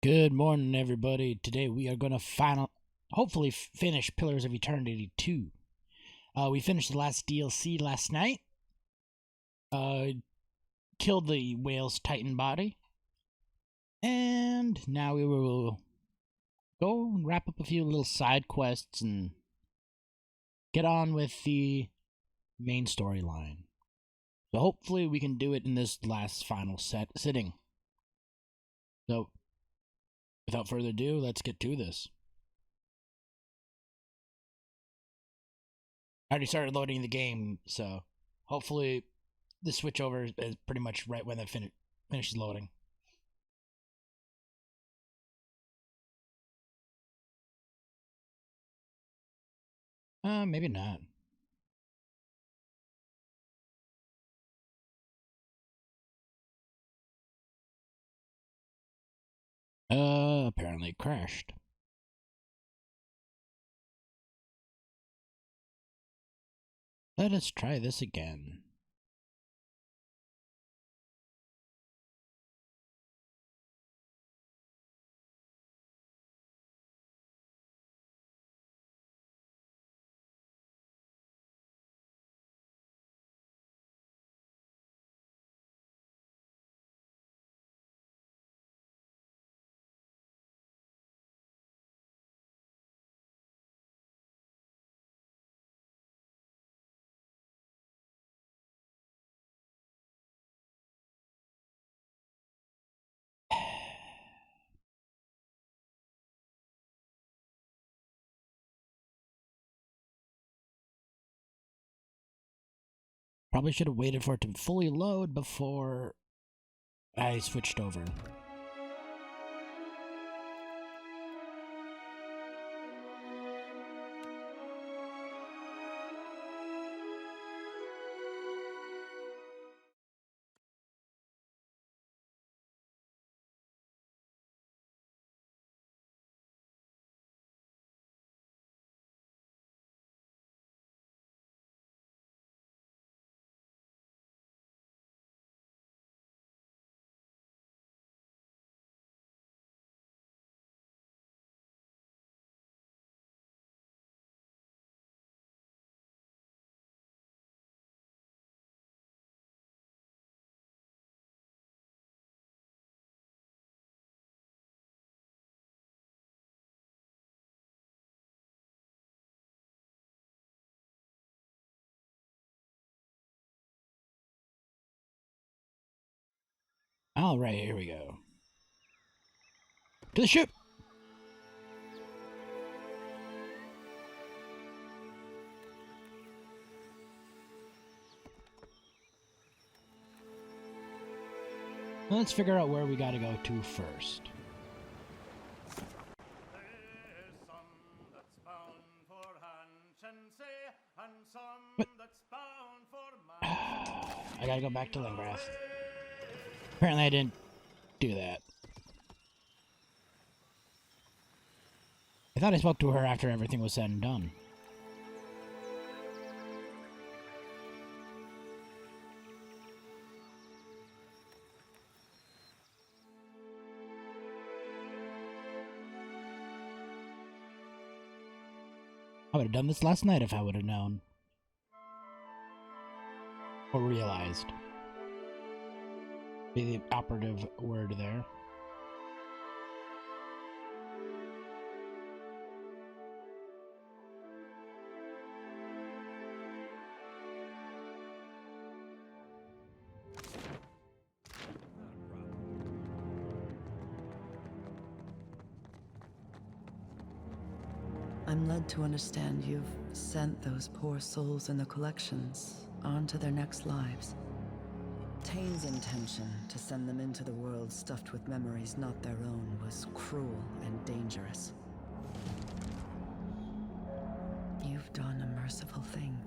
Good morning, everybody. Today we are going to hopefully finish Pillars of Eternity 2. We finished the last DLC last night. Killed the whale's titan body. And now we will go and wrap up a few little side quests and get on with the main storyline. So hopefully we can do it in this last final sitting. So, without further ado, let's get to this. I already started loading the game, so hopefully the switchover is pretty much right when it finishes loading. Maybe not. Apparently it crashed. Let us try this again. Probably should have waited for it to fully load before I switched over. Alright, here we go. To the ship! Let's figure out where we gotta go to first. What? I gotta go back to Lingrath. Apparently I didn't do that. I thought I spoke to her after everything was said and done. I would have done this last night if I would have known. Or realized. Be the operative word there. I'm led to understand you've sent those poor souls in the collections on to their next lives. Tane's intention to send them into the world stuffed with memories not their own was cruel and dangerous. You've done a merciful thing.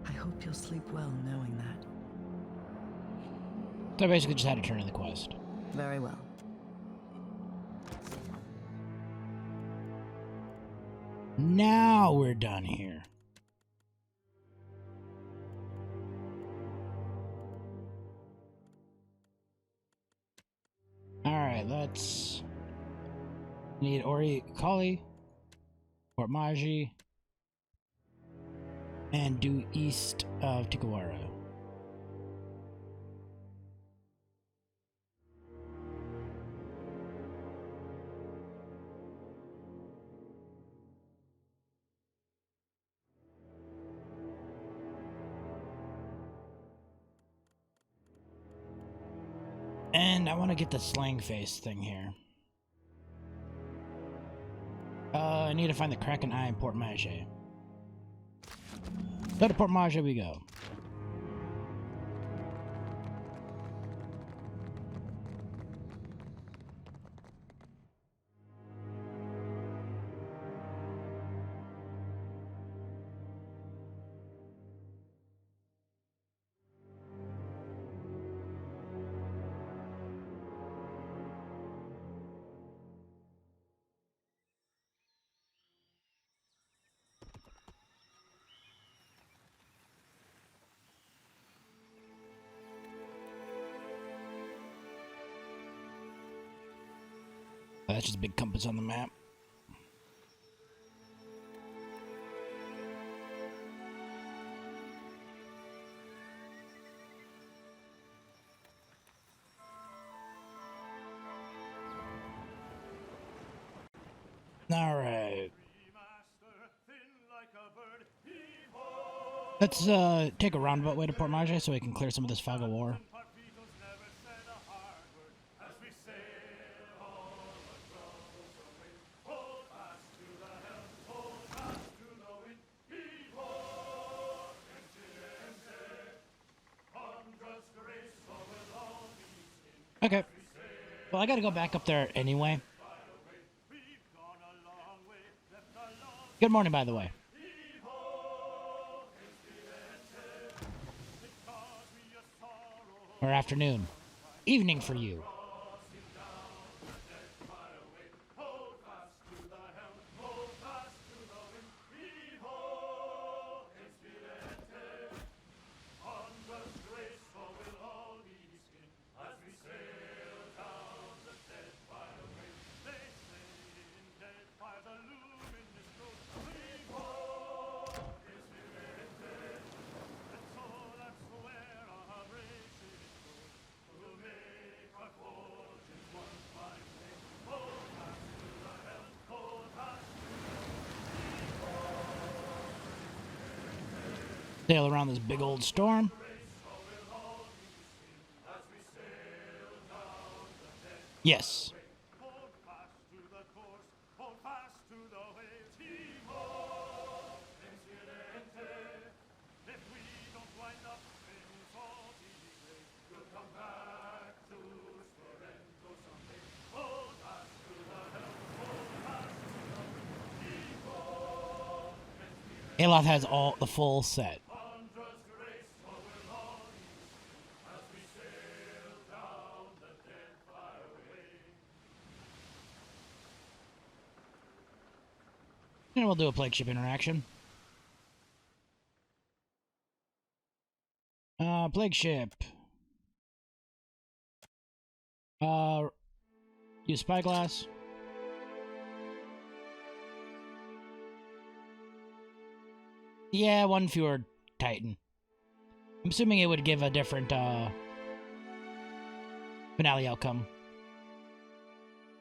I hope you'll sleep well knowing that. So I basically just had to turn in the quest. Very well. Now we're done here. Alright, let's Need Ori Kali, Port Maji, and due east of Tikawara. And I want to get the slang face thing here. I need to find the Kraken Eye in Port Maje. Go to Port Maje we go. Oh, that's just a big compass on the map. Alright. Let's take a roundabout way to Port Maje so we can clear some of this fog of war. Okay. Well, I gotta go back up there anyway. Good morning, by the way. Or afternoon. Evening for you. Sail around this big old storm. Yes. Aloth has all the full set. And we'll do a plague ship interaction. Plague ship. Use spyglass. Yeah, one fewer Titan. I'm assuming it would give a different, finale outcome.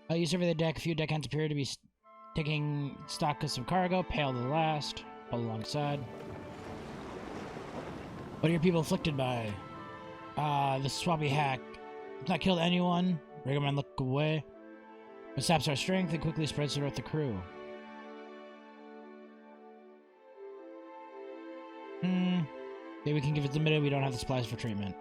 You survey the deck. A few deckhands appear to be taking stock of some cargo. Pale the last. All alongside. What are your people afflicted by? The swampy hack. It's not killed anyone. Riggerman look away. It saps our strength and quickly spreads throughout the crew. Maybe we can give it the minute we don't have the supplies for treatment.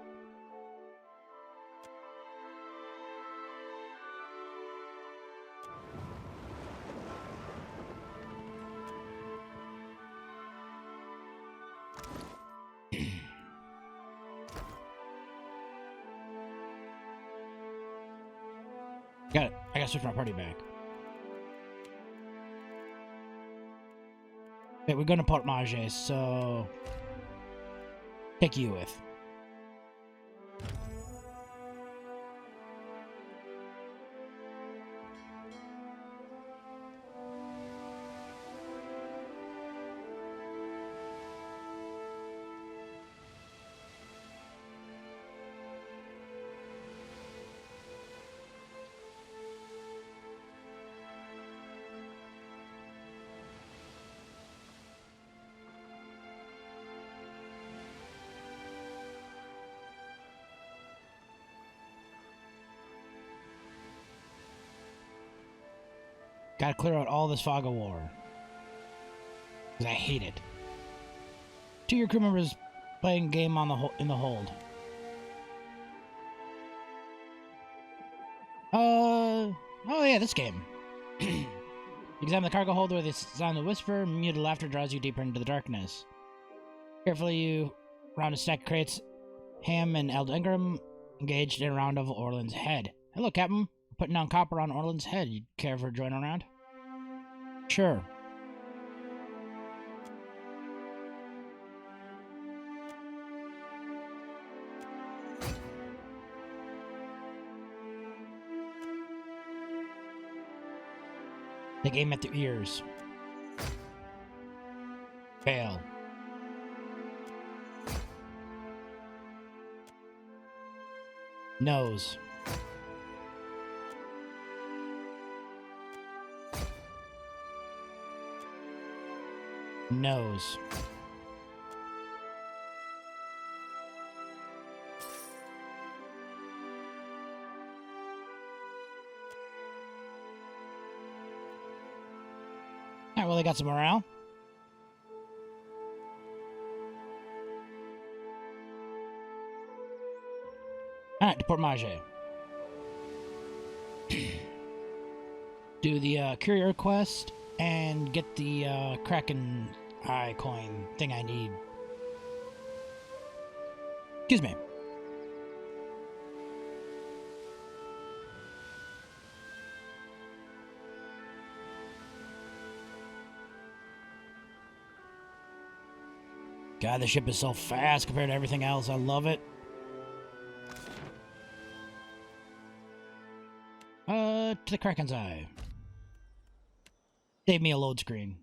Got it. I gotta switch my party back. Wait, we're going to Port Maje, so... Take you with. Gotta clear out all this fog of war. Because I hate it. 2 of your crew members playing a game on in the hold. Oh yeah, this game. Examine the cargo hold where the sound of the whisper, muted laughter draws you deeper into the darkness. Carefully, you round a stack of crates. Ham and Eld Ingram engaged in a round of Orland's head. Hello, Captain. We're putting down copper on Orland's head. You care for joining around? Sure. They aim at the ears. Fail. Nose. Nose. Alright, well, they got some morale. Alright, to Port Maje. Do the courier quest and get the Kraken Eye coin thing I need. Excuse me. God, the ship is so fast compared to everything else. I love it. To the Kraken's Eye. Save me a load screen.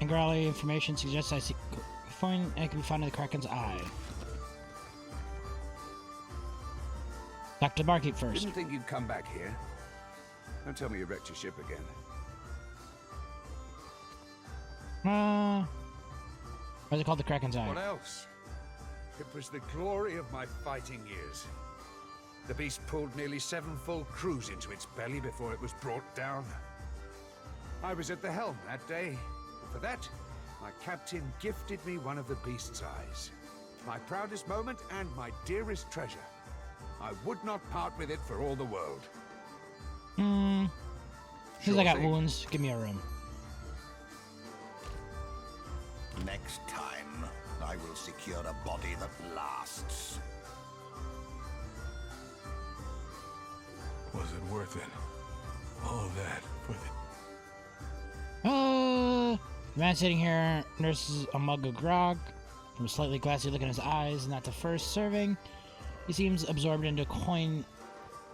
Ingrali information suggests I see coin and can be found in the Kraken's Eye. Talk to the barkeep first. Didn't think you'd come back here. Don't tell me you wrecked your ship again. Why is it called the Kraken's Eye? What else? It was the glory of my fighting years. The beast pulled nearly 7 full crews into its belly before it was brought down. I was at the helm that day. For that, my captain gifted me one of the beast's eyes. My proudest moment and my dearest treasure. I would not part with it for all the world. Since I got wounds, give me a room. Next time, I will secure a body that lasts. Was it worth it? All of that for the... The man sitting here nurses a mug of grog. From a slightly glassy look in his eyes, not the first serving. He seems absorbed into a coin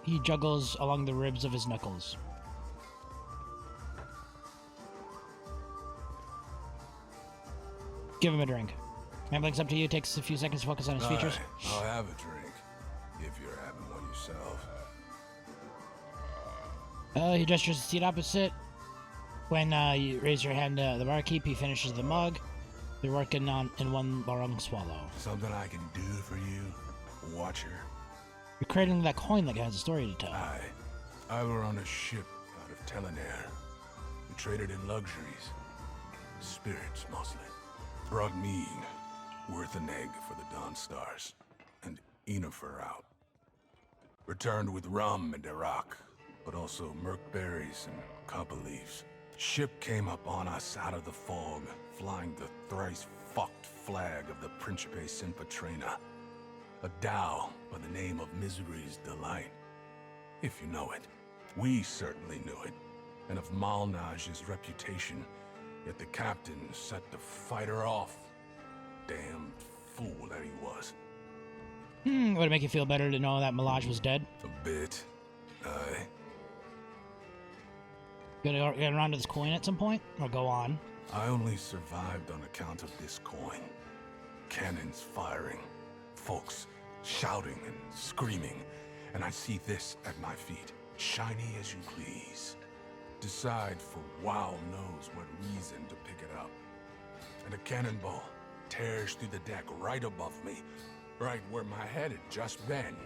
he juggles along the ribs of his knuckles. Give him a drink. Man blinks up to you, takes a few seconds to focus on his features. I'll have a drink, if you're having one yourself. He gestures to the seat opposite. When you raise your hand to the barkeep, he finishes the mug. They're working on in one long swallow. Something I can do for you, Watcher? You're creating that coin like it has a story to tell. I were on a ship out of Telenair. We traded in luxuries. Spirits, mostly. Brought mead, worth an egg for the Dawn Stars, and Enifer out. Returned with rum and Iraq, but also merkberries and copper leaves. Ship came up on us out of the fog, flying the thrice-fucked flag of the Principe Sin Patrina. A dhow by the name of Misery's Delight. If you know it. We certainly knew it, and of Malnage's reputation, yet the captain set to fight her off. Damned fool that he was. Would it make you feel better to know that Malage was dead? A bit. Aye. Gonna get around to this coin at some point? Or go on? I only survived on account of this coin. Cannons firing, folks shouting and screaming, and I see this at my feet, shiny as you please. Decide for wow knows what reason to pick it up. And a cannonball tears through the deck right above me, right where my head had just been.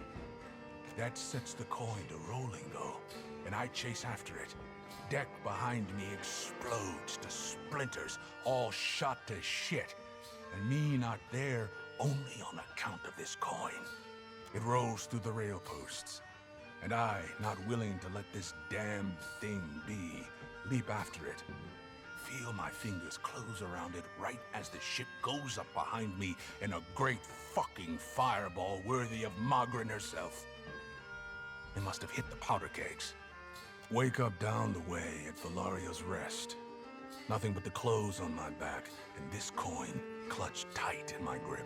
That sets the coin to rolling, though, and I chase after it. Deck behind me explodes to splinters, all shot to shit. And me not there only on account of this coin. It rolls through the rail posts. And I, not willing to let this damned thing be, leap after it. Feel my fingers close around it right as the ship goes up behind me in a great fucking fireball worthy of Magrin herself. It must have hit the powder kegs. Wake up down the way at Valario's Rest. Nothing but the clothes on my back, and this coin clutched tight in my grip.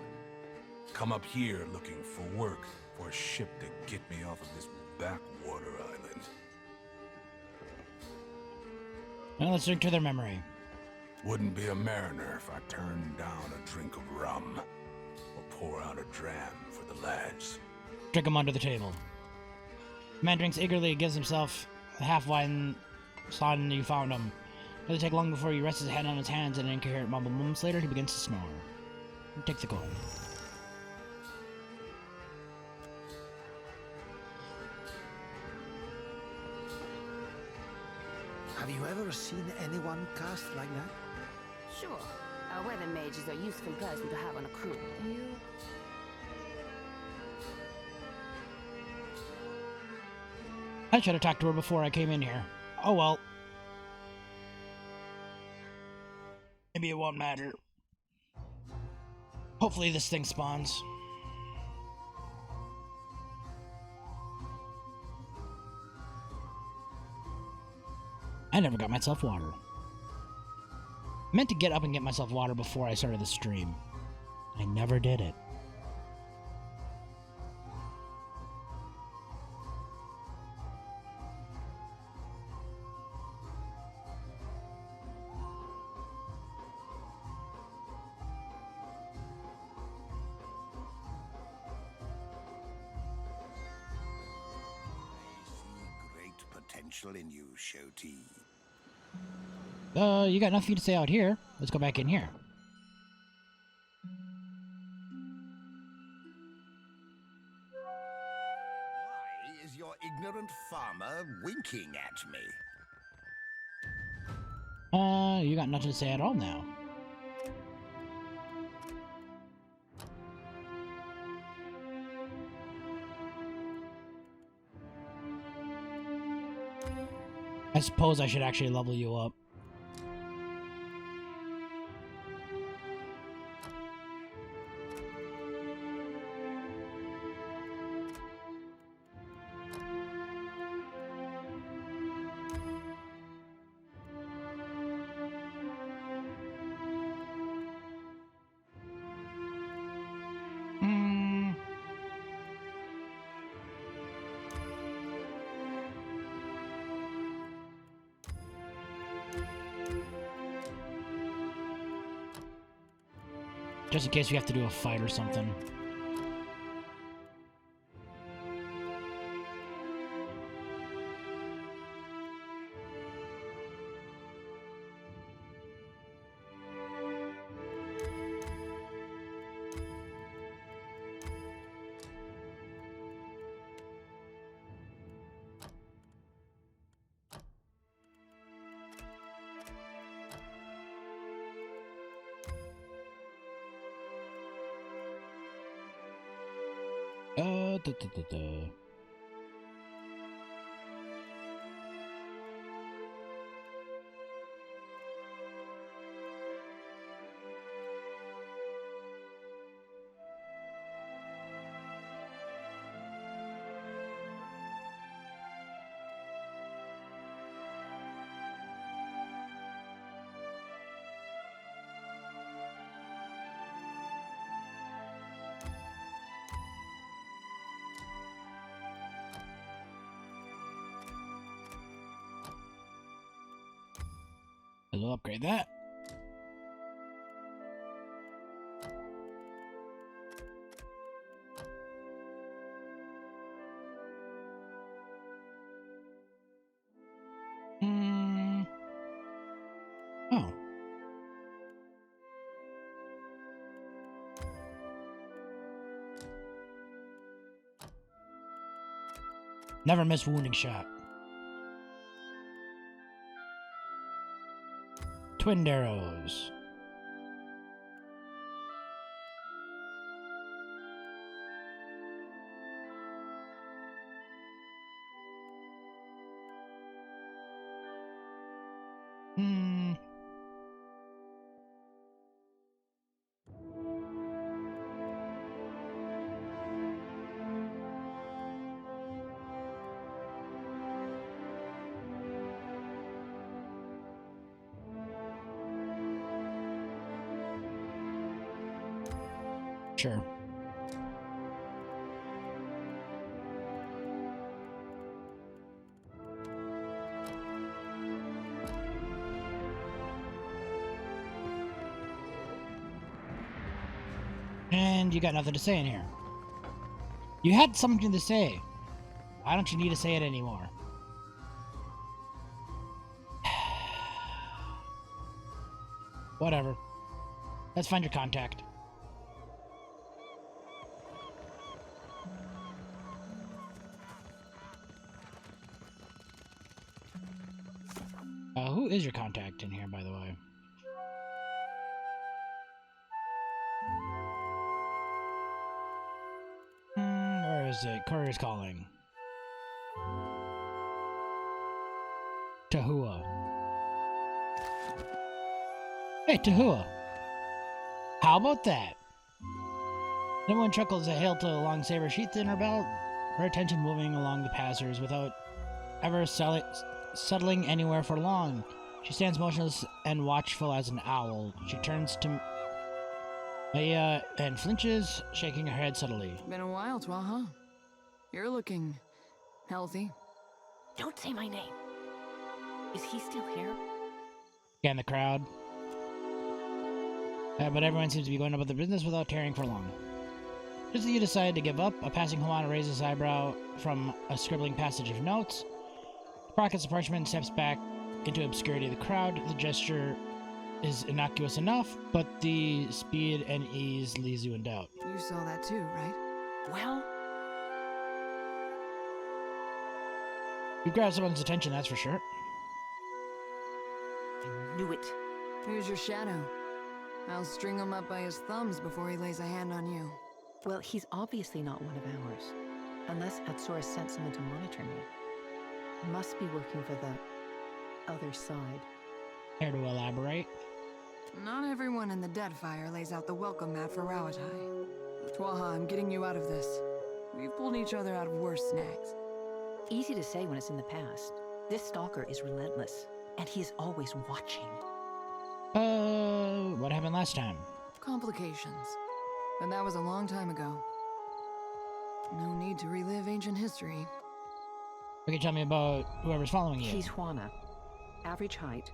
Come up here looking for work, for a ship to get me off of this backwater island. Well, let's drink to their memory. Wouldn't be a mariner if I turned down a drink of rum, or pour out a dram for the lads. Drink him under the table. The man drinks eagerly, gives himself a half-wine sodden you found him. Doesn't take long before he rests his head on his hands and an incoherent mumble. Moments later, he begins to snore. Take the coin. Have you ever seen anyone cast like that? Sure. A weather mage is a useful person to have on a crew. I should have talked to her before I came in here. Oh well. Maybe it won't matter. Hopefully this thing spawns. I never got myself water. I meant to get up and get myself water before I started the stream. I never did it. Potential in you, Shoti. You got nothing to say out here. Let's go back in here. Why is your ignorant farmer winking at me? You got nothing to say at all now. I suppose I should actually level you up. Just in case we have to do a fight or something. We'll upgrade that. Oh. Never miss wounding shot. Twin arrows. Sure. And you got nothing to say in here. You had something to say. Why don't you need to say it anymore? Whatever. Let's find your contact. Who is your contact in here, by the way? Where is it? Courier's calling. Tahua. Hey, Tahua. How about that? Everyone chuckles a hail to a long saber sheath in her belt, her attention moving along the passers without ever settling anywhere for long. She stands motionless and watchful as an owl. She turns to Maya and flinches, shaking her head subtly. Been a while, Twa, huh? You're looking healthy. Don't say my name. Is he still here? Scan the crowd. But everyone seems to be going about their business without tarrying for long. Just as you decide to give up, a passing Hawaiian raises his eyebrow from a scribbling passage of notes. Pockets the parchment and steps back into obscurity of the crowd. The gesture is innocuous enough, but the speed and ease leaves you in doubt. You saw that too, right? Well, You grab someone's attention, that's for sure. I knew it. Here's your shadow. I'll string him up by his thumbs before he lays a hand on you. Well, he's obviously not one of ours. Unless Atsura sent someone to monitor me. Must be working for the other side. Care to elaborate? Not everyone in the Deadfire lays out the welcome mat for Rawatai. Twaha, I'm getting you out of this. We've pulled each other out of worse snags. Easy to say when it's in the past. This stalker is relentless, and he is always watching. What happened last time? Complications. But that was a long time ago. No need to relive ancient history. Can you tell me about whoever's following you? He's Juana. Average height.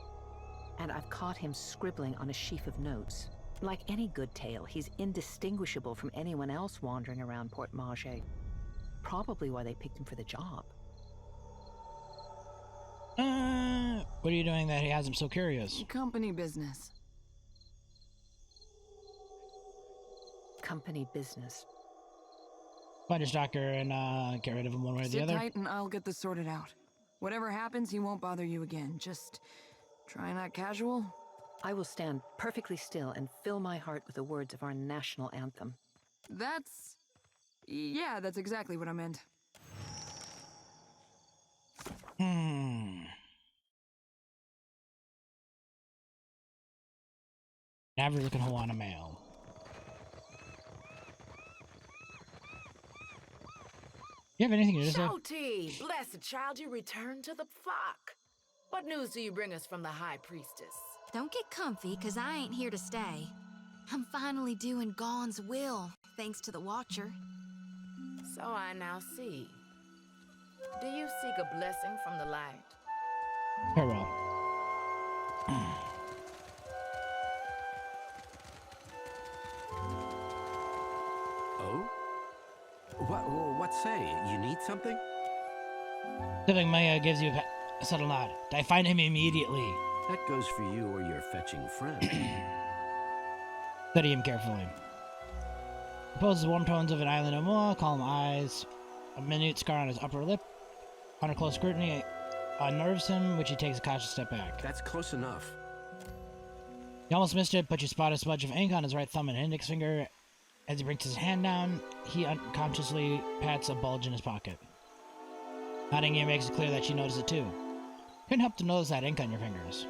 And I've caught him scribbling on a sheaf of notes. Like any good tale, he's indistinguishable from anyone else wandering around Port Marge. Probably why they picked him for the job. What are you doing that he has him so curious? Company business. Company business. Find your stalker and get rid of him one way or the Sit other. tight and I'll get this sorted out. Whatever happens, he won't bother you again. Just try not casual. I will stand perfectly still and fill my heart with the words of our national anthem. Yeah, that's exactly what I meant. Average looking Hawaiian male. You have anything to say? Shouty, blessed child, you returned to the flock. What news do you bring us from the High Priestess? Don't get comfy, cause I ain't here to stay. I'm finally doing Gaun's will, thanks to the Watcher. So I now see. Do you seek a blessing from the light? Very well. Say, you need something? Sibling Maya gives you a subtle nod. I find him immediately. That goes for you or your fetching friend. Study him carefully. He poses warm tones of an island Omoa, calm eyes, a minute scar on his upper lip. Under close scrutiny, unnerves him, which he takes a cautious step back. That's close enough. You almost missed it, but you spot a smudge of ink on his right thumb and index finger. As he brings his hand down, he unconsciously pats a bulge in his pocket. Nodding here makes it clear that she noticed it too. Couldn't help to notice that ink on your fingers.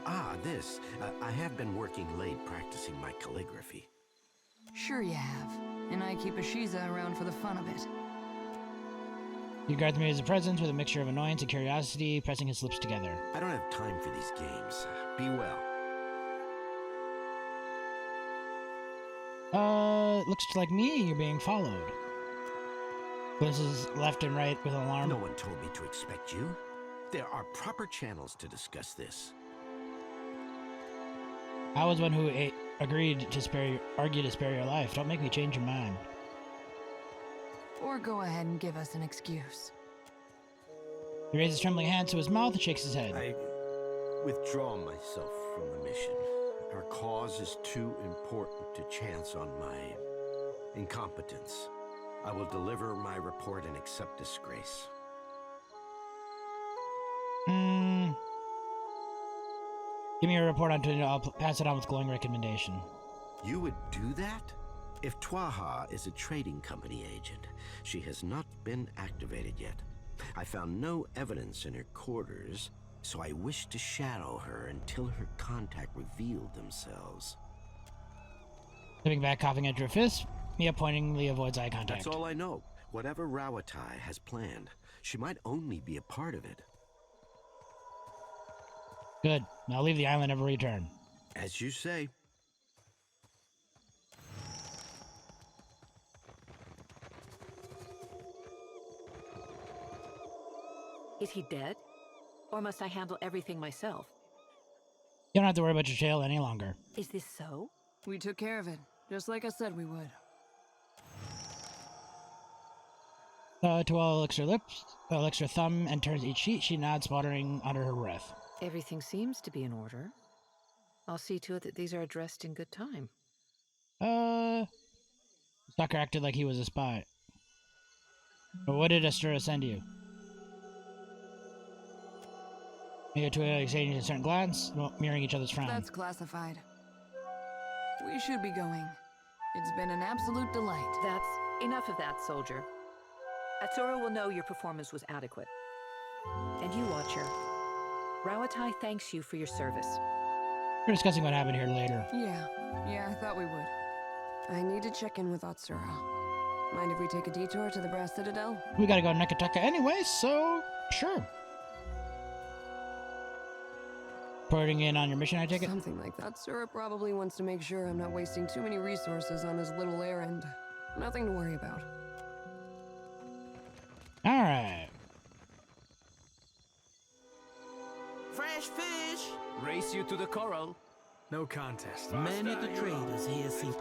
Ah, this. I have been working late practicing my calligraphy. Sure you have. And I keep a Shiza around for the fun of it. He regards me as a presence with a mixture of annoyance and curiosity, pressing his lips together. I don't have time for these games. Be well. Looks like me, you're being followed. Glances left and right with alarm. No one told me to expect you. There are proper channels to discuss this. I was one who agreed to argue to spare your life. Don't make me change your mind. Or go ahead and give us an excuse. He raises trembling hands to his mouth and shakes his head. I withdraw myself from the mission. Our cause is too important to chance on my incompetence. I will deliver my report and accept disgrace. Give me a report on Twitter. I'll pass it on with glowing recommendation. You would do that? If Twaha is a trading company agent, she has not been activated yet. I found no evidence in her quarters, so I wish to shadow her until her contact revealed themselves. Stepping back, coughing into her fist, Mia pointingly avoids eye contact. That's all I know. Whatever Rawatai has planned, she might only be a part of it. Good. Now leave the island and never return. As you say. Is he dead? Or must I handle everything myself? You don't have to worry about your tail any longer. Is this so? We took care of it, just like I said we would. Tuala licks her thumb and turns each sheet. She nods, sputtering under her breath. Everything seems to be in order. I'll see to it that these are addressed in good time. Stalker acted like he was a spy. But what did Astura send you? Mia Tuala exchanging a certain glance, mirroring each other's frown. That's classified. We should be going. It's been an absolute delight. That's enough of that, soldier. Atsura will know your performance was adequate. And you, Watcher, Rawatai thanks you for your service. We're discussing what happened here later. Yeah, I thought we would. I need to check in with Atsura. Mind if we take a detour to the Brass Citadel? We gotta go to Nekataka anyway, so sure. Reporting in on your mission, I take it? Something like that. Atsura probably wants to make sure I'm not wasting too many resources on his little errand. Nothing to worry about. Alright. Fresh fish! Race you to the coral. No contest. Many of the traders here seem...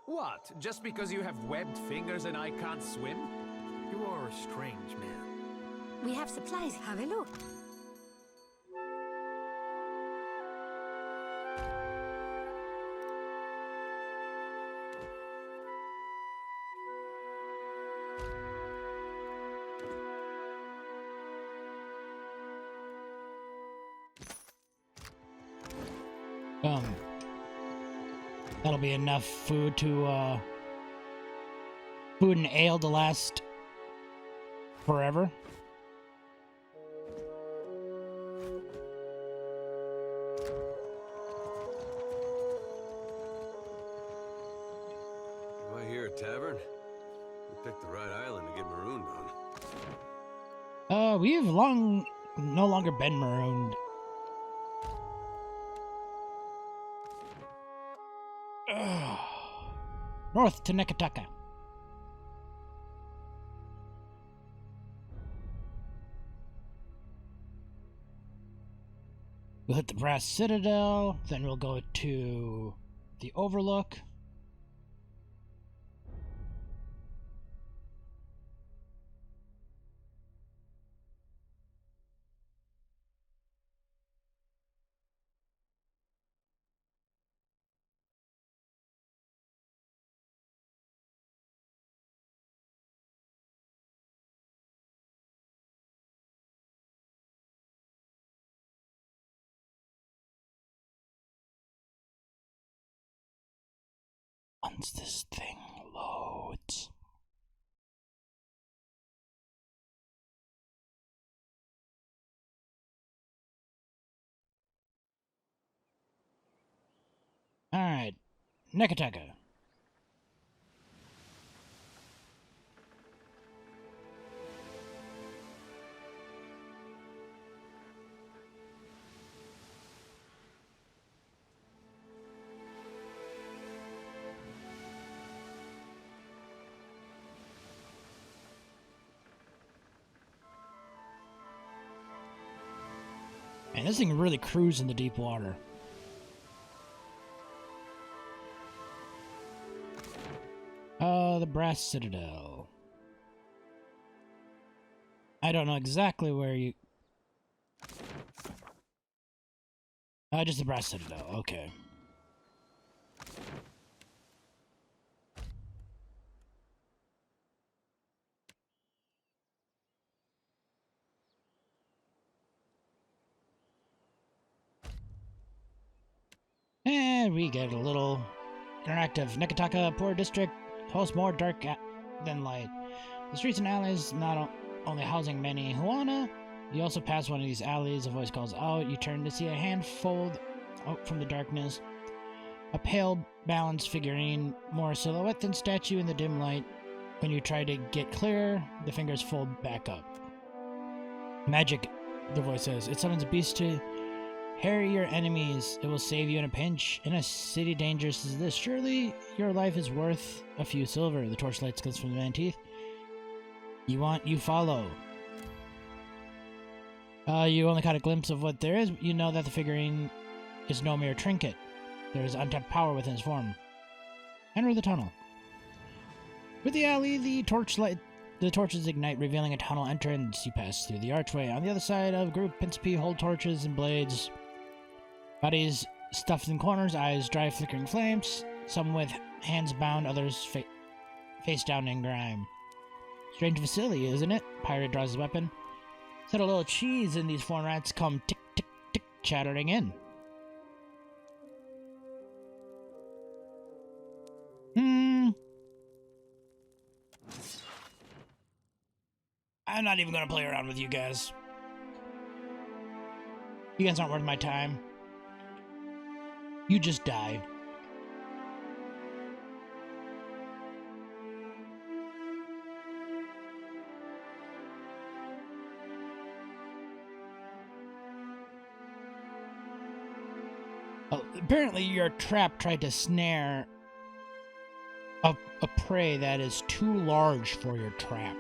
What? Just because you have webbed fingers and I can't swim? You are a strange man. We have supplies. Have a look. That'll be enough food to, food and ale to last forever. Do I hear a tavern? We picked the right island to get marooned on. We've no longer been marooned. North to Nekataka. We'll hit the Brass Citadel, then we'll go to the Overlook. Once this thing loads. Alright, Nekateka. Man, this thing really cruised in the deep water. The Brass Citadel. I don't know exactly where you... just the Brass Citadel, okay. And we get a little interactive. Nekateka Poor District hosts more dark than light. The streets and alleys not only housing many Huana, you also pass one of these alleys, a voice calls out, you turn to see a hand fold out from the darkness. A pale, balanced figurine, more silhouette than statue in the dim light. When you try to get clearer, the fingers fold back up. Magic, the voice says. It summons a beast to harry your enemies. It will save you in a pinch. In a city dangerous as this, surely your life is worth a few silver. The torchlight glints from the man's teeth. You want, you follow. You only caught a glimpse of what there is. You know that the figurine is no mere trinket. There is untapped power within its form. Enter the tunnel. With the alley, the torches ignite, revealing a tunnel entrance. You pass through the archway. On the other side, a group Principe hold torches and blades. Bodies stuffed in corners, eyes dry flickering flames. Some with hands bound, others face down in grime. Strange facility, isn't it? Pirate draws his weapon. Said a little cheese, and these foreign rats come tick tick tick chattering in. I'm not even gonna play around with you guys. You guys aren't worth my time. You just die. Apparently your trap tried to snare a prey that is too large for your trap.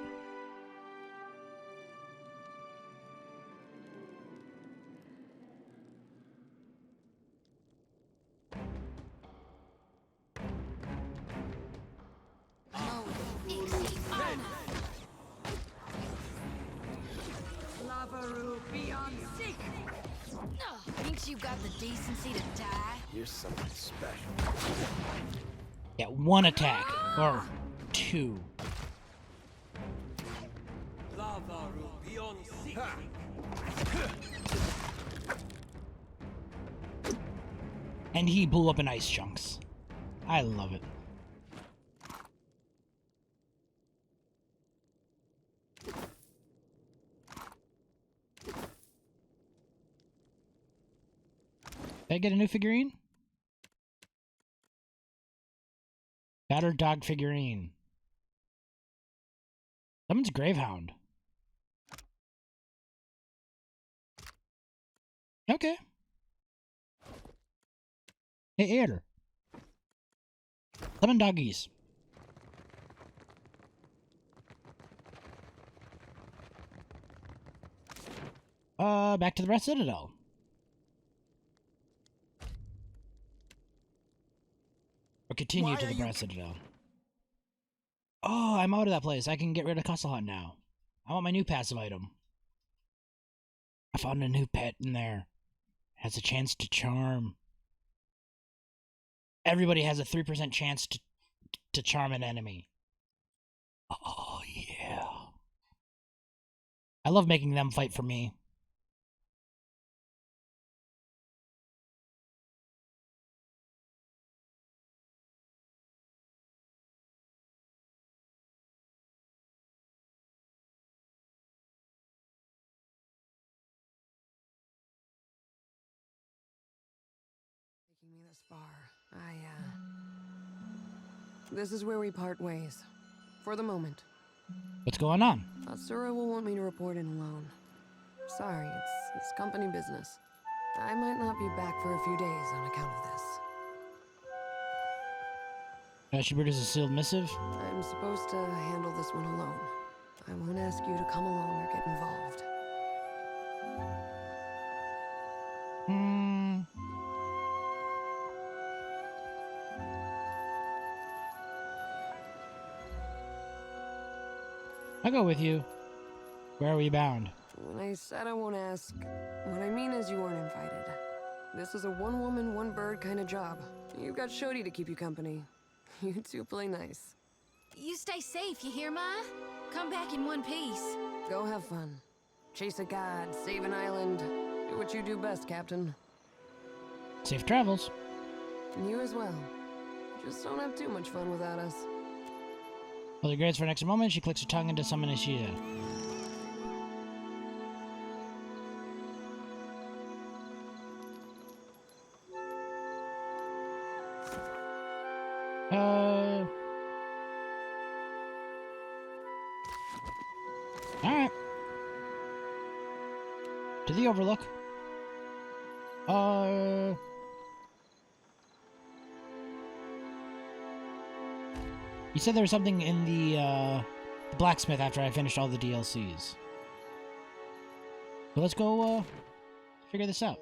Thinks you got the decency to die? Here's something special. Yeah, one attack. Or two. And he blew up in ice chunks. I love it. Did I get a new figurine? Battered dog figurine. Someone's Gravehound. Okay. Hey, Air. Lemon doggies. Back to the Red Citadel. Or continue to the Brass Citadel. Oh, I'm out of that place. I can get rid of Cusselhunt now. I want my new passive item. I found a new pet in there. Has a chance to charm. Everybody has a 3% chance to charm an enemy. Oh, yeah. I love making them fight for me. Taking me this far, This is where we part ways. For the moment. What's going on? Atsura will want me to report in alone. Sorry, it's company business. I might not be back for a few days on account of this. She produces a sealed missive? I'm supposed to handle this one alone. I won't ask you to come along or get involved. I'll go with you. Where are we bound? When I said I won't ask, what I mean is you weren't invited. This is a one-woman, one-bird kind of job. You've got Shodi to keep you company. You two play nice. You stay safe, you hear, Ma? Come back in one piece. Go have fun. Chase a god, save an island. Do what you do best, Captain. Safe travels. You as well. Just don't have too much fun without us. Hold your grades for an extra moment. She clicks her tongue into summon Ishida. Alright. To the Overlook. You said there was something in the blacksmith after I finished all the DLCs. So let's go figure this out.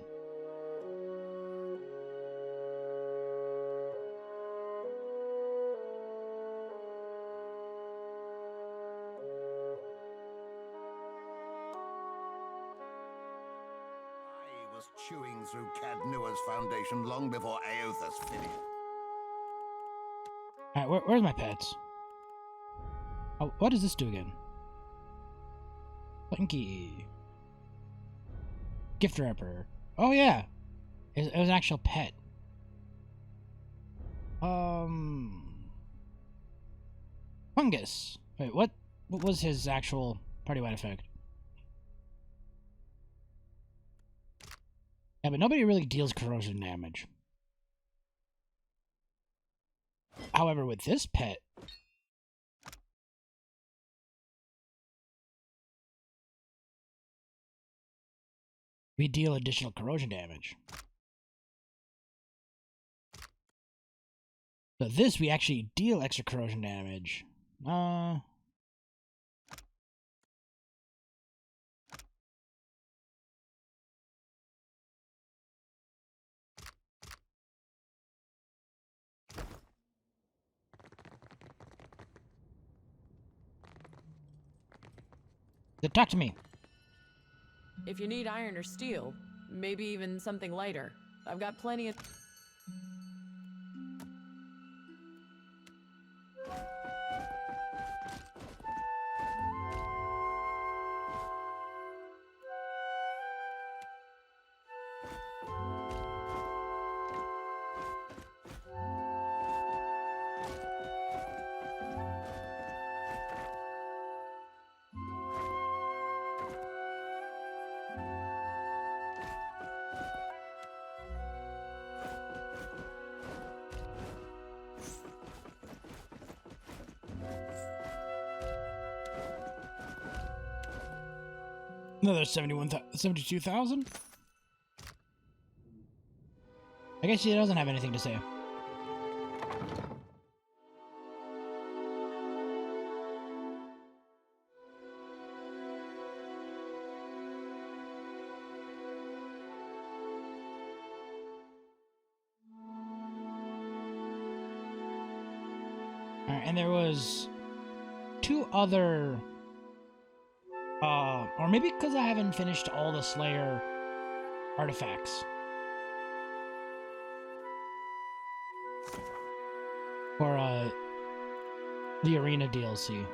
I was chewing through Cadnua's foundation long before Aothas finished. Alright, where's my pets? Oh, what does this do again? Blinky. Gift wrapper. Oh yeah! It was an actual pet. Fungus. Wait, what was his actual party-wide effect? Yeah, but nobody really deals corrosion damage. However, with this pet, we deal additional corrosion damage. So this, we actually deal extra corrosion damage. Talk to me. If you need iron or steel, maybe even something lighter, I've got plenty of... Another 72,000? I guess she doesn't have anything to say. and there was 2 other, or maybe because I haven't finished all the Slayer artifacts. For, the Arena DLC.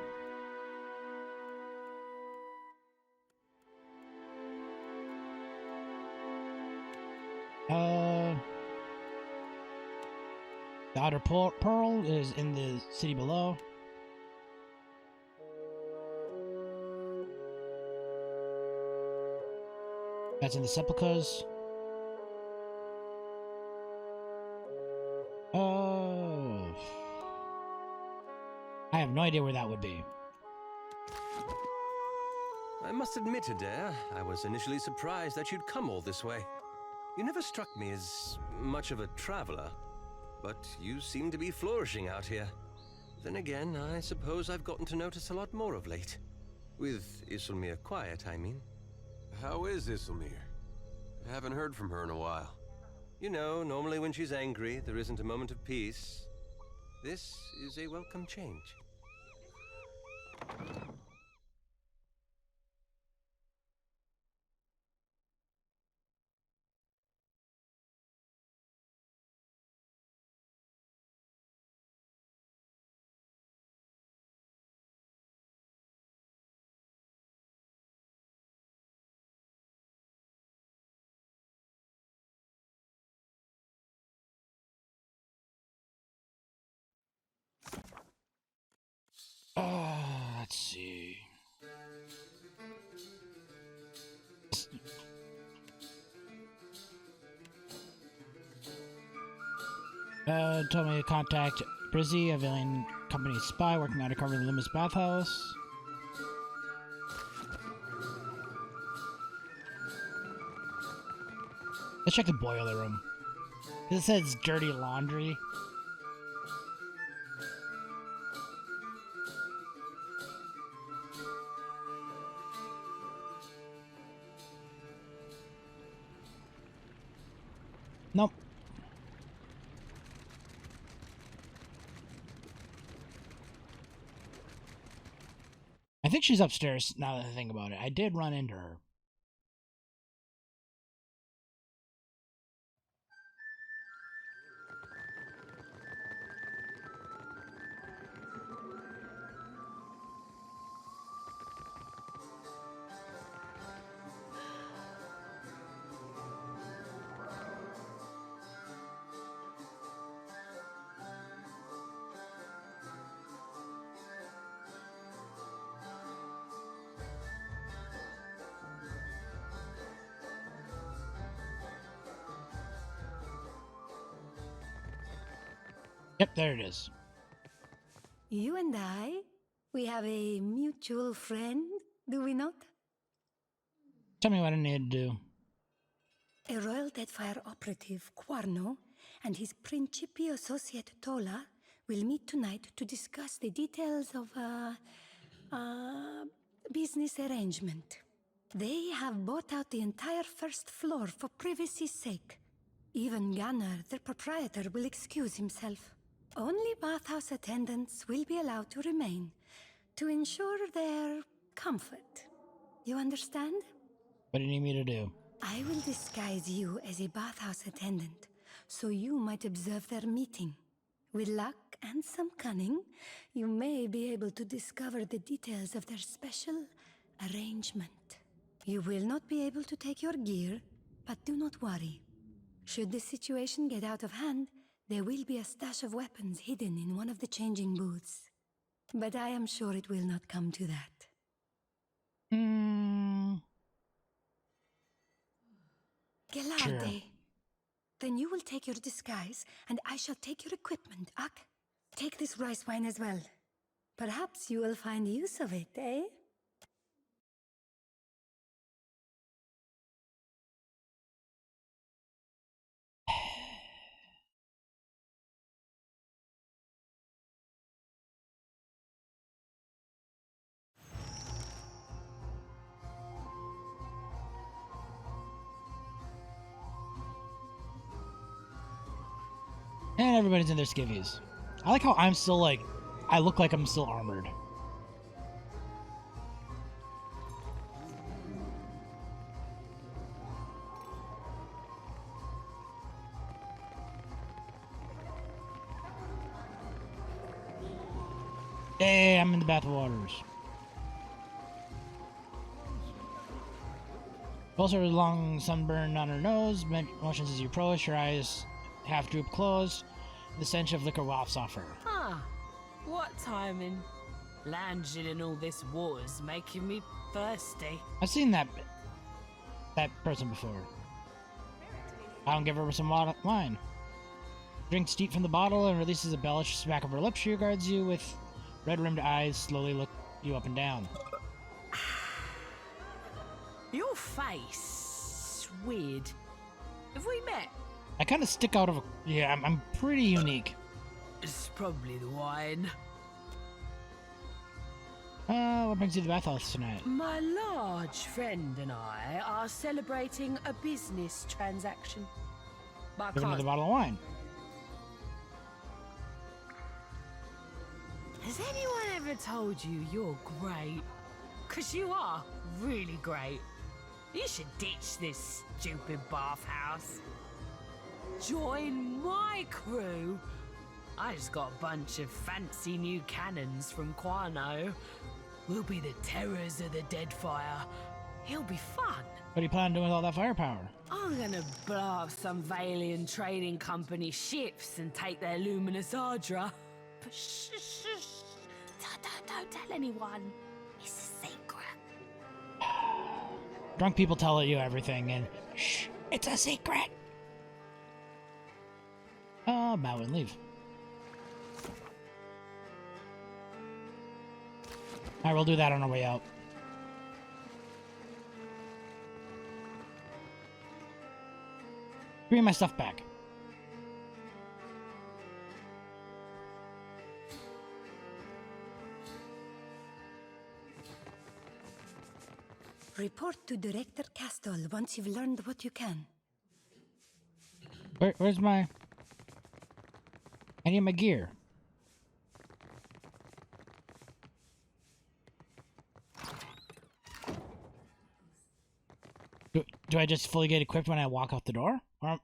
The Outer Pearl is in the city below. That's in the Sepulchres. Oh. I have no idea where that would be. I must admit, Adair, I was initially surprised that you'd come all this way. You never struck me as much of a traveler, but you seem to be flourishing out here. Then again, I suppose I've gotten to notice a lot more of late. With Isilmir quiet, I mean. How is Isilmir? I haven't heard from her in a while. You know, normally when she's angry, there isn't a moment of peace. This is a welcome change. Let's see. Told me to contact Brizzy, a villain company spy working undercover in the Loomis bathhouse. Let's check the boiler room. This says dirty laundry. Nope. I think she's upstairs now that I think about it. I did run into her. Yep, there it is. You and I, we have a mutual friend, do we not? Tell me what I need to do. A Royal Deadfire operative, Quarno, and his Principi associate, Tola, will meet tonight to discuss the details of a business arrangement. They have bought out the entire first floor for privacy's sake. Even Gunnar, their proprietor, will excuse himself. Only bathhouse attendants will be allowed to remain to ensure their comfort. You understand? What do you need me to do? I will disguise you as a bathhouse attendant, so you might observe their meeting. With luck and some cunning, you may be able to discover the details of their special arrangement. You will not be able to take your gear, but do not worry. Should the situation get out of hand, there will be a stash of weapons hidden in one of the changing booths. But I am sure it will not come to that. Gelarde. Sure. Then you will take your disguise, and I shall take your equipment, Ak. Take this rice wine as well. Perhaps you will find use of it, eh? And everybody's in their skivvies. I like how I'm still, like, I look like I'm still armored. Hey, I'm in the bathwaters. Pulls her long sunburn on her nose, motions as you approach, her eyes half droop closed. The stench of liquor wafts off her. Ah, what timing. Landing in all this water's making me thirsty. I've seen that person before. I'll give her some wine. Drinks deep from the bottle and releases a belch smack of her lips. She regards you with red-rimmed eyes, slowly look you up and down. Your face... weird. Have we met? I kind of stick out of a... Yeah, I'm pretty unique. It's probably the wine. What brings you to the bathhouse tonight? My large friend and I are celebrating a business transaction. But Give another bottle of wine. Has anyone ever told you you're great? 'Cause you are really great. You should ditch this stupid bathhouse. Join my crew. I just got a bunch of fancy new cannons from Quano. We'll be the terrors of the Deadfire. It'll be fun. What do you plan on doing with all that firepower? I'm gonna blow up some Valian trading company ships and take their luminous Ardra. But shh, shh, shh. Don't tell anyone. It's a secret. Drunk people tell you everything, and shh, it's a secret. Bow and leave. Alright, we'll do that on our way out. Give me my stuff back. Report to Director Castle once you've learned what you can. Where's my... I need my gear. Do I just fully get equipped when I walk out the door? Or...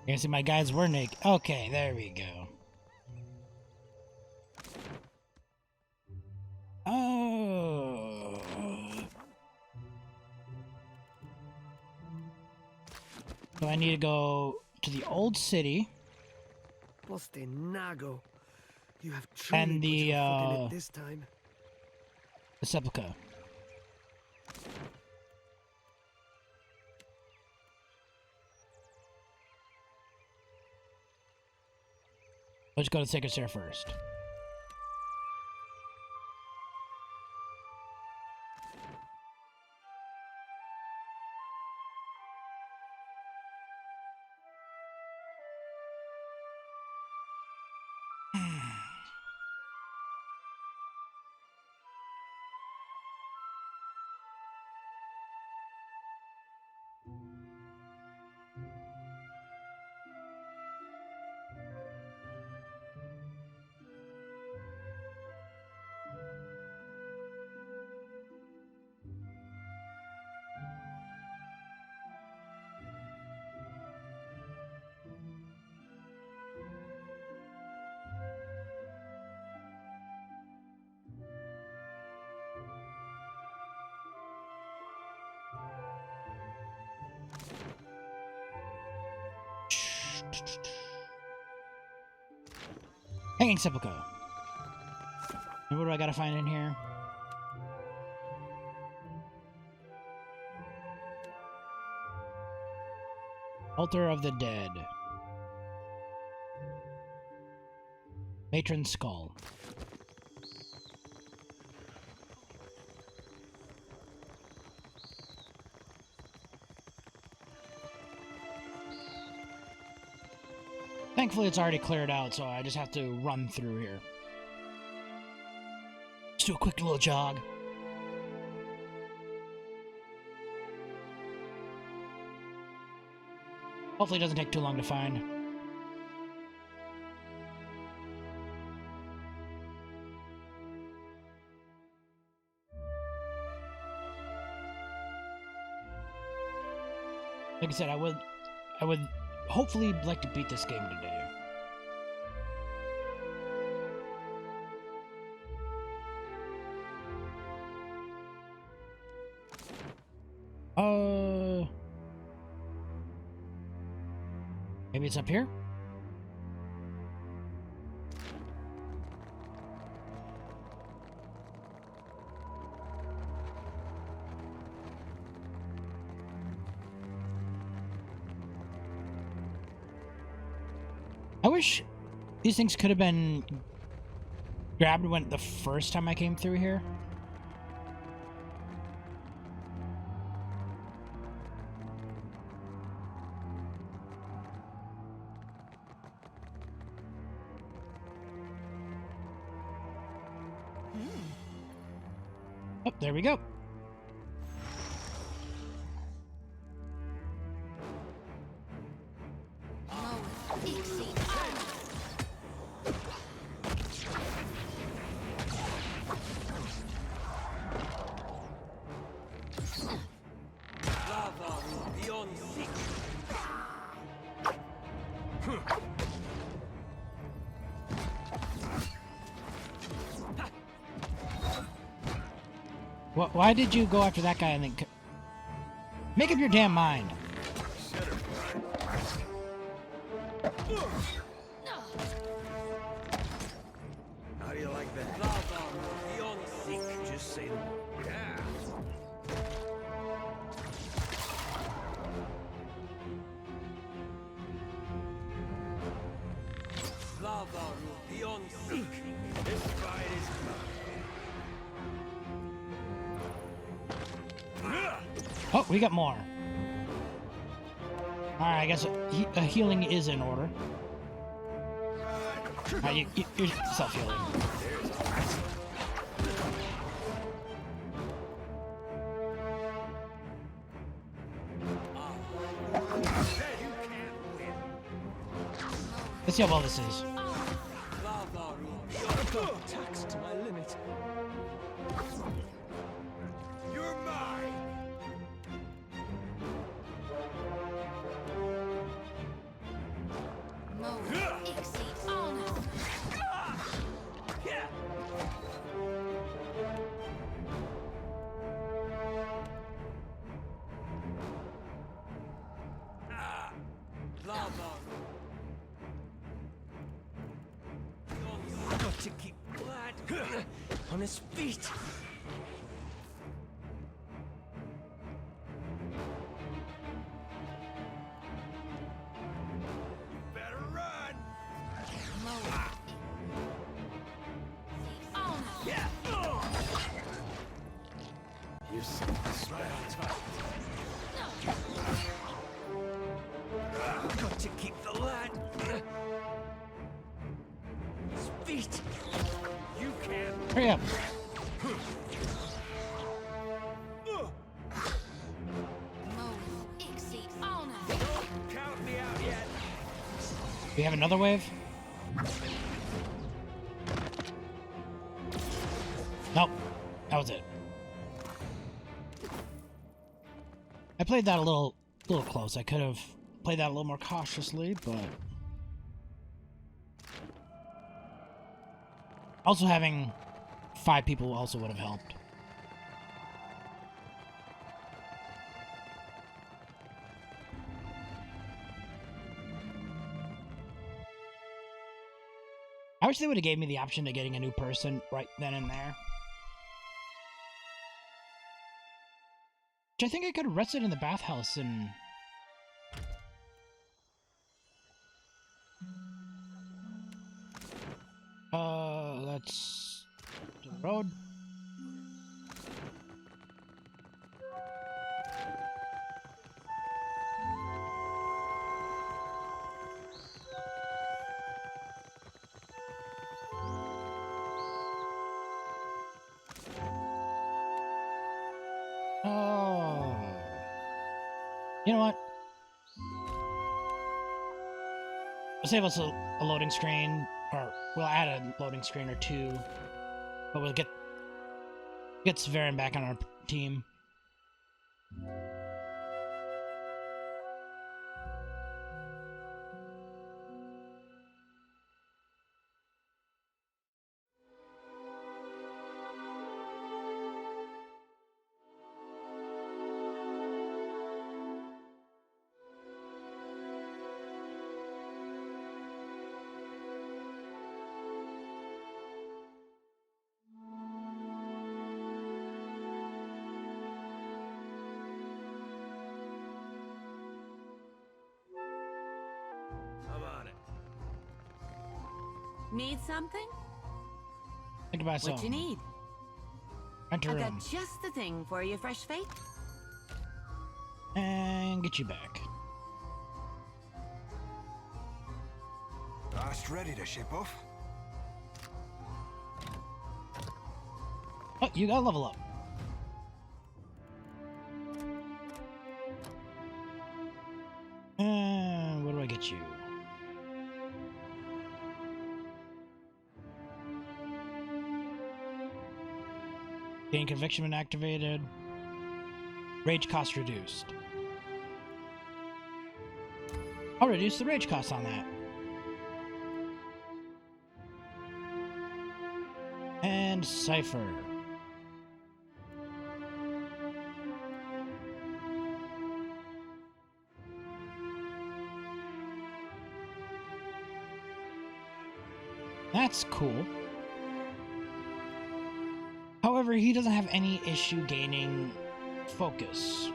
You see, my guys were naked. Okay, there we go. Oh. So I need to go to the old city. Postenago. You have truly And put the, your foot in it this time. The Sepulchre. Let's go to Sacred Stair first. Hanging sepulchre. And what do I gotta find in here? Altar of the Dead. Matron Skull. Thankfully, it's already cleared out, so I just have to run through here. Just do a quick little jog. Hopefully, it doesn't take too long to find. Like I said, I would hopefully like to beat this game today. Maybe it's up here? I wish these things could have been grabbed when the first time I came through here. Oh, there we go. Why did you go after that guy and then... Make up your damn mind. How do you like that? Just say the word. Yeah. This fight is Oh, we got more. Alright, I guess healing is in order. Alright, you're self-healing. Let's see how well this is. taxed to my limit. You're mine. Got to keep Vlad on his feet. Got to keep the lad. His feet. You can. Hurry up. Count me out yet. We have another wave? Nope. That was it. I played that a little close. I could have played that a little more cautiously, but also having 5 people also would have helped. I wish they would have gave me the option of getting a new person right then and there. Which I think I could have rested in the bathhouse and... let's... to the road. Oh. You know what? We'll save us a loading screen, or we'll add a loading screen or two, but we'll get Sverin back on our team. I'm on it. Need something? Think about What you need? Enter I've room. got just the thing for you, Fresh Fate. And get you back. Last ready to ship off. Oh, you gotta level up. And what do I get you? Gain conviction when activated. Rage cost reduced. I'll reduce the rage cost on that. And Cypher. That's cool. However, he doesn't have any issue gaining focus.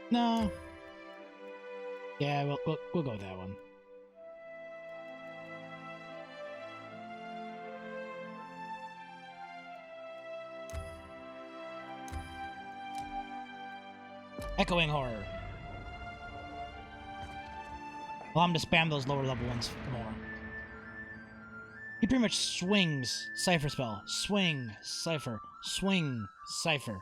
No. Yeah, we'll go with that one. Echoing horror. Allow him to spam those lower level ones more. He pretty much swings Cypher spell. Swing, Cypher. Swing, Cypher.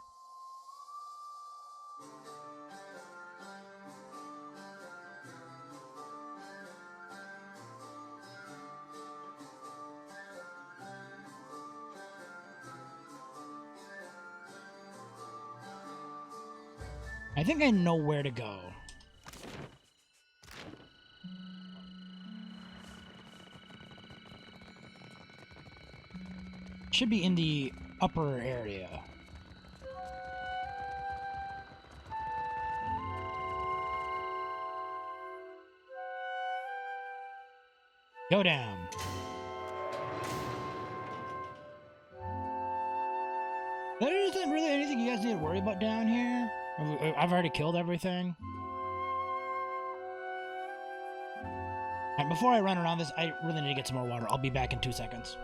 I think I know where to go. Should be in the upper area. Go down. There isn't really anything you guys need to worry about down here. I've already killed everything. And before I run around this, I really need to get some more water. I'll be back in 2 seconds.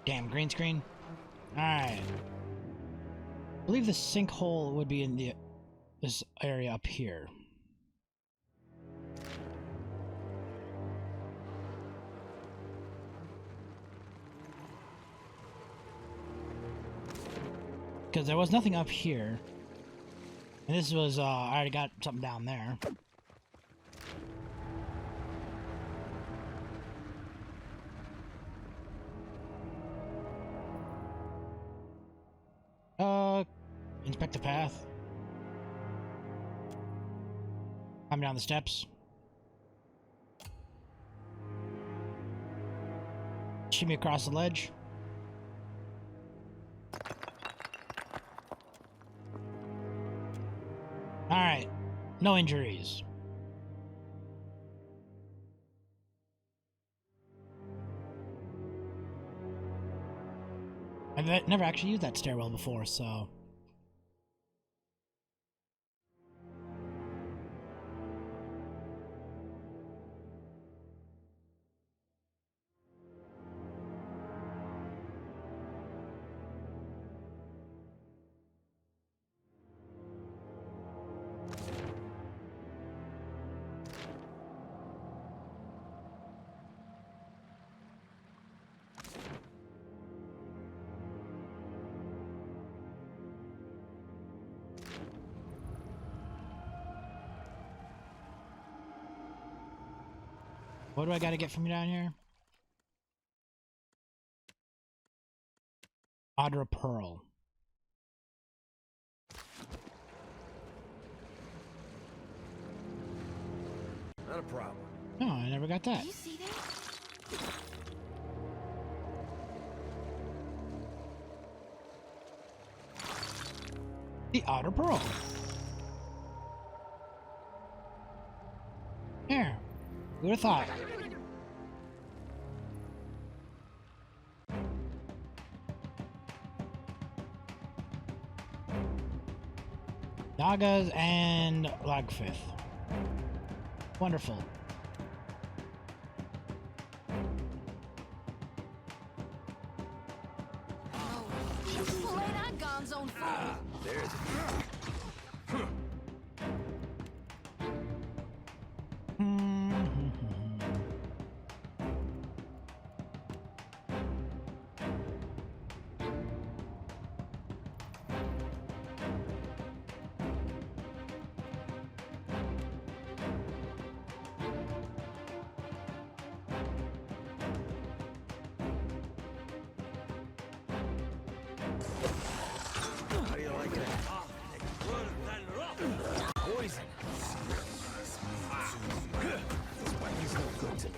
Damn, green screen. Alright. I believe the sinkhole would be in this area up here. Because there was nothing up here. And this was, I already got something down there. Inspect the path. Come down the steps. Shimmy across the ledge. Alright. No injuries. I've never actually used that stairwell before, so... What do I gotta get from you down here? Otter Pearl. Not a problem. No, I never got that. Do you see that? The Otter Pearl. Here. Who'd have thought? Nagas and Lagfith. Wonderful. Oh, lay that gonzo fool. There's How do you like it? Poison. This weapon's no good to me.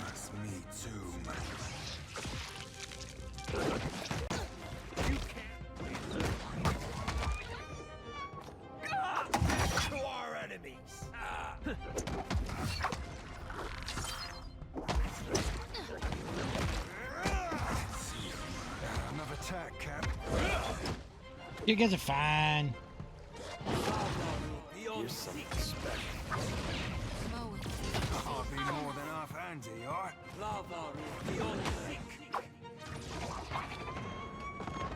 It's me too, man. To our enemies. Another attack, Cap. You guys are fine. You're something special. Hardly more than half-handy, you are.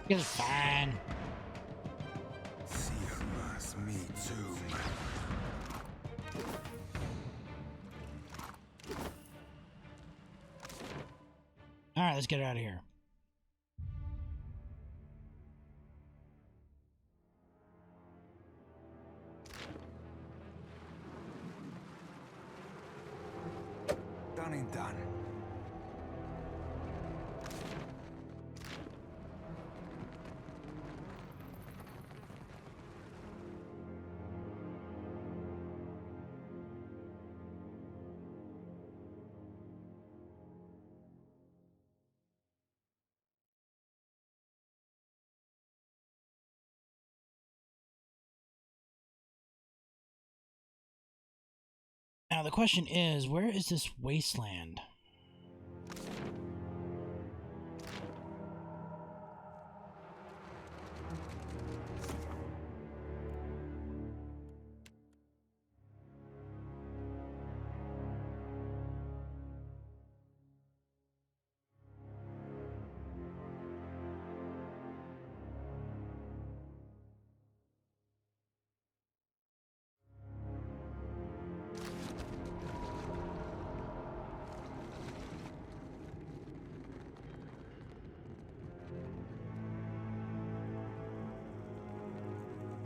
You guys are fine. It's me too, man. Alright, let's get out of here. Done and done. Now the question is, where is this wasteland?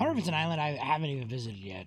or if it's an island I haven't even visited yet.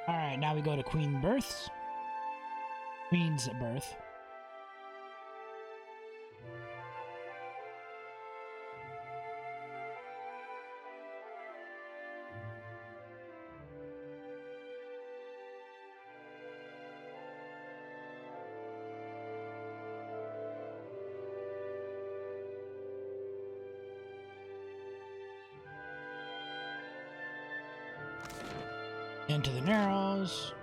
Alright, now we go to Queen's Birth. Into the Narrows.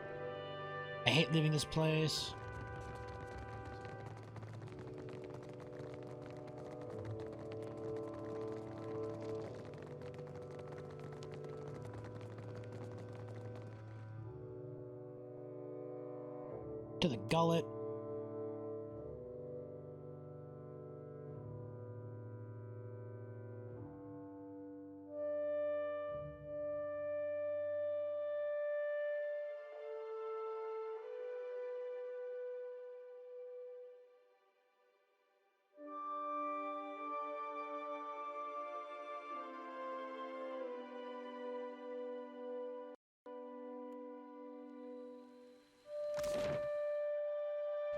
I hate leaving this place. To the Gullet.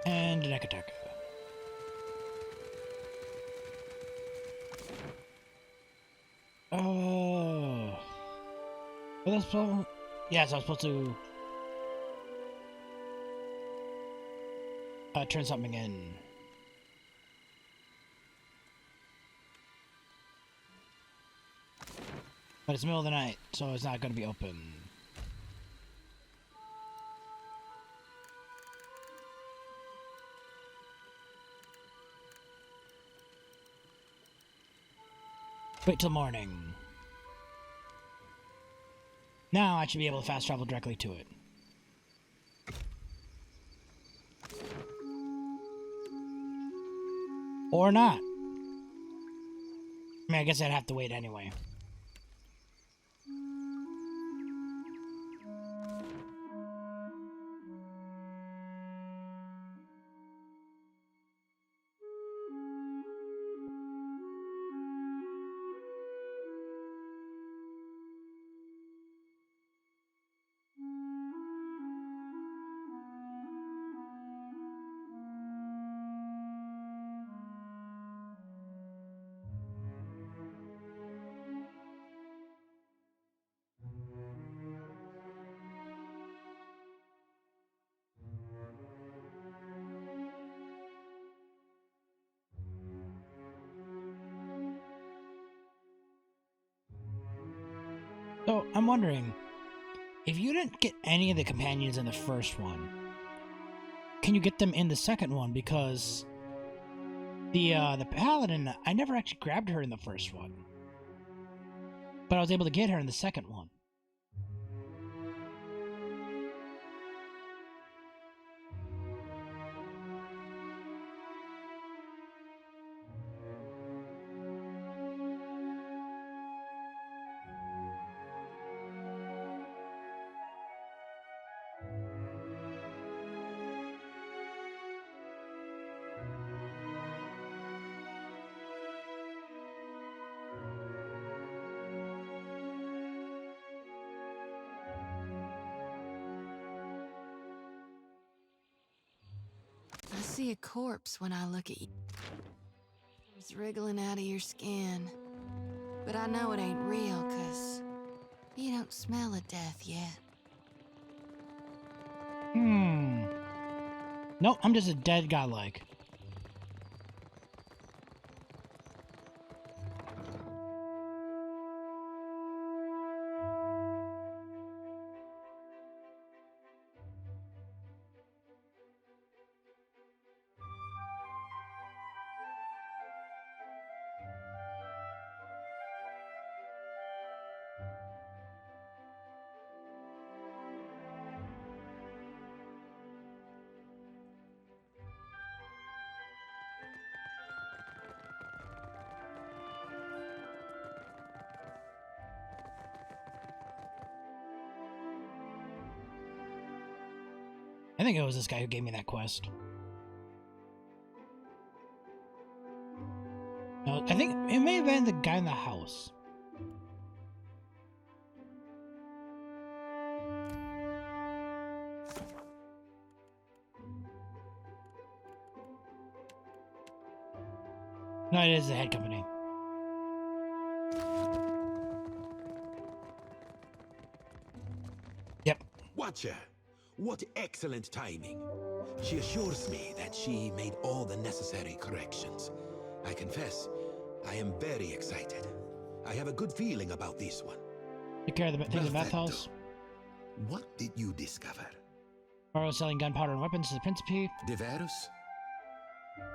And Nekataka. Oh. Well, that's yes, I was supposed to turn something in. But it's the middle of the night, so it's not going to be open. Wait till morning. Now I should be able to fast travel directly to it. Or not. I mean, I guess I'd have to wait anyway. So, I'm wondering, if you didn't get any of the companions in the first one, can you get them in the second one? Because the paladin, I never actually grabbed her in the first one, but I was able to get her in the second one. I see a corpse when I look at you. It's wriggling out of your skin. But I know it ain't real, 'cause you don't smell a death yet. Nope, I'm just a dead godlike. I think it was this guy who gave me that quest. No, I think it may have been the guy in the house. No, it is the head company. Yep. Watcher, what excellent timing. She assures me that she made all the necessary corrections. I confess, I am very excited. I have a good feeling about this one. Take care of the thing in the bathhouse. What did you discover? Barrow selling gunpowder and weapons to the Principe. Deverus?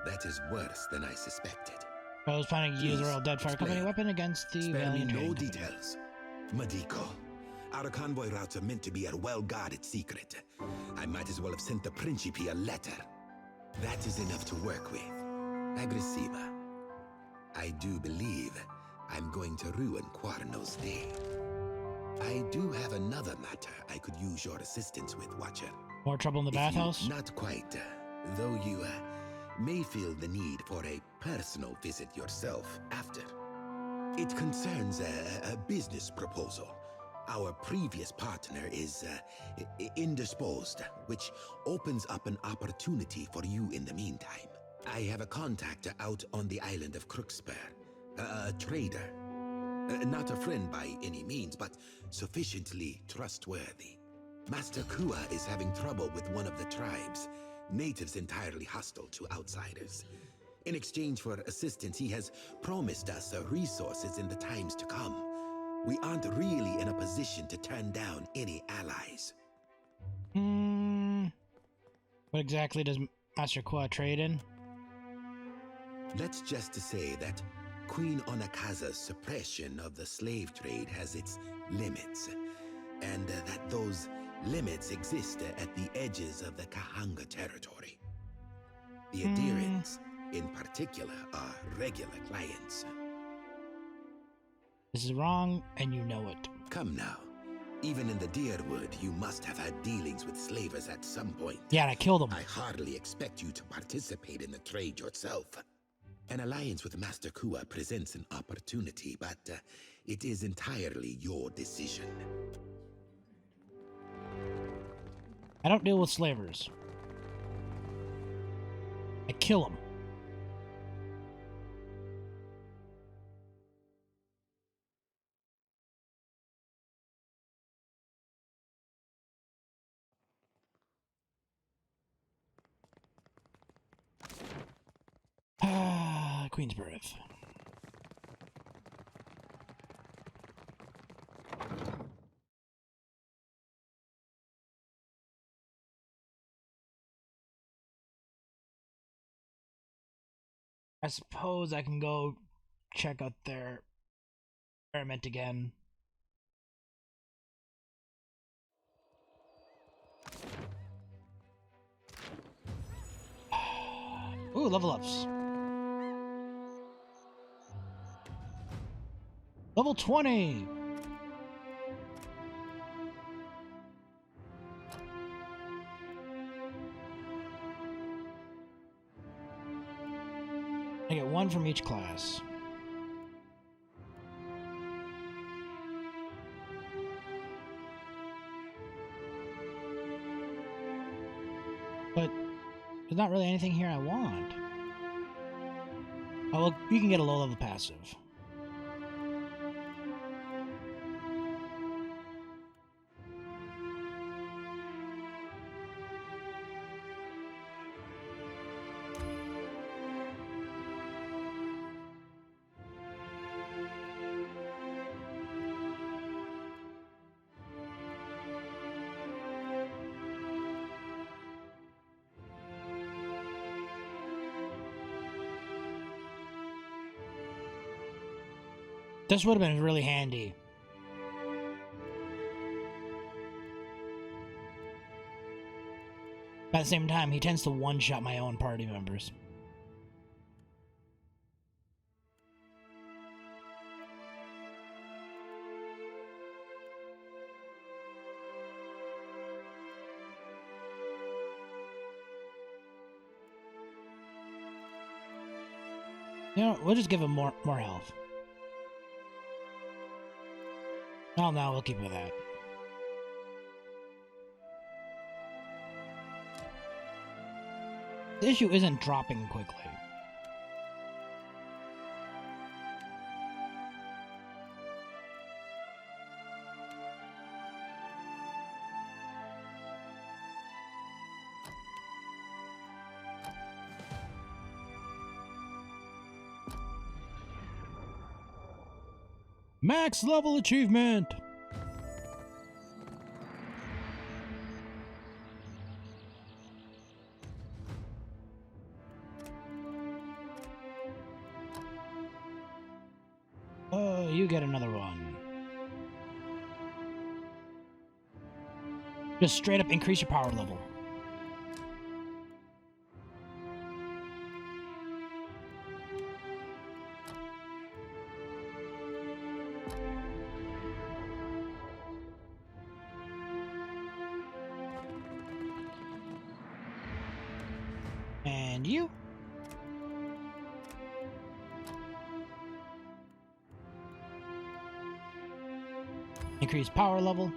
That is worse than I suspected. Barrow's planning to use the Royal Deadfire Company weapon against the Spare me Valiant no Trading Company. details. Medico. Our convoy routes are meant to be a well-guarded secret. I might as well have sent the Principe a letter. That is enough to work with. Aggressiva. I do believe I'm going to ruin Quarno's day. I do have another matter I could use your assistance with, Watcher. More trouble in the bathhouse? Not quite. Though you may feel the need for a personal visit yourself after. It concerns a business proposal. Our previous partner is indisposed, which opens up an opportunity for you in the meantime. I have a contact out on the island of Crookspur, a trader. Not a friend by any means, but sufficiently trustworthy. Master Kua is having trouble with one of the tribes, natives entirely hostile to outsiders. In exchange for assistance, he has promised us resources in the times to come. We aren't really in a position to turn down any allies. What exactly does Master Kua trade in? Let's just say that Queen Onakaza's suppression of the slave trade has its limits, and that those limits exist at the edges of the Kahanga territory. The Adirans, in particular, are regular clients. This is wrong, and you know it. Come now. Even in the Deerwood, you must have had dealings with slavers at some point. Yeah, and I killed them. I hardly expect you to participate in the trade yourself. An alliance with Master Kua presents an opportunity, but it is entirely your decision. I don't deal with slavers. I kill them. Queen's Birth. I suppose I can go check out their experiment again. Ooh, level ups. Level 20! I get one from each class. But there's not really anything here I want. Oh, well, you can get a low-level passive. This would have been really handy. But at the same time, he tends to one-shot my own party members. You know, we'll just give him more health. Oh, no, we'll keep with that. The issue isn't dropping quickly. Max level achievement! You get another one. Just straight up increase your power level. And you? Increase power level.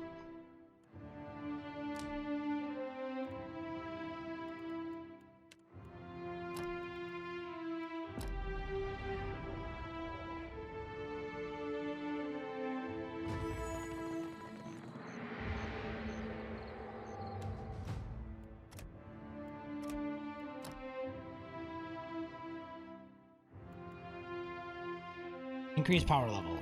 Increase power level.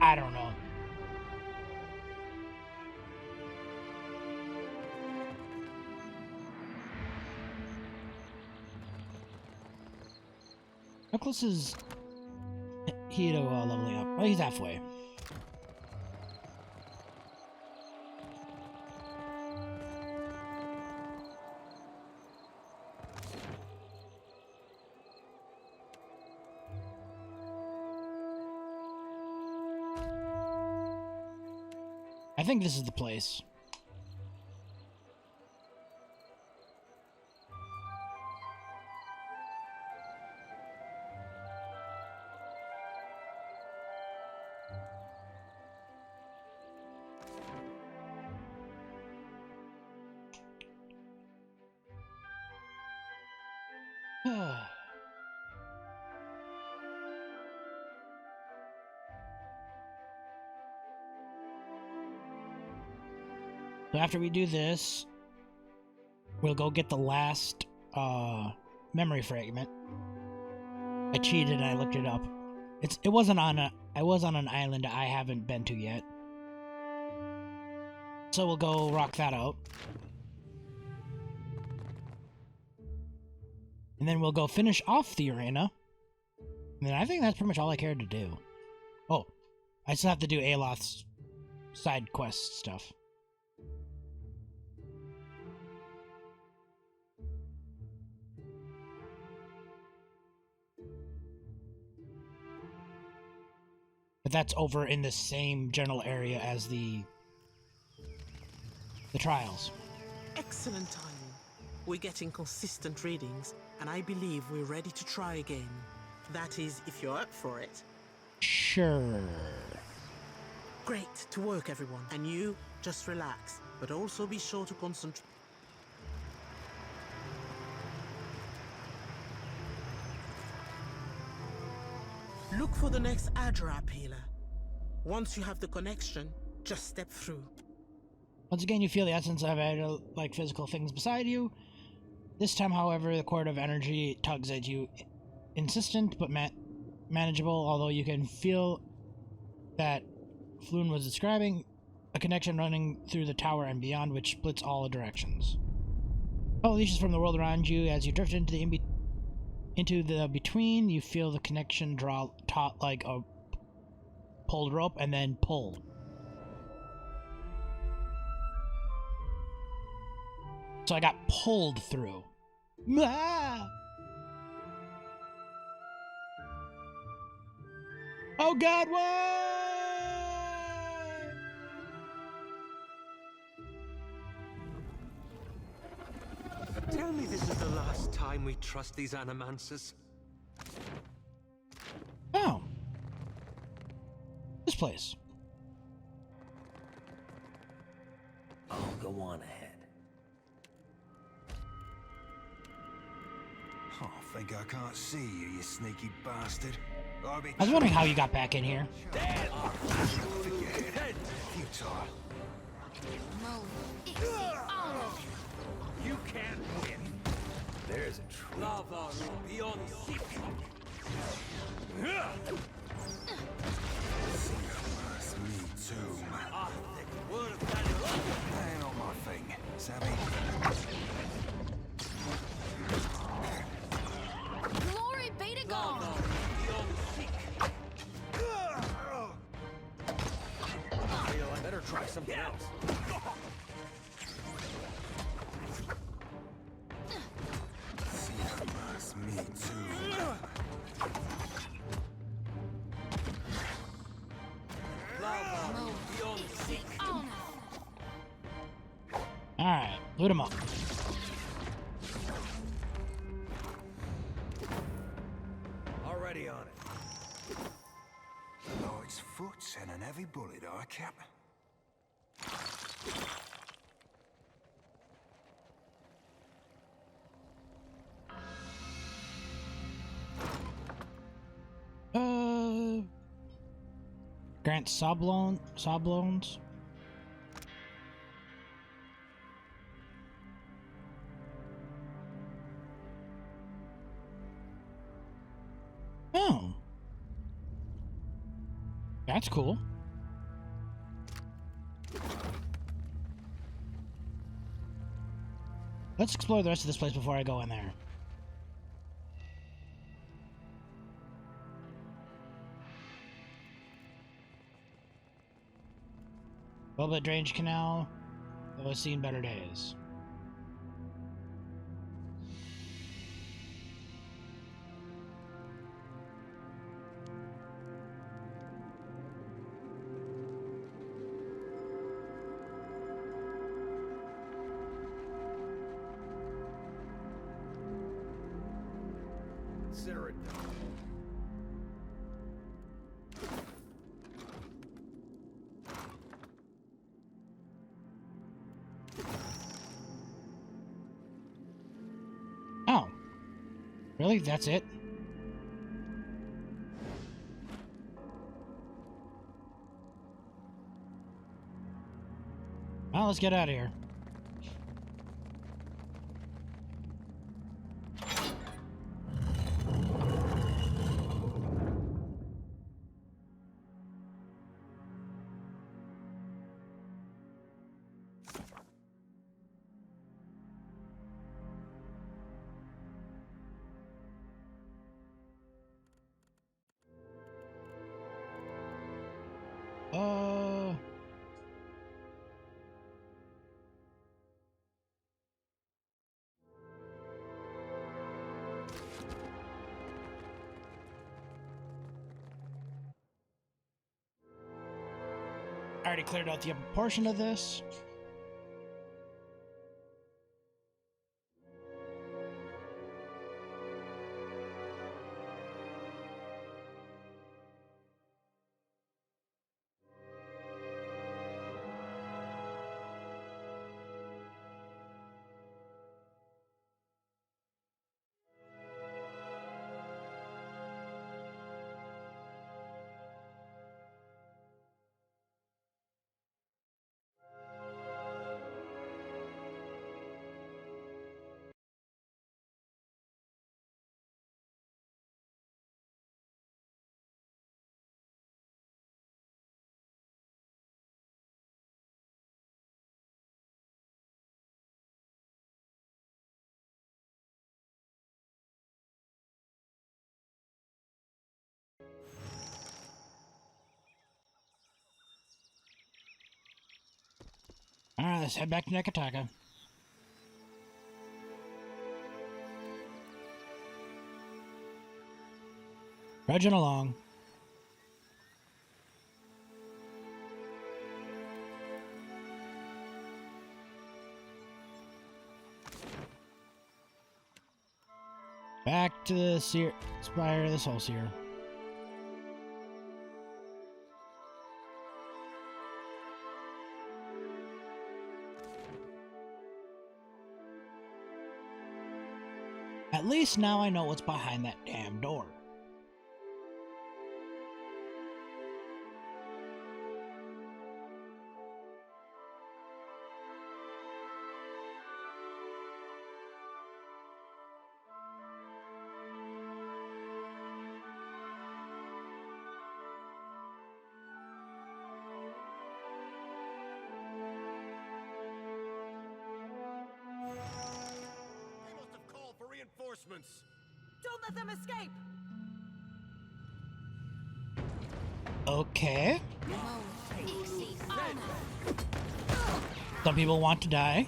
I don't know. How close is he to leveling up? Oh, he's halfway. I think this is the place. So after we do this, we'll go get the last memory fragment. I cheated and I looked it up. I was on an island I haven't been to yet. So we'll go rock that out. And then we'll go finish off the arena. And then I think that's pretty much all I cared to do. Oh, I still have to do Aloth's side quest stuff. But that's over in the same general area as the trials. Excellent timing. We're getting consistent readings, and I believe we're ready to try again. That is, if you're up for it. Sure. Great to work, everyone. And you, just relax, but also be sure to concentrate. Look for the next Adrap healer. Once you have the connection, just step through. Once again, you feel the essence of like physical things beside you. This time, however, the cord of energy tugs at you. Insistent, but manageable, although you can feel that Floon was describing a connection running through the tower and beyond, which splits all directions. Leashes from the world around you. As you drift into the between, you feel the connection draw taut like a pulled rope and then pull. So I got pulled through. Ah! Oh God, why? Tell me this is the last time we trust these animancers. Oh. This place. Oh, go on ahead. Oh, I think I can't see you, you sneaky bastard. I was wondering how you got back in here. Dead. Forget it. Futile. You can't win. There's a tree. Lava beyond seek. Me too. Ah, the word of that. That ain't on my thing, Savvy. Glory be to God! I better try something else. Me too. Alright, loot him up. Already on it. Lord's foot and an heavy bullet, our cap. Grant subloans. Oh. That's cool. Let's explore the rest of this place before I go in there. Velvet Drainage Canal, though I've seen better days. Consider it done. Oh. Really? That's it? Well, let's get out of here. I already cleared out the upper portion of this. Alright, let's head back to Nekataka. Trudging along. Back to the Spire of the Soul Seer. At least now I know what's behind that damn door. Reinforcements. Don't let them escape. Okay. Some people want to die.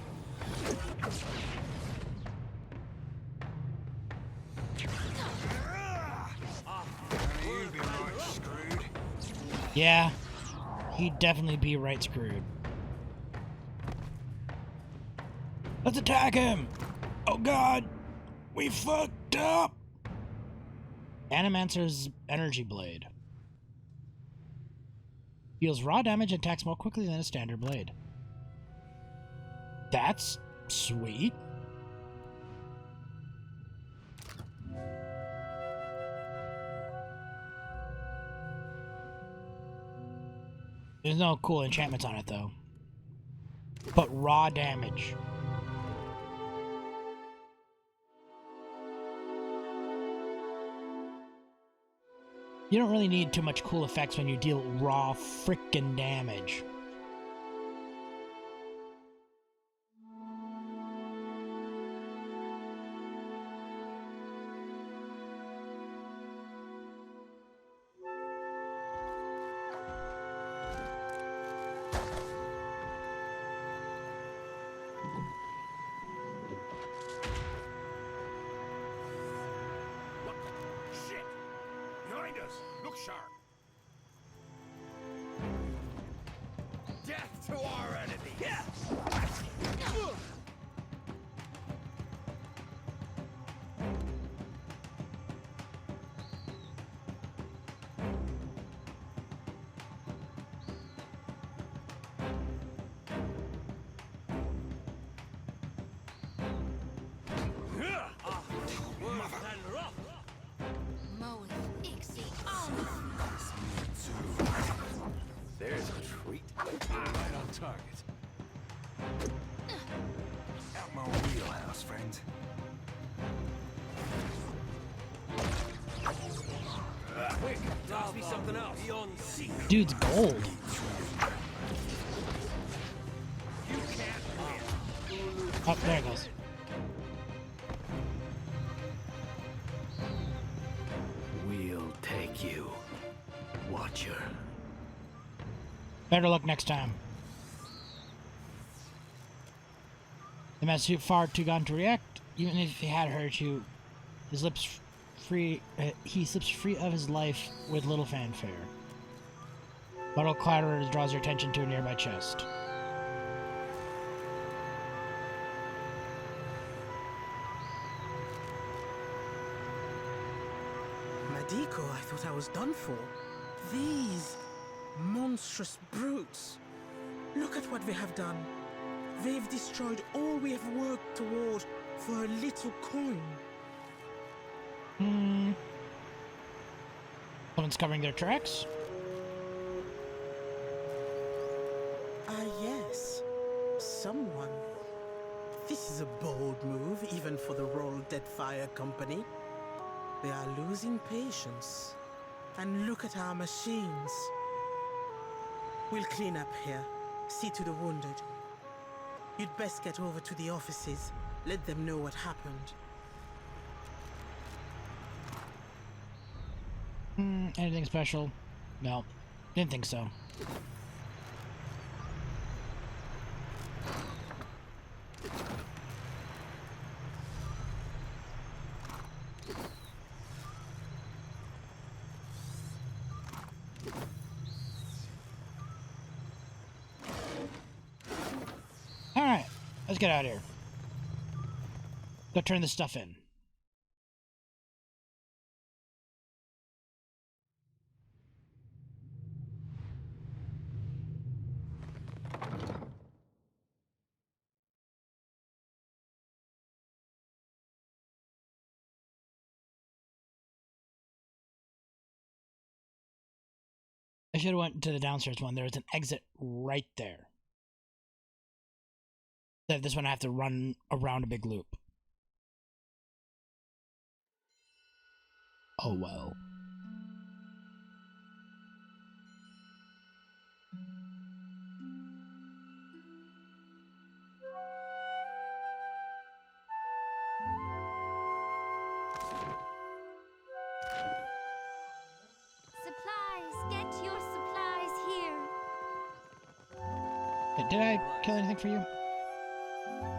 You'd be right screwed. Yeah, he'd definitely be right screwed. Let's attack him! Oh god! We fucked up! Animancer's Energy Blade. Deals raw damage and attacks more quickly than a standard blade. That's sweet. There's no cool enchantments on it though. But raw damage. You don't really need too much cool effects when you deal raw frickin' damage. Shit! Behind us! Look sharp! Death to our enemy! Yeah! There's a treat. Right on target. Out my wheelhouse, friend. Quick, toss me something else. Beyond secret. Dude's gold. You can't win. Oh, there it goes. We'll take you, Watcher. Better luck next time. The man's far too gone to react. Even if he had her to, his lips free. He slips free of his life with little fanfare. Bottle clatter draws your attention to a nearby chest. Madiko, I thought I was done for. These monstrous brutes. Look at what they have done. They've destroyed all we have worked toward for a little coin. Someone's covering their tracks? Yes. Someone. This is a bold move, even for the Royal Deadfire Company. They are losing patience. And look at our machines. We'll clean up here. See to the wounded. You'd best get over to the offices. Let them know what happened. Anything special? No. Didn't think so. Alright, let's get out of here. Go turn this stuff in. I should have went to the downstairs one. There was an exit right there. This one I have to run around a big loop. Oh well. Supplies, get your supplies here. Did I kill anything for you?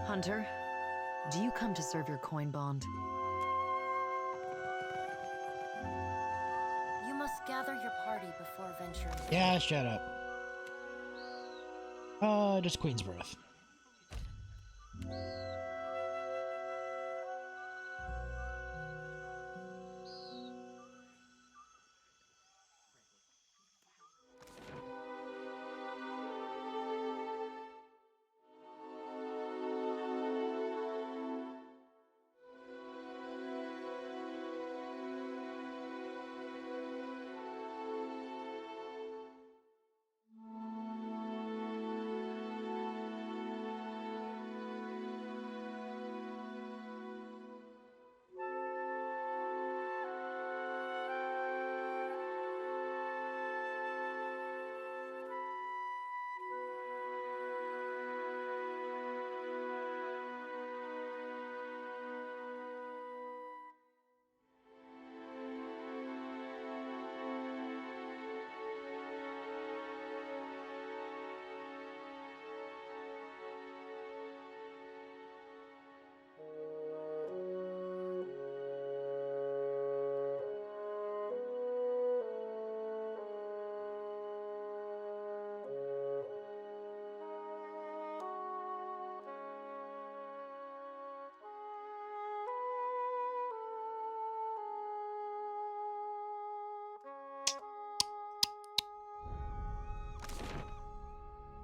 Hunter, do you come to serve your coin bond? You must gather your party before venturing. Yeah, shut up. Just Queen's Birth.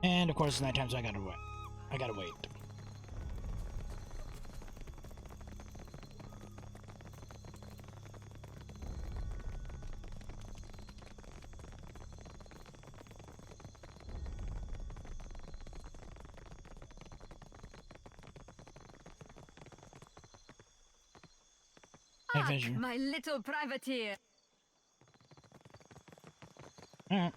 And of course it's nighttime, so I gotta wait. luck, my little privateer. Alright.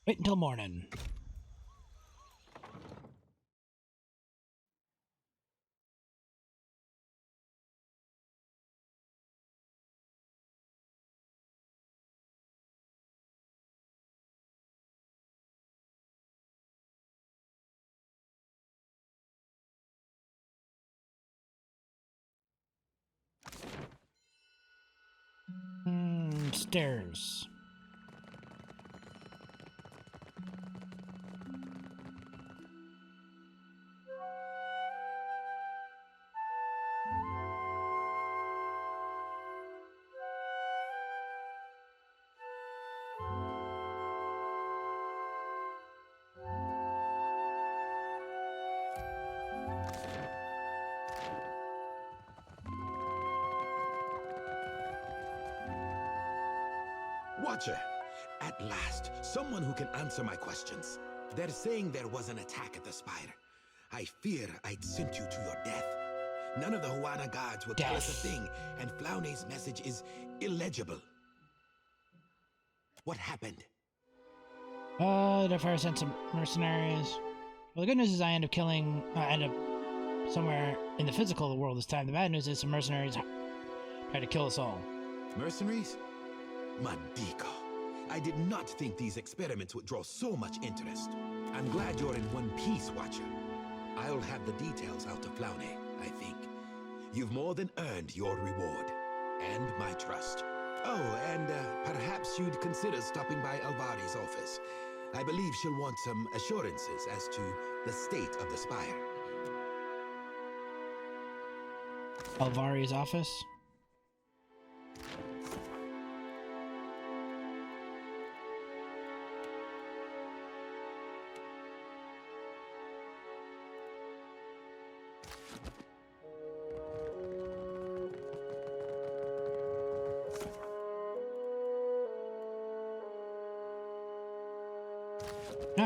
Wait until morning. Stairs. Watcher, at last, someone who can answer my questions. They're saying there was an attack at the Spire. I fear I'd sent you to your death. None of the Huana guards will tell us a thing, and Flaune's message is illegible. What happened? Deadfire sent some mercenaries. Well, the good news is I end up somewhere in the physical world this time. The bad news is some mercenaries try to kill us all. Mercenaries? Madiko. I did not think these experiments would draw so much interest. I'm glad you're in one piece, Watcher. I'll have the details out to Flaune, I think. You've more than earned your reward. And my trust. Oh, and perhaps you'd consider stopping by Alvari's office. I believe she'll want some assurances as to the state of the Spire. Alvari's office?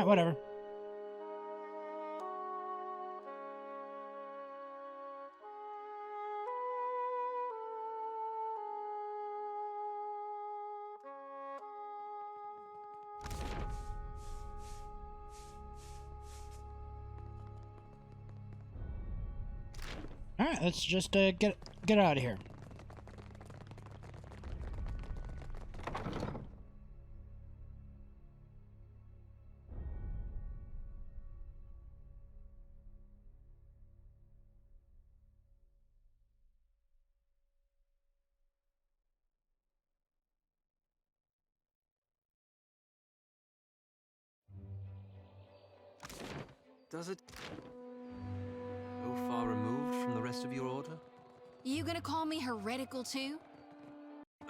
Whatever. All right, let's just get out of here. Does it go far removed from the rest of your order? You gonna call me heretical too?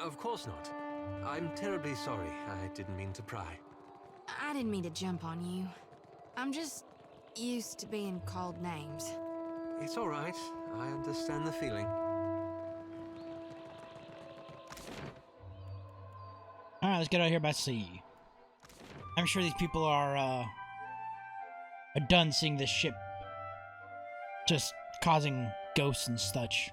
Of course not. I'm terribly sorry. I didn't mean to pry. I didn't mean to jump on you. I'm just used to being called names. It's all right. I understand the feeling. All right, let's get out of here by sea. I'm sure these people are done seeing this ship just causing ghosts and such.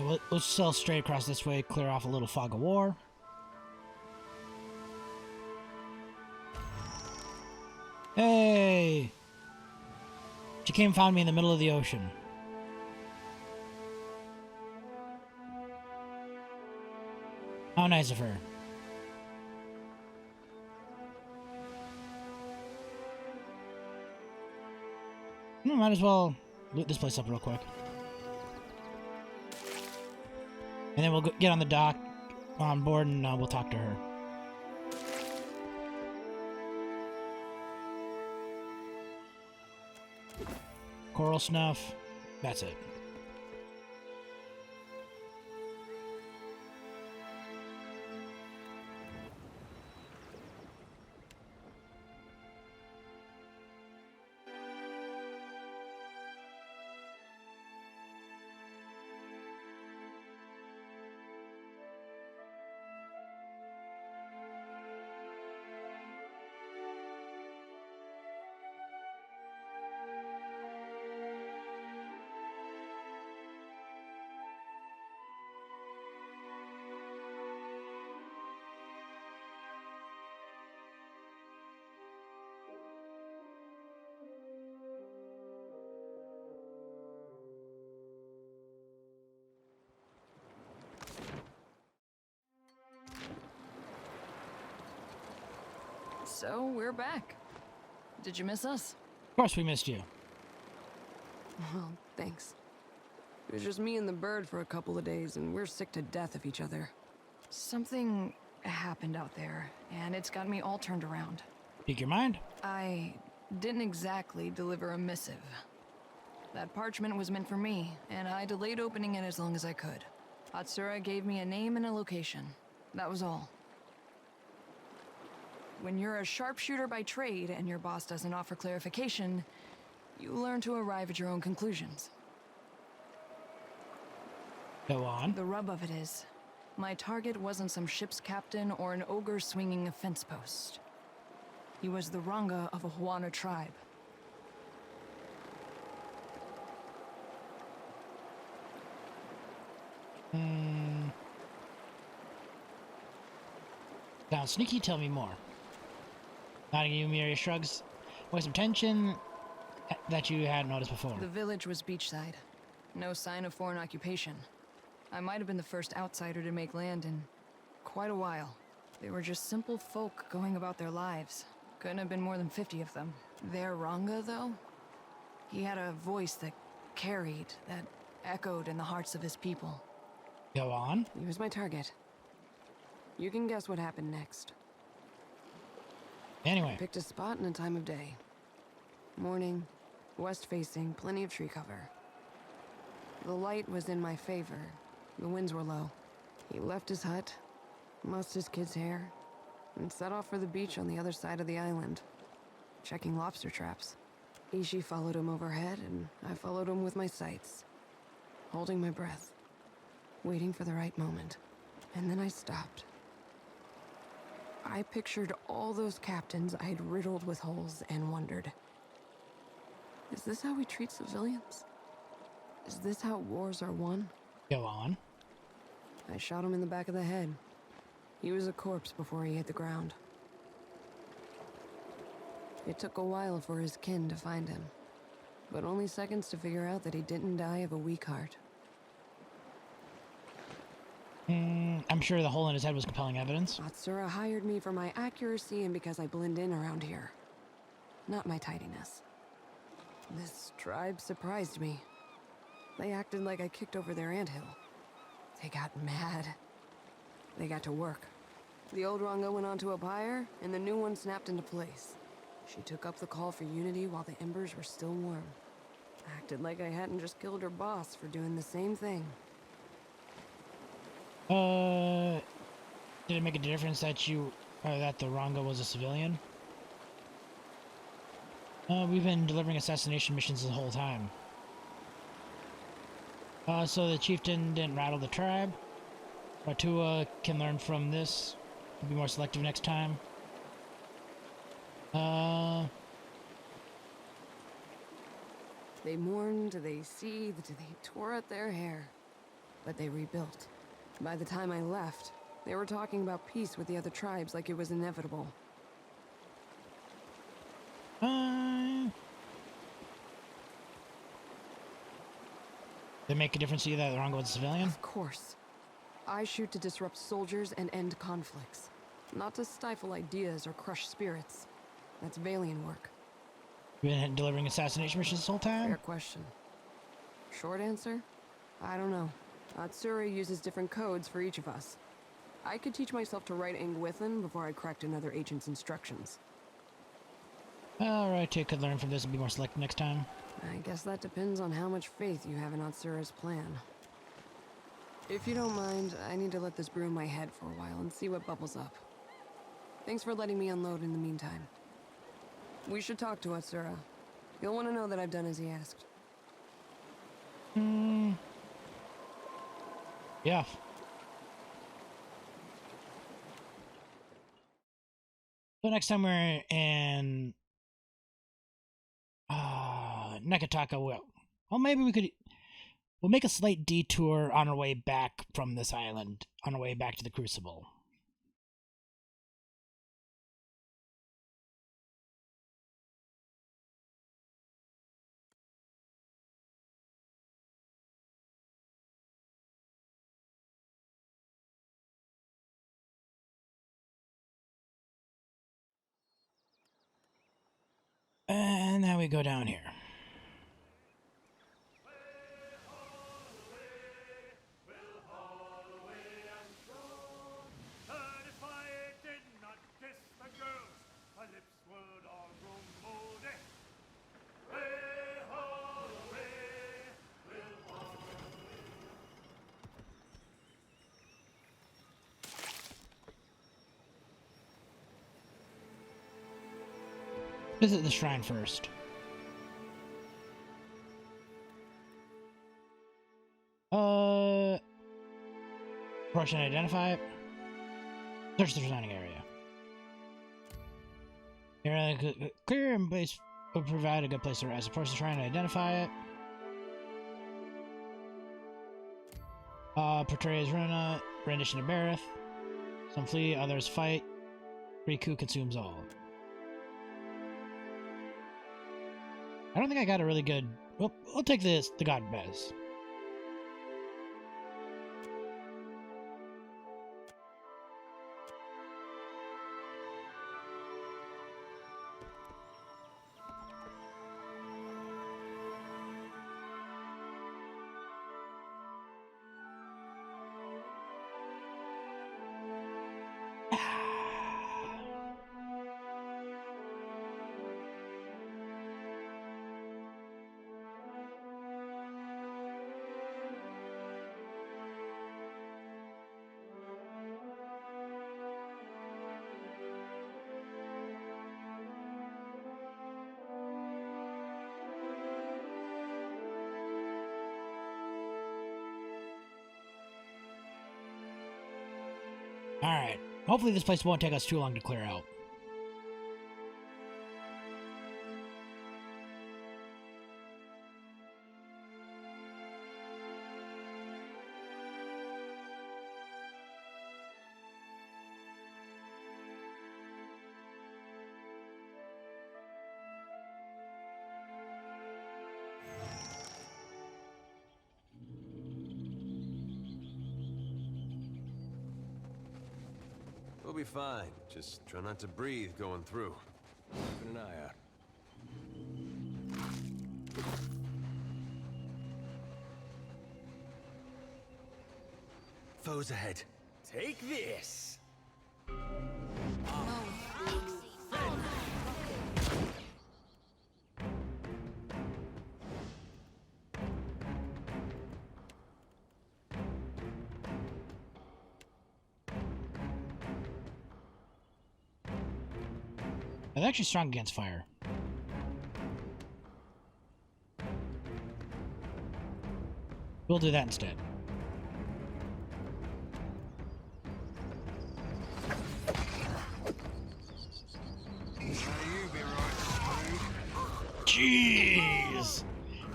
We'll sail straight across this way, clear off a little fog of war. Hey! She came and found me in the middle of the ocean. How nice of her. Might as well loot this place up real quick. And then we'll get on the dock, on board, and we'll talk to her. Coral snuff. That's it. So, we're back. Did you miss us? Of course we missed you. Well, thanks. It was just me and the bird for a couple of days, and we're sick to death of each other. Something happened out there, and it's got me all turned around. Pique your mind? I didn't exactly deliver a missive. That parchment was meant for me, and I delayed opening it as long as I could. Atsura gave me a name and a location. That was all. When you're a sharpshooter by trade and your boss doesn't offer clarification, you learn to arrive at your own conclusions. Go on. The rub of it is, my target wasn't some ship's captain or an ogre swinging a fence post. He was the Ranga of a Huana tribe. Sounds sneaky, tell me more. Nodding Yumiri shrugs. With some tension that you hadn't noticed before. The village was beachside. No sign of foreign occupation. I might have been the first outsider to make land in quite a while. They were just simple folk going about their lives. Couldn't have been more than 50 of them. Their Ranga, though? He had a voice that carried, that echoed in the hearts of his people. Go on. He was my target. You can guess what happened next. Anyway. I picked a spot and a time of day. Morning, west-facing, plenty of tree cover. The light was in my favor. The winds were low. He left his hut, mussed his kid's hair, and set off for the beach on the other side of the island, checking lobster traps. Ishi followed him overhead, and I followed him with my sights, holding my breath, waiting for the right moment. And then I stopped. I pictured all those captains I'd riddled with holes and wondered, is this how we treat civilians? Is this how wars are won? Go on. I shot him in the back of the head. He was a corpse before he hit the ground. It took a while for his kin to find him, but only seconds to figure out that he didn't die of a weak heart. I'm sure the hole in his head was compelling evidence. Atsura hired me for my accuracy and because I blend in around here. Not my tidiness. This tribe surprised me. They acted like I kicked over their anthill. They got mad. They got to work. The old Ranga went onto a pyre, and the new one snapped into place. She took up the call for unity while the embers were still warm. Acted like I hadn't just killed her boss for doing the same thing. Did it make a difference that that the Ranga was a civilian? We've been delivering assassination missions the whole time. So the chieftain didn't rattle the tribe. Ratua can learn from this. Be more selective next time. They mourned, they seethed, they tore at their hair. but they rebuilt. By the time I left, they were talking about peace with the other tribes like it was inevitable. They make a difference to you that they're ongoing civilian? Of course. I shoot to disrupt soldiers and end conflicts, not to stifle ideas or crush spirits. That's Valian work. You been delivering assassination missions this whole time? Fair question. Short answer? I don't know. Atsura uses different codes for each of us. I could teach myself to write Angwithan before I cracked another agent's instructions. Alright, you could learn from this and be more selective next time. I guess that depends on how much faith you have in Atsura's plan. If you don't mind, I need to let this brew in my head for a while and see what bubbles up. Thanks for letting me unload in the meantime. We should talk to Atsura. You'll want to know that I've done as he asked. Yeah. So next time we're in Nekataka, well, maybe we'll make a slight detour on our way back from this island, on our way back to the Crucible. And now we go down here. Visit the shrine first. Approach and identify it. Search the surrounding area. Clear and base will provide a good place to rest. Approach the shrine and identify it. Portrays Runa, rendition of Bareth. Some flee, others fight. Riku consumes all. I don't think I got a really good... Well, we'll take this, the God Bez. Alright. Hopefully this place won't take us too long to clear out. We'll be fine. Just try not to breathe going through. Keeping an eye out. Foes ahead. Take this! They're actually strong against fire. We'll do that instead. Jeez!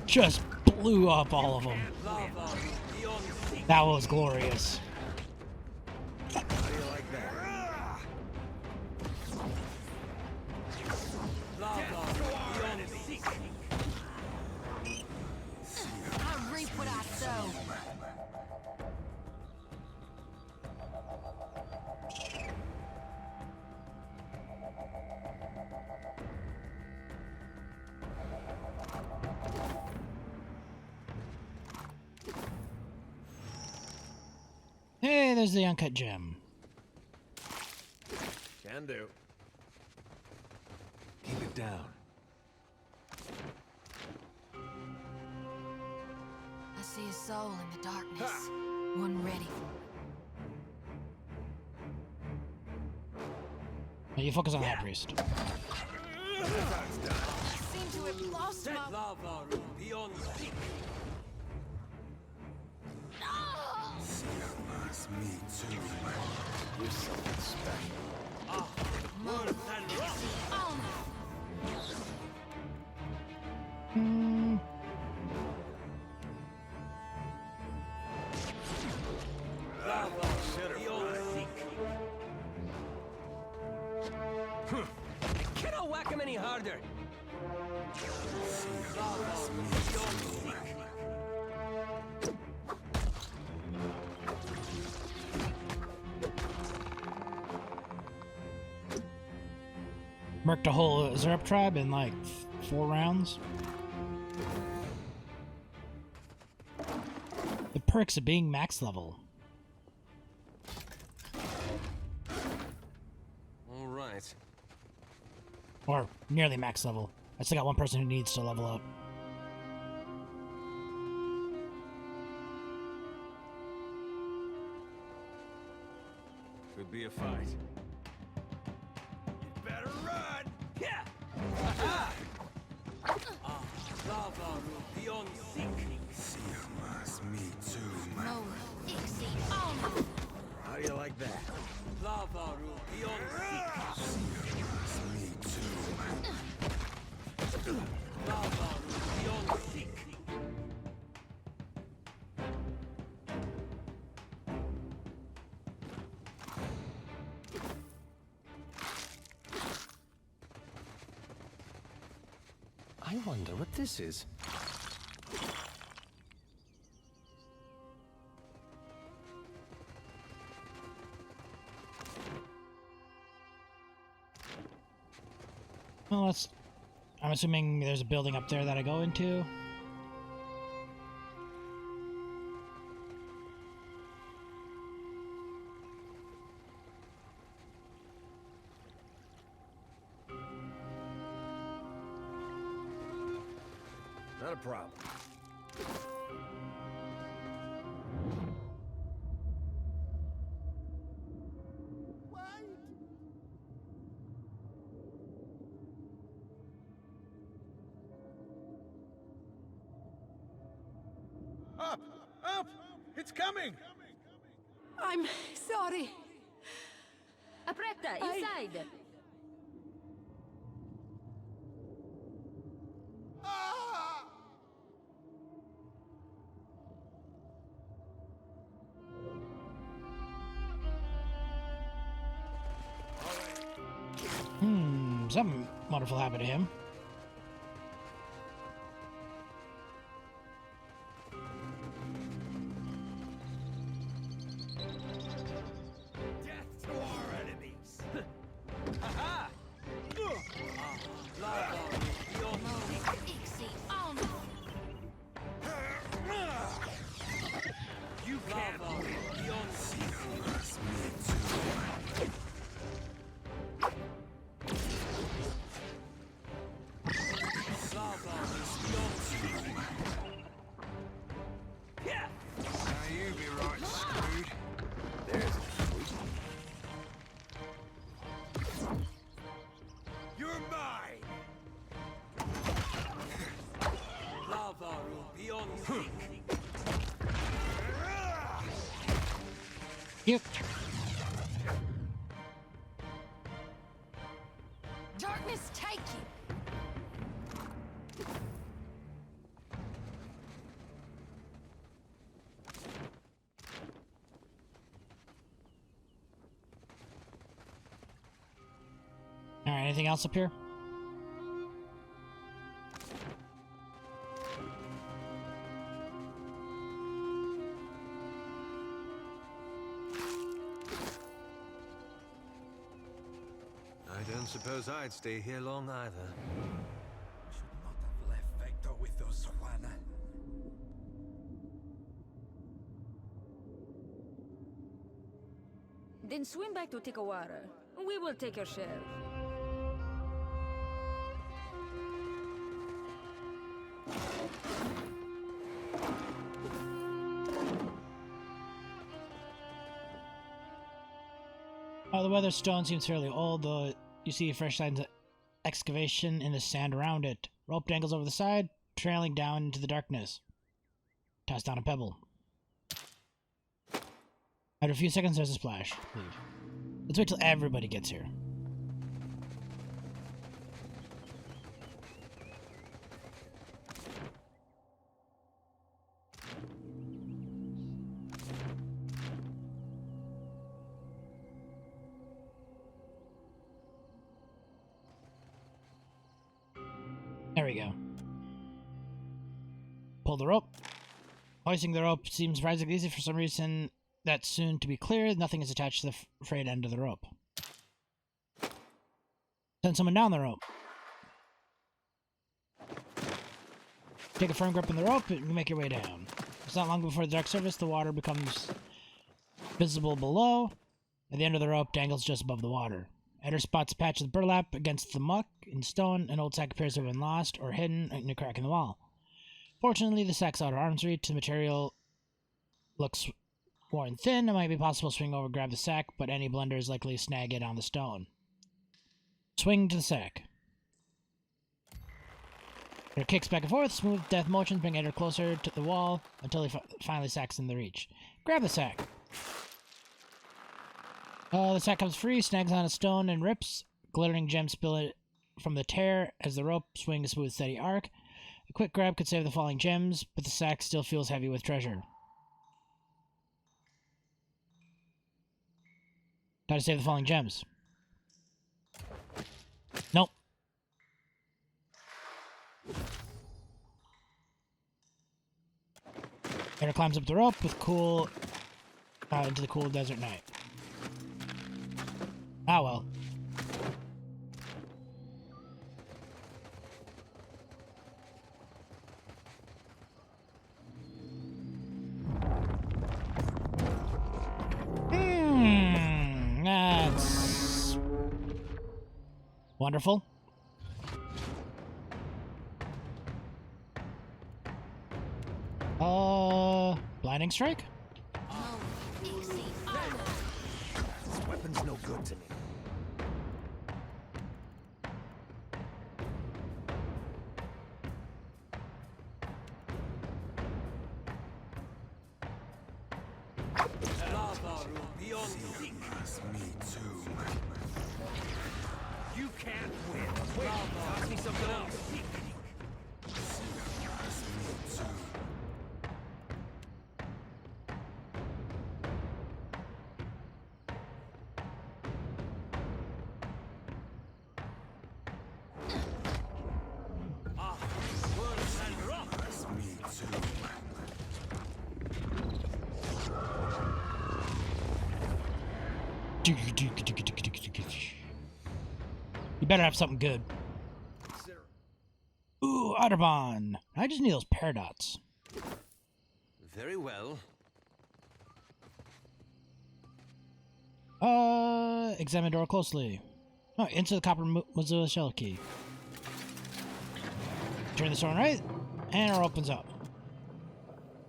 Just blew up all of them. Lava beyond seek. That was glorious. How do you like that? I reap what I sow. Hey, there's the uncut gem. Can do. Keep it down. I see a soul in the darkness. One ready for You focus on that priest. I seem to have lost my... beyond seek. Me too. You're something special. Cannot whack him any harder. Murked a whole Zerp tribe in like 4 rounds. The perks of being max level. All right. Or nearly max level. I still got one person who needs to level up. Could be a fight. Better run! Yeah! beyond Me too. No, Ixie. Oh, How do you like that? beyond Me too. beyond seek. I wonder what this is. Well, I'm assuming there's a building up there that I go into. Not a problem. Up! Up! It's coming! I'm sorry. Apretta, inside! Something wonderful happened to him. Death to our enemies! Ixie. Oh, You can't win beyond me too. Now you be right screwed. There's a sweet. You're mine! beyond seek. Yep. darkness take you. Alright, anything else up here? I don't suppose I'd stay here long either. Should not have left Vector with those Juana. Then swim back to Tikawara. We will take your share. Oh, the weather stone seems fairly old, though you see fresh signs of excavation in the sand around it. Rope dangles over the side, trailing down into the darkness. Toss down a pebble. After a few seconds, there's a splash. Leave. Let's wait till everybody gets here. There we go. Pull the rope. Hoisting the rope seems surprisingly easy for some reason. That's soon to be clear. Nothing is attached to the frayed end of the rope. Send someone down the rope. Take a firm grip on the rope and make your way down. It's not long before the dark surface, the water becomes visible below. At the end of the rope dangles just above the water. Eder spots a patch of burlap against the muck and stone. An old sack appears to have been lost or hidden in a crack in the wall. Fortunately, the sack's out of arm's reach. The material looks worn thin. It might be possible to swing over, grab the sack, but any blunder is likely to snag it on the stone. Swing to the sack. Eder kicks back and forth. Smooth death motions bring Eder closer to the wall until he finally sacks in the reach. Grab the sack. The sack comes free, snags on a stone, and rips. Glittering gems spill it from the tear as the rope swings a smooth, steady arc. A quick grab could save the falling gems, but the sack still feels heavy with treasure. Gotta save the falling gems. Nope. Eder climbs up the rope with into the cool desert night. Ah well. That's wonderful. Blinding strike? This weapon's no good to me. Me too. You can't win. Wait, ask me something else. You better have something good. Ooh, Otterbahn. I just need those paradots. Very well. Examine door closely. Oh, into the copper Mozilla shell key. Turn the door right, and it opens up.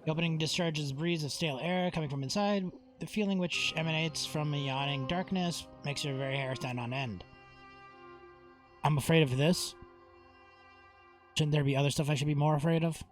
The opening discharges a breeze of stale air coming from inside. The feeling which emanates from a yawning darkness makes your very hair stand on end. I'm afraid of this. Shouldn't there be other stuff I should be more afraid of?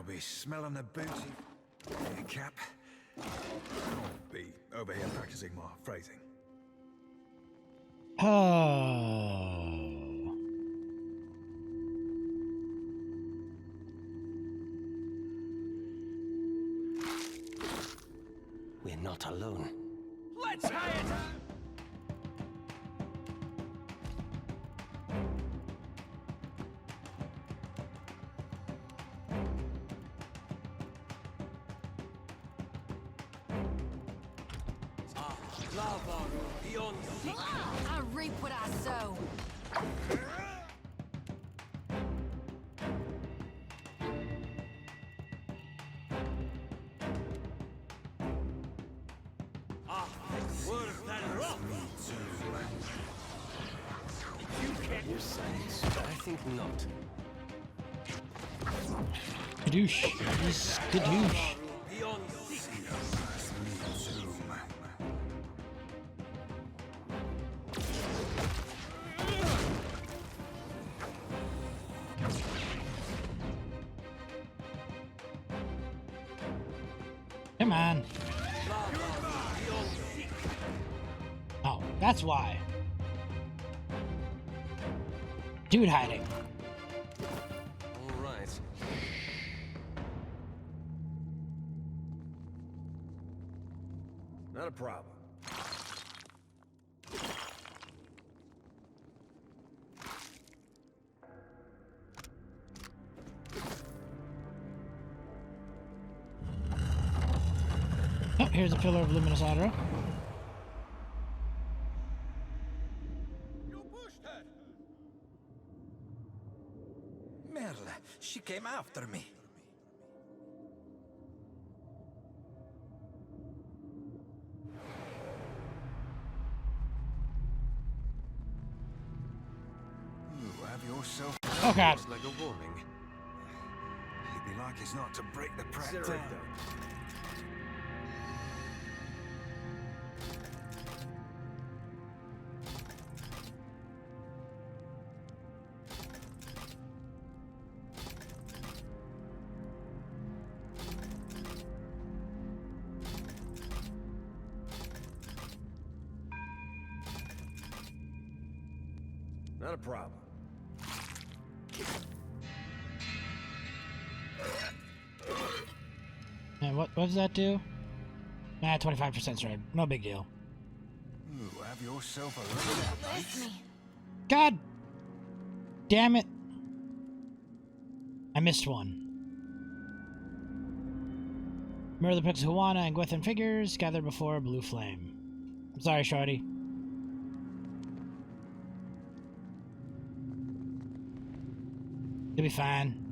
be smelling the booty. Cap. I'll be over here practicing my phrasing. We're not alone. Let's hit! I reap what I sow. I think not. Kadoosh. He's Kadoosh. Come on. Oh, that's why. Dude hiding. All right. Not a problem. Oh, here's a pillar of luminous aura. Merle, she came after me. Ooh, have yourself. Oh god. Like a warning. He'd be like it's not to break the prat Zero down. Not a problem. And what does that do? 25% stride. No big deal. Ooh, have yourself a little. God damn it. I missed one. Mirror the Pix Huana and Gwethin figures gather before a blue flame. I'm sorry, Shorty. You'll be fine.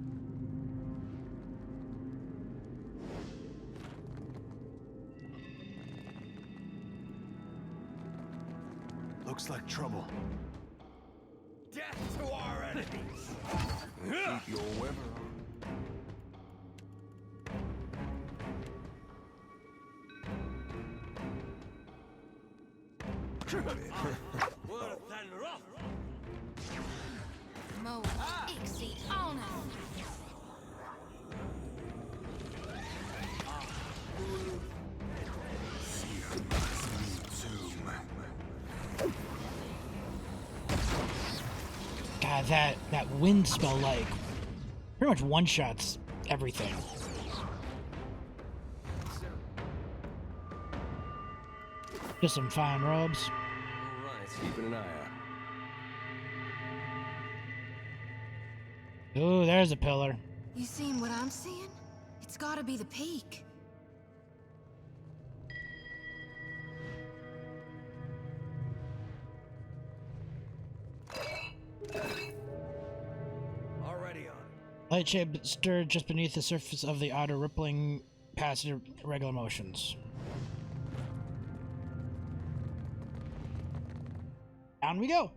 Looks like trouble. Death to our enemies! Keep your weather Worse than rough! Mo Ixie on God, that wind spell, like, pretty much one-shots everything. Just some fine robes. All right, keeping an eye out. Ooh, there's a pillar. You seeing what I'm seeing? It's gotta be the peak. Already on. Light shape stirred just beneath the surface of the outer, rippling past irregular motions. Down we go.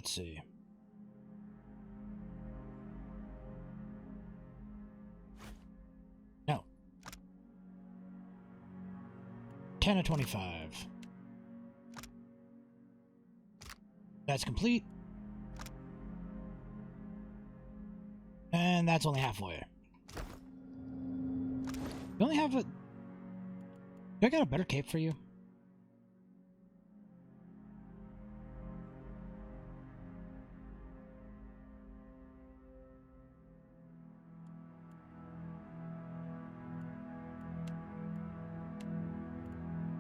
let's see. No. 10 of 25. That's complete. And that's only halfway. You only have a... Do I got a better cape for you?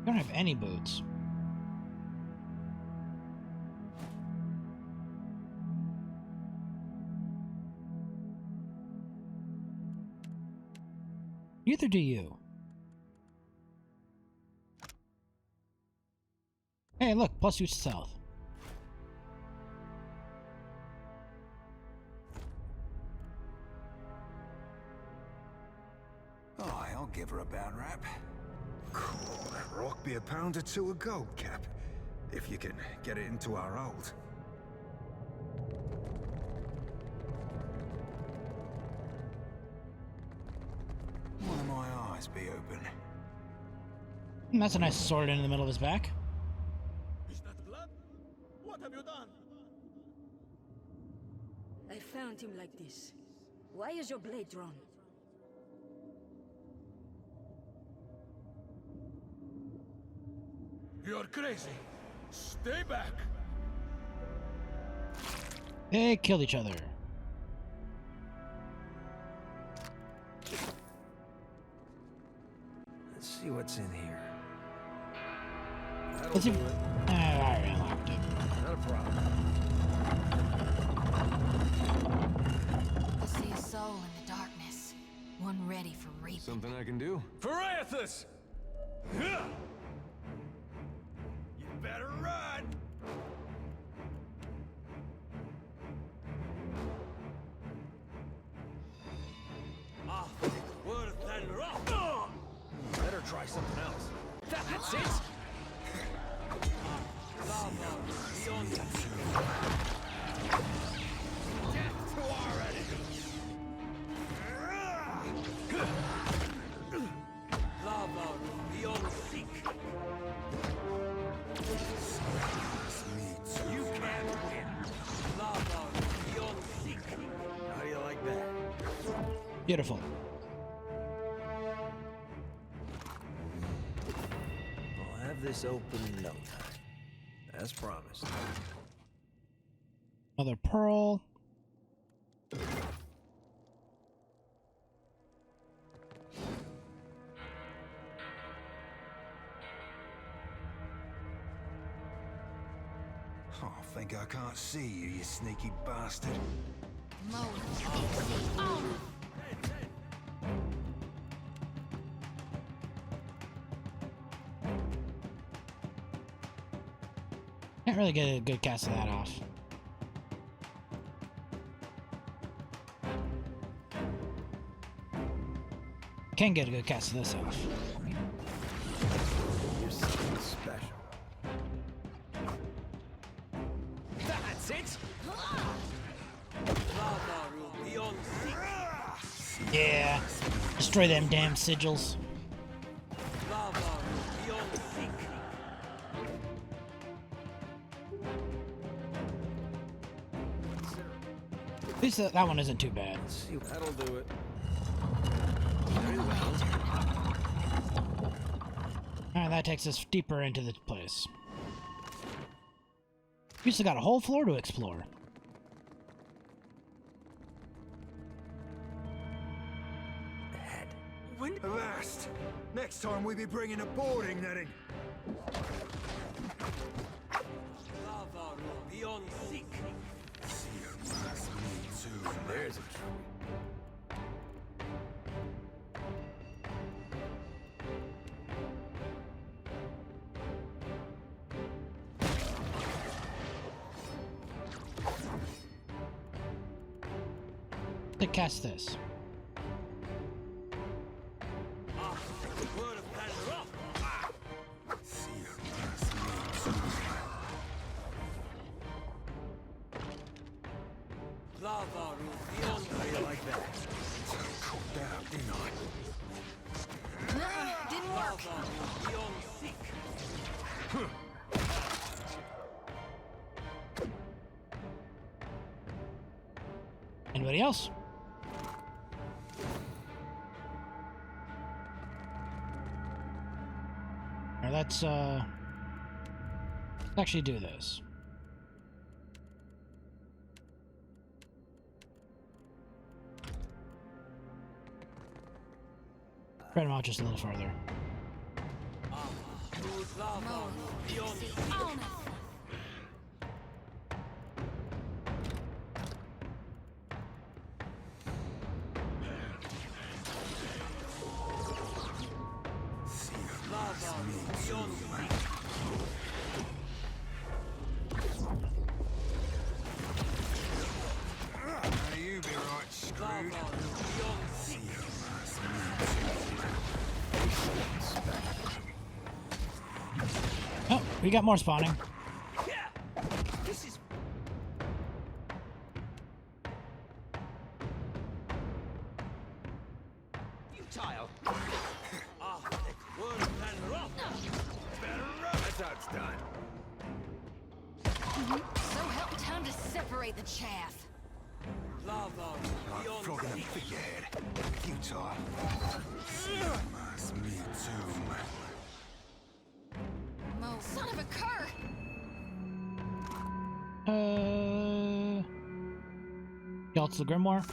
I don't have any boots. Neither do you. Hey, look, plus you south. Oh, I'll give her a bad rap. Cool. Rock be a pound or two of gold, Cap. If you can get it into our hold. Why my eyes be open? And that's a nice sword in the middle of his back. Is that blood? What have you done? I found him like this. Why is your blade drawn? You're crazy. Stay back. They killed each other. Let's see what's in here. Let's see. I already unlocked it. Not a problem. I see a soul in the darkness. One ready for reaping. Something I can do? Pariathus! You better run! Ah, worse than rock! Better try something else. That's it! Lava beyond death to our enemies! Lava beyond seek! You can't win! Lava beyond seek! How do you like that? Beautiful. I'll have this open in no time. As promised. Another pearl. Oh, think I can't see you, you sneaky bastard. Can't really get a good cast of that off. Can get a good cast of this off. You're something special. That's it! Lava beyond seek! Yeah. Destroy them damn sigils. Lava beyond seek! At least that one isn't too bad. That'll do it. Alright, that takes us deeper into this place. We still got a whole floor to explore. Avast! Next time we be bringing a boarding netting. Lava beyond seek! There's a tree. To cast this. Anybody else? Now let's actually do this. Spread them out just a little further. You be right screwed. Oh, we got more spawning. This is futile. That's how it's done. So help, time to separate the chaff. Like frog in a figurehead. Futile. Must me too. Mo, son of a cur! Y'all to the Grimoire?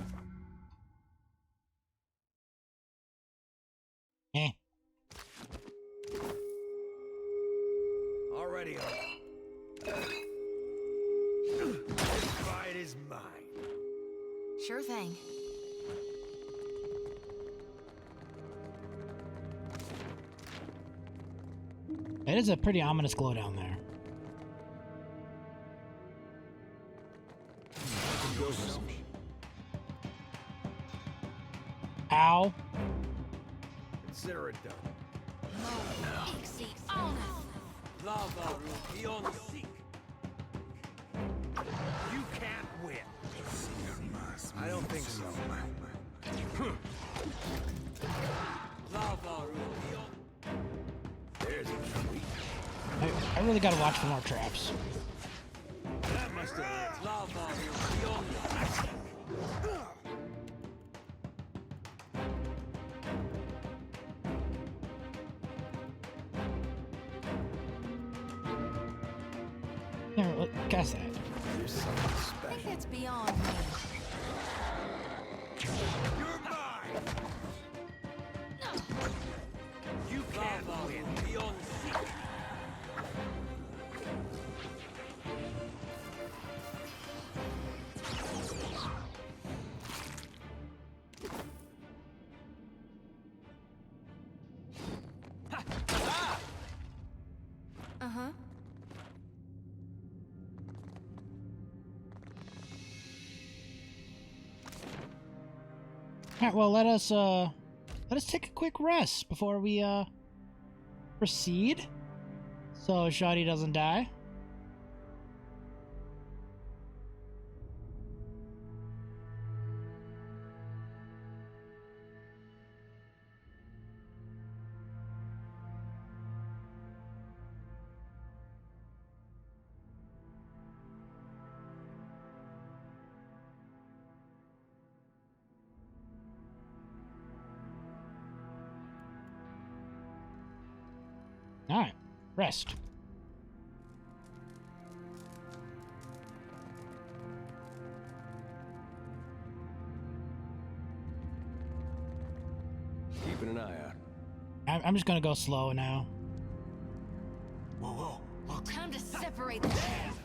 Eh. Already on. This fight is mine. Sure thing. It is a pretty ominous glow down there. Ow. Consider it done. You can't win. I don't think so. There's a treat. I really gotta watch for more traps. That must have Never guess that. There's something I think special. that's beyond me. You're mine. You can't win. Beyond Uh-huh. Alright, well let us take a quick rest before we proceed. So Shoddy doesn't die. Alright, rest. Keeping an eye out. I'm just gonna go slow now. Whoa, whoa. Time to separate the chaff.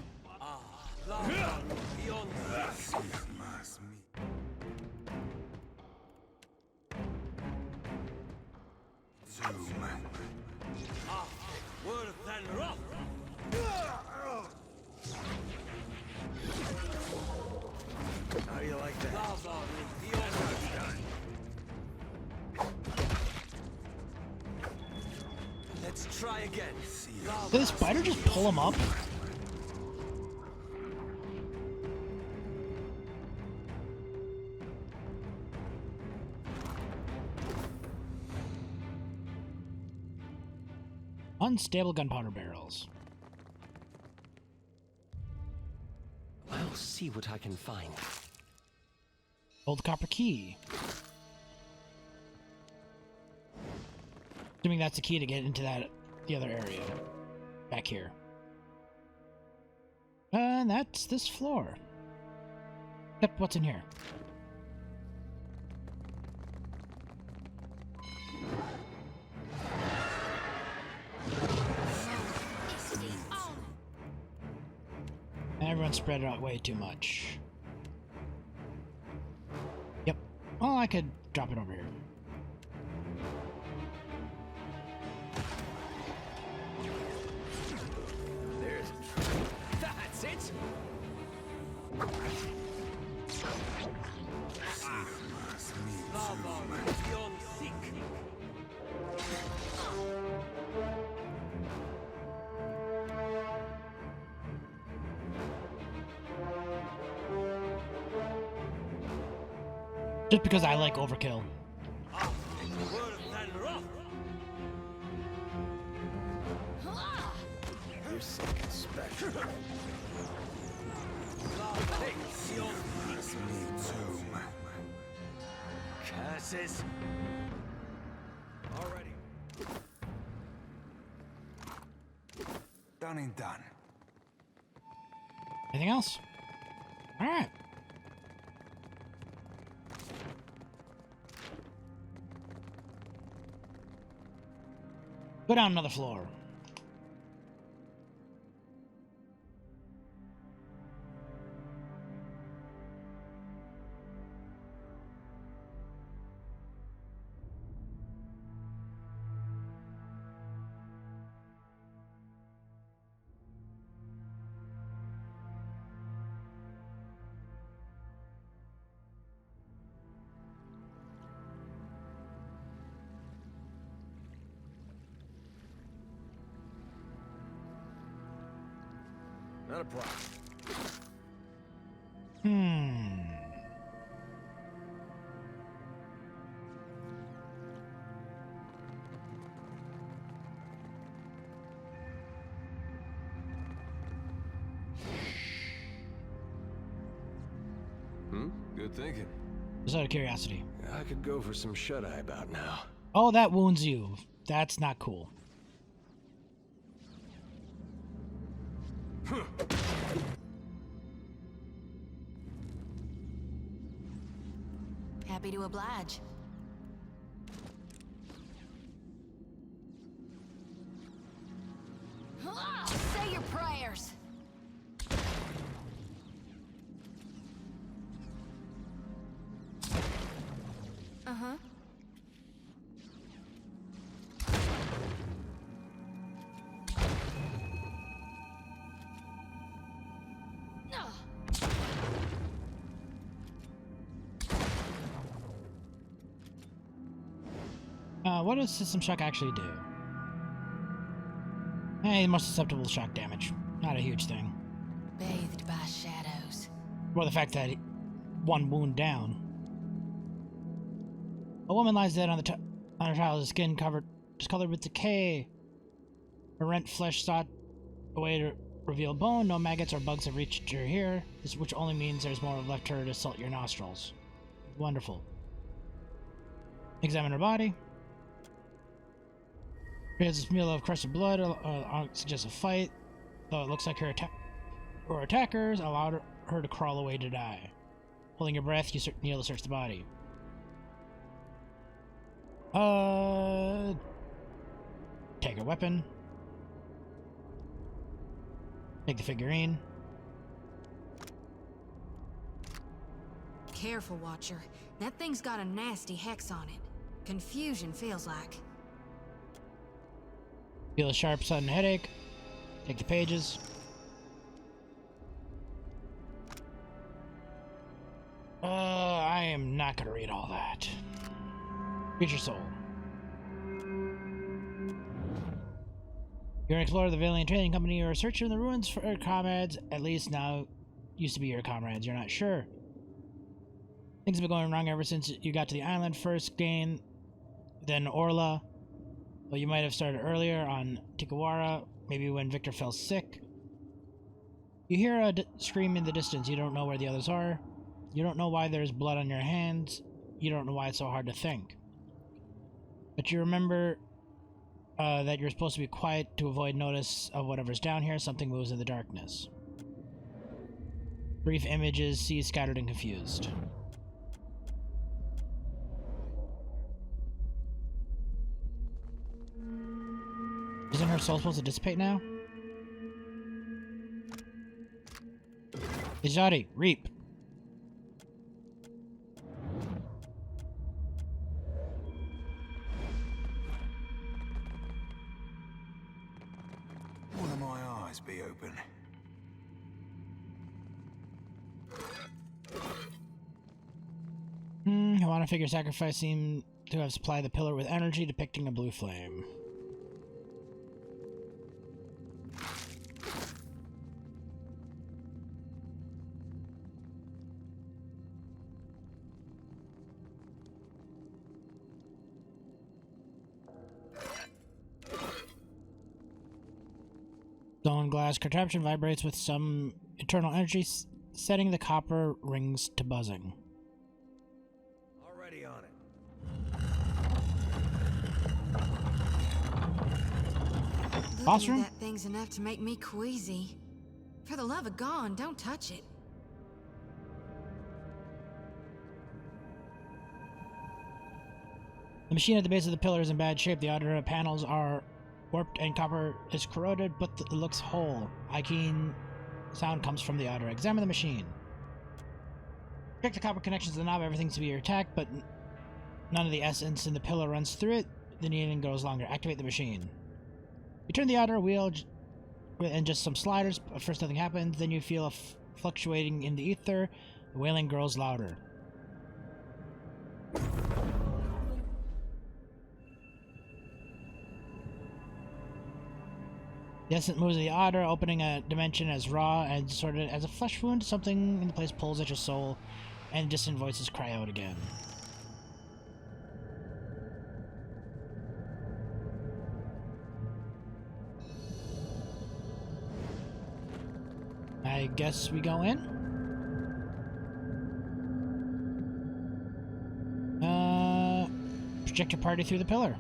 How do you like that? Let's try again. Did the spider just pull him up? Unstable gunpowder barrels. I'll see what I can find. Old copper key. Assuming that's the key to get into the other area. Back here. And that's this floor. Yep, what's in here? Everyone spread it out way too much. Yep. Well, I could drop it over here. There's that's it. Just because I like overkill. You're something special. Me too. Curses. Alrighty. Done and done. Anything else? Alright. Go down another floor. Not a problem. Good thinking. Just out of curiosity. I could go for some shut-eye about now. Oh, that wounds you. That's not cool. Happy to oblige. Say your prayers. Uh-huh. What does System Shock actually do? Hey, most susceptible to shock damage. Not a huge thing. Bathed by shadows. Or the fact that one wound down. A woman lies dead on her child's skin discolored with decay. Her rent flesh sought a way to reveal bone. No maggots or bugs have reached her here, which only means there's more left her to assault your nostrils. Wonderful. Examine her body. Here's a smear of crushed blood, suggests a fight, though it looks like her attackers allowed her to crawl away to die. Holding your breath, you kneel to search the body. Take a weapon. Take the figurine. Careful, Watcher. That thing's got a nasty hex on it. Confusion feels like. Feel a sharp, sudden headache. Take the pages. I am not gonna read all that. Read your soul. You're an explorer of the Valiant Trading Company. You're a searcher in the ruins for your comrades. At least now, used to be your comrades. You're not sure. Things have been going wrong ever since you got to the island. First Gain, then Orla. Well, you might have started earlier on Tikawara, maybe when Victor fell sick. You hear a scream in the distance. You don't know where the others are. You don't know why there's blood on your hands. You don't know why it's so hard to think. But you remember that you're supposed to be quiet to avoid notice of whatever's down here. Something moves in the darkness. Brief images, see scattered and confused. Isn't her soul supposed to dissipate now? Izadi, reap. One of my eyes be open. Hawana figure sacrifice seemed to have supplied the pillar with energy, depicting a blue flame. Stone glass contraption vibrates with some internal energy, setting the copper rings to buzzing. Already on it. Looking at that thing's enough to make me queasy. For the love of God, don't touch it. The machine at the base of the pillar is in bad shape. The outer panels are warped and copper is corroded, but it looks whole. A keen sound comes from the outer. Examine the machine. Check the copper connections to the knob. Everything's to be intact, but none of the essence in the pillar runs through it. The needling goes longer. Activate the machine. You turn the outer wheel and just some sliders. At first nothing happens. Then you feel a fluctuating in the ether. The wailing grows louder. The essence moves to the outer, opening a dimension as raw and distorted as a flesh wound. Something in the place pulls at your soul, and distant voices cry out again. I guess we go in? Project your party through the pillar.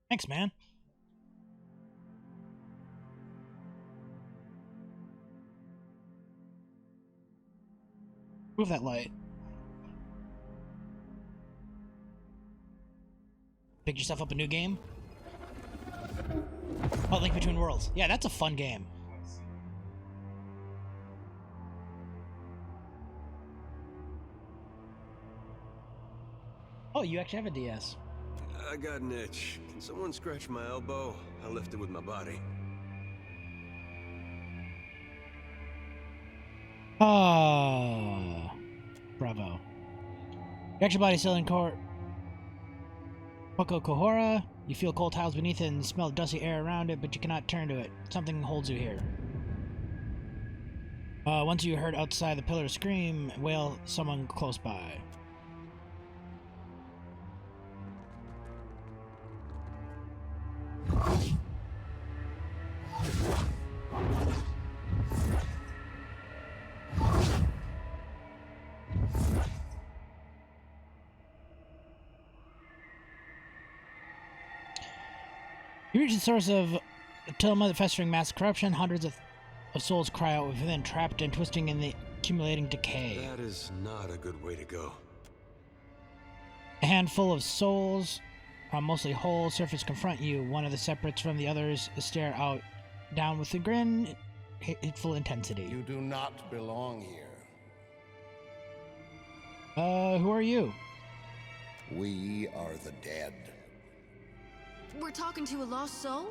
Thanks, man. Move that light. Pick yourself up a new game. Oh, Link Between Worlds. Yeah, that's a fun game. Oh, you actually have a DS. I got an itch. Can someone scratch my elbow? I'll lift it with my body. Ah, bravo. Your extra body still in court. Poko Kohora. You feel cold tiles beneath it and smell dusty air around it, but you cannot turn to it. Something holds you here. Once you heard outside the pillar scream, wail someone close by. You reach the source of Tilma, the festering mass corruption. Hundreds of souls cry out within, trapped and twisting in the accumulating decay. That is not a good way to go. A handful of souls, mostly whole, surface confront you. One of the separates from the others stare out, down with a grin, hateful intensity. You do not belong here. Who are you? We are the dead. We're talking to a lost soul?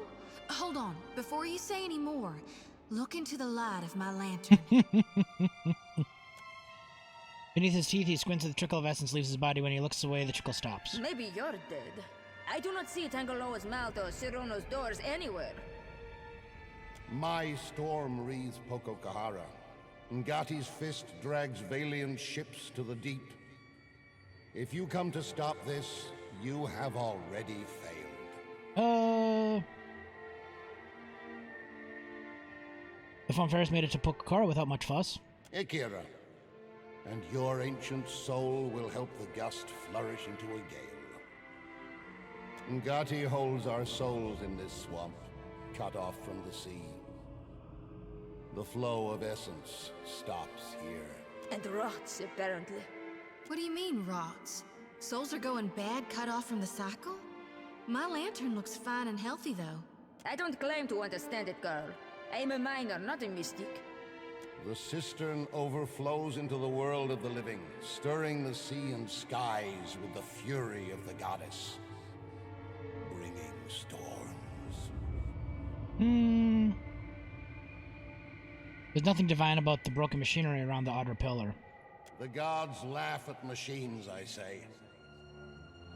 Hold on, before you say any more, Look into the light of my lantern. Beneath his teeth, he squints and the trickle of essence leaves his body. When he looks away, the trickle stops. Maybe you're dead. I do not see Tangaloa's mouth or Sirono's doors anywhere. My storm wreathes Pococahara. Ngati's fist drags Valiant ships to the deep. If you come to stop this, you have already failed. The Fonferris made it to Pococahara without much fuss. Ikira, and your ancient soul will help the gust flourish into a gale. Ngati holds our souls in this swamp, cut off from the sea. The flow of essence stops here. And rots, apparently. What do you mean, rots? Souls are going bad, cut off from the cycle? My lantern looks fine and healthy, though. I don't claim to understand it, girl. I am a miner, not a mystic. The cistern overflows into the world of the living, stirring the sea and skies with the fury of the goddess. Bringing storms. There's nothing divine about the broken machinery around the outer pillar. The gods laugh at machines, I say.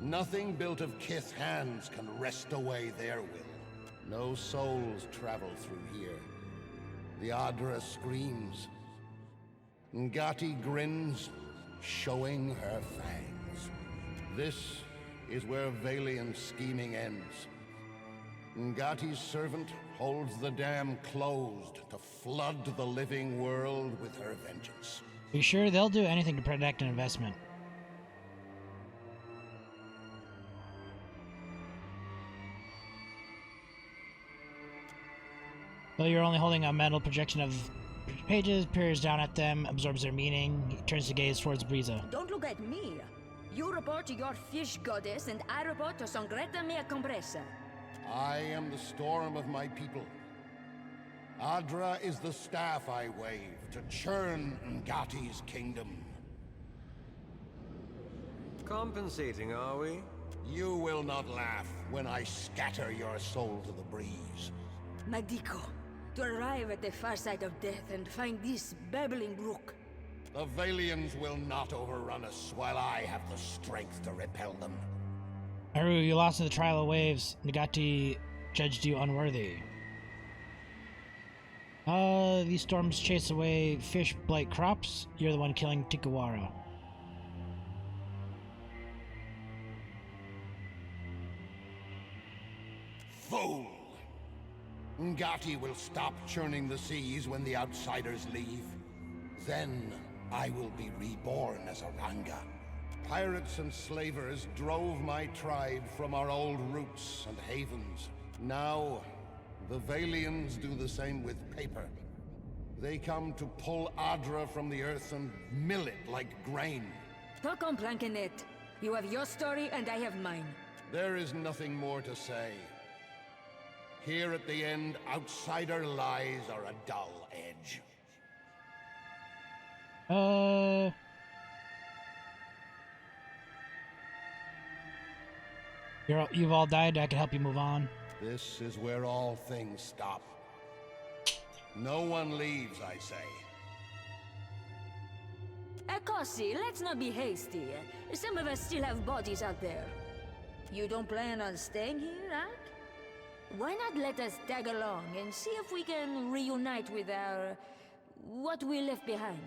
Nothing built of kith hands can wrest away their will. No souls travel through here. The Adra screams. Ngati grins, showing her fangs. This is where Valiant's scheming ends. Ngati's servant holds the dam closed to flood the living world with her vengeance. Are you sure they'll do anything to protect an investment? Though you're only holding a metal projection of pages, peers down at them, absorbs their meaning. He turns to gaze towards Breeza. Don't look at me. You report to your fish goddess, and I report to Sangreta Mea Compressa. I am the storm of my people. Adra is the staff I wave to churn Ngati's kingdom. Compensating, are we? You will not laugh when I scatter your soul to the breeze. Magdiko, to arrive at the far side of death and find this babbling brook. The Valians will not overrun us while I have the strength to repel them. Aru, you lost in the trial of waves. Ngati judged you unworthy. These storms chase away fish, blight crops. You're the one killing Tikawara. Fool! Ngati will stop churning the seas when the outsiders leave. Then I will be reborn as a Ranga. Pirates and slavers drove my tribe from our old roots and havens. Now, the Valians do the same with paper. They come to pull Adra from the earth and mill it like grain. Talk on, Plankenet. You have your story and I have mine. There is nothing more to say. Here at the end, outsider lies are a dull edge. You've all died. I can help you move on. This is where all things stop. No one leaves, I say. Akosi, let's not be hasty. Some of us still have bodies out there. You don't plan on staying here, Ak? Why not let us tag along and see if we can reunite with our... what we left behind?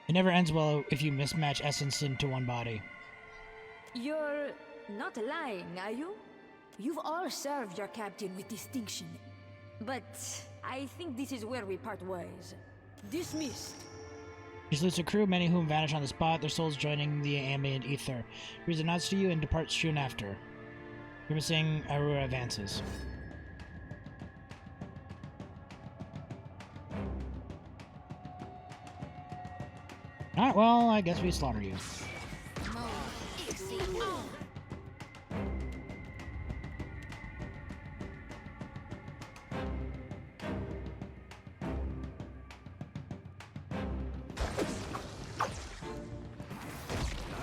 It never ends well if you mismatch essence into one body. You're not lying, are you? You've all served your captain with distinction. But I think this is where we part ways. Dismissed. He salutes her crew, many of whom vanish on the spot, their souls joining the ambient ether. Breeza nods to you and departs soon after. Grimacing, Aurora advances. Alright, well, I guess we slaughter you. How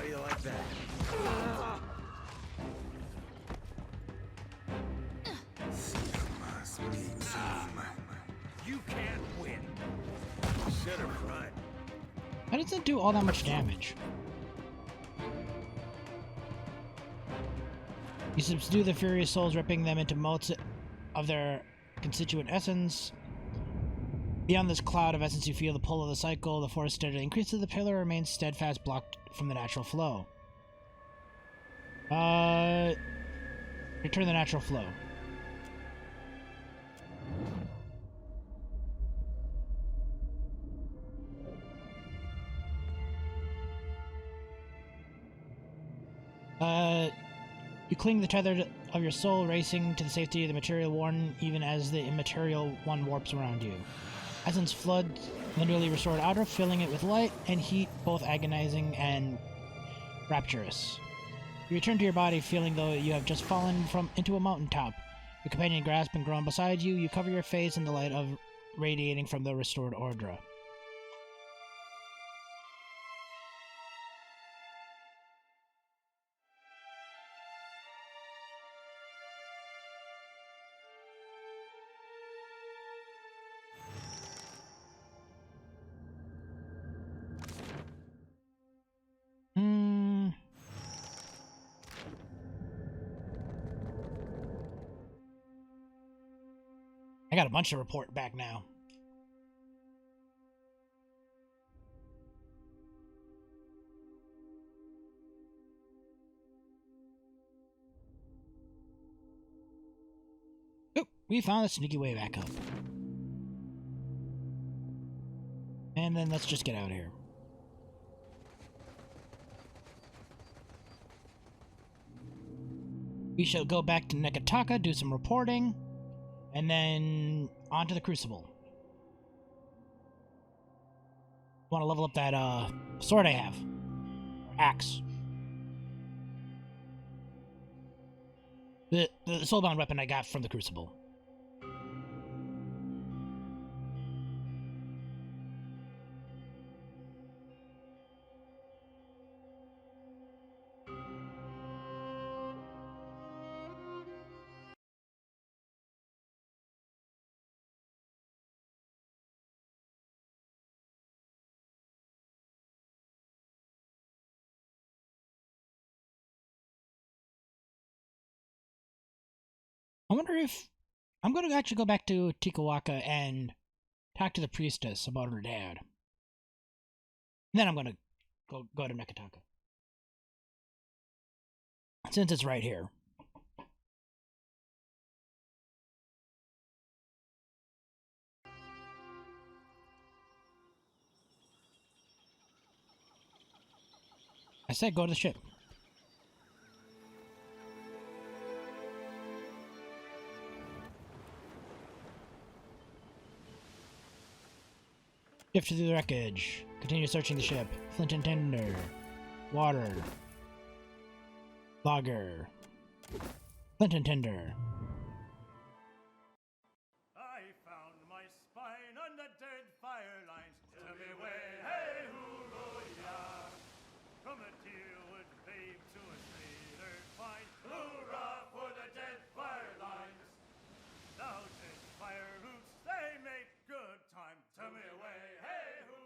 do you like that? You can't better cry. That doesn't do all that much damage. You subdue the furious souls, ripping them into motes of their constituent essence. Beyond this cloud of essence, you feel the pull of the cycle. The force steadily increases. The pillar remains steadfast, blocked from the natural flow. Return the natural flow. You cling the tether of your soul, racing to the safety of the material one, even as the immaterial one warps around you. Essence floods the newly restored outer, filling it with light and heat, both agonizing and rapturous. You return to your body, feeling though you have just fallen into a mountaintop. Your companion grasps and groans beside you. You cover your face in the light of radiating from the restored Ordra. I got a bunch to report back now. Oh, we found a sneaky way back up. And then let's just get out of here. We shall go back to Nekataka, do some reporting, and then on to the Crucible. Want to level up that sword I have. Or axe. The soulbound weapon I got from the Crucible. I wonder if I'm going to actually go back to Tikawaka and talk to the priestess about her dad. And then I'm going to go to Nekataka. Since it's right here. I said go to the ship. Shift to the wreckage. Continue searching the ship. Flint and tinder. Water. Logger. Flint and tinder. I found my spine on the dead fire lines. Tell me where, hey, hoorah, from a deerwood babe to a sailor fine. Hoorah for the dead fire lines. Now dead fire roots, they make good time. Tell me where, hey, hoorah.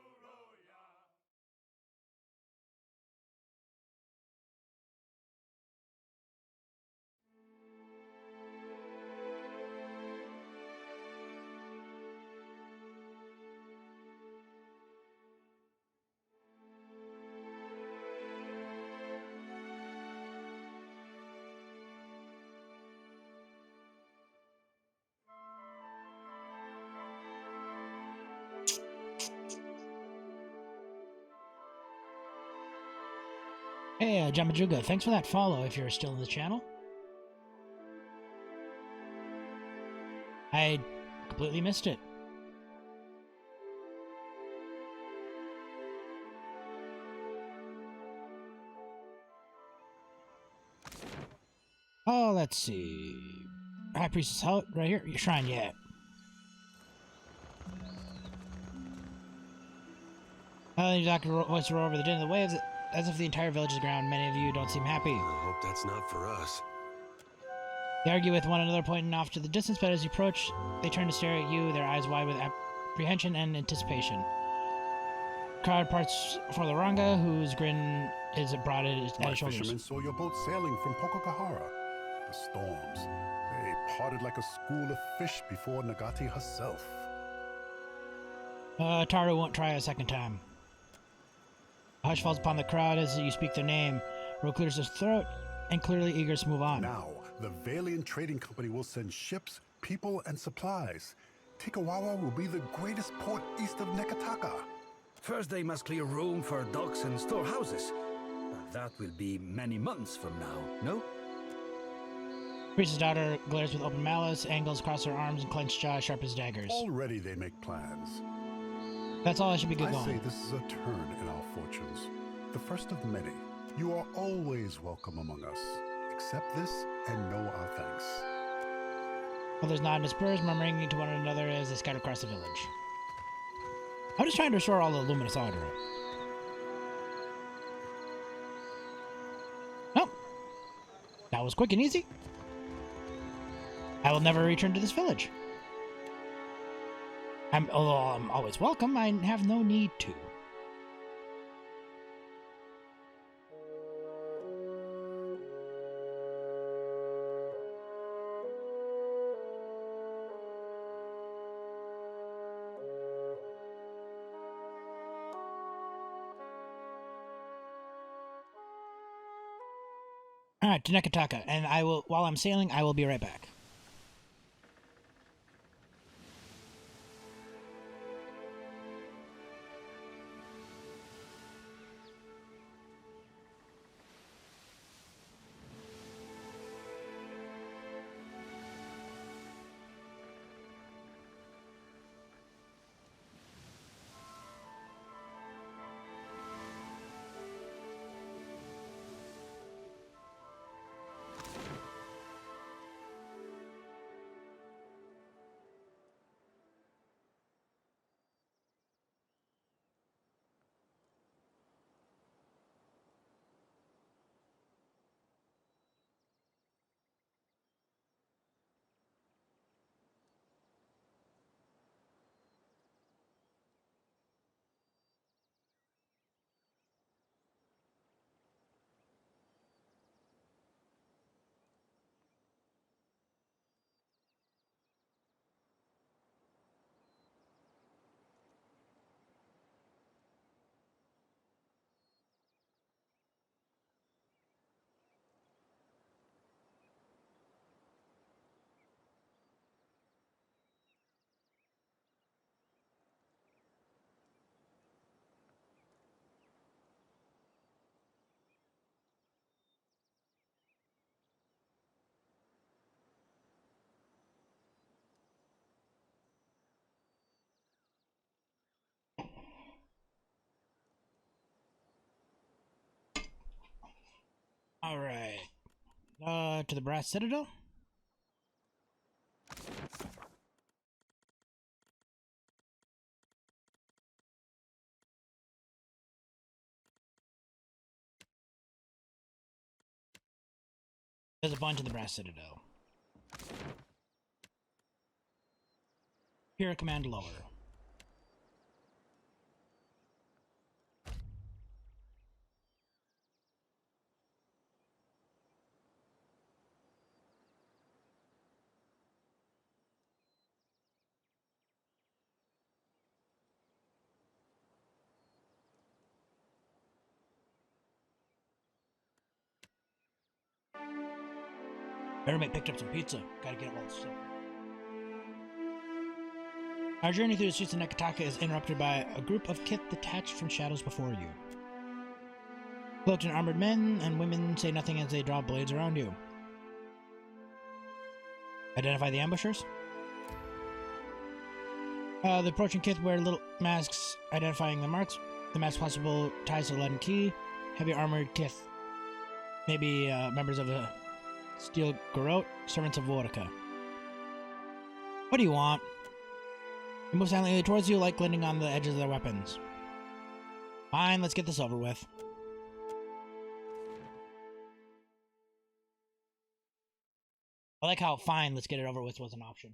Hey, Jamajuga, thanks for that follow if you're still in the channel. I completely missed it. Oh, let's see. High Priestess Hut, right here. Your shrine, yeah. The doctor wants to roll over the din of the waves as if the entire village is aground. Many of you don't seem happy. I hope that's not for us. They argue with one another, pointing off to the distance, but as you approach, they turn to stare at you, their eyes wide with apprehension and anticipation. card parts for the Ranga, whose grin is broad at his My shoulders. fishermen saw your boat sailing from Pococahara. The storms. They parted like a school of fish before Nagati herself. Taru won't try a second time. A hush falls upon the crowd as you speak their name. Ro clears his throat and clearly eager to move on. Now, the Valiant Trading Company will send ships, people, and supplies. Tikawawa will be the greatest port east of Nekataka. First, they must clear room for docks and storehouses. That will be many months from now, no? Priest's daughter glares with open malice, angles across her arms, and clenched jaw sharp as daggers. Already they make plans. That's all I should be good I going. say this is a turn in our fortunes. The first of many. You are always welcome among us. Accept this and know our thanks. Others nod and disperse, murmuring to one another as they scatter across the village. I'm just trying to restore all the luminous order. Oh, that was quick and easy. I will never return to this village. Although I'm always welcome, I have no need to. Alright, to Nekataka, and while I'm sailing, I will be right back. Alright. To the Brass Citadel? There's a bunch in the Brass Citadel. Here, command lower. Everybody picked up some pizza. Gotta get it while it's sick. Our journey through the streets of Nekataka is interrupted by a group of kith detached from shadows before you. Cloaked and armored men and women say nothing as they draw blades around you. Identify the ambushers? The approaching kith wear little masks identifying the marks. The mask possible ties to the leaden key. Heavy armored kith. Maybe members of the Steel Garrote, servants of Vortica. What do you want? They move silently towards you, like glinting on the edges of their weapons. Fine, let's get this over with. I like how fine, let's get it over with was an option.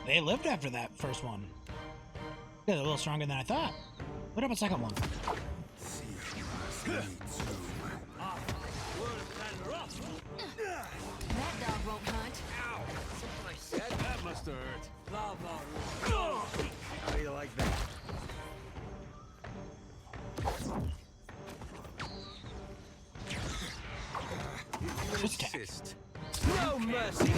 they lived after that first one. They're a little stronger than I thought. What about the second one? That dog won't hunt. Ow! Something I said? That must have hurt. How do you like that? You insist. No mercy!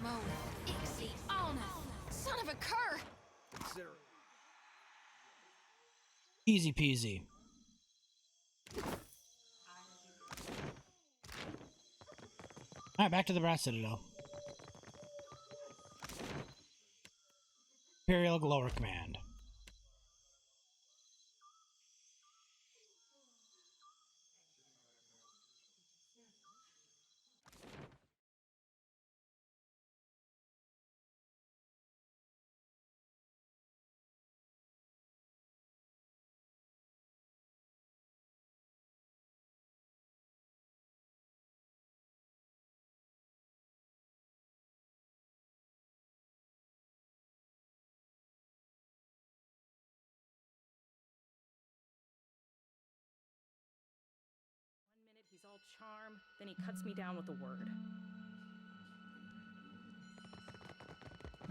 Mo, Ixie, Alna, son of a cur! Easy peasy. Alright, back to the Brass Citadel. Imperial Lower Command. He's all charm, then he cuts me down with a word.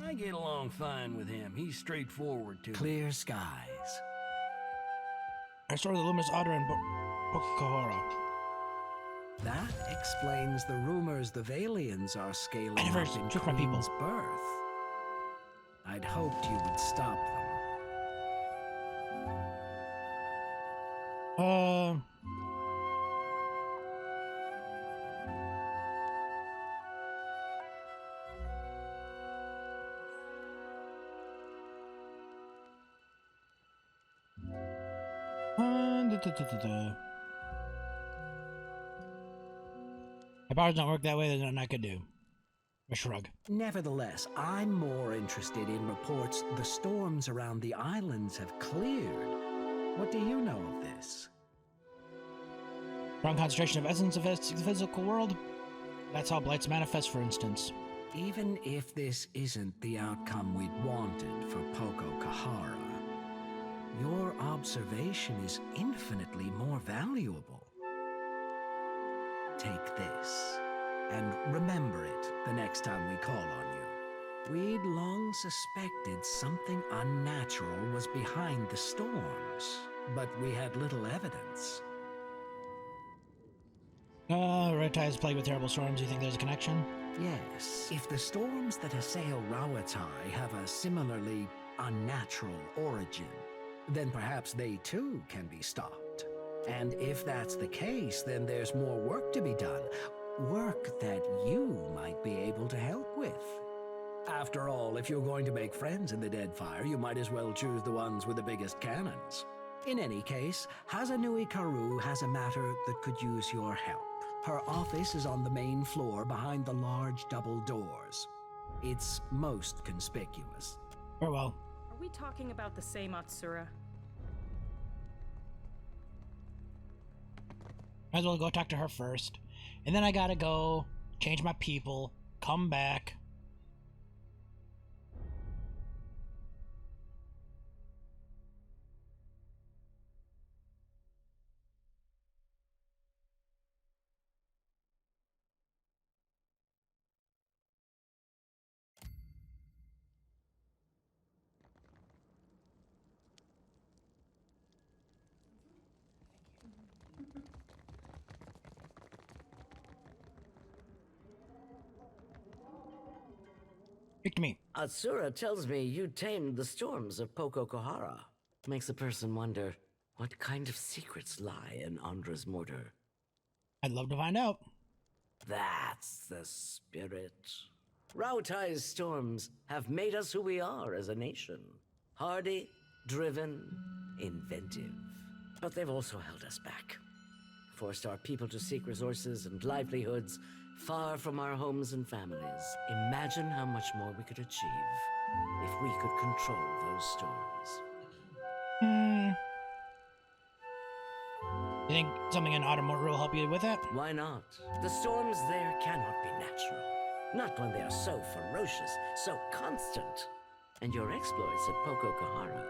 I get along fine with him. He's straightforward, too. Clear skies. I saw the Luminous Otter and Pocahora. That explains the rumors the Valians are scaling up in Queen's birth. I'd hoped you would stop them. My powers don't work that way, there's nothing I could do. A shrug. Nevertheless, I'm more interested in reports the storms around the islands have cleared. What do you know of this? Strong concentration of essence of the physical world? That's how blights manifest, for instance. Even if this isn't the outcome we'd wanted for Poco Kahara, your observation is infinitely more valuable. Take this, and remember it the next time we call on you. We'd long suspected something unnatural was behind the storms, but we had little evidence. Red Tide is plagued with terrible storms. You think there's a connection? Yes. If the storms that assail Rawatai have a similarly unnatural origin, then perhaps they too can be stopped. And if that's the case, then there's more work to be done. Work that you might be able to help with. After all, if you're going to make friends in the Deadfire, you might as well choose the ones with the biggest cannons. In any case, Hazanui Karu has a matter that could use your help. Her office is on the main floor behind the large double doors. It's most conspicuous. Very well. Are we talking about the same Atsura? Might as well go talk to her first. And then I gotta go, change my people, come back. To me. Atsura tells me you tamed the storms of Poco Kahara. Makes a person wonder what kind of secrets lie in Andra's mortar. I'd love to find out. That's the spirit. Rautai's storms have made us who we are as a nation. Hardy, driven, inventive. But they've also held us back. Forced our people to seek resources and livelihoods far from our homes and families. Imagine how much more we could achieve if we could control those storms. You think something in Automortar will help you with that? Why not? The storms there cannot be natural. Not when they are so ferocious, so constant. And your exploits at Poko Kahara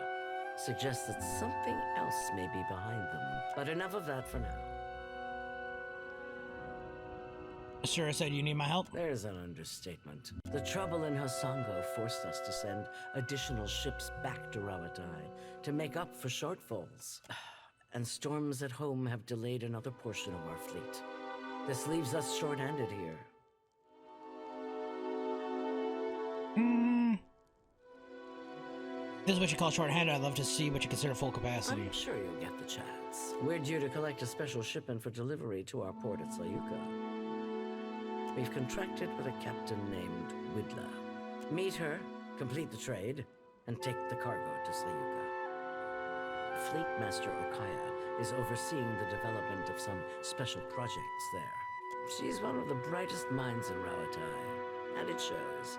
suggest that something else may be behind them. But enough of that for now. Sure, I said you need my help. There's an understatement. The trouble in Hasango forced us to send additional ships back to Rawatai to make up for shortfalls. And storms at home have delayed another portion of our fleet. This leaves us short-handed here. This is what you call short-handed. I'd love to see what you consider full capacity. I'm sure you'll get the chance. We're due to collect a special shipment for delivery to our port at Sayuka. We've contracted with a captain named Widla. Meet her, complete the trade, and take the cargo to Sayuka. Fleet Master Okaya is overseeing the development of some special projects there. She's one of the brightest minds in Rawatai, and it shows.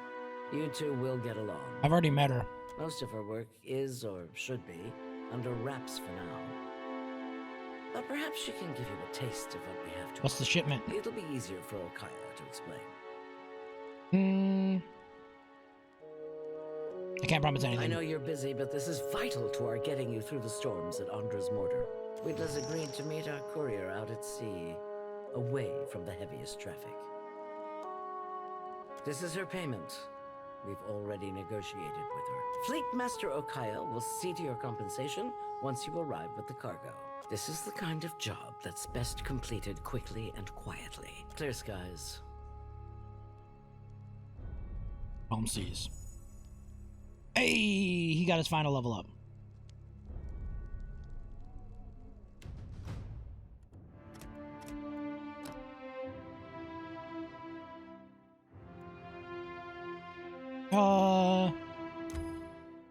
You two will get along. I've already met her. Most of her work is, or should be, under wraps for now. But perhaps she can give you a taste of what we have to What's the shipment? It'll be easier for Okaya to explain. I can't promise anything. I know you're busy, but this is vital to our getting you through the storms at Andra's Mortar. Widla's agreed to meet our courier out at sea, away from the heaviest traffic. This is her payment. We've already negotiated with her. Fleet Master Okaya will see to your compensation once you arrive with the cargo. This is the kind of job that's best completed quickly and quietly. Clear skies. Home seas. Hey, he got his final level up.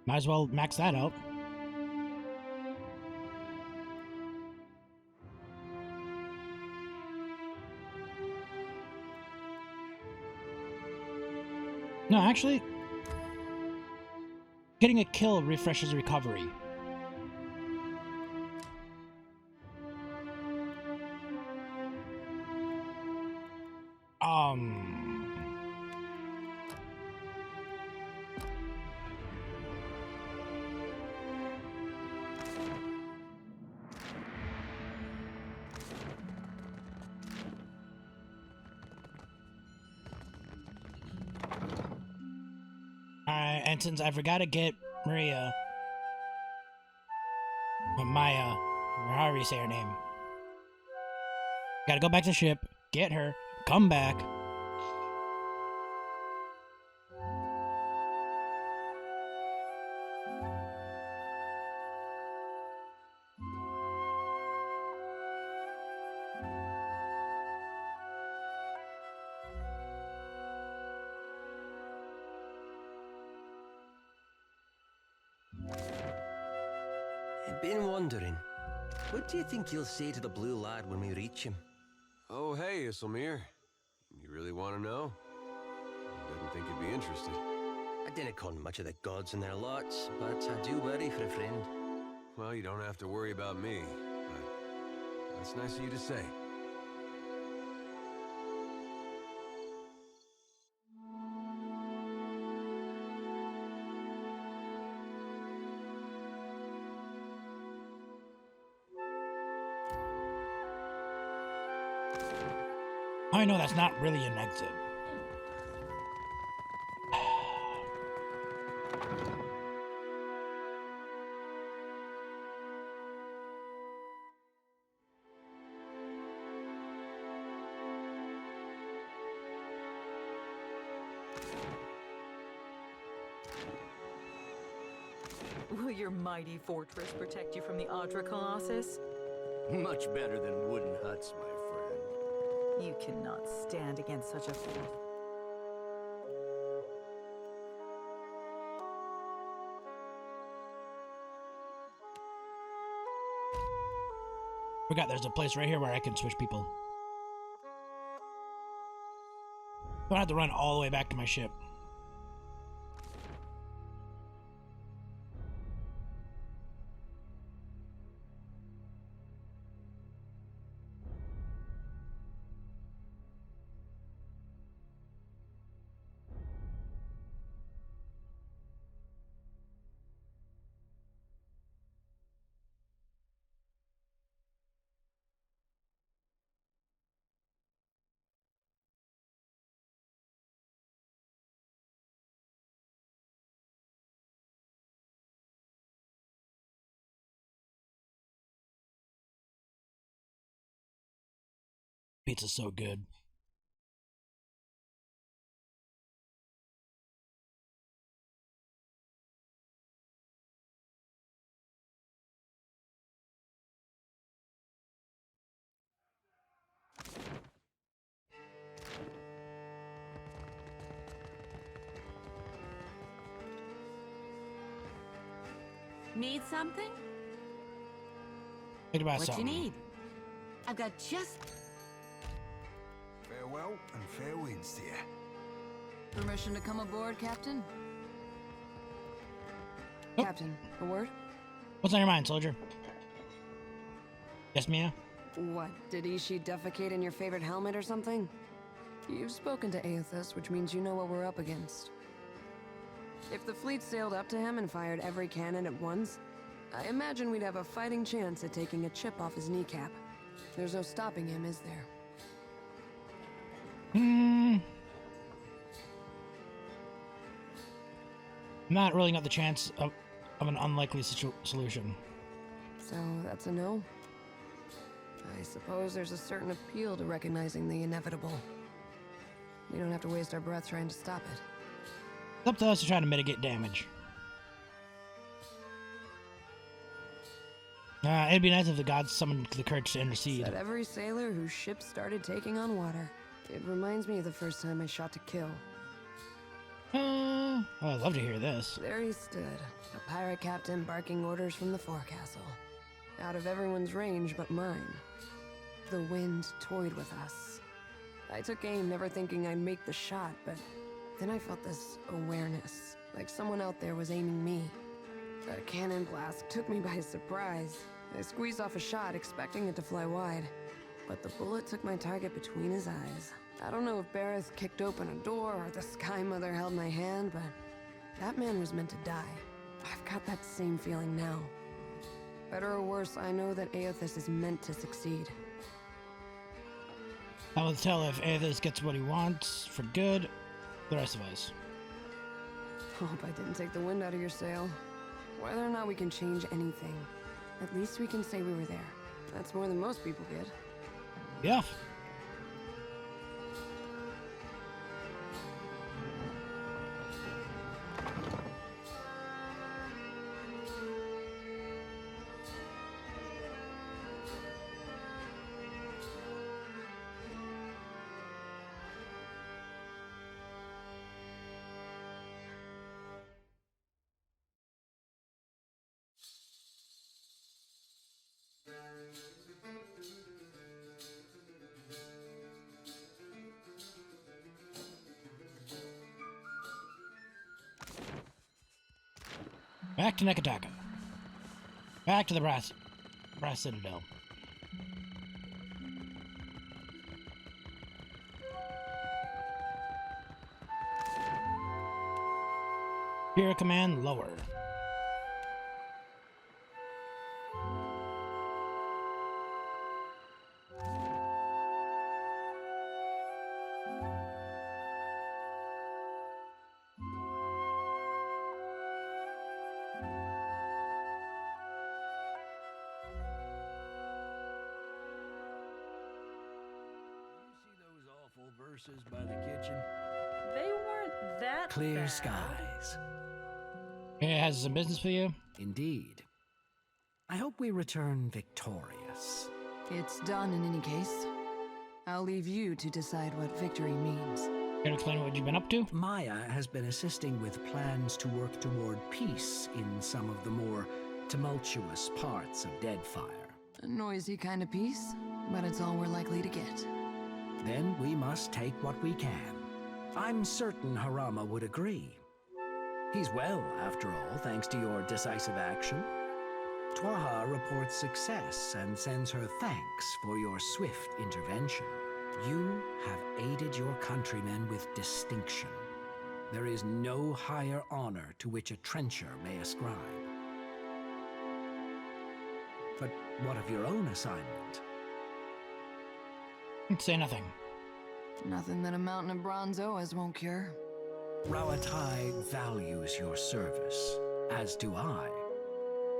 Might as well max that out. No, actually, getting a kill refreshes recovery. And since I forgot to get Maya, or however you say her name, gotta go back to the ship, get her, come back. I've been wondering, what do you think you'll say to the blue lad when we reach him? Oh, hey, Isilmir. You really want to know? I didn't think you'd be interested. I didn't con much of the gods in their lots, but I do worry for a friend. Well, you don't have to worry about me, but that's nice of you to say. I know that's not really an exit. Will your mighty fortress protect you from the Adra Colossus? Much better than wooden huts, my friend. You cannot stand against such a force. Forgot there's a place right here where I can switch people. Don't have to run all the way back to my ship. Pizza's so good. Need something? Think about What something. you need? I've got just... Farewell and fair winds to you. Permission to come aboard, Captain? Oh. Captain, a word? What's on your mind, soldier? Yes, Mia? What, did Ishi defecate in your favorite helmet or something? You've spoken to Aethys, which means you know what we're up against. If the fleet sailed up to him and fired every cannon at once, I imagine we'd have a fighting chance at taking a chip off his kneecap. There's no stopping him, is there? Not ruling out the chance of an unlikely solution. So that's a no? I suppose there's a certain appeal to recognizing the inevitable. We don't have to waste our breath trying to stop it. It's up to us to try to mitigate damage. It'd be nice if the gods summoned the courage to intercede. Said every sailor whose ship started taking on water. It reminds me of the first time I shot to kill. Oh, I'd love to hear this. There he stood, a pirate captain barking orders from the forecastle. Out of everyone's range but mine. The wind toyed with us. I took aim, never thinking I'd make the shot, but then I felt this awareness, like someone out there was aiming me. A cannon blast took me by surprise. I squeezed off a shot, expecting it to fly wide, but the bullet took my target between his eyes. I don't know if Bareth kicked open a door or the Sky Mother held my hand, but that man was meant to die. I've got that same feeling now. Better or worse, I know that Aethys is meant to succeed. I will tell if Aethys gets what he wants for good, the rest of us. Hope I didn't take the wind out of your sail. Whether or not we can change anything, at least we can say we were there. That's more than most people get. Yeah. Back to Nekataka. Back to the Brass Citadel. Here, command lower. Verses by the kitchen. They weren't that Clear bad. skies. It has some business for you? Indeed. I hope we return victorious. It's done in any case. I'll leave you to decide what victory means. Can you explain what you've been up to? Maya has been assisting with plans to work toward peace in some of the more tumultuous parts of Deadfire. A noisy kind of peace, but it's all we're likely to get. Then we must take what we can. I'm certain Harama would agree. He's well, after all, thanks to your decisive action. Twaha reports success and sends her thanks for your swift intervention. You have aided your countrymen with distinction. There is no higher honor to which a trencher may ascribe. But what of your own assignment? Say nothing. Nothing that a mountain of bronze Oas won't cure. Rawatai values your service, as do I.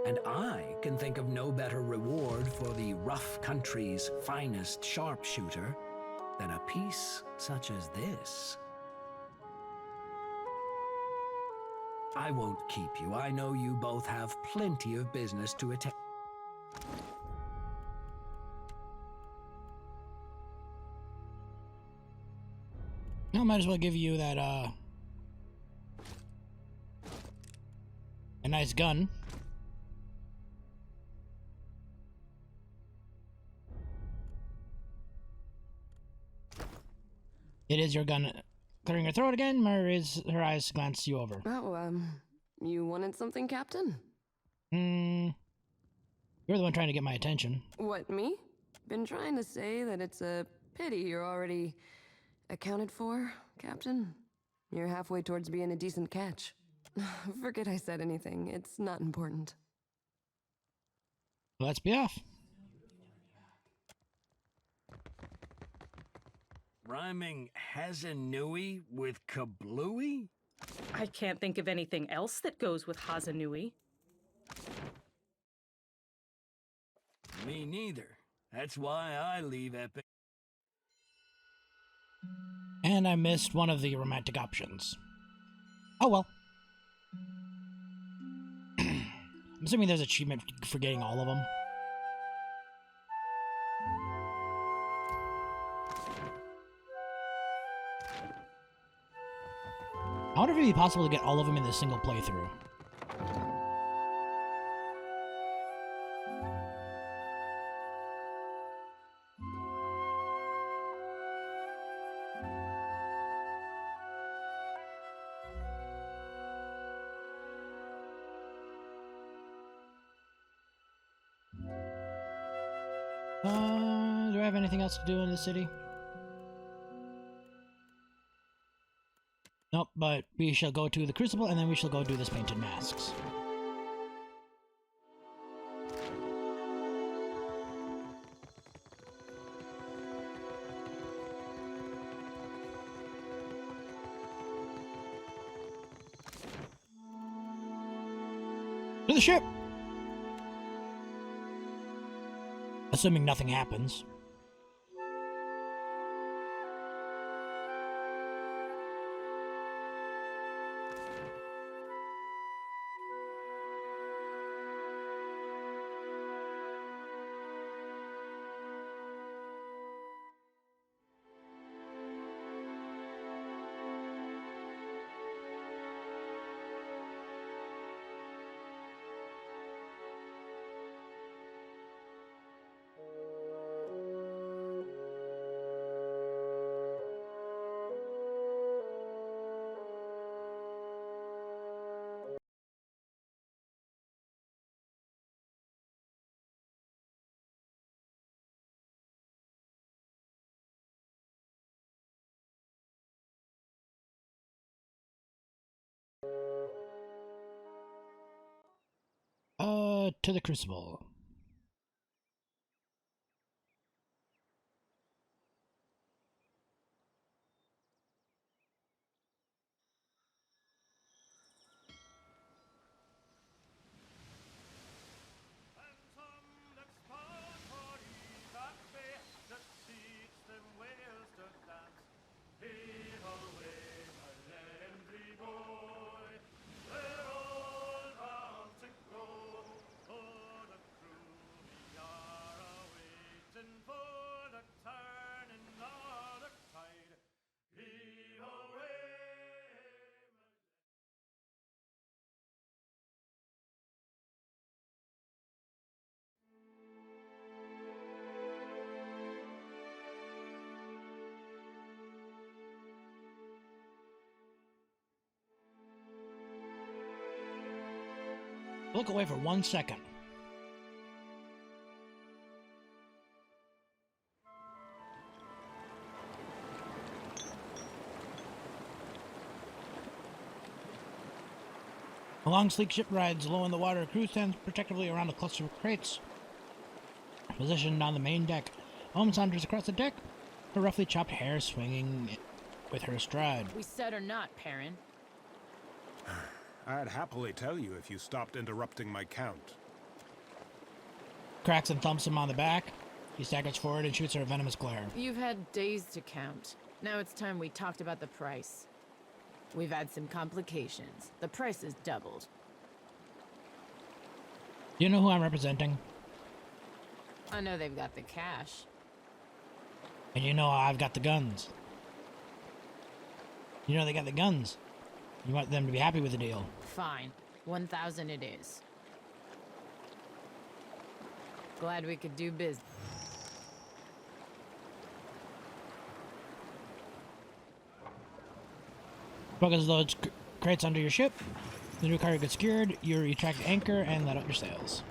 And I can think of no better reward for the rough country's finest sharpshooter than a piece such as this. I won't keep you. I know you both have plenty of business to attend. I might as well give you that, a nice gun. It is your gun clearing your throat again, or is her eyes glance you over? Oh, you wanted something, Captain? You're the one trying to get my attention. What, me? Been trying to say that it's a pity you're already accounted for, Captain. You're halfway towards being a decent catch. Forget I said anything. It's not important. Let's be off. Rhyming Hazanui with kablooey? I can't think of anything else that goes with Hazanui. Me neither. That's why I leave Epic. And I missed one of the romantic options. Oh well. I'm assuming there's an achievement for getting all of them. I wonder if it'd be possible to get all of them in this single playthrough. Do I have anything else to do in the city? Nope, but we shall go to the Crucible and then we shall go do this painted masks. To the ship! Assuming nothing happens. To the Crucible. Look away for 1 second. A long, sleek ship rides low in the water. A crew stands protectively around a cluster of crates positioned on the main deck. A woman saunters across the deck, her roughly chopped hair swinging with her stride. We said or not, Perrin. I'd happily tell you if you stopped interrupting my count. Cracks and thumps him on the back. He staggers forward and shoots her a venomous glare. You've had days to count. Now it's time we talked about the price. We've had some complications. The price has doubled. Do you know who I'm representing? I know they've got the cash. And you know I've got the guns. You know they got the guns. You want them to be happy with the deal. Fine. 1,000 it is. Glad we could do business. Buckets loads crates under your ship. The new cargo gets secured. You retract the anchor and let out your sails.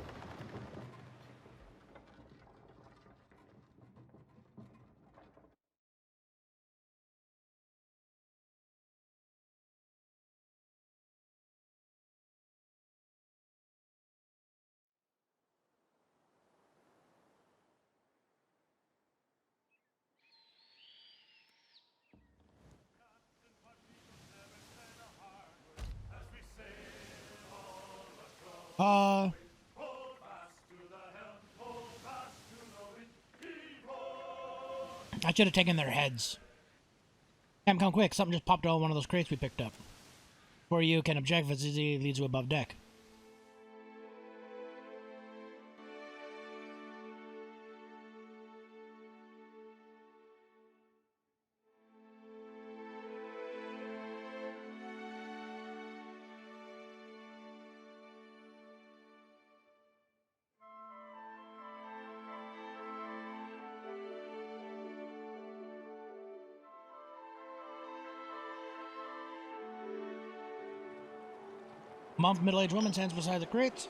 I should have taken their heads. Cam, come quick. Something just popped out of one of those crates we picked up. Before you can object, Vicinity leads you above deck. A mom, middle-aged woman stands beside the crates.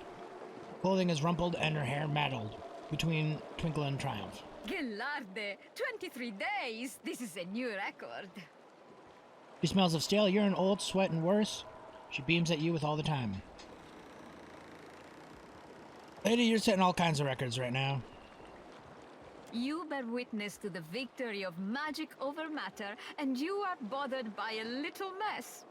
Clothing is rumpled and her hair matted between twinkle and triumph. Gelarde, 23 days. This is a new record. She smells of stale urine, old sweat, and worse. She beams at you with all the time. Lady, you're setting all kinds of records right now. You bear witness to the victory of magic over matter, and you are bothered by a little mess.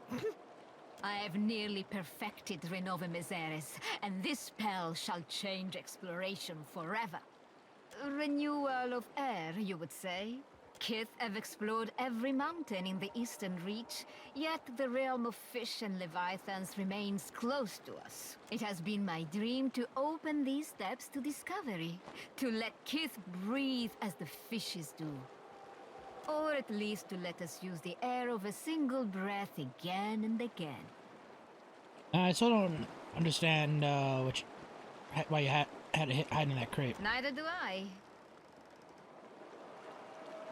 I have nearly perfected Renova Miseris, and this spell shall change exploration forever. Renewal of air, you would say? Kith have explored every mountain in the eastern reach, yet the realm of fish and leviathans remains close to us. It has been my dream to open these steps to discovery, to let Kith breathe as the fishes do. Or at least to let us use the air of a single breath again and again. I still don't understand why you had to hide in that crate. Neither do I.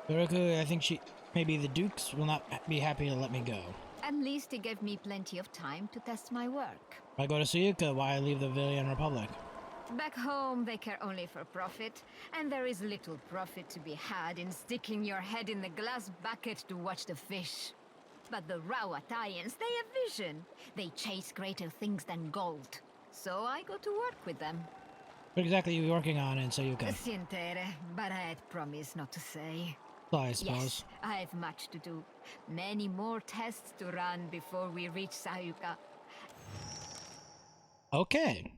Baruku, I think maybe the Dukes will not be happy to let me go. At least he gave me plenty of time to test my work. If I go to Sayuka, why leave the Villian Republic? Back home, they care only for profit, and there is little profit to be had in sticking your head in the glass bucket to watch the fish. But the Rawatayans, they have vision. They chase greater things than gold. So I go to work with them. What exactly are you working on in Sayuka? Sientere, but I had promised not to say. I suppose. Yes, I have much to do. Many more tests to run before we reach Sayuka. Okay.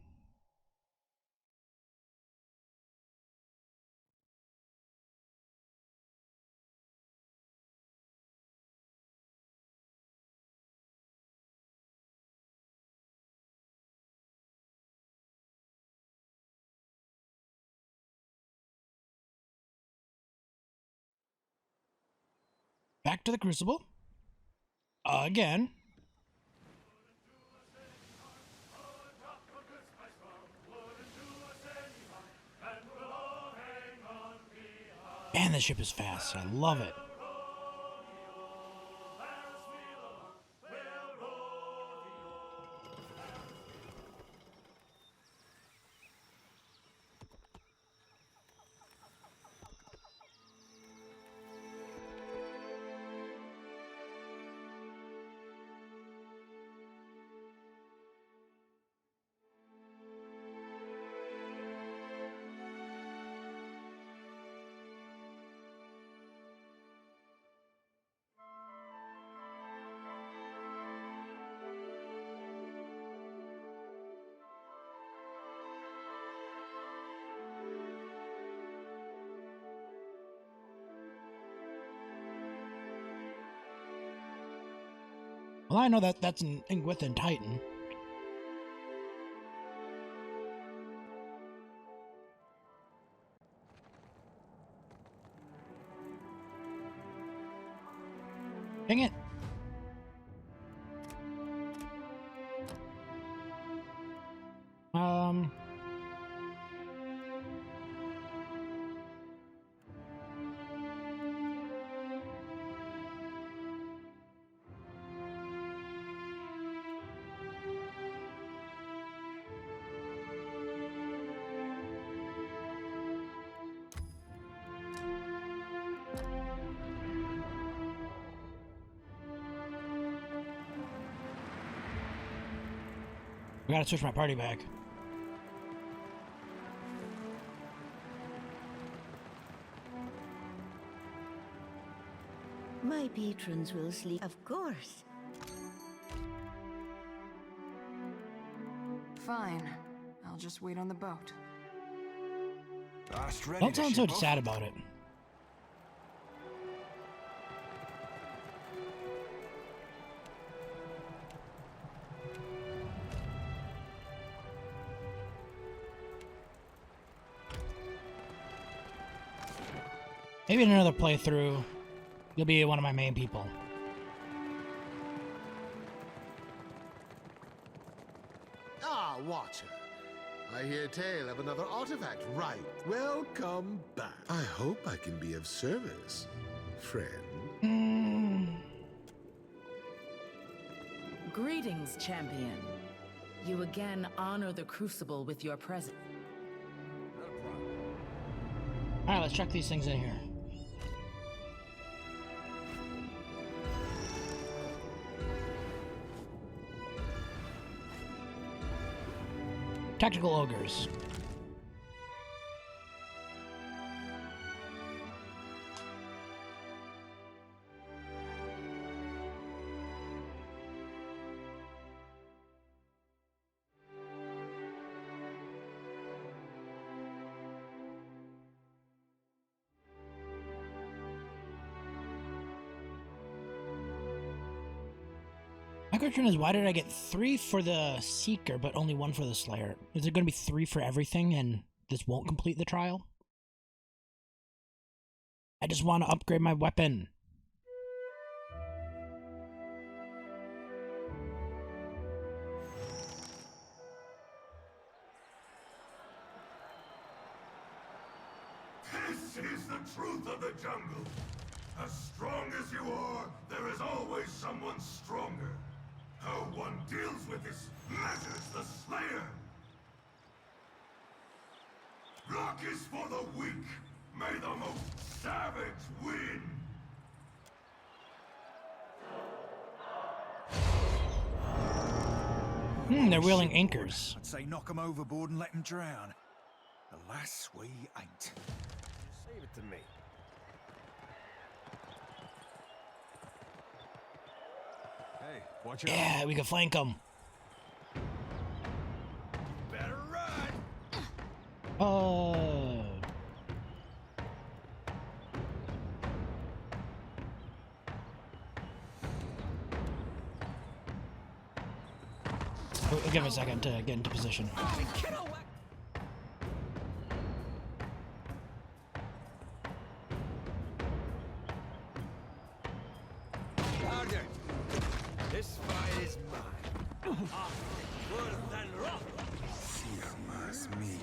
Back to the Crucible. Again. Man, this ship is fast. I love it. Well, I know that that's an Ingwithan Titan. Dang it. I gotta switch my party back. My patrons will sleep, of course. Fine. I'll just wait on the boat. Don't sound so sad about it. Maybe in another playthrough, you'll be one of my main people. Ah, Watcher. I hear tale of another artifact, right? Welcome back. I hope I can be of service, friend. Greetings, champion. You again honor the Crucible with your presence. Alright, let's check these things in here. Tactical ogres. My question is, why did I get 3 for the Seeker, but only 1 for the Slayer? Is it going to be 3 for everything, and this won't complete the trial? I just want to upgrade my weapon. This is the truth of the jungle. As strong as you are, there is always someone stronger. How one deals with this matters the Slayer. Luck is for the weak. May the most savage win. They're wheeling anchors. I'd say knock 'em overboard and let 'em drown. Alas, we ain't. Save it to me. Hey, watch out. Yeah, we can flank them. Better run. Oh, we'll give it a second to get into position. Harder. This fight is mine. Worse than rock. Me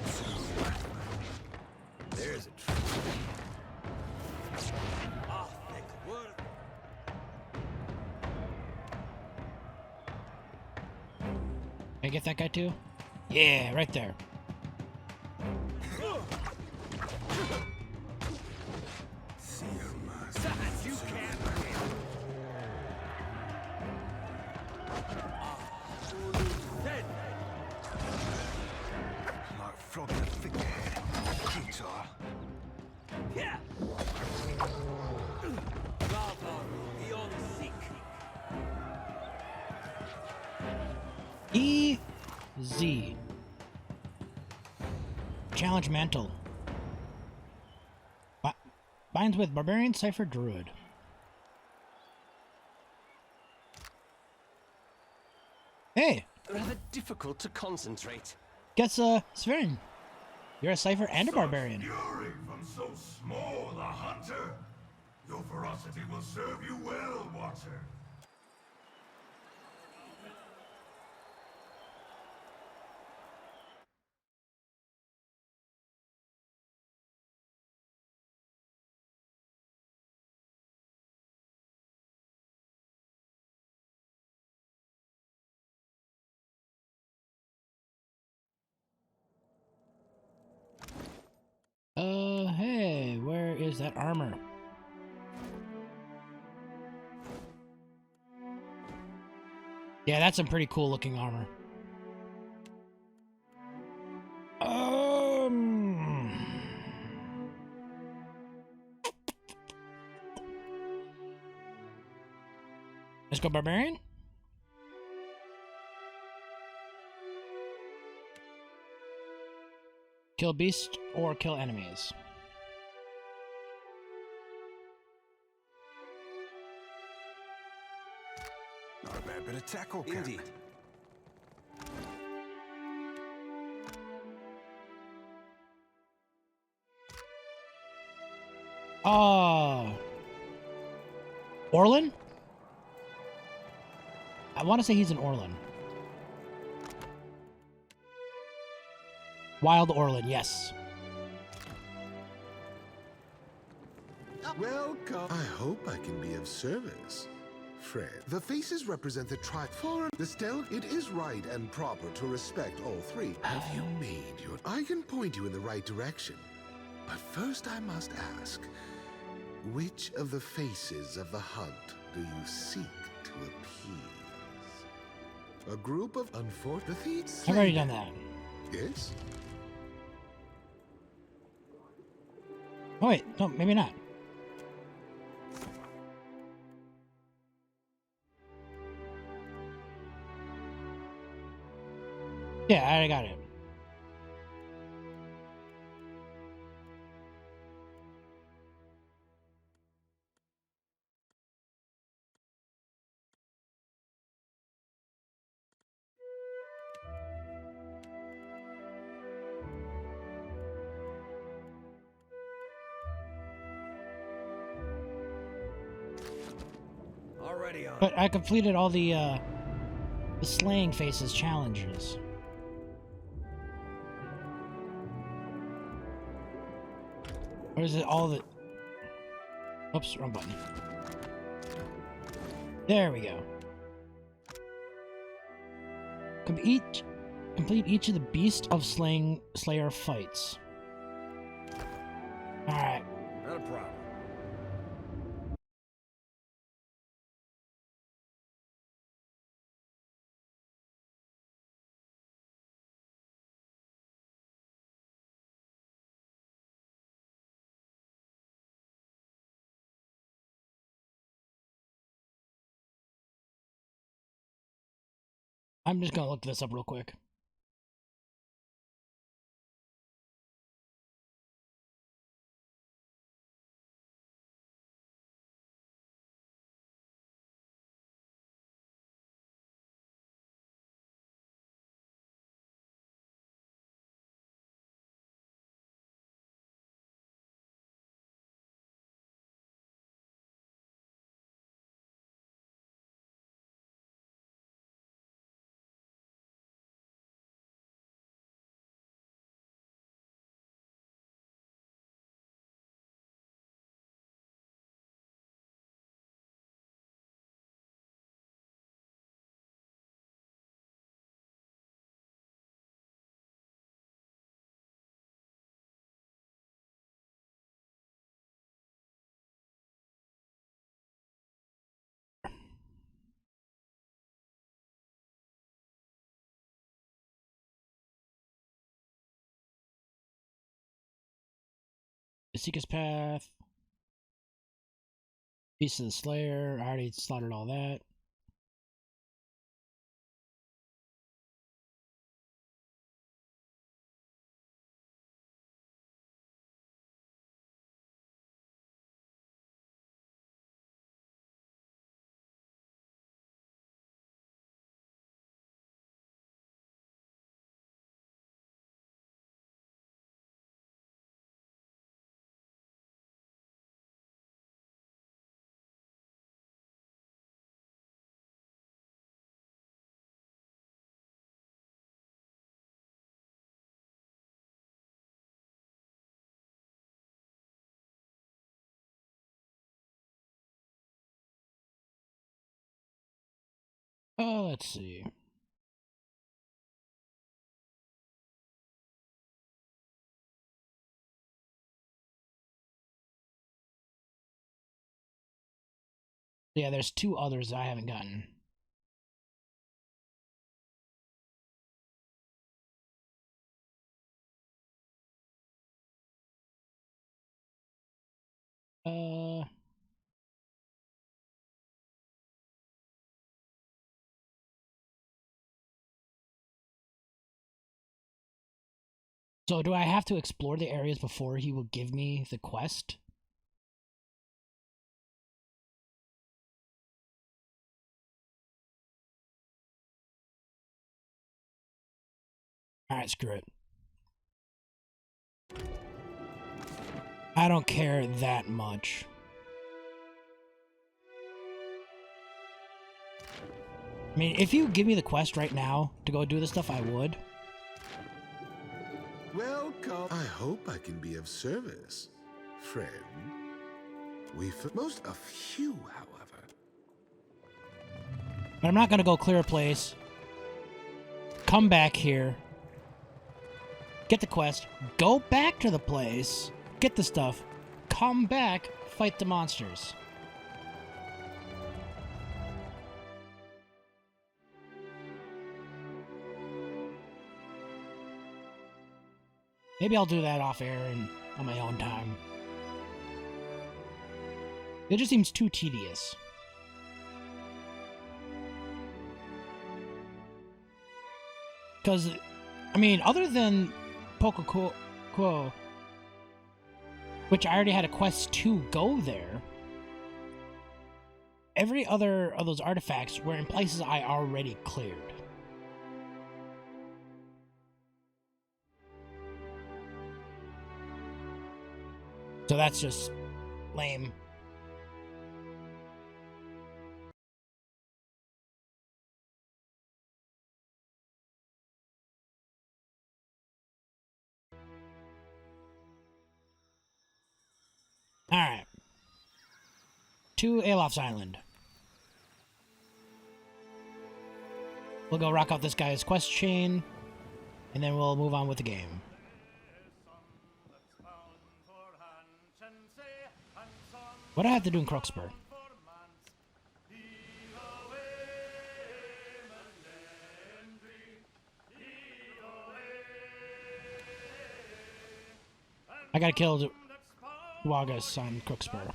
There's a truth. Thick wood. Can I get that guy too? Yeah, right there. You can't win. Dead. like flogging a figurehead. Guitar. Yeah. Bravo, beyond seek. EZ. Challenge Mantle. Binds with Barbarian Cypher Druid. Hey, Rather difficult to concentrate. guess, Sven, you're a cipher and a barbarian. Fury from so small a hunter. Your ferocity will serve you well, Watcher. Hey, where is that armor? Yeah, that's some pretty cool looking armor. Let's go barbarian. Kill beast or kill enemies. Not a bad bit of tackle, Captain. Indeed. Orlin? I want to say he's an Orlin. Wild Orlin, yes. Welcome. I hope I can be of service. Fred, the faces represent the foreign, the stealth. It is right and proper to respect all three. Have you made your... I can point you in the right direction. But first I must ask, which of the faces of the hunt do you seek to appease? A group of unfortunate thieves? I've already done that. Yes? Oh wait, no, maybe not. Yeah, I got it. Already on. But I completed all the slaying faces challenges. Or is it all the... Oops, wrong button. There we go. Complete each of the Beast of Slayer fights. Alright. Not a problem. I'm just gonna look this up real quick. The Seeker's Path. Beast of the Slayer. I already slaughtered all that. Oh, let's see. Yeah, there's 2 others I haven't gotten. So do I have to explore the areas before he will give me the quest? Alright, screw it. I don't care that much. I mean, if you give me the quest right now to go do this stuff, I would. Welcome. I hope I can be of service, friend. Most a few, however. But I'm not gonna go clear a place. Come back here. Get the quest. Go back to the place. Get the stuff. Come back. Fight the monsters. Maybe I'll do that off air and on my own time. It just seems too tedious. Because, I mean, other than Pocoquo, which I already had a quest to go there, every other of those artifacts were in places I already cleared. So that's just lame. Alright. To Alof's Island. We'll go rock out this guy's quest chain, and then we'll move on with the game. What do I have to do in Crooksburg? I gotta kill Wagas on Crooksburg.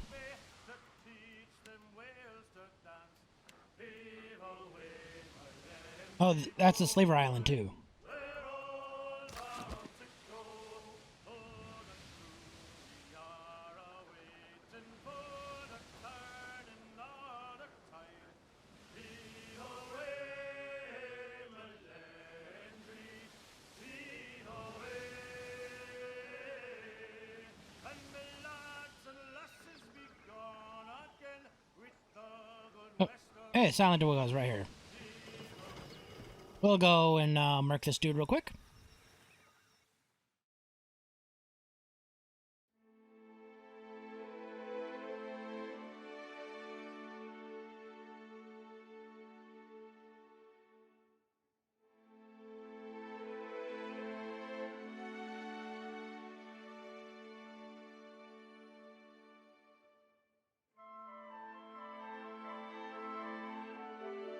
Oh, that's the Slaver Island too. Oh, hey, Silent Duo is right here. We'll go and murk this dude real quick.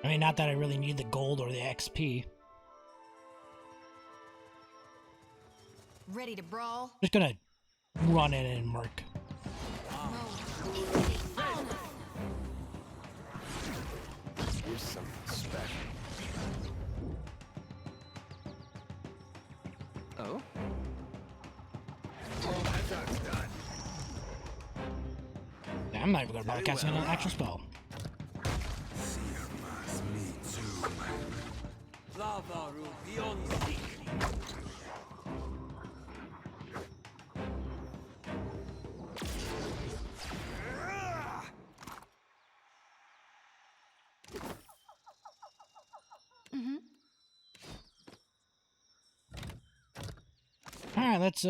I mean, not that I really need the gold or the XP. Ready to brawl? Just gonna run in and murk. Here's something special. Oh? That's done. Yeah, I'm not even gonna bother casting an actual spell. Alright, let's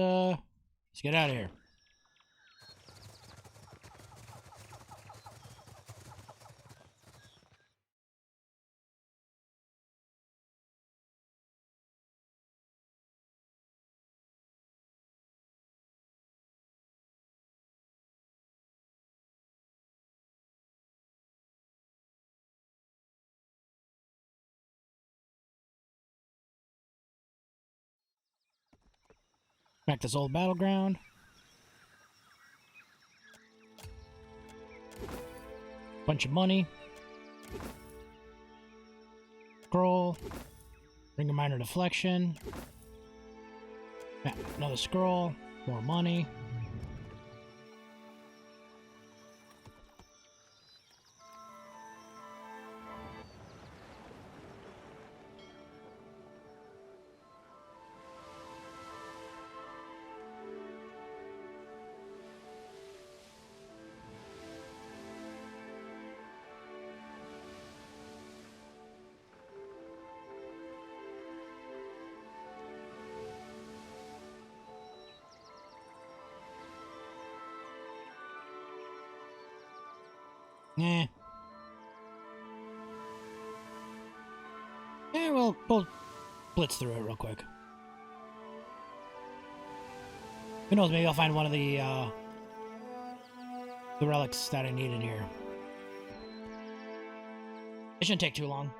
get out of here. Back this old battleground. Bunch of money. Scroll. Ring of minor deflection. Another scroll. More money. Yeah, we'll blitz through it real quick. Who knows, maybe I'll find one of the relics that I need in here. It shouldn't take too long.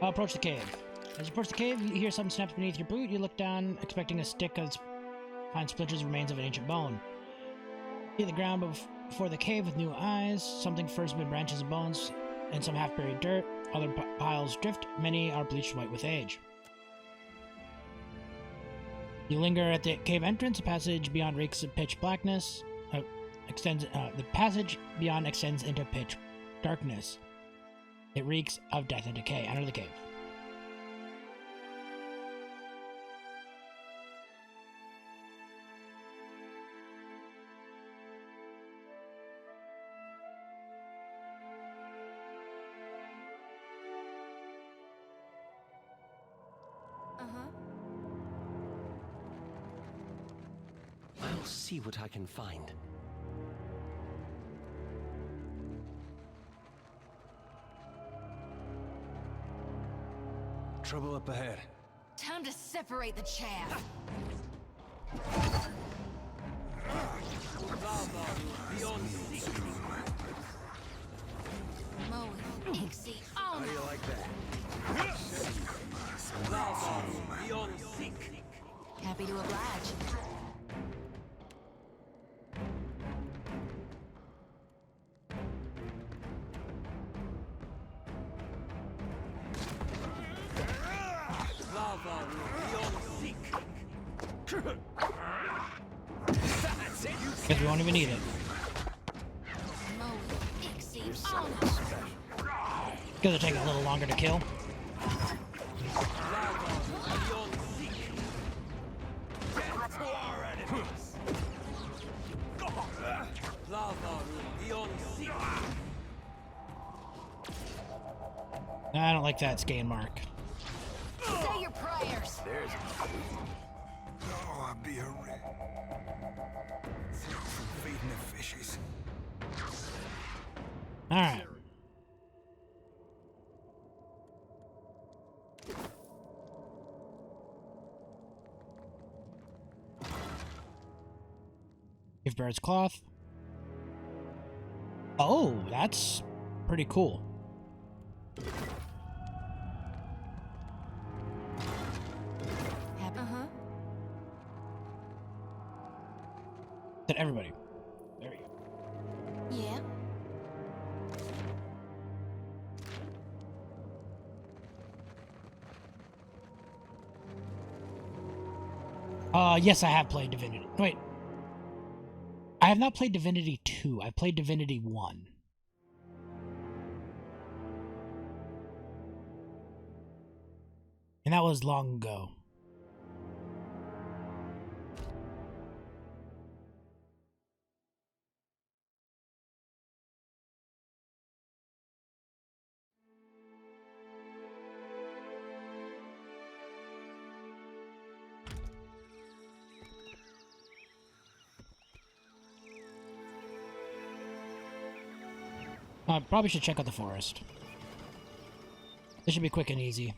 I'll approach the cave. As you approach the cave, you hear something snaps beneath your boot. You look down, expecting a stick of fine splinters, remains of an ancient bone. You see the ground before the cave with new eyes. Something first been branches of bones and some half-buried dirt. Other piles drift. Many are bleached white with age. You linger at the cave entrance. A passage beyond reeks of pitch blackness. The passage beyond extends into pitch darkness. It reeks of death and decay. Enter the cave. I'll see what I can find. Trouble up ahead. Time to separate the chaff. How do you like that? Happy to oblige. Because we won't even need it. Because it'll take a little longer to kill. I don't like that scan mark. Say your prayers. There's Oh, I'll be a red. From feeding the fishes. Alright. Give bird's cloth. Oh, that's pretty cool. That everybody. There you go. Yeah. Yes, I have played Divinity. Wait. I have not played Divinity 2. I've played Divinity 1. And that was long ago. Probably should check out the forest. This should be quick and easy.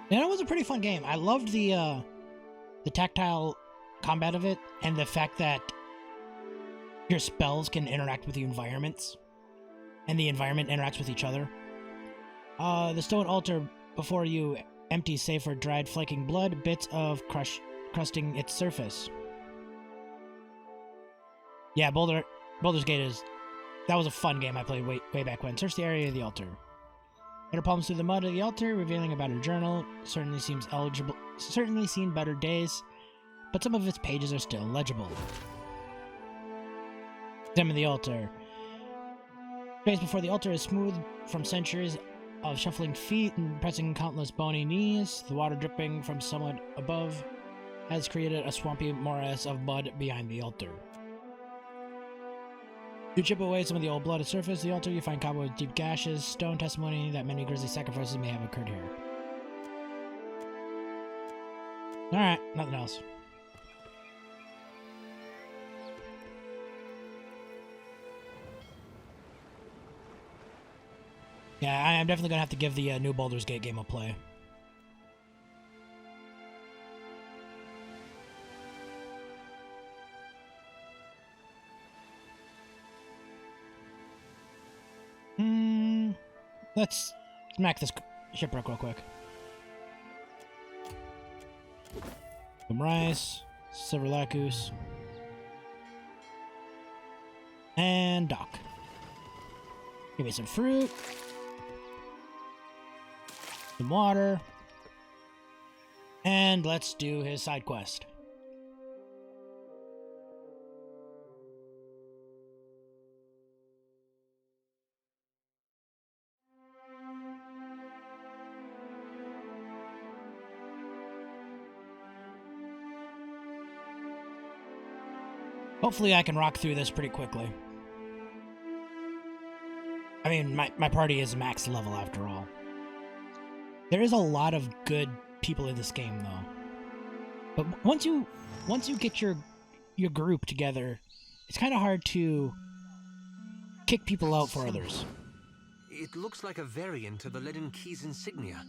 And it was a pretty fun game. I loved the tactile combat of it, and the fact that your spells can interact with the environments, and the environment interacts with each other. The stone altar before you empty save for dried flaking blood, bits of crusting its surface. Yeah, Baldur's Gate is... That was a fun game I played way back when. Search the area of the altar. Her palms through the mud of the altar, revealing about her journal. Certainly seen better days, but some of its pages are still legible. Examine the altar. Space before the altar is smooth from centuries of shuffling feet and pressing countless bony knees. The water dripping from somewhat above has created a swampy morass of mud behind the altar. You chip away some of the old blood at the surface of the altar, you find covered with deep gashes, stone testimony that many grisly sacrifices may have occurred here. Alright, nothing else. Yeah, I am definitely gonna have to give the new Baldur's Gate game a play. Let's smack this shipwreck real quick. Some rice, silver lacus, and dock. Give me some fruit, some water, and let's do his side quest. Hopefully I can rock through this pretty quickly. I mean, my party is max level after all. There is a lot of good people in this game, though. But once you get your group together, it's kind of hard to kick people out for others. It looks like a variant of the Leaden Key's insignia.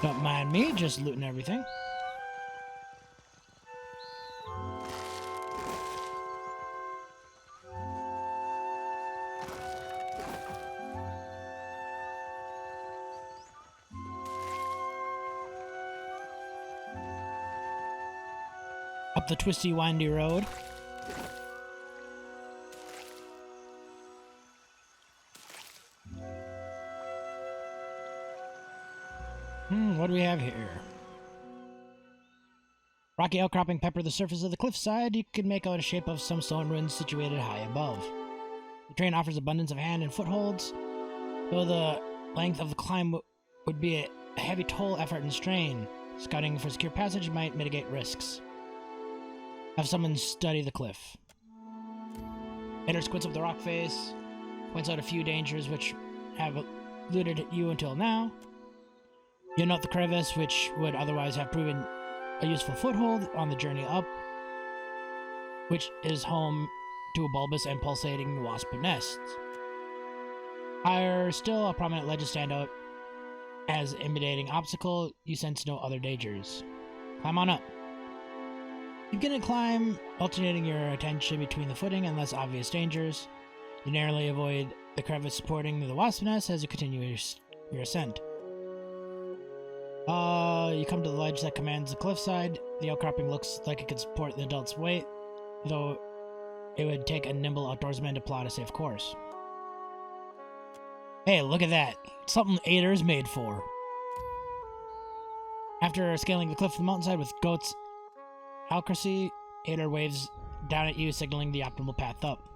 Don't mind me, just looting everything. Up the twisty, windy road. What do we have here? Rocky outcropping pepper the surface of the cliffside. You can make out a shape of some stone ruins situated high above. The terrain offers abundance of hand and footholds, though the length of the climb would be a heavy toll, effort, and strain. Scouting for secure passage might mitigate risks. Have someone study the cliff. Eder squints up the rock face, points out a few dangers which have eluded you until now. You note the crevice, which would otherwise have proven a useful foothold on the journey up, which is home to a bulbous and pulsating wasp nest. Higher still, a prominent ledge stand out as an intimidating obstacle. You sense no other dangers. Climb on up. You begin to climb, alternating your attention between the footing and less obvious dangers. You narrowly avoid the crevice supporting the wasp nest as you continue your ascent. You come to the ledge that commands the cliffside. The outcropping looks like it could support an adult's weight, though it would take a nimble outdoorsman to plot a safe course. Hey, look at that. Something Eder is made for. After scaling the cliff of the mountainside with goats' accuracy, Eder waves down at you, signaling the optimal path up.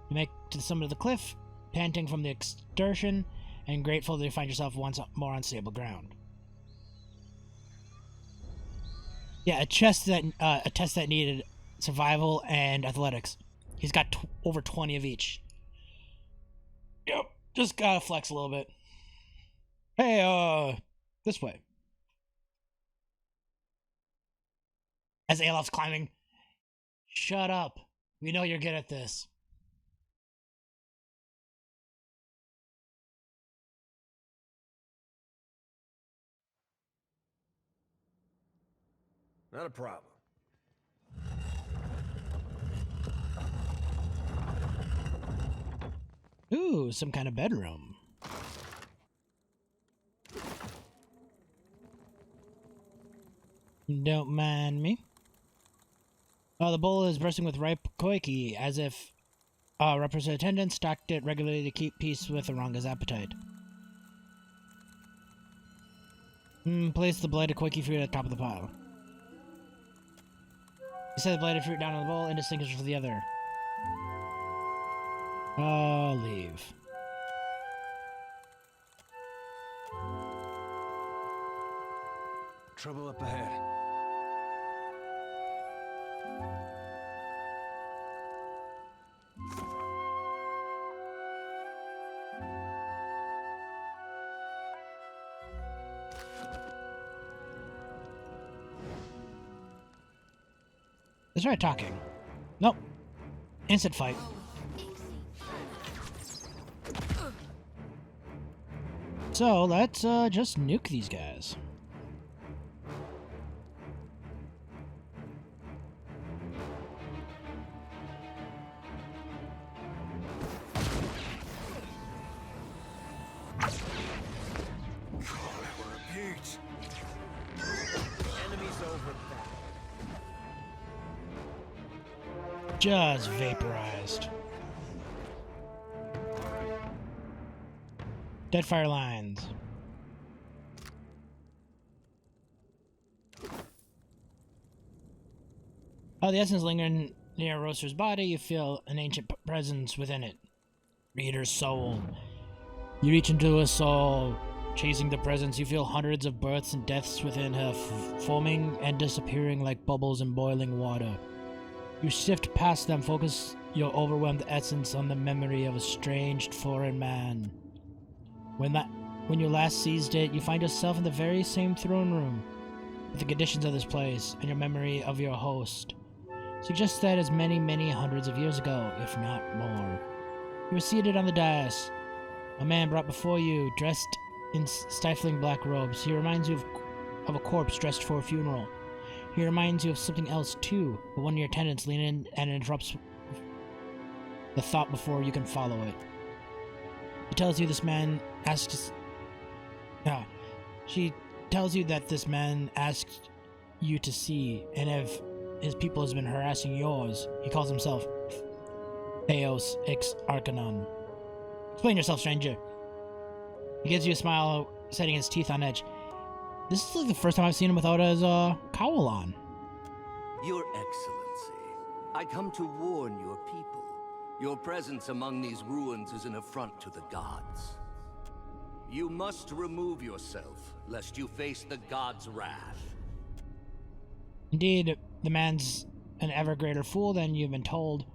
You make to the summit of the cliff, panting from the exertion, and grateful that you find yourself once more on stable ground. Yeah, a test that needed survival and athletics. He's got over 20 of each. Yep, just gotta flex a little bit. Hey, this way. As Alof's climbing, shut up. We know you're good at this. Not a problem. Ooh, some kind of bedroom. Don't mind me. The bowl is bursting with ripe koiki, as if representative attendants stocked it regularly to keep peace with Oranga's appetite. Place the blighted koiki fruit at the top of the pile. You set the blighted fruit down on the bowl, indistinguishable from the other. Leave. Trouble up ahead. Let's try talking. Nope. Instant fight. So, let's just nuke these guys. Just vaporized. Deadfire lines. The essence lingering near Roaster's body, you feel an ancient presence within it. Reader's soul. You reach into a soul, chasing the presence. You feel hundreds of births and deaths within her, foaming and disappearing like bubbles in boiling water. You shift past them, focus your overwhelmed essence on the memory of a strange foreign man. When you last seized it, you find yourself in the very same throne room, with the conditions of this place and your memory of your host. Suggests that as many, many hundreds of years ago, if not more. You were seated on the dais. A man brought before you, dressed in stifling black robes. He reminds you of a corpse dressed for a funeral. He reminds you of something else too, but one of your attendants leans in and interrupts the thought before you can follow it. He tells you this man asks... she tells you that this man asked you to see, and if his people has been harassing yours, he calls himself Theos Ix Arcanon. Explain yourself, stranger. He gives you a smile, setting his teeth on edge. This is like the first time I've seen him without his cowl on. Your Excellency, I come to warn your people. Your presence among these ruins is an affront to the gods. You must remove yourself, lest you face the gods' wrath. Indeed, the man's an ever greater fool than you've been told.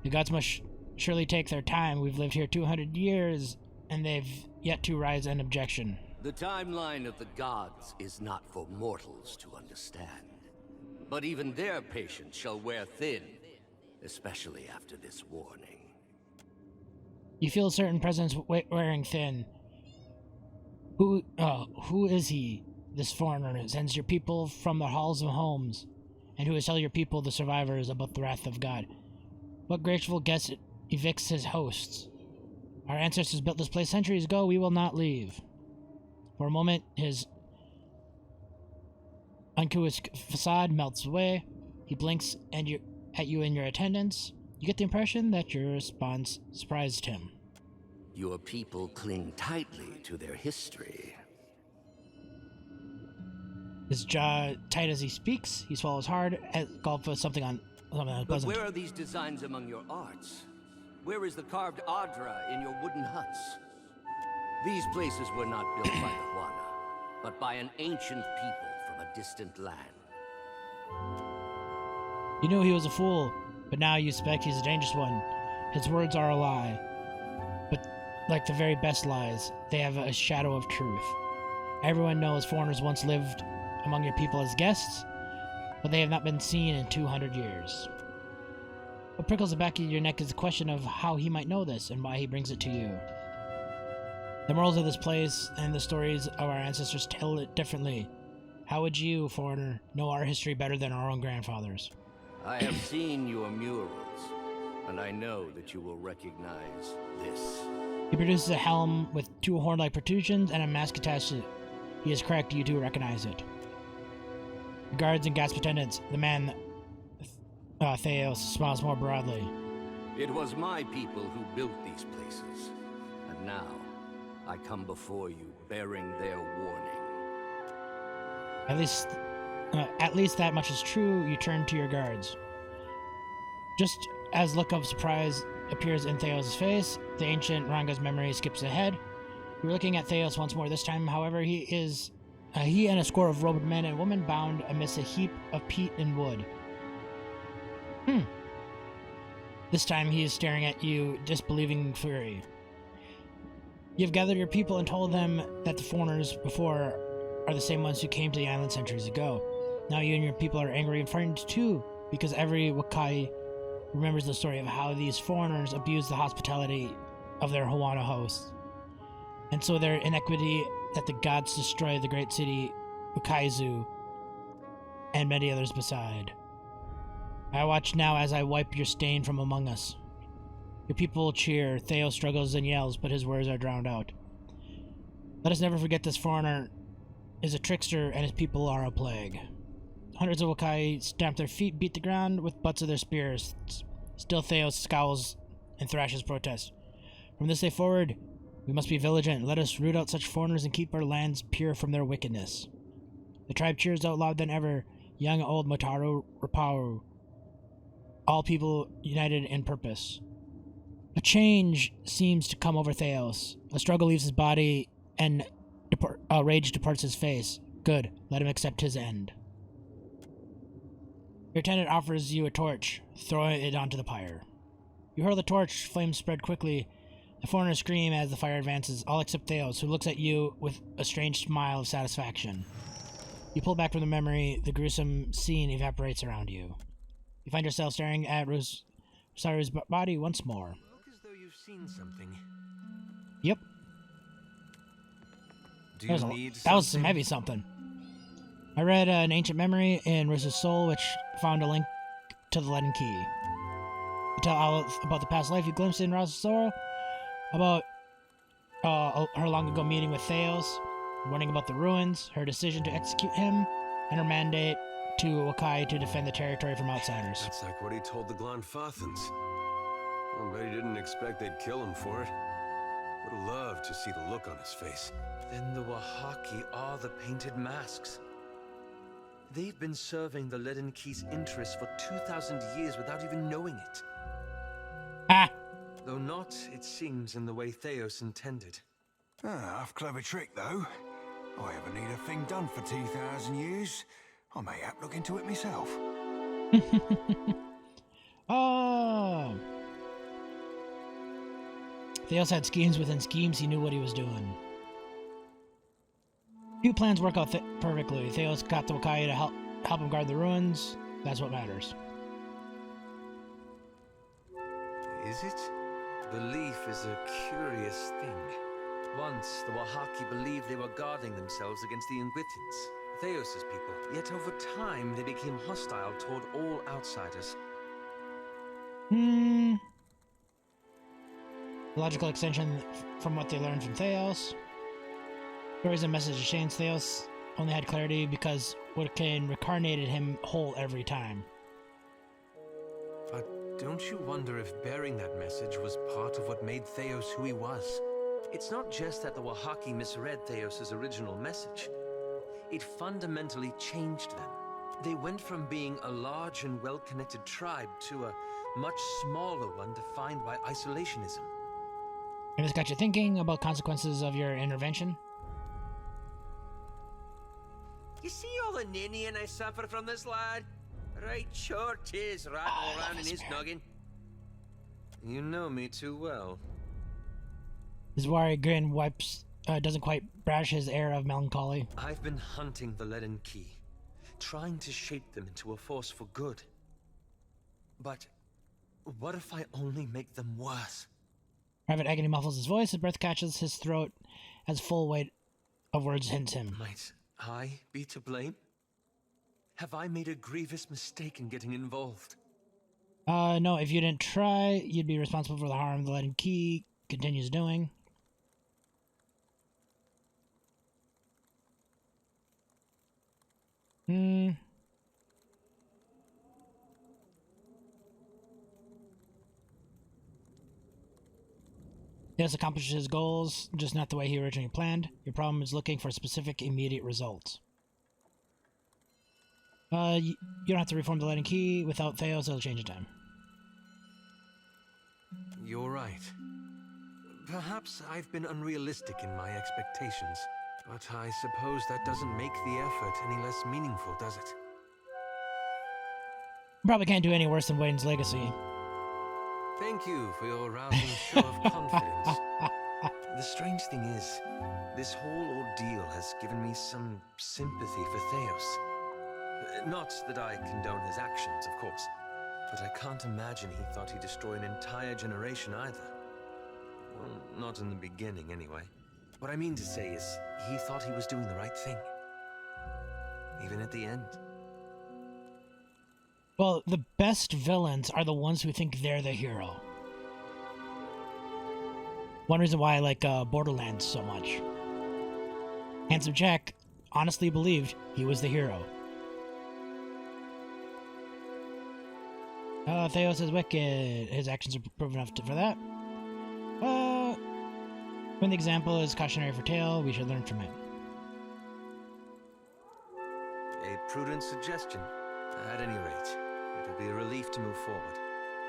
The gods must surely take their time. We've lived here 200 years, and they've yet to rise an objection. The timeline of the gods is not for mortals to understand. But even their patience shall wear thin, especially after this warning. You feel a certain presence wearing thin. Who is he, this foreigner who sends your people from the halls of homes, and who has tell your people, the survivors, about the wrath of God? What graceful guest evicts his hosts? Our ancestors built this place centuries ago, we will not leave. For a moment, his uncouth facade melts away. He blinks at you and your attendants. You get the impression that your response surprised him. Your people cling tightly to their history. His jaw tight as he speaks. He swallows hard, gulp for something unpleasant. But where are these designs among your arts? Where is the carved Adra in your wooden huts? These places were not built by the Huana, but by an ancient people from a distant land. You knew he was a fool, but now you suspect he's a dangerous one. His words are a lie. But like the very best lies, they have a shadow of truth. Everyone knows foreigners once lived among your people as guests, but they have not been seen in 200 years. What prickles the back of your neck is the question of how he might know this and why he brings it to you. The morals of this place and the stories of our ancestors tell it differently. How would you, foreigner, know our history better than our own grandfathers? I have seen your murals. and I know that you will recognize this. He produces a helm with 2 horn-like protrusions and a mask attached to it. He is correct, you do recognize it. The guards and gasp attendants, the man, Theos, smiles more broadly. It was my people who built these places, and now I come before you bearing their warning. At least that much is true. You turn to your guards. Just as look of surprise appears in Theos' face, the ancient Ranga's memory skips ahead. You're looking at Theos once more. This time, however, he and a score of robed men and women bound amidst a heap of peat and wood. This time he is staring at you, disbelieving fury. You have gathered your people and told them that the foreigners before are the same ones who came to the island centuries ago. Now you and your people are angry and frightened too, because every Wakai remembers the story of how these foreigners abused the hospitality of their Hawana hosts. And so their inequity that the gods destroy the great city Ukaizu and many others beside. I watch now as I wipe your stain from among us. Your people cheer, Theo struggles and yells, but his words are drowned out. Let us never forget this foreigner is a trickster and his people are a plague. Hundreds of Wakai stamp their feet, beat the ground with butts of their spears. Still Theos scowls and thrashes protest. From this day forward, we must be vigilant. Let us root out such foreigners and keep our lands pure from their wickedness. The tribe cheers out louder than ever. Young, old, Mataru, Raparu. All people united in purpose. A change seems to come over Theos. A struggle leaves his body, and rage departs his face. Good. Let him accept his end. Your attendant offers you a torch. Throw it onto the pyre. You hurl the torch. Flames spread quickly. The foreigners scream as the fire advances, all except Theos, who looks at you with a strange smile of satisfaction. You pull back from the memory. The gruesome scene evaporates around you. You find yourself staring at Rosaru's body once more. Look as though you've seen something. Yep. Do you need that was some heavy something. I read an ancient memory in Rosa's soul, which found a link to the leaden key. You tell Alice about the past life you glimpsed in Rosa's soul, about her long ago meeting with Theos, warning about the ruins, her decision to execute him, and her mandate to Wakai to defend the territory from outsiders. That's like what he told the Glanfathans. I bet he didn't expect they'd kill him for it. Would have loved to see the look on his face. Then the Wahaki are the painted masks. They've been serving the Leaden Key's interests for 2,000 years without even knowing it. Ah! Though not, it seems, in the way Theos intended. Ah, half clever trick, though. I ever need a thing done for 2,000 years, I may have to look into it myself. Oh! Theos had schemes within schemes. He knew what he was doing. Few plans work out perfectly. Theos got the Wakai to help him guard the ruins. That's what matters. Is it? Belief is a curious thing. Once, the Wahaki believed they were guarding themselves against the Inguitans, Theos' people. Yet over time, they became hostile toward all outsiders. Logical extension from what they learned from Theos. Stories and messages changed. Theos only had clarity because Woodkane reincarnated him whole every time. But don't you wonder if bearing that message was part of what made Theos who he was? It's not just that the Wahaki misread Theos' original message. It fundamentally changed them. They went from being a large and well-connected tribe to a much smaller one defined by isolationism. And this got you thinking about consequences of your intervention? You see all the ninnying I suffer from this lad? Right sure 'tis rattling around in his noggin. You know me too well. His wary grin doesn't quite brush his air of melancholy. I've been hunting the Leaden Key, trying to shape them into a force for good. But what if I only make them worse? Private agony muffles his voice. His breath catches his throat as full weight of words hits him. Might I be to blame? Have I made a grievous mistake in getting involved? No, if you didn't try, you'd be responsible for the harm the Leaden Key continues doing. Yes, accomplishes his goals, just not the way he originally planned. Your problem is looking for specific, immediate results. You don't have to reform the Leaden Key. Without Theos, it'll change in time. You're right. Perhaps I've been unrealistic in my expectations, but I suppose that doesn't make the effort any less meaningful, does it? Probably can't do any worse than Wayne's Legacy. Thank you for your rousing show of confidence. The strange thing is, this whole ordeal has given me some sympathy for Theos. Not that I condone his actions, of course, but I can't imagine he thought he'd destroy an entire generation either. Well, not in the beginning, anyway. What I mean to say is, he thought he was doing the right thing. Even at the end. Well, the best villains are the ones who think they're the hero. One reason why I like Borderlands so much. Handsome Jack honestly believed he was the hero. Theos is wicked. His actions are proven enough for that. When the example is cautionary for Tail, we should learn from it. A prudent suggestion. At any rate, it will be a relief to move forward.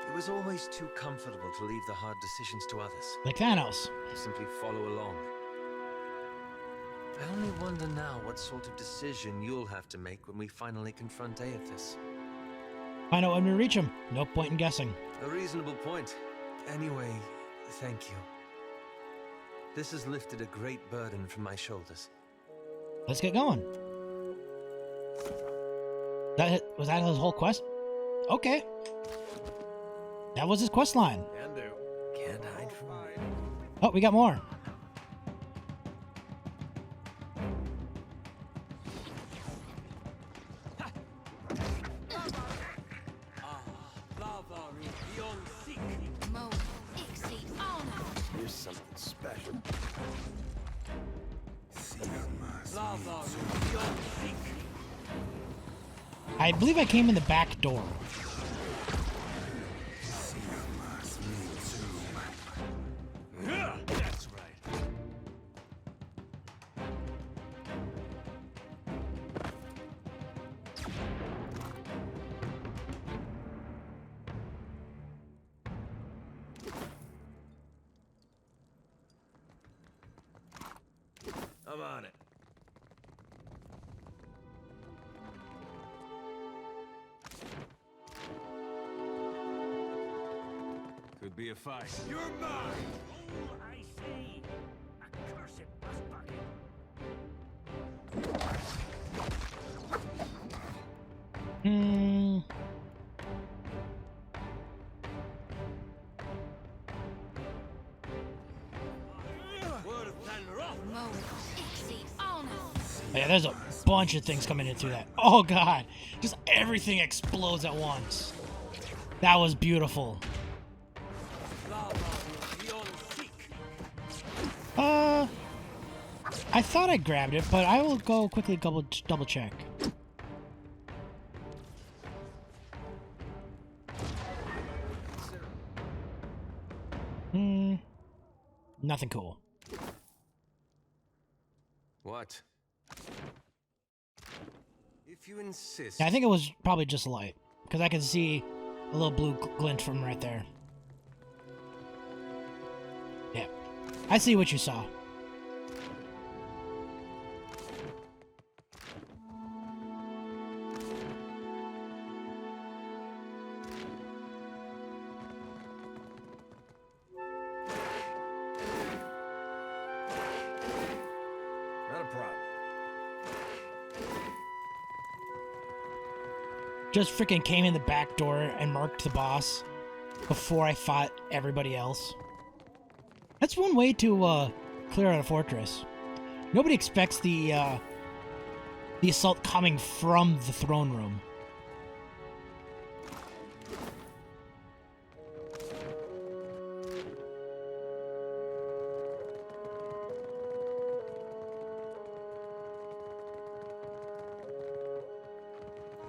It was always too comfortable to leave the hard decisions to others. Like Thanos. Simply follow along. I only wonder now what sort of decision you'll have to make when we finally confront Aethys. Find out when we reach him. No point in guessing. A reasonable point. Anyway, thank you. This has lifted a great burden from my shoulders. Let's get going. Was that his whole quest? Okay. That was his quest line. Can't hide from me. Oh, we got more. Here's something special. I believe I came in the back door. That's right. I'm on it. Could be a fight. You're mine! Oh, I say. Accursed bus bucket. Yeah, there's a bunch of things coming in through that. Oh god, just everything explodes at once. That was beautiful. I thought I grabbed it, but I will go quickly double check. Nothing cool. What? If you insist. Yeah, I think it was probably just light, because I can see a little blue glint from right there. Yeah, I see what you saw. Not a problem. Just freaking came in the back door and marked the boss before I fought everybody else. That's one way to clear out a fortress. Nobody expects the assault coming from the throne room.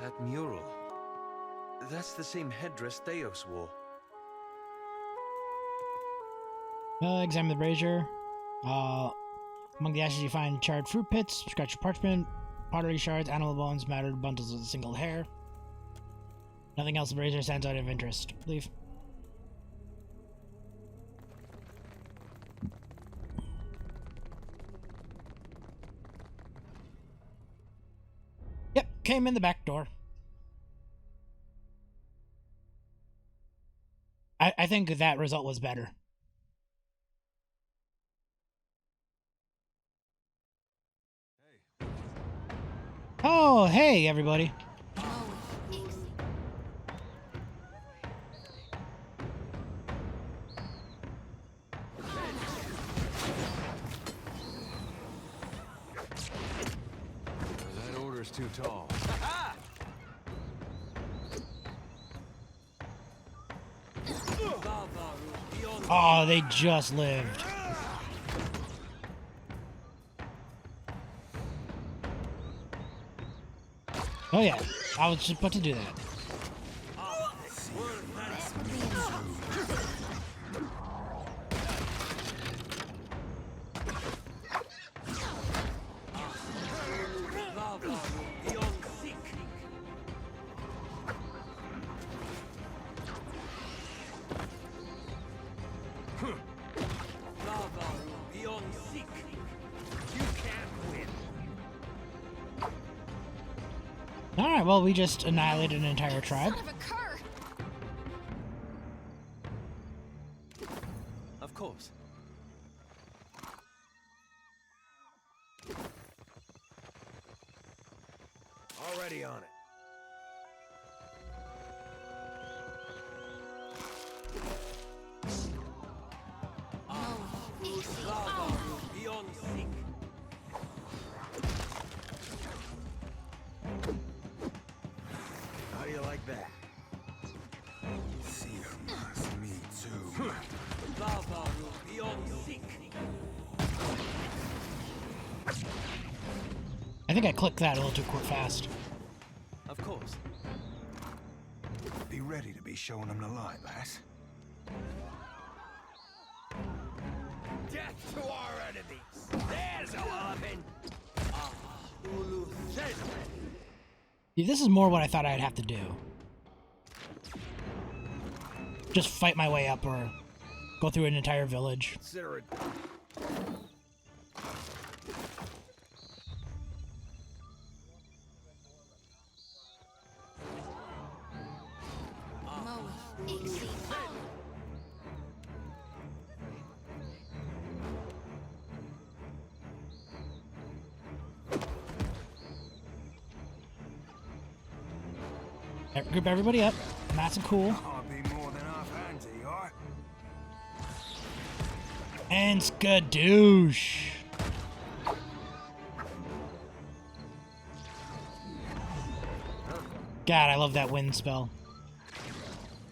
That mural. That's the same headdress Theos wore. Examine the brazier. Among the ashes you find charred fruit pits, scratched parchment, pottery shards, animal bones, matted bundles of single hair. Nothing else the brazier stands out of interest. Leave. Yep, came in the back door. I think that result was better. Oh, hey, everybody. That order's too tall. Oh, they just lived. Oh yeah, I was just about to do that. Alright, well, we just annihilated an entire tribe. Of course. Already on it. How do you like that? See, me too. I think I clicked that a little too quick fast. Of course. Be ready to be showing them the light, lass. Death to our enemies! There's a weapon! See, this is more what I thought I'd have to do. Just fight my way up or go through an entire village. Consider it. Group everybody up. Nice and cool. I'll be more than half handy, alright? And skadoosh. God, I love that wind spell.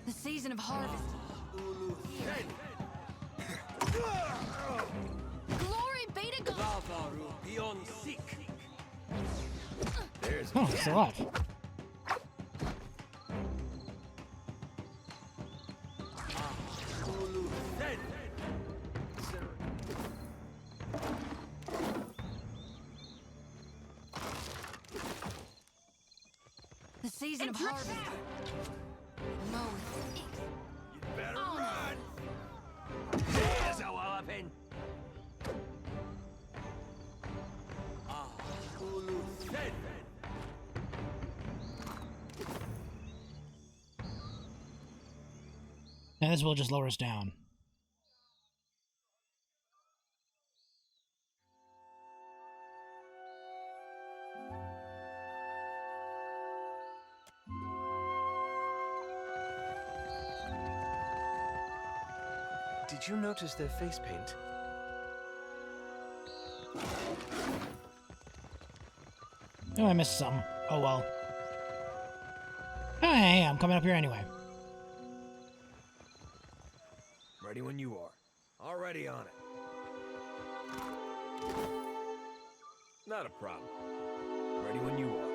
The season of harvest. Glory be to God. Oh, it's alive. The season of harvest. Mowing. Better run! There's a weapon! And this will just lower us down. Did you notice their face paint? Oh, I missed something. Oh well. Hey, I'm coming up here anyway. Ready when you are. Already on it. Not a problem. Ready when you are.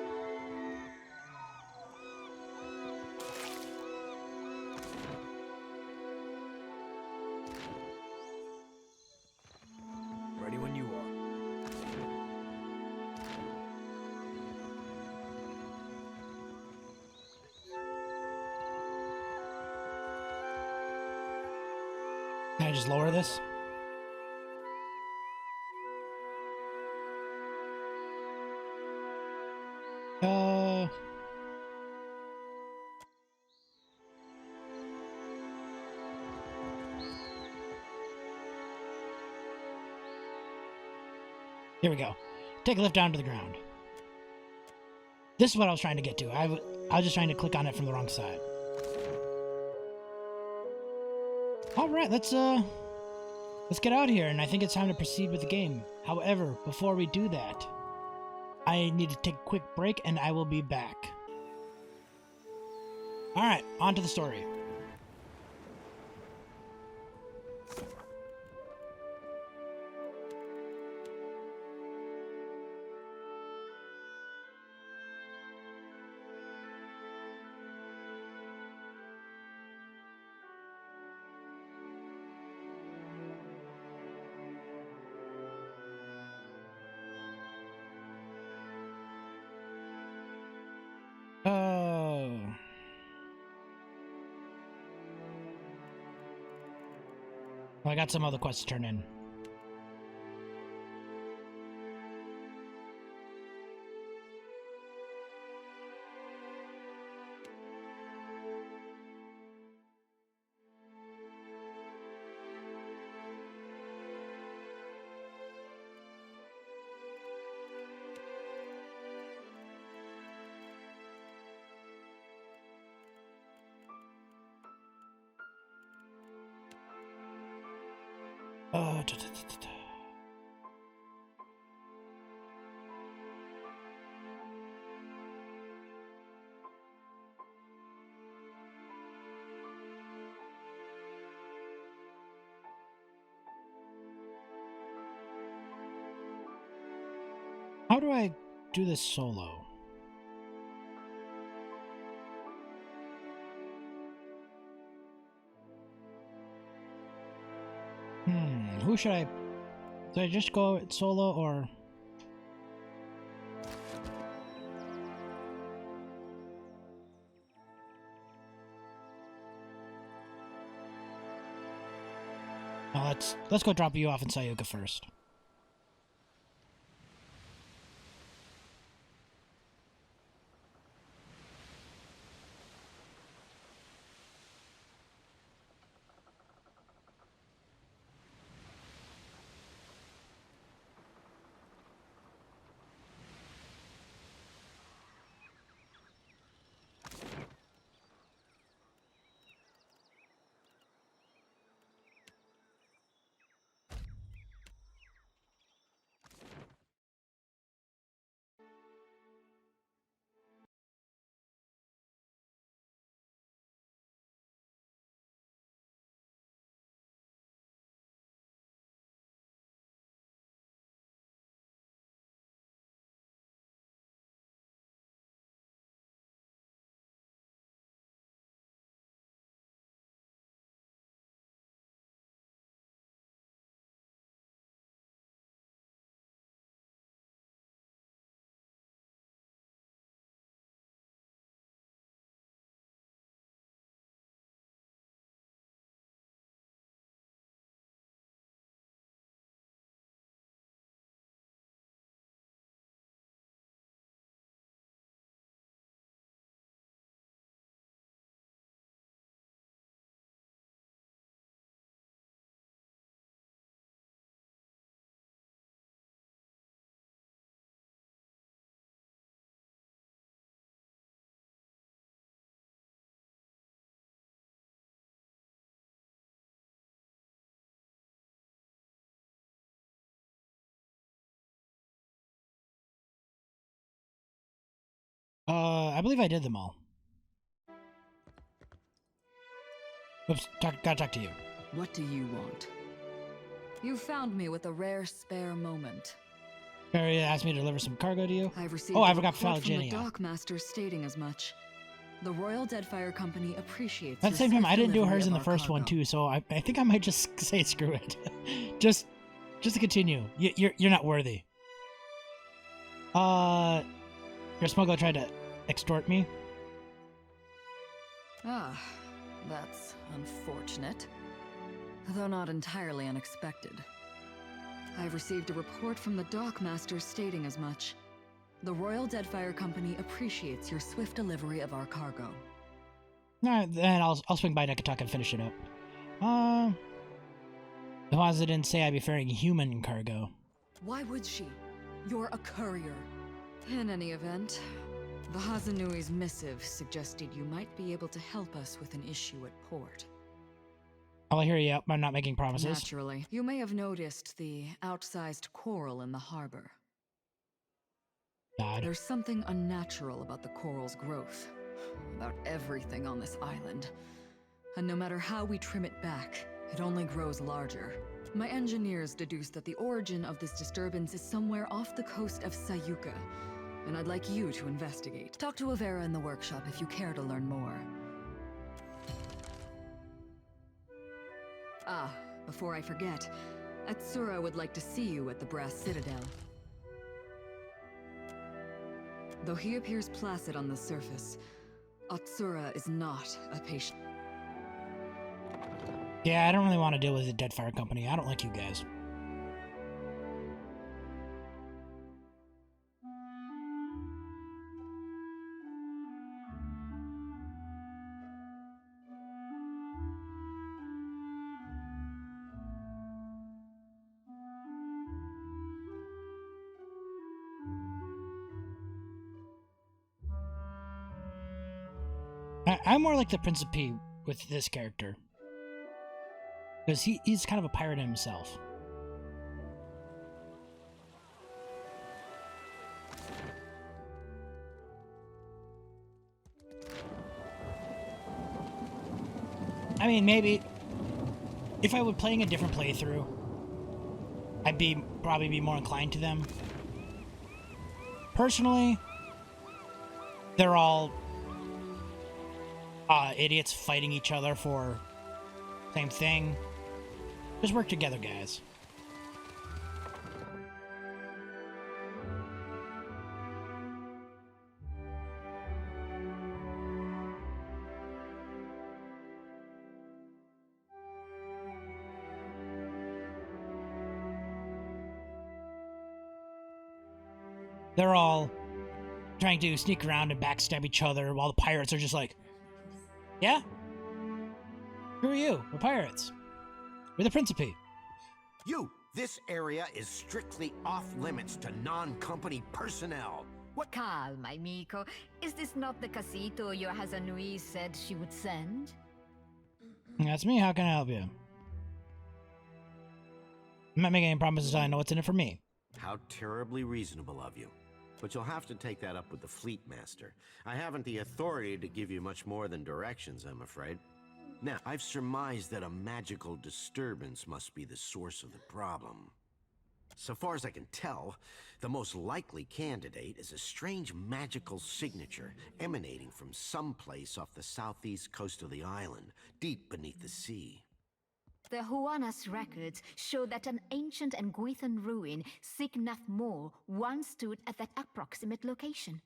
Can I just lower this? Here we go. Take a lift down to the ground. This is what I was trying to get to. I was just trying to click on it from the wrong side. All right, let's get out of here, and I think it's time to proceed with the game. However, before we do that, I need to take a quick break, and I will be back. All right, on to the story. Well, I got some other quests to turn in. How do I do this solo? Who should I just go solo or? Oh, let's go drop you off in Sayuka first. I believe I did them all. Oops, gotta talk to you. What do you want? You found me with a rare spare moment. Barry asked me to deliver some cargo to you. I've received I a forgot report from the Philogenia. dockmaster stating as much. The Royal Deadfire Company appreciates At the your same time, safe I didn't do delivery hers in of the our first one cargo. too, so I think I might just say screw it. just to continue. You're not worthy. Your smuggler tried to extort me. Ah, that's unfortunate. though not entirely unexpected. I've received a report from the dockmaster stating as much. The Royal Deadfire Company appreciates your swift delivery of our cargo. Alright, then I'll swing by Nekatuck and finish it up. The Haza didn't say I'd be ferrying human cargo. Why would she? You're a courier. In any event, the Hazanui's missive suggested you might be able to help us with an issue at port. I'll hear you out. I'm not making promises. Naturally. You may have noticed the outsized coral in the harbor. God. There's something unnatural about the coral's growth, about everything on this island. And no matter how we trim it back, it only grows larger. My engineers deduced that the origin of this disturbance is somewhere off the coast of Sayuka, and I'd like you to investigate. Talk to Avera in the workshop if you care to learn more. Ah, before I forget, Atsura would like to see you at the Brass Citadel. Though he appears placid on the surface, Atsura is not a patient. Yeah, I don't really want to deal with the Deadfire Company. I don't like you guys. I'm more like the Principe with this character. Because he's kind of a pirate himself. I mean, maybe if I were playing a different playthrough, I'd probably be more inclined to them. Personally, they're all idiots fighting each other for same thing. Just work together, guys. They're all trying to sneak around and backstab each other while the pirates are just like, yeah? Who are you? We're pirates. We're the Principe. You! This area is strictly off-limits to non-company personnel. What? Calma, amico. Is this not the casito your Hazanui said she would send? That's me. How can I help you? I'm not making any promises until I know what's in it for me. How terribly reasonable of you. But you'll have to take that up with the Fleet Master. I haven't the authority to give you much more than directions, I'm afraid. Now, I've surmised that a magical disturbance must be the source of the problem. So far as I can tell, the most likely candidate is a strange magical signature emanating from someplace off the southeast coast of the island, deep beneath the sea. The Huana's records show that an ancient and Guithan ruin, Signath Mor, once stood at that approximate location.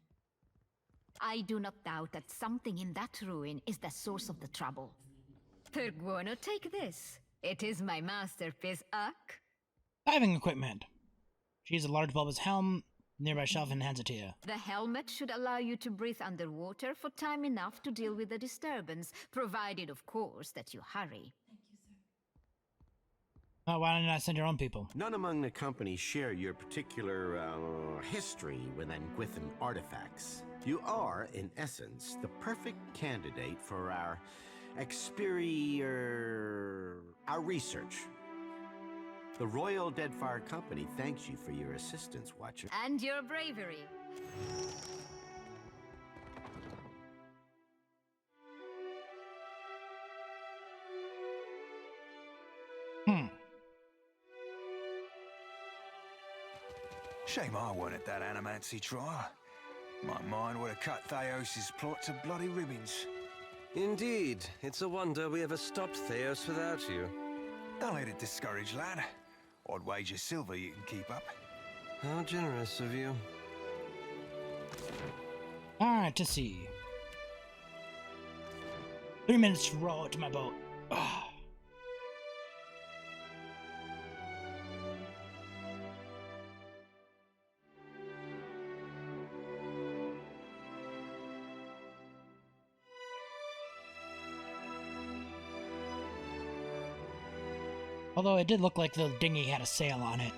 I do not doubt that something in that ruin is the source of the trouble. Perguano, take this. It is my masterpiece, Uck. Diving equipment. She has a large bulbous helm, nearby shelf, and hands it to you. The helmet should allow you to breathe underwater for time enough to deal with the disturbance, provided, of course, that you hurry. Why don't I send your own people? None among the company share your particular history with Anguithan artifacts. You are, in essence, the perfect candidate for our our research. The Royal Deadfire Company thanks you for your assistance, Watcher. And your bravery. Shame I weren't at that animancy trial. My mind would have cut Theos' plot to bloody ribbons. Indeed. It's a wonder we ever stopped Theos without you. Don't let it discourage, lad. I'd wager silver you can keep up. How generous of you. Alright, to sea. 3 minutes to row to my boat. Although it did look like the dinghy had a sail on it.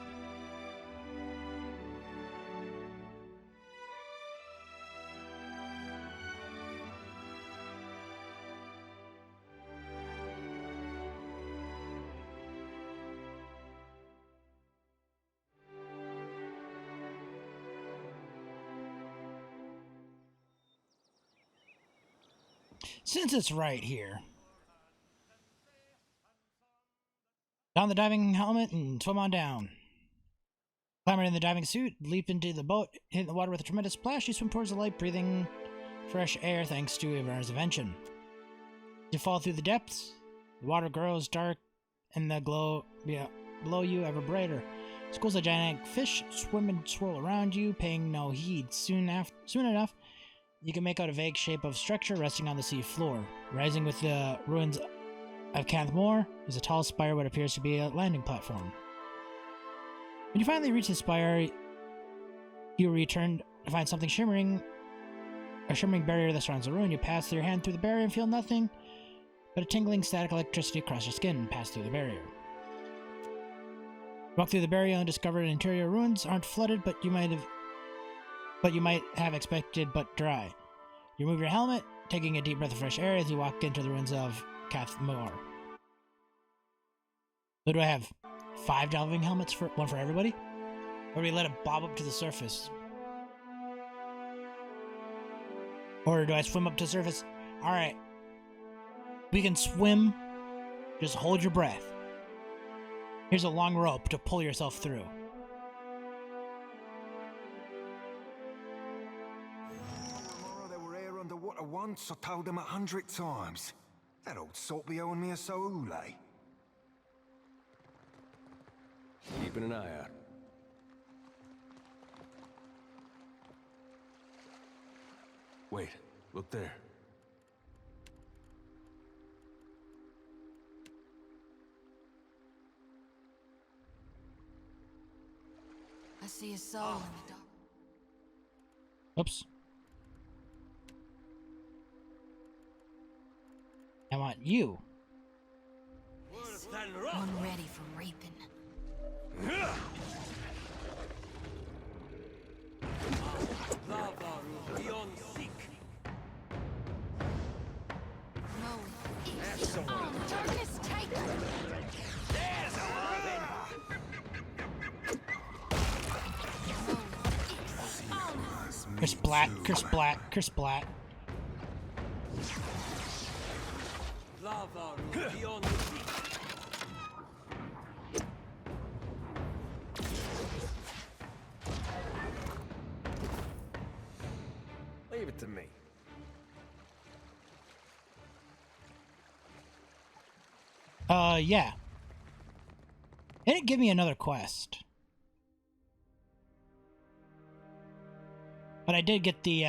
Since it's right here. Don the diving helmet and swim on down. Climb in the diving suit, leap into the boat, hit the water with a tremendous splash. You swim towards the light, breathing fresh air thanks to Ivar's invention. You fall through the depths. The water grows dark, and the glow below you ever brighter. Schools of gigantic fish swim and swirl around you, paying no heed. Soon enough, you can make out a vague shape of structure resting on the sea floor. Rising with the ruins of Canthmore is a tall spire, what appears to be a landing platform. When you finally reach the spire, you return to find something shimmering, a shimmering barrier that surrounds the ruin. You pass your hand through the barrier and feel nothing but a tingling static electricity across your skin and pass through the barrier. Walk through the barrier and discover interior ruins aren't flooded, but you might have expected but dry. You remove your helmet, taking a deep breath of fresh air as you walk into the ruins of Cathmore. So do I have 5 diving helmets, one for everybody? Or do we let it bob up to the surface? Or do I swim up to the surface? Alright. We can swim. Just hold your breath. Here's a long rope to pull yourself through. They were here underwater once. I told them 100 times. That old salt be owing me a soule. Keeping an eye out. Wait, look there. I see a soul in the dark. Oops. I want you. One ready for raping. No. Darkness Titan. There's a woman. Chris Black, Chris Black, Chris Black. Leave it to me. Yeah. It didn't give me another quest. But I did get the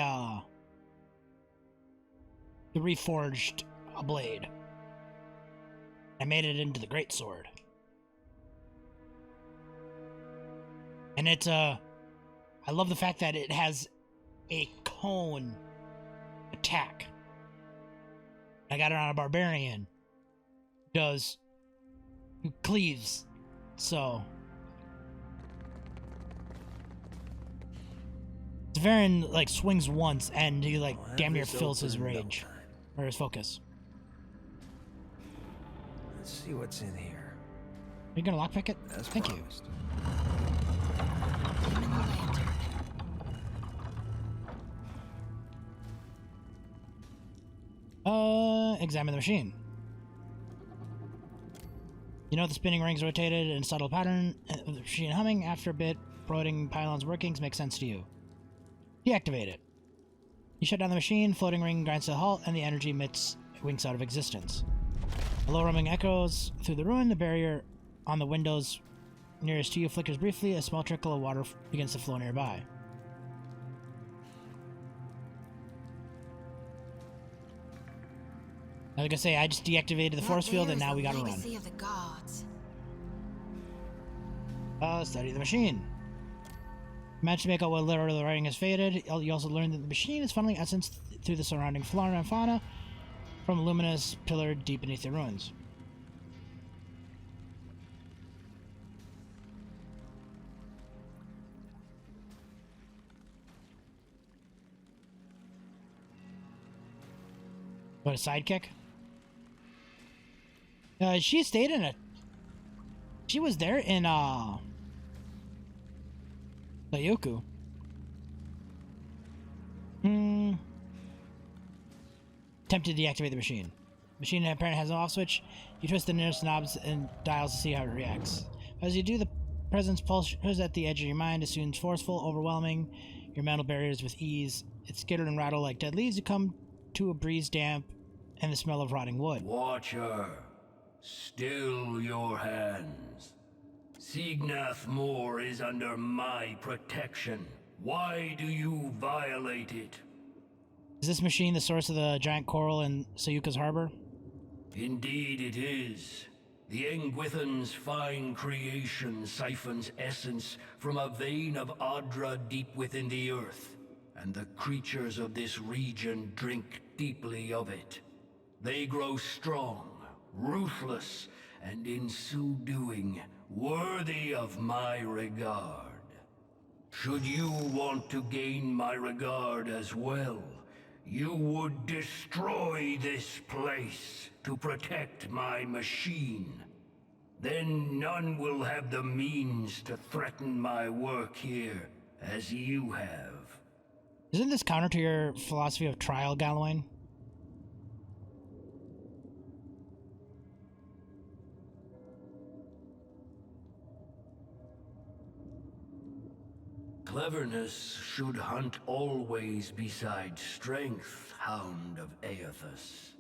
reforged blade. I made it into the greatsword. And it's I love the fact that it has a cone attack. I got it on a barbarian. Does cleaves. So Varen like swings once and he like damn near fills his rage. Or his focus. Let's see what's in here. Are you gonna lockpick it? Thank you. Examine the machine. You know the spinning rings rotated in a subtle pattern of the machine humming. After a bit, floating pylon's workings make sense to you. Deactivate it. You shut down the machine, floating ring grinds to a halt, and the energy winks out of existence. A low rumbling echoes through the ruin. The barrier on the windows nearest to you flickers briefly. A small trickle of water begins to flow nearby. I was gonna say, I just deactivated the force field and now we gotta run. Of the gods. Study the machine. Managed to make out what literally the writing has faded. You also learned that the machine is funneling essence through the surrounding flora and fauna from a luminous pillar deep beneath the ruins. What, a sidekick? She stayed in it. She was there in, Sayuku. Tempted to deactivate the machine. Machine apparently has an off switch. You twist the nearest knobs and dials to see how it reacts. As you do, the presence pulses at the edge of your mind, assumes forceful, overwhelming your mental barriers with ease. It skittered and rattled like dead leaves. You come to a breeze damp and the smell of rotting wood. Watcher, still your hands. Signath Moor is under my protection. Why do you violate it? Is this machine the source of the giant coral in Sayuka's harbor? Indeed it is. The Engwithan's fine creation siphons essence from a vein of Adra deep within the earth, and the creatures of this region drink deeply of it. They grow strong, ruthless, and in so doing, worthy of my regard. Should you want to gain my regard as well, you would destroy this place to protect my machine. Then none will have the means to threaten my work here as you have. Isn't this counter to your philosophy of trial, Galwain? Cleverness should hunt always beside strength, Hound of Aethys.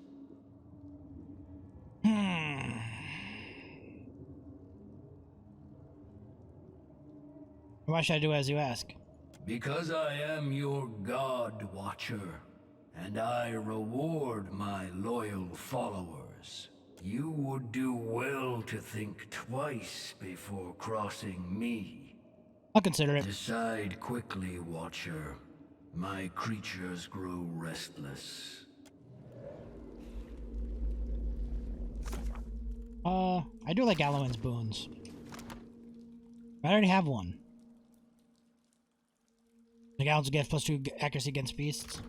Why should I do as you ask? Because I am your God Watcher, and I reward my loyal followers. You would do well to think twice before crossing me. I'll consider it. Decide quickly, Watcher. My creatures grow restless. I do like Allowan's boons. I already have one. The gallons get +2 accuracy against beasts.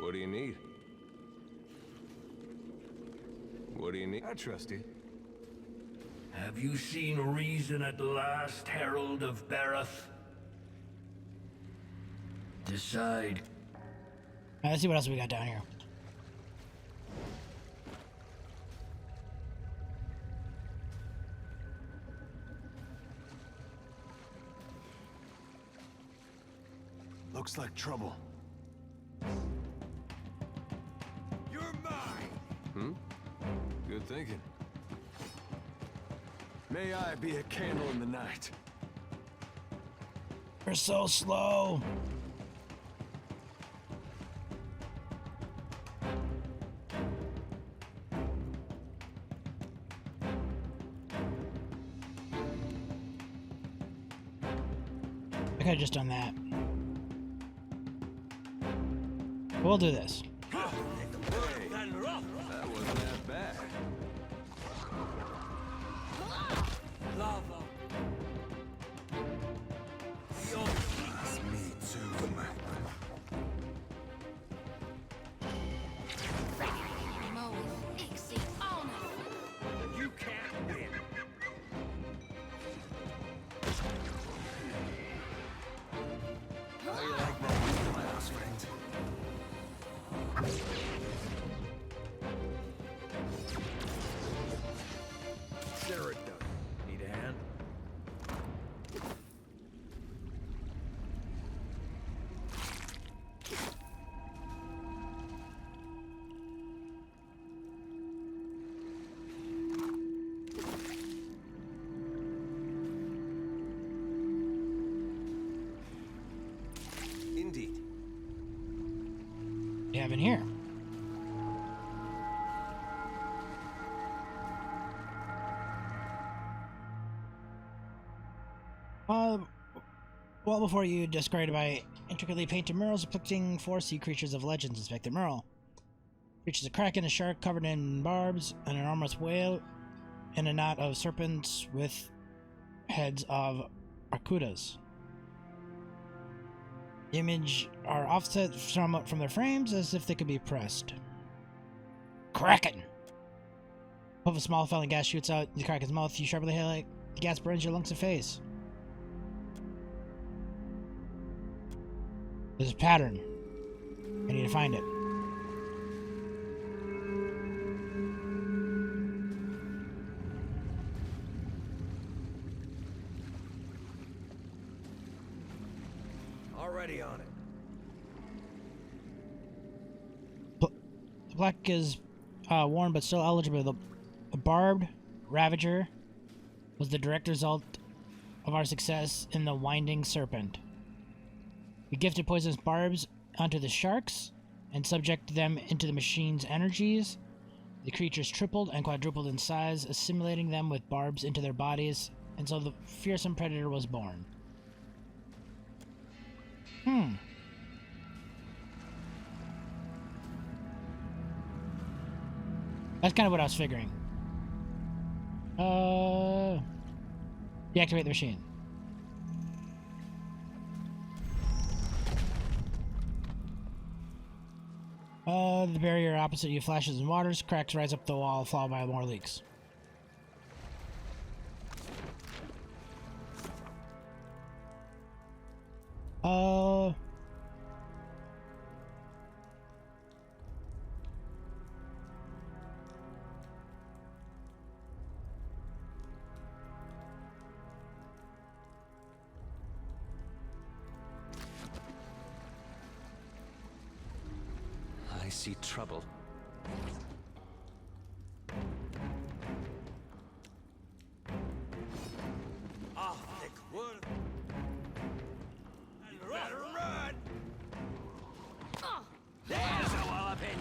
What do you need? What do you need? I trust you. Have you seen reason at last, Herald of Bareth? Decide. Let's see what else we got down here. Looks like trouble. You're mine! Good thinking. May I be a candle in the night. You're so slow. I could have just done that. We'll do this. Hey, that wasn't that bad. Lava. Me too. You can't win. How do you like that, my house friend? Consider it done. Need a hand? Indeed. You have in here. Well before you described by intricately painted murals depicting 4 sea creatures of legends. Inspect the mural. Features a kraken, a shark covered in barbs, an enormous whale, and a knot of serpents with heads of arcudas. The image are offset from their frames as if they could be pressed. Kraken! Puff of small felling gas shoots out the Kraken's mouth. You sharply highlight. The gas burns your lungs and face. There's a pattern. I need to find it. Already on it. The black is worn but still eligible. The barbed Ravager was the direct result of our success in the Winding Serpent. We gifted poisonous barbs onto the sharks and subjected them into the machine's energies. The creatures tripled and quadrupled in size, assimilating them with barbs into their bodies, and so the fearsome predator was born. That's kind of what I was figuring. Deactivate the machine. The barrier opposite you flashes and waters. Cracks rise up the wall, followed by more leaks. I see trouble. Ah, thick wood. You better run. There's a walloping.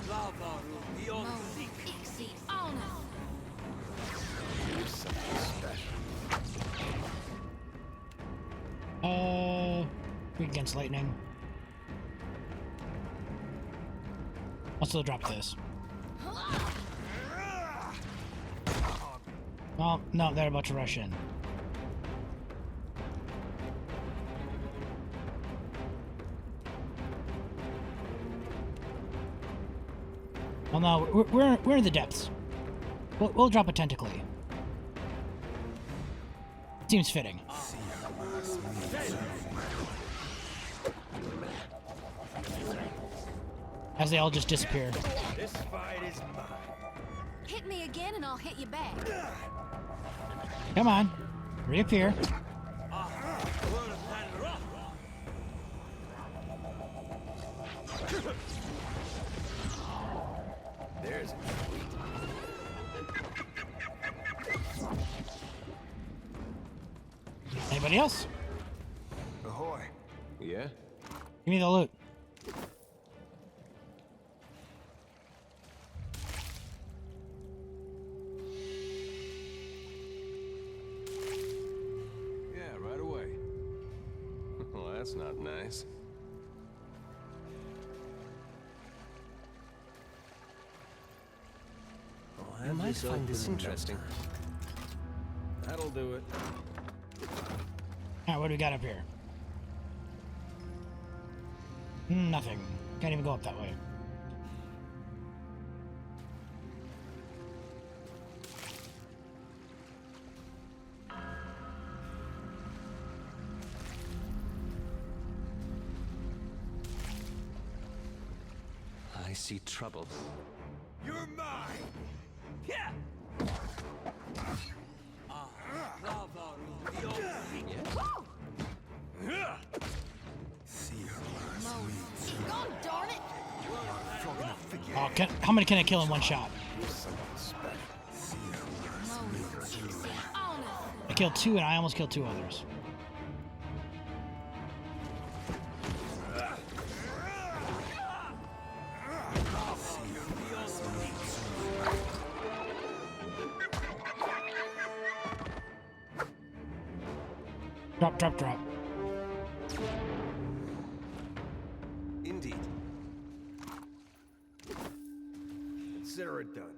Lava room beyond the Exceed honor. Here's something special. Weak against lightning. I'll still drop this. Oh, no, they're about to rush in. Well, no, we're in the depths. We'll drop it tentacly. Seems fitting. As they all just disappear. This fight is mine. Hit me again and I'll hit you back. Come on, reappear. There's Anybody else? Ahoy. Yeah? Give me the loot. Yeah, right away. Well, that's not nice. You might find this interesting. That'll do it. Alright, what do we got up here? Nothing. Can't even go up that way. I see trouble. You're mine. Yeah. Lava room beyond the God darn it! Oh, how many can I kill in one shot? I killed two and I almost killed two others. Drop, drop, drop. Indeed. Consider it done.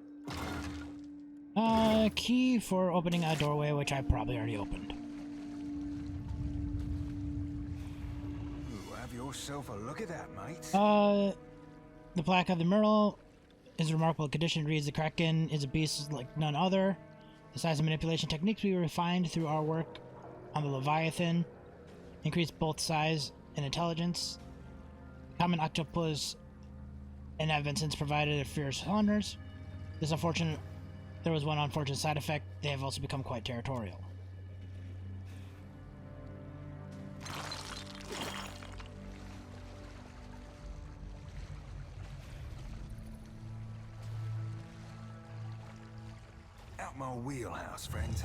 Key for opening a doorway, which I probably already opened. yourself a look at that, mate. The plaque of the mural is a remarkable condition. It reads, "The Kraken is a beast like none other. The size and manipulation techniques we refined through our work on the Leviathan increased both size and intelligence. Common octopus and have been since provided fierce hunters. There was one unfortunate side effect. They have also become quite territorial." Out my wheelhouse, friend.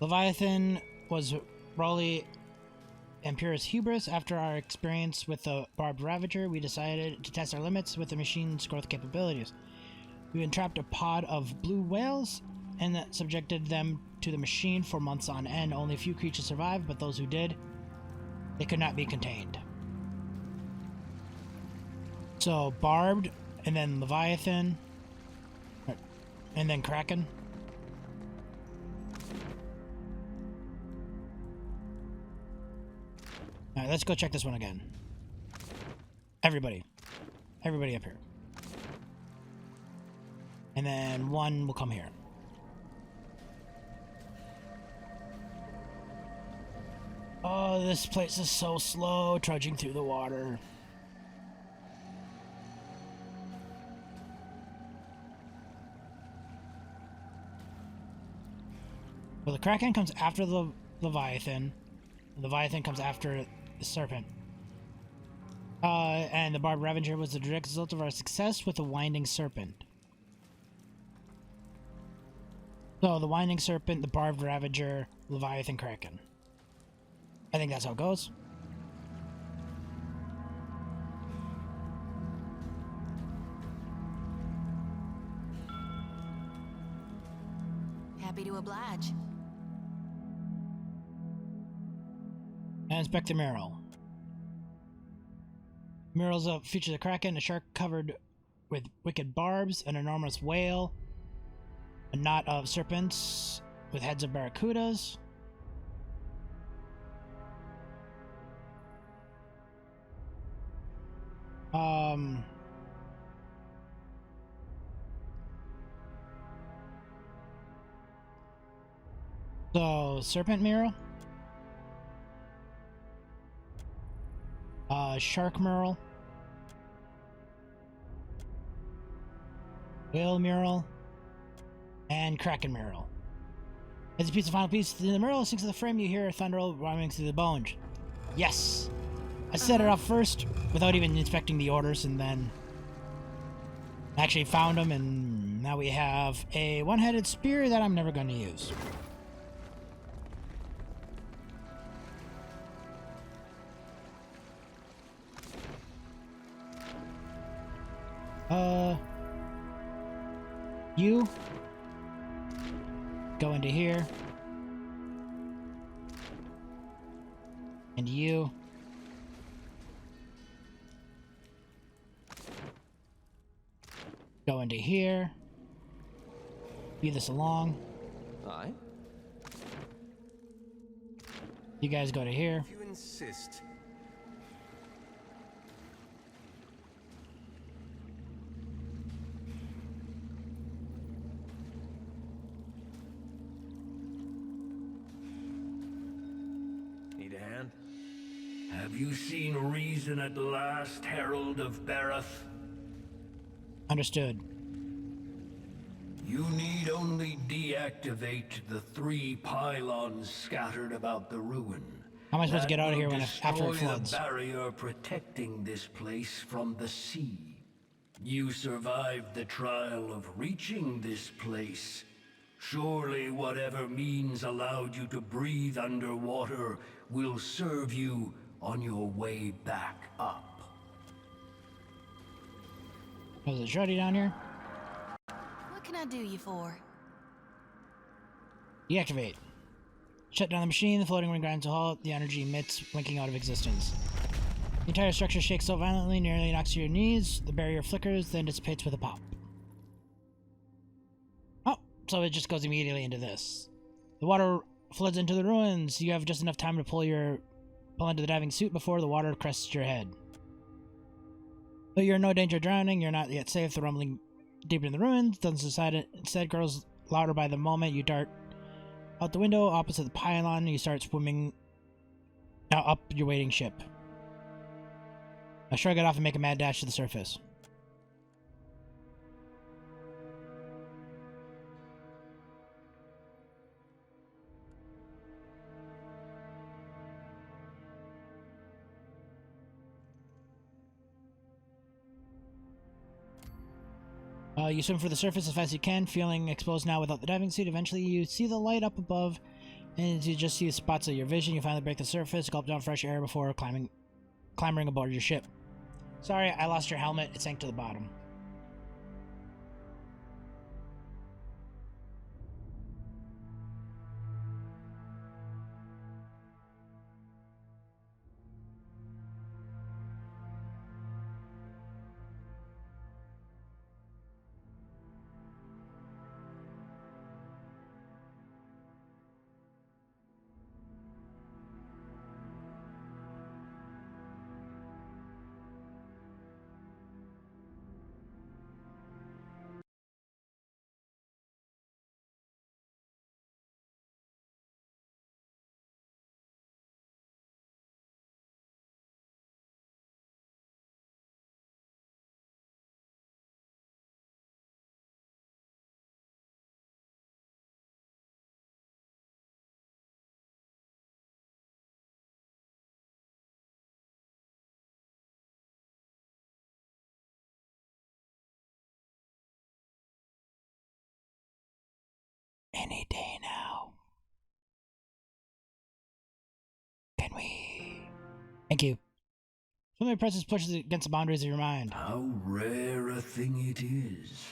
Leviathan was Raleigh and purest hubris. After our experience with the Barbed Ravager, we decided to test our limits with the machine's growth capabilities. We entrapped a pod of blue whales and subjected them to the machine for months on end. Only a few creatures survived, but those who did, they could not be contained. So, Barbed, and then Leviathan, and then Kraken. Alright, let's go check this one again. Everybody up here. And then one will come here. Oh, this place is so slow, trudging through the water. Well, the Kraken comes after the Leviathan. The Leviathan comes after the Serpent. And the Barbed Ravager was the direct result of our success with the Winding Serpent. So, the Winding Serpent, the Barbed Ravager, Leviathan, Kraken. I think that's how it goes. Happy to oblige. And inspect the mural. Murals feature the Kraken, a shark covered with wicked barbs, an enormous whale, a knot of serpents with heads of barracudas, so serpent mural, shark mural, whale mural, and Kraken mural. As a piece of final piece, in the mural sinks to the frame, you hear thunder rhyming through the bones. Yes! I set it up first without even inspecting the orders, and then actually found them, and now we have a one-headed spear that I'm never going to use. You go into here, and you go into here. Move this along. Aye. You guys go to here. If you insist. Need a hand? Have you seen reason at last, Herald of Barroth? Understood. You need only deactivate the 3 pylons scattered about the ruin. How am I supposed to get out of here when after it destroy floods? the barrier protecting this place from the sea. You survived the trial of reaching this place. Surely whatever means allowed you to breathe underwater will serve you on your way back up. Oh, is it shorty down here? What can I do you for? Deactivate. Shut down the machine, the floating ring grinds to a halt, the energy emits, blinking out of existence. The entire structure shakes so violently, nearly knocks you to your knees. The barrier flickers, then dissipates with a pop. Oh, so it just goes immediately into this. The water floods into the ruins. You have just enough time to pull into the diving suit before the water crests your head. But you're in no danger of drowning. You're not yet safe. The rumbling deeper in the ruins doesn't subside. Instead grows louder by the moment you dart out the window opposite the pylon, and you start swimming up your waiting ship. I shrug it off and make a mad dash to the surface. You swim for the surface as fast as you can, feeling exposed now without the diving suit. Eventually, you see the light up above, and you just see the spots of your vision. You finally break the surface, gulp down fresh air before clambering aboard your ship. Sorry, I lost your helmet. It sank to the bottom. Any day now. Can we? Thank you. So many presses pushes against the boundaries of your mind. How rare a thing it is,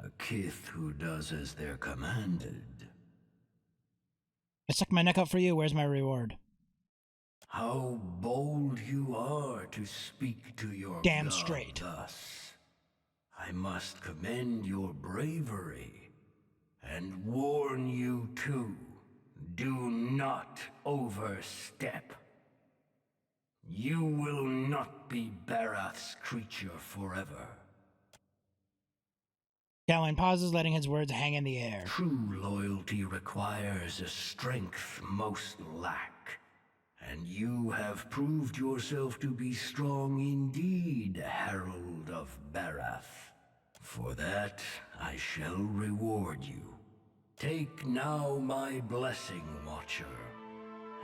a kith who does as they're commanded. I stuck my neck out for you. Where's my reward? How bold you are to speak to your Damn god straight. thus. I must commend your bravery, and warn you too, do not overstep. You will not be Barath's creature forever. Galen pauses, letting his words hang in the air. True loyalty requires a strength most lack, and you have proved yourself to be strong indeed, Herald of Barath. For that, I shall reward you. Take now my blessing, Watcher,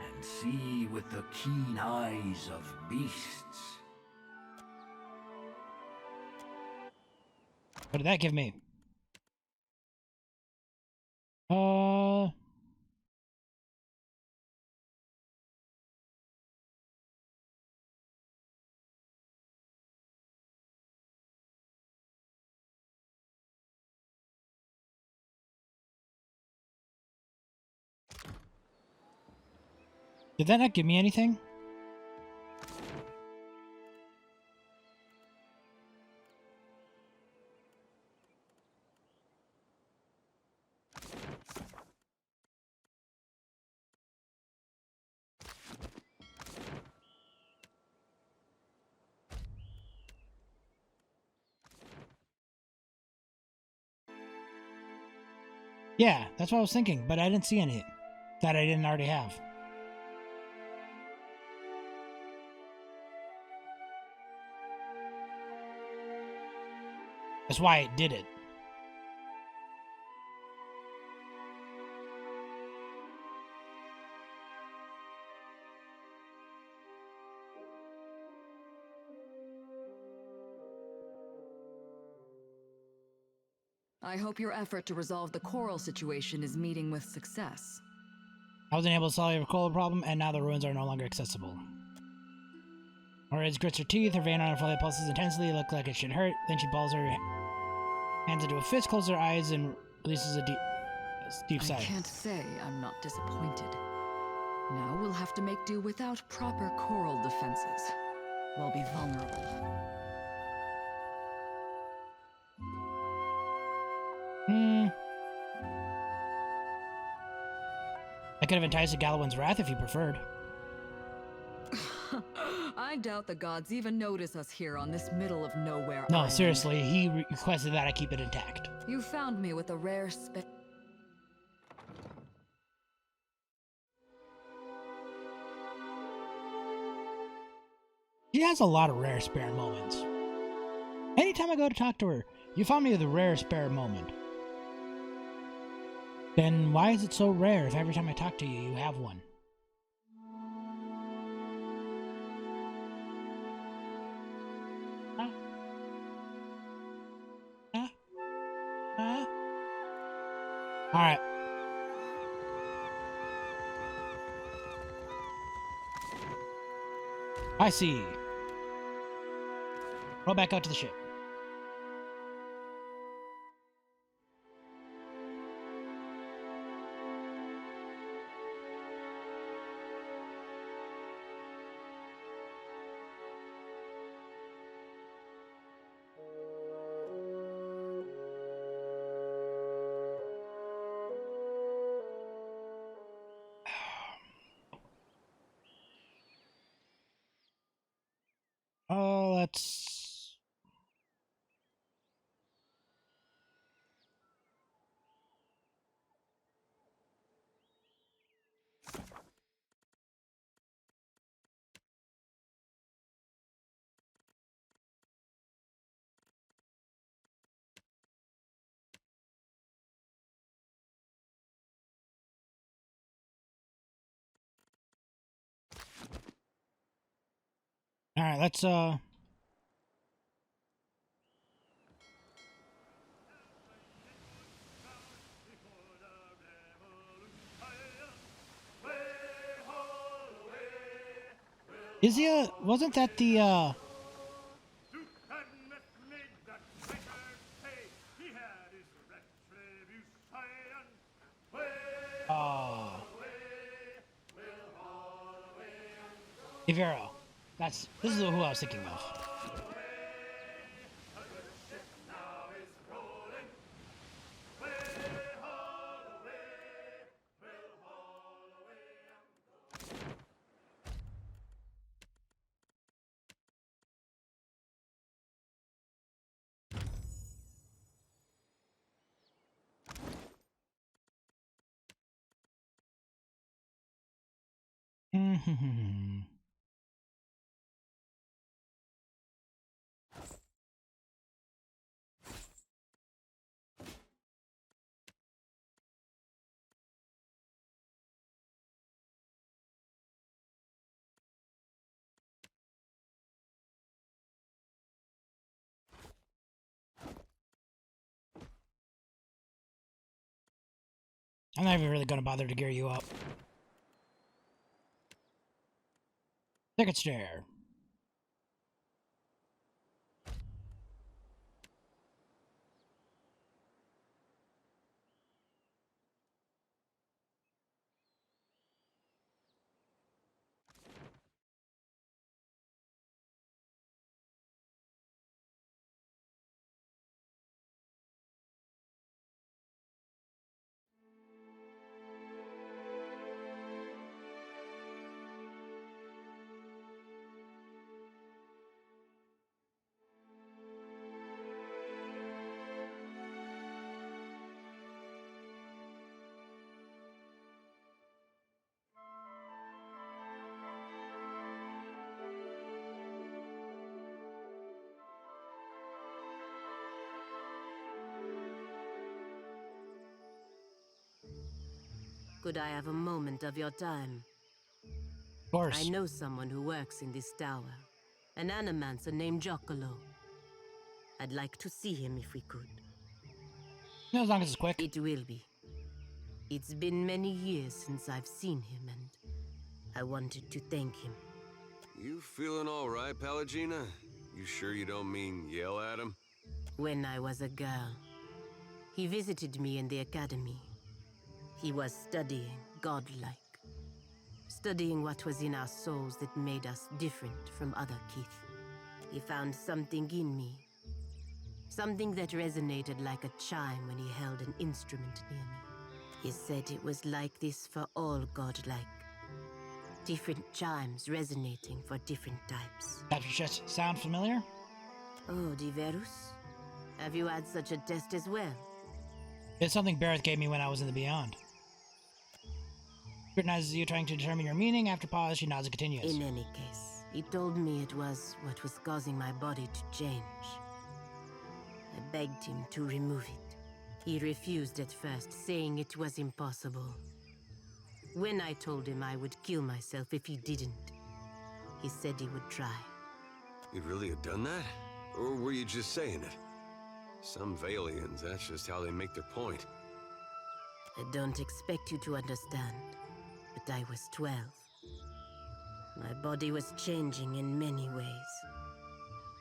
and see with the keen eyes of beasts. What did that give me? Did that not give me anything? Yeah, that's what I was thinking, but I didn't see any that I didn't already have. That's why it did it. I hope your effort to resolve the coral situation is meeting with success. I wasn't able to solve your coral problem, and now the ruins are no longer accessible. Horace grits her teeth, her vein on her forehead pulses intensely, look like it should hurt. Then she balls her hands into a fist, closes her eyes, and releases a deep sigh. I can't say I'm not disappointed. Now we'll have to make do without proper coral defenses. We'll be vulnerable. I could have enticed Gallowin's wrath if you preferred. I doubt the gods even notice us here on this middle of nowhere No, island. seriously, he requested that I keep it intact. You found me with a rare She has a lot of rare spare moments. Anytime I go to talk to her, you found me with a rare spare moment. Then why is it so rare if every time I talk to you, you have one? Huh? Huh? Huh? Alright. I see. Roll back out to the ship. Oh, let's... Alright, let's, Is he wasn't that the, Ivero. This is who I was thinking of. I'm not even really gonna bother to gear you up. Ticket stare. Could I have a moment of your time? Of course. I know someone who works in this tower. An animancer named Joccolo. I'd like to see him if we could. Yeah, as long as it's quick. It will be. It's been many years since I've seen him, and I wanted to thank him. You feeling all right, Palagina? You sure you don't mean yell at him? When I was a girl, he visited me in the academy. He was studying godlike. Studying what was in our souls that made us different from other Keith. He found something in me. Something that resonated like a chime when he held an instrument near me. He said it was like this for all godlike. Different chimes resonating for different types. That just sound familiar? Oh, Diverus? Have you had such a test as well? It's something Barrett gave me when I was in the Beyond. Scrutinizes you, trying to determine your meaning. After pause, she nods and continues. In any case, he told me it was what was causing my body to change. I begged him to remove it. He refused at first, saying it was impossible. When I told him I would kill myself if he didn't, he said he would try. You really had done that? Or were you just saying it? Some Valians, that's just how they make their point. I don't expect you to understand, but I was 12. My body was changing in many ways.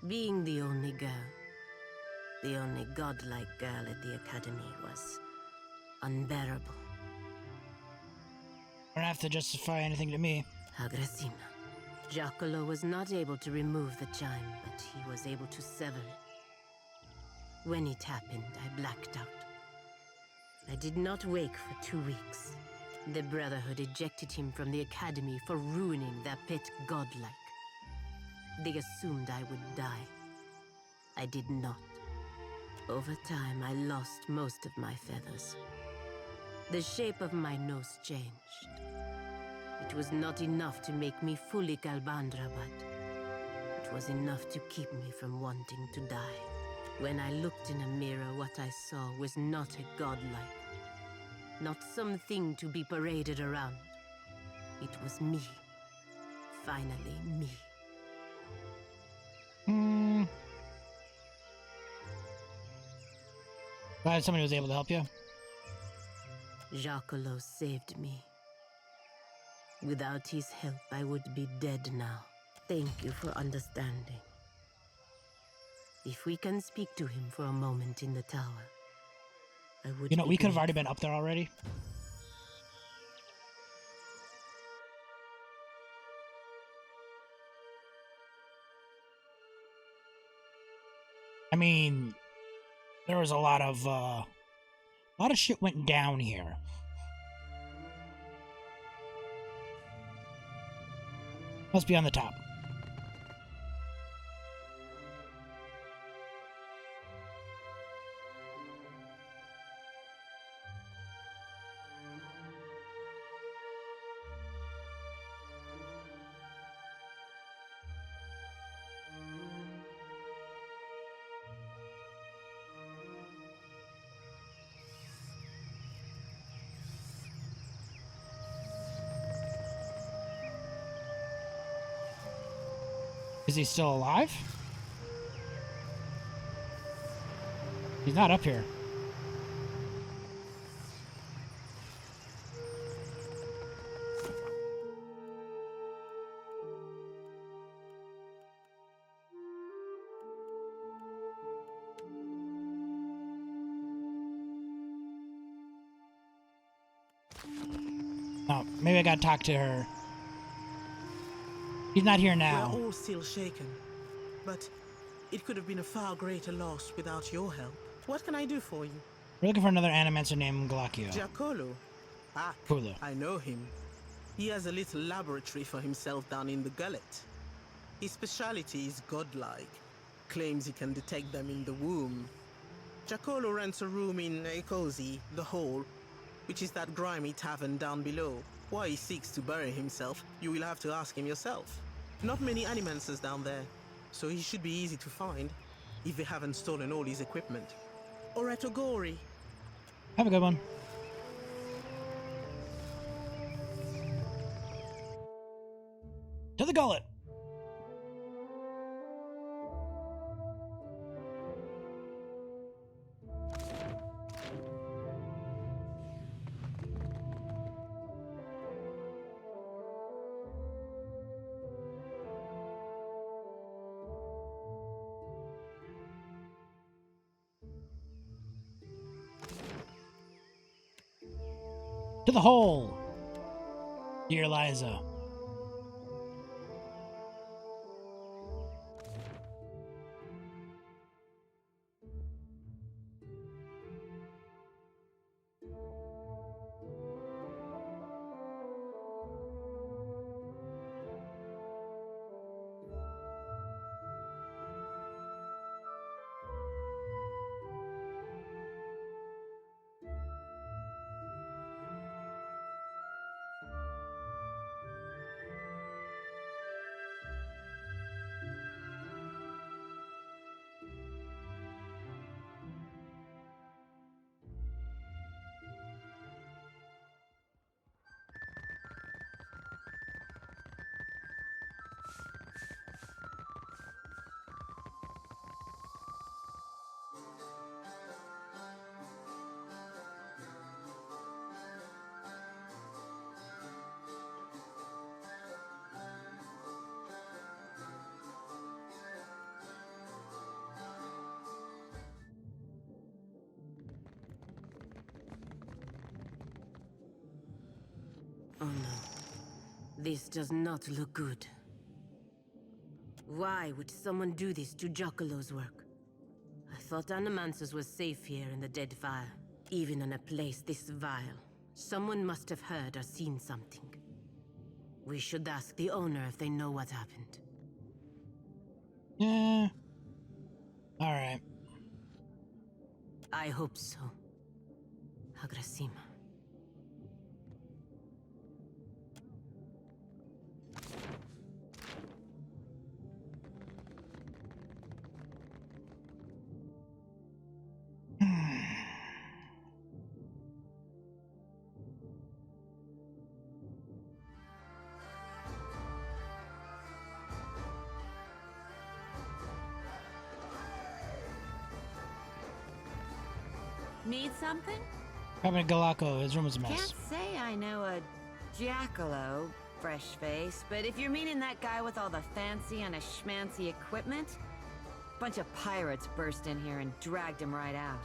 Being the only girl, the only godlike girl at the academy, was unbearable. Don't have to justify anything to me. Agressima. Giacomo was not able to remove the chime, but he was able to sever it. When it happened, I blacked out. I did not wake for 2 weeks. The Brotherhood ejected him from the academy for ruining their pet godlike. They assumed I would die. I did not. Over time, I lost most of my feathers. The shape of my nose changed. It was not enough to make me fully Kalbandra, but it was enough to keep me from wanting to die. When I looked in a mirror, what I saw was not a godlike. Not something to be paraded around. It was me. Finally, me. Glad somebody was able to help you. Giacomo saved me. Without his help, I would be dead now. Thank you for understanding. If we can speak to him for a moment in the tower, I would. You know, we could have already been up there already. I mean, there was a lot of shit went down here. Must be on the top. Is he still alive? He's not up here. Oh, maybe I gotta talk to her. He's not here now. We're all still shaken, but it could have been a far greater loss without your help. What can I do for you? We're looking for another Animancer named Glacchio. Giacomo. Ah, Hulu. I know him. He has a little laboratory for himself down in the gullet. His specialty is godlike. Claims he can detect them in the womb. Giacomo rents a room in Ecosi, the Hole, which is that grimy tavern down below. Why he seeks to bury himself, you will have to ask him yourself. Not many Animancers down there, so he should be easy to find, if they haven't stolen all his equipment. Or at Ogori. Have a good one. To the gullet. To the hole, dear Liza. Oh no. This does not look good. Why would someone do this to Giaccolo's work? I thought Animansus was safe here in the Deadfire. Even in a place this vile, someone must have heard or seen something. We should ask the owner if they know what happened. Yeah. Alright. I hope so. Agrasima. Need something? Captain Galacco, his room was a mess. Can't say I know a Giaccolo, fresh face, but if you're meaning that guy with all the fancy and a schmancy equipment, bunch of pirates burst in here and dragged him right out.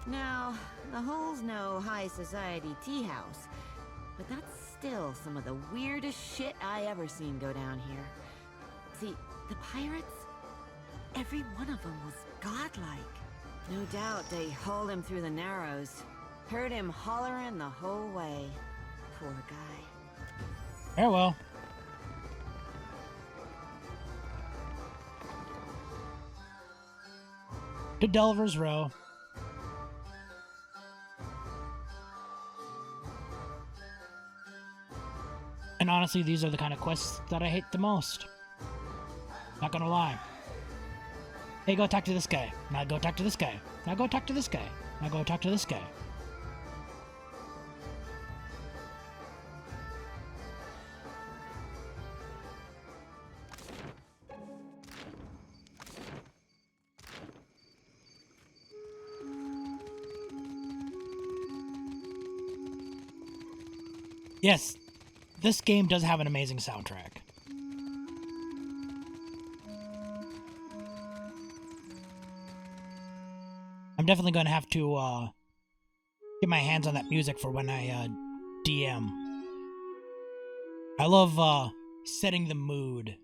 Now, the hole's no high society tea house, but that's still some of the weirdest shit I ever seen go down here. See, the pirates, every one of them was godlike. No doubt they hauled him through the Narrows. Heard him hollering the whole way. Poor guy. Farewell. To Delver's Row. And honestly, these are the kind of quests that I hate the most. Not gonna lie. Hey, go talk to this guy. Now go talk to this guy. Now go talk to this guy. Now go talk to this guy. Yes, this game does have an amazing soundtrack. I'm definitely going to have to get my hands on that music for when I DM. I love setting the mood.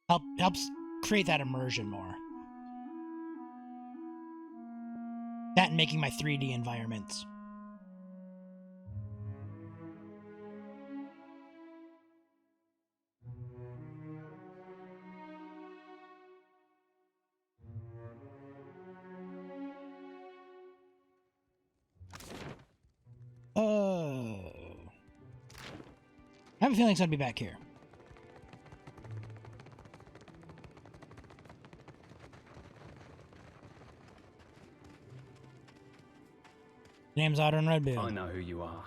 Helps create that immersion more. That and making my 3D environments. I have a feeling it's gonna be back here. Name's Otter Redbeard. I know who you are.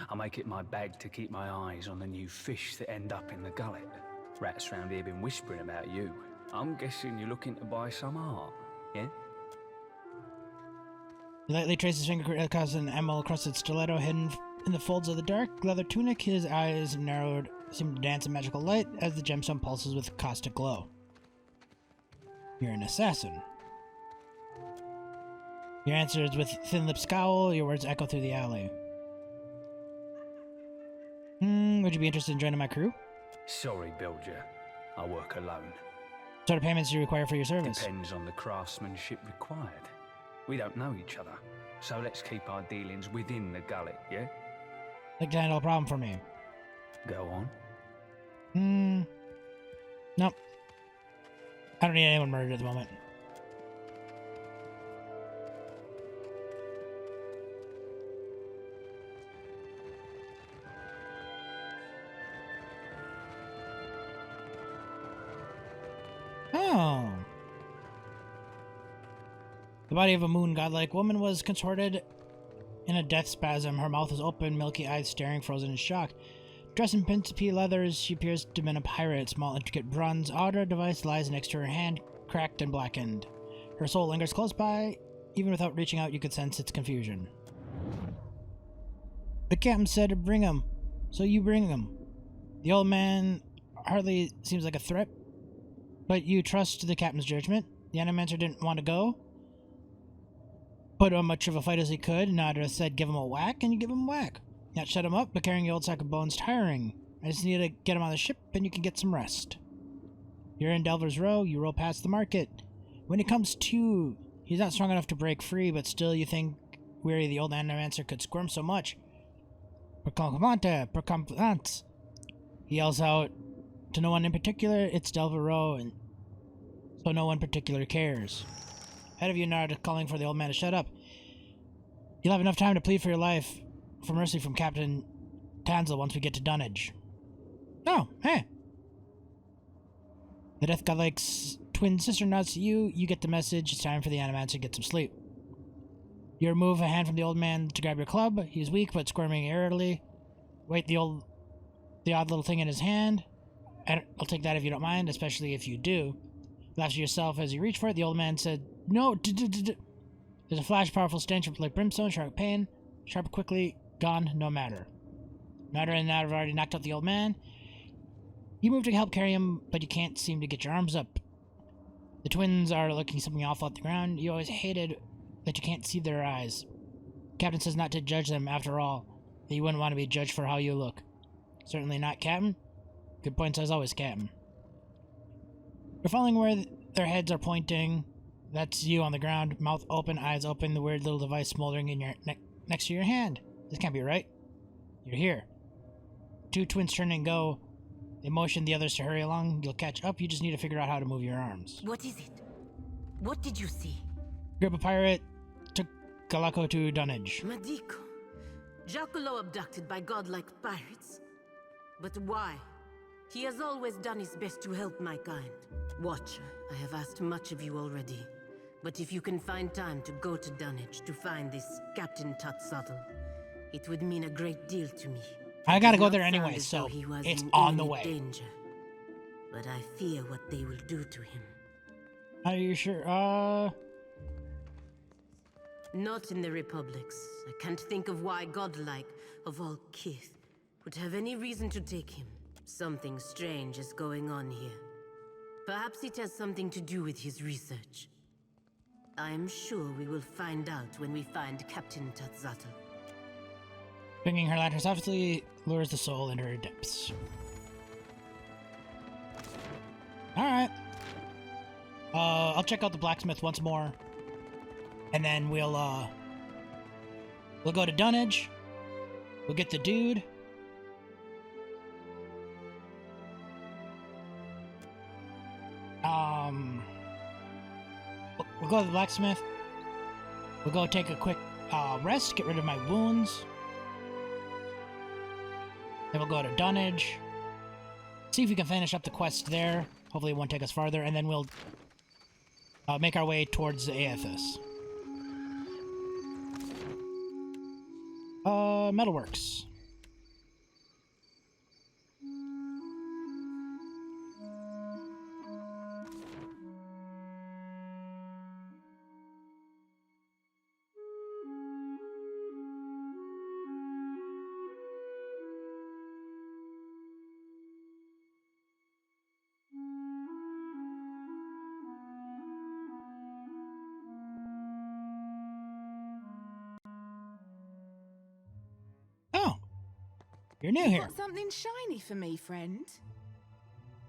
I make it my bag to keep my eyes on the new fish that end up in the gullet. Rats round here been whispering about you. I'm guessing you're looking to buy some art, yeah? He lightly traces his finger across an emerald-crusted stiletto hidden in the folds of the dark leather tunic. His eyes narrowed, seem to dance in magical light as the gemstone pulses with caustic glow. You're an assassin. Your answer is with thin-lipped scowl. Your words echo through the alley. Would you be interested in joining my crew? Sorry, Bilger. I work alone. What sort of payments do you require for your service? Depends on the craftsmanship required. We don't know each other, so let's keep our dealings within the gullet, yeah? Like to handle a problem for me. Go on. Nope. I don't need anyone murdered at the moment. Oh. The body of a moon godlike woman was contorted in a death spasm. Her mouth was open, milky eyes staring, frozen in shock. Dressed in Principe leathers, she appears to have been a pirate. Small, intricate bronze Audra device lies next to her hand, cracked and blackened. Her soul lingers close by. Even without reaching out, you could sense its confusion. The captain said to bring him, so you bring him. The old man hardly seems like a threat, but you trust the captain's judgment. The Animancer didn't want to go. Put on much of a fight as he could. Nadra said give him a whack, and you give him a whack. Not shut him up, but carrying the old sack of bones tiring. I just need to get him on the ship, and you can get some rest. You're in Delver's Row, you roll past the market. When he comes to, he's not strong enough to break free, but still you think weary the old animancer could squirm so much. Per compliments. He yells out to no one in particular, it's Delver Row, and so no one particular cares. Ahead of you, Nard, calling for the old man to shut up. You'll have enough time to plead for your life, for mercy from Captain Tanzel once we get to Dunnage. Oh, hey. The Death Godlake's twin sister nods to you. You get the message. It's time for the Animancer to get some sleep. You remove a hand from the old man to grab your club. He's weak but squirming irritably. Wait the odd little thing in his hand. I'll take that if you don't mind, especially if you do. Laughs to yourself as you reach for it. The old man said, "No, There's a flash, powerful stench like brimstone, sharp pain. Sharp quickly, gone, no matter. Nutter and Nat have already knocked out the old man. You move to help carry him, but you can't seem to get your arms up. The twins are looking something awful at the ground. You always hated that you can't see their eyes. Captain says not to judge them, after all, that you wouldn't want to be judged for how you look. Certainly not, Captain. Good points as always, Captain. You're following where their heads are pointing. That's you on the ground, mouth open, eyes open, the weird little device smoldering in your next to your hand. This can't be right. You're here. Two twins turn and go. They motion the others to hurry along. You'll catch up. You just need to figure out how to move your arms. What is it? What did you see? Grip a pirate. Took Galako to Dunnage. Madiko. Giacomo abducted by godlike pirates. But why? He has always done his best to help my kind. Watcher, I have asked much of you already. But if you can find time to go to Dunnage to find this Captain Tatsatl, it would mean a great deal to me. I gotta go there anyway, so it's on the way. Danger. But I fear what they will do to him. Are you sure? Not in the Republics. I can't think of why godlike, of all kith, would have any reason to take him. Something strange is going on here. Perhaps it has something to do with his research. I am sure we will find out when we find Captain Tatsatl. Swinging her lantern softly lures the soul into her depths. Alright. I'll check out the blacksmith once more. And then we'll go to Dunnage. We'll get the dude. We'll go to the blacksmith. We'll go take a quick rest, get rid of my wounds. Then we'll go to Dunnage. See if we can finish up the quest there. Hopefully it won't take us farther. And then we'll make our way towards the Aethys. Metalworks. You're new here. Got something shiny for me, friend?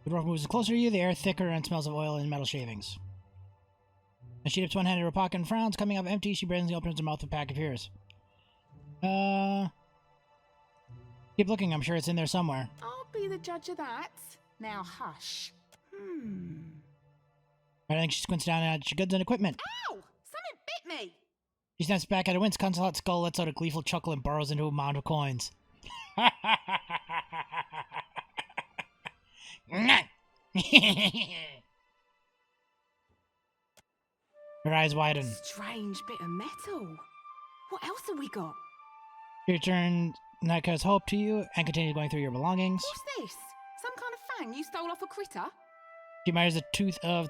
The dwarf moves closer to you, the air thicker and smells of oil and metal shavings. As she dips one hand in her pocket and frowns, coming up empty, she brazenly opens her mouth with a pack of ears. Keep looking, I'm sure it's in there somewhere. I'll be the judge of that. Now hush. I think she squints down at your goods and equipment. Ow! Something bit me! She snaps back at a wince, Consulate Skull lets out a gleeful chuckle and burrows into a mound of coins. Her eyes widen. Strange bit of metal. What else have we got? She returns Nika's hope to you and continues going through your belongings. What's this? Some kind of fang you stole off a critter? She admires the tooth of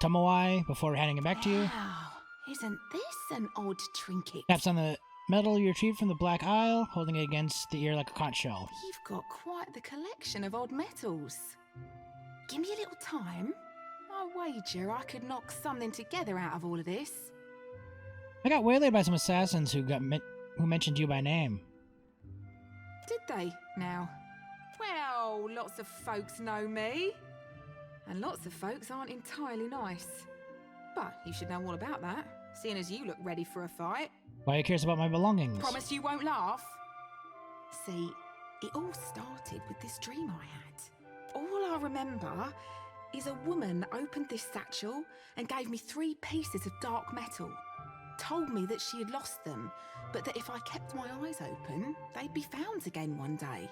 Tamawai before handing it back to you. Wow, isn't this an odd trinket? Taps on the metal you retrieved from the Black Isle, holding it against the ear like a conch shell. You've got quite the collection of odd metals. Give me a little time. I wager I could knock something together out of all of this. I got waylaid by some assassins who mentioned you by name. did they, now? Well, lots of folks know me. And lots of folks aren't entirely nice. But you should know all about that, seeing as you look ready for a fight. Why are you curious about my belongings? Promise you won't laugh. See, it all started with this dream I had. All I remember is a woman opened this satchel and gave me 3 pieces of dark metal. Told me that she had lost them, but that if I kept my eyes open, they'd be found again one day.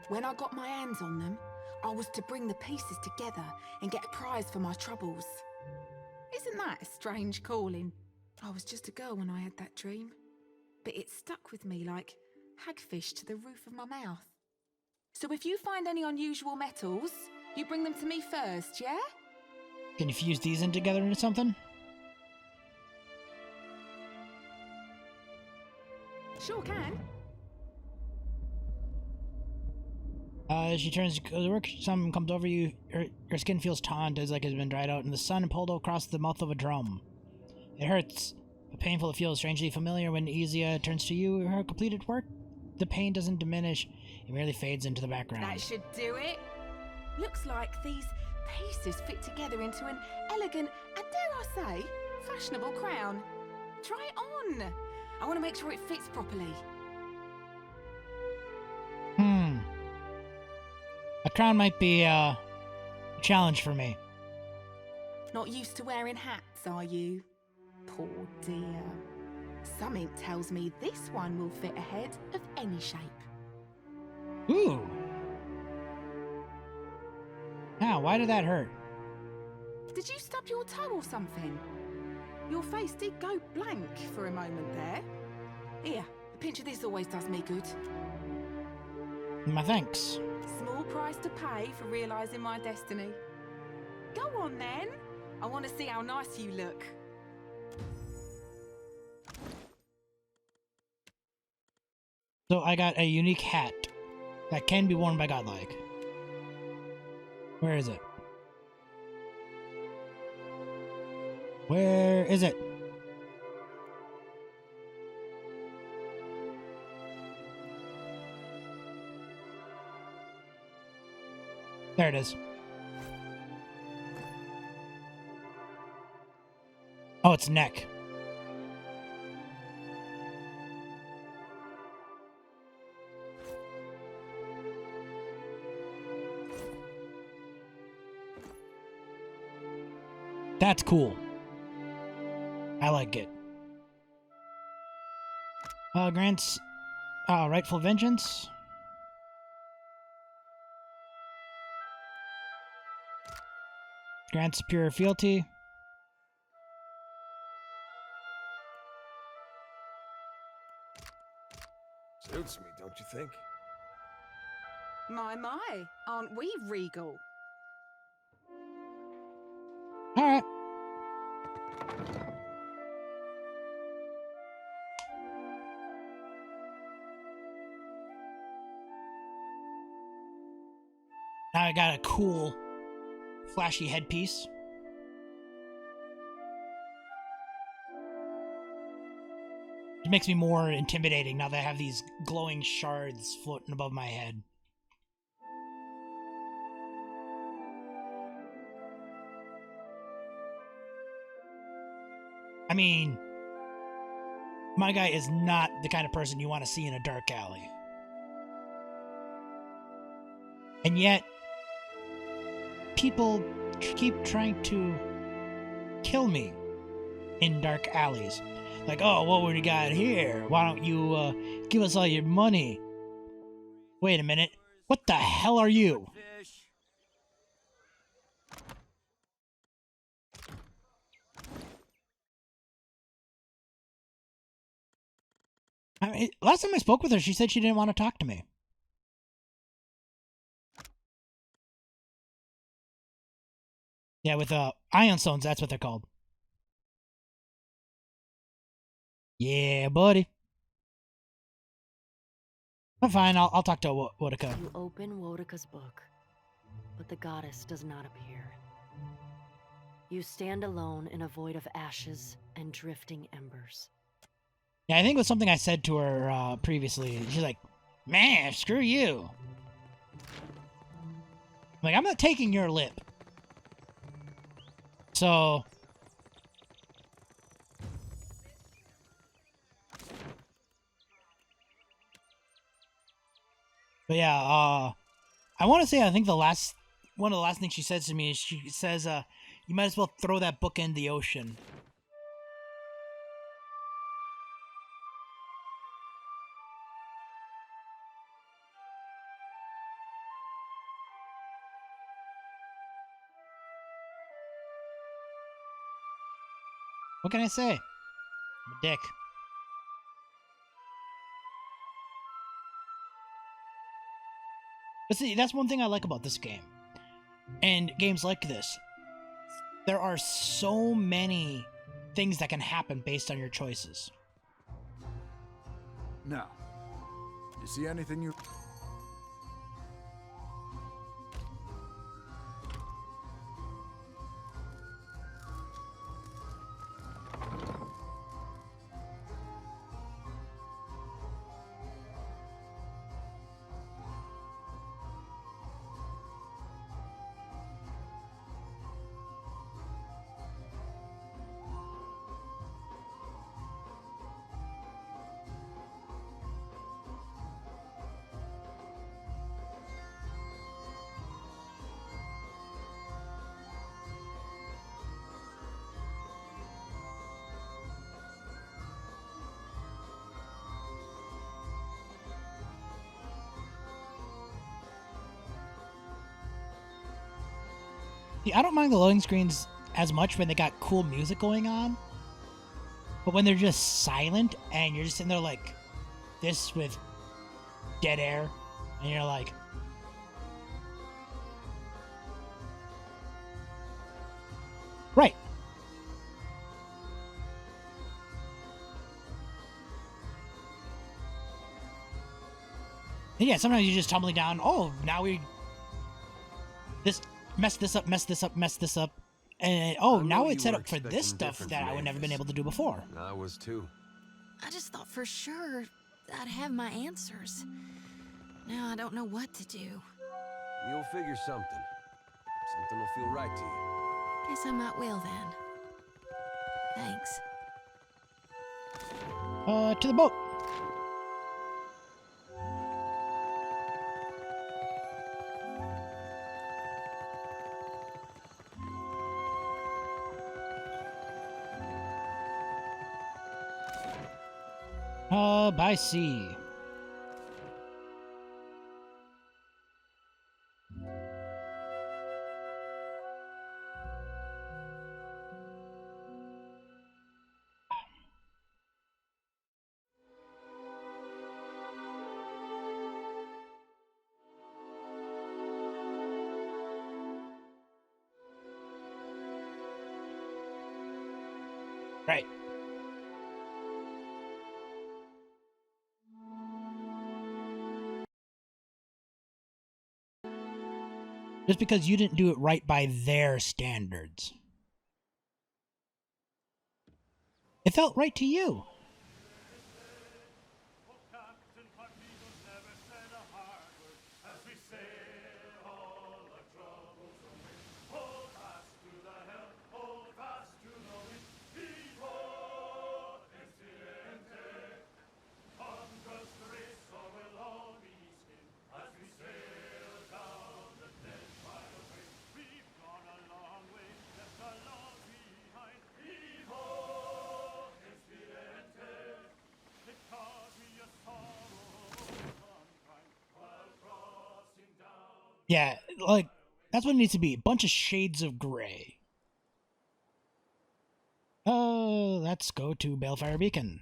When I got my hands on them, I was to bring the pieces together and get a prize for my troubles. Isn't that a strange calling? I was just a girl when I had that dream, but it stuck with me like hagfish to the roof of my mouth. So if you find any unusual metals, you bring them to me first, yeah? Can you fuse these in together into something? Sure can. As she turns to go to work, something comes over you. Her skin feels taut, as like it's been dried out in the sun and pulled across the mouth of a drum. It hurts, but painful. It feels strangely familiar when Izia turns to you. Her completed work, the pain doesn't diminish. It merely fades into the background. That should do it. Looks like these pieces fit together into an elegant, and dare I say, fashionable crown. Try it on. I want to make sure it fits properly. A crown might be a challenge for me. Not used to wearing hats, are you? Poor dear. Something tells me this one will fit a head of any shape. Ooh. Now, why did that hurt? Did you stub your toe or something? Your face did go blank for a moment there. Here, a pinch of this always does me good. My thanks. Small price to pay for realizing my destiny. Go on then. I want to see how nice you look. So I got a unique hat that can be worn by godlike. Where is it? Where is it? There it is. Oh, it's neck. That's cool. I like it. Grants rightful vengeance. Grants pure fealty. Suits me, don't you think? My, aren't we regal? Alright. Now I got a cool, flashy headpiece. It makes me more intimidating now that I have these glowing shards floating above my head. I mean, my guy is not the kind of person you want to see in a dark alley. And yet, people keep trying to kill me in dark alleys. Like, oh, what would we got here? Why don't you give us all your money? Wait a minute. What the hell are you? I mean, last time I spoke with her, she said she didn't want to talk to me. Yeah, with ion stones, that's what they're called. Yeah, buddy. I'm fine, I'll talk to Wodika. You open Wodika's book, but the goddess does not appear. You stand alone in a void of ashes and drifting embers. Yeah, I think it was something I said to her previously. She's like, Man, screw you. Like, I'm not taking your lip. So... But yeah, I want to say, I think one of the last things she says to me is she says, you might as well throw that book in the ocean. What can I say? I'm a dick. But see, that's one thing I like about this game. And games like this. There are so many things that can happen based on your choices. Now, you see anything you... See, I don't mind the loading screens as much when they got cool music going on. But when they're just silent and you're just sitting there like this with dead air, and you're like... Right. And yeah, sometimes you just tumbling down, oh, now we... Mess this up. And oh, now it's set up for this stuff that I would never been able to do before. I was too. I just thought for sure I'd have my answers. Now I don't know what to do. You'll figure something. Something will feel right to you. Guess I might will then. Thanks. To the boat. By sea. Right. Just because you didn't do it right by their standards. It felt right to you. Yeah, like, that's what it needs to be. A bunch of shades of gray. Let's go to Balefire Beacon.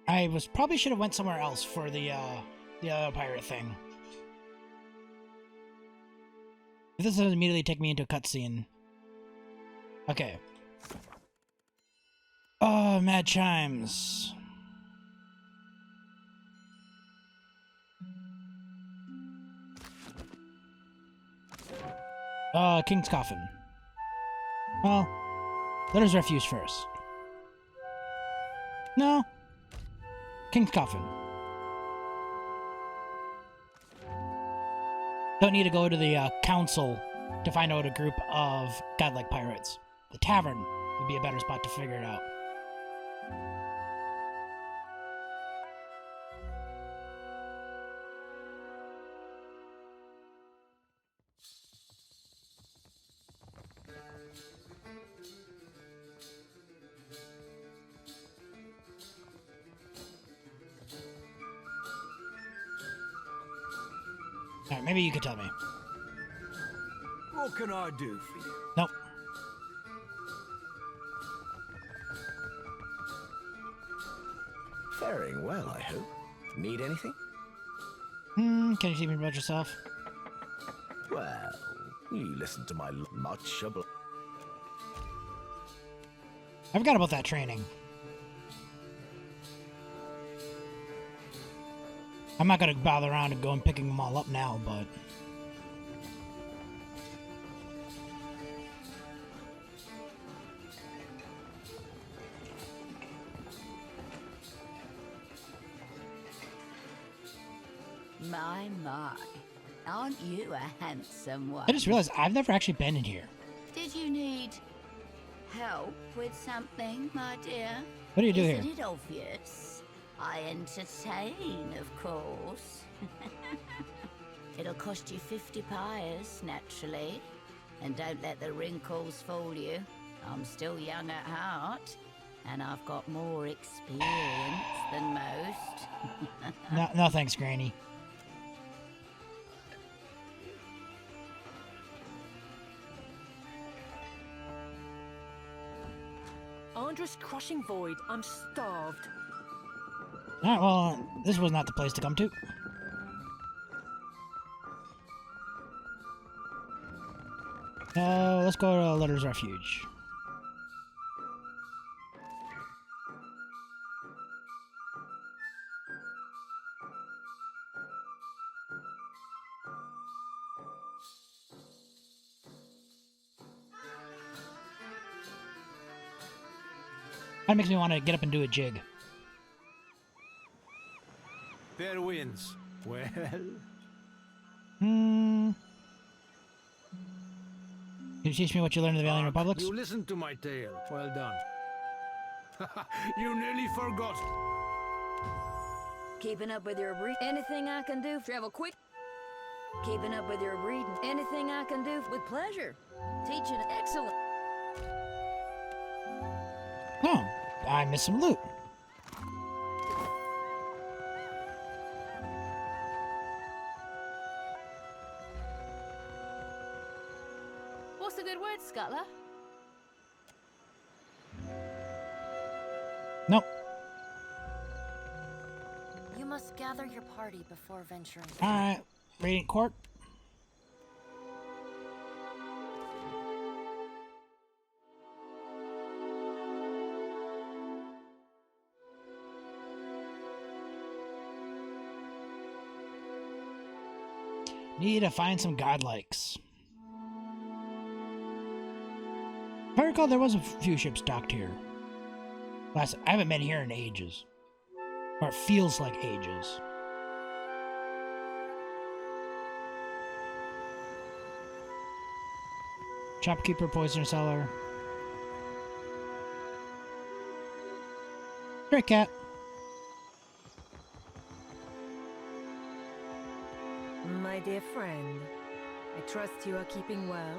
I probably should have went somewhere else for the other pirate thing. This doesn't immediately take me into a cutscene. Okay. Oh, Mad Chimes. King's Coffin. Well, let us refuse first. No. King's Coffin. Don't need to go to the council to find out a group of godlike pirates. The tavern would be a better spot to figure it out. Alright, maybe you could tell me. What can I do for you? Nope. Faring well, I hope. Need anything? Can you tell me about yourself? Well, you listen to my much obliged. I forgot about that training. I'm not gonna bother around and go and picking them all up now, but... My. Aren't you a handsome one? I just realized I've never actually been in here. Did you need help with something, my dear? What do you do here? Isn't it obvious? I entertain, of course. It'll cost you 50 pyres, naturally. And don't let the wrinkles fool you. I'm still young at heart, and I've got more experience than most. No thanks, Granny. Andrus crushing void. I'm starved. Alright, well, this was not the place to come to. Let's go to Letter's Refuge. That makes me want to get up and do a jig. Fair winds. Well... Can you teach me what you learned in the Valiant Republics? You listened to my tale. Well done. You nearly forgot. Keeping up with your breed. Anything I can do? Travel quick. Keeping up with your breed. Anything I can do? With pleasure. Teaching excellent. Oh, I missed some loot. What's a good word, Scuttler? Nope. You must gather your party before venturing. Alright, Radiant Court. Need to find some godlikes. If I recall, there was a few ships docked here. I haven't been here in ages. Or it feels like ages. Shopkeeper, poisoner seller. Stray cat. My dear friend, I trust you are keeping well.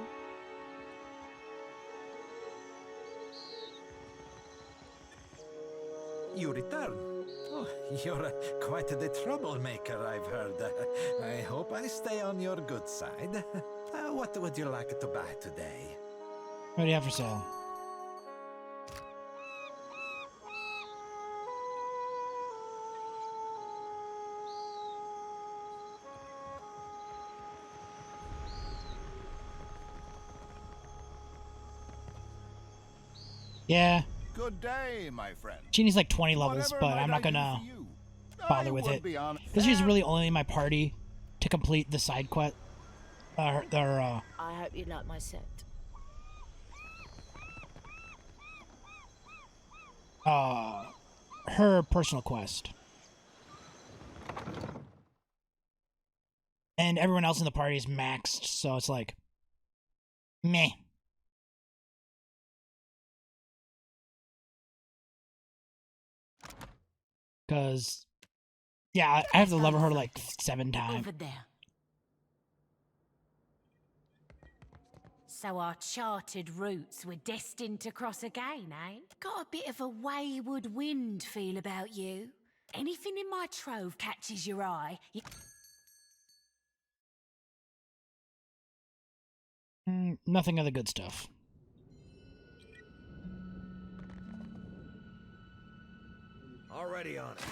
You return? Oh, you're quite the troublemaker, I've heard. I hope I stay on your good side. What would you like to buy today? What do you have for sale? Yeah. Good day, my friend. She needs like 20 levels, Whatever but might I'm I not do gonna for you? bother I with would it. be honest. Because she's really only in my party to complete the side quest. their I hope you like my set. her personal quest. And everyone else in the party is maxed, so it's like, meh. Because, yeah, I have to level her like 7 times. Over there. So our charted routes were destined to cross again, eh? Got a bit of a wayward wind feel about you. Anything in my trove catches your eye, Nothing of the good stuff. Already on it.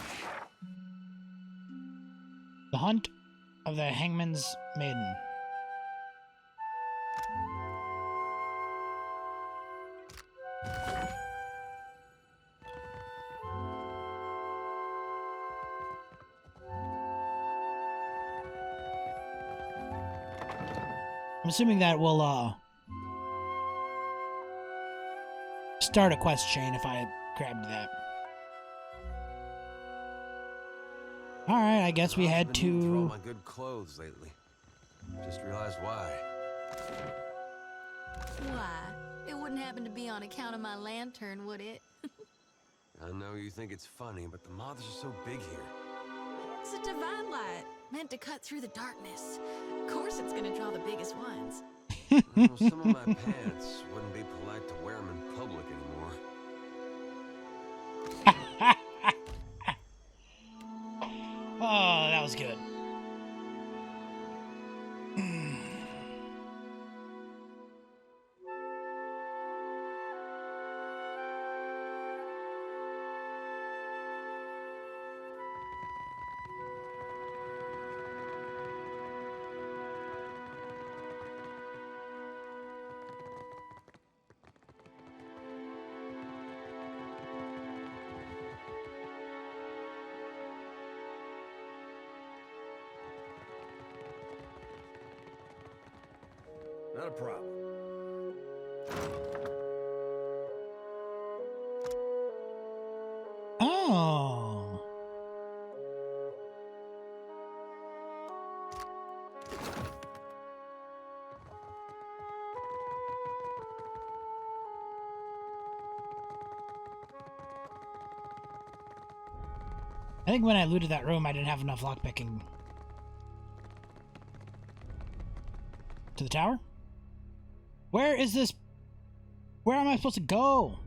The Hunt of the Hangman's Maiden. I'm assuming that will start a quest chain if I grabbed that. Alright, I guess we had Throw to... my good clothes lately. Just realized why. Why? It wouldn't happen to be on account of my lantern, would it? I know you think it's funny, but the moths are so big here. It's a divine light, meant to cut through the darkness. Of course it's gonna draw the biggest ones. Well, some of my pants wouldn't be polite to wear them in public anymore. Oh, that was good. Not a problem. Oh. I think when I looted that room, I didn't have enough lockpicking. To the tower? Where is this? Where am I supposed to go?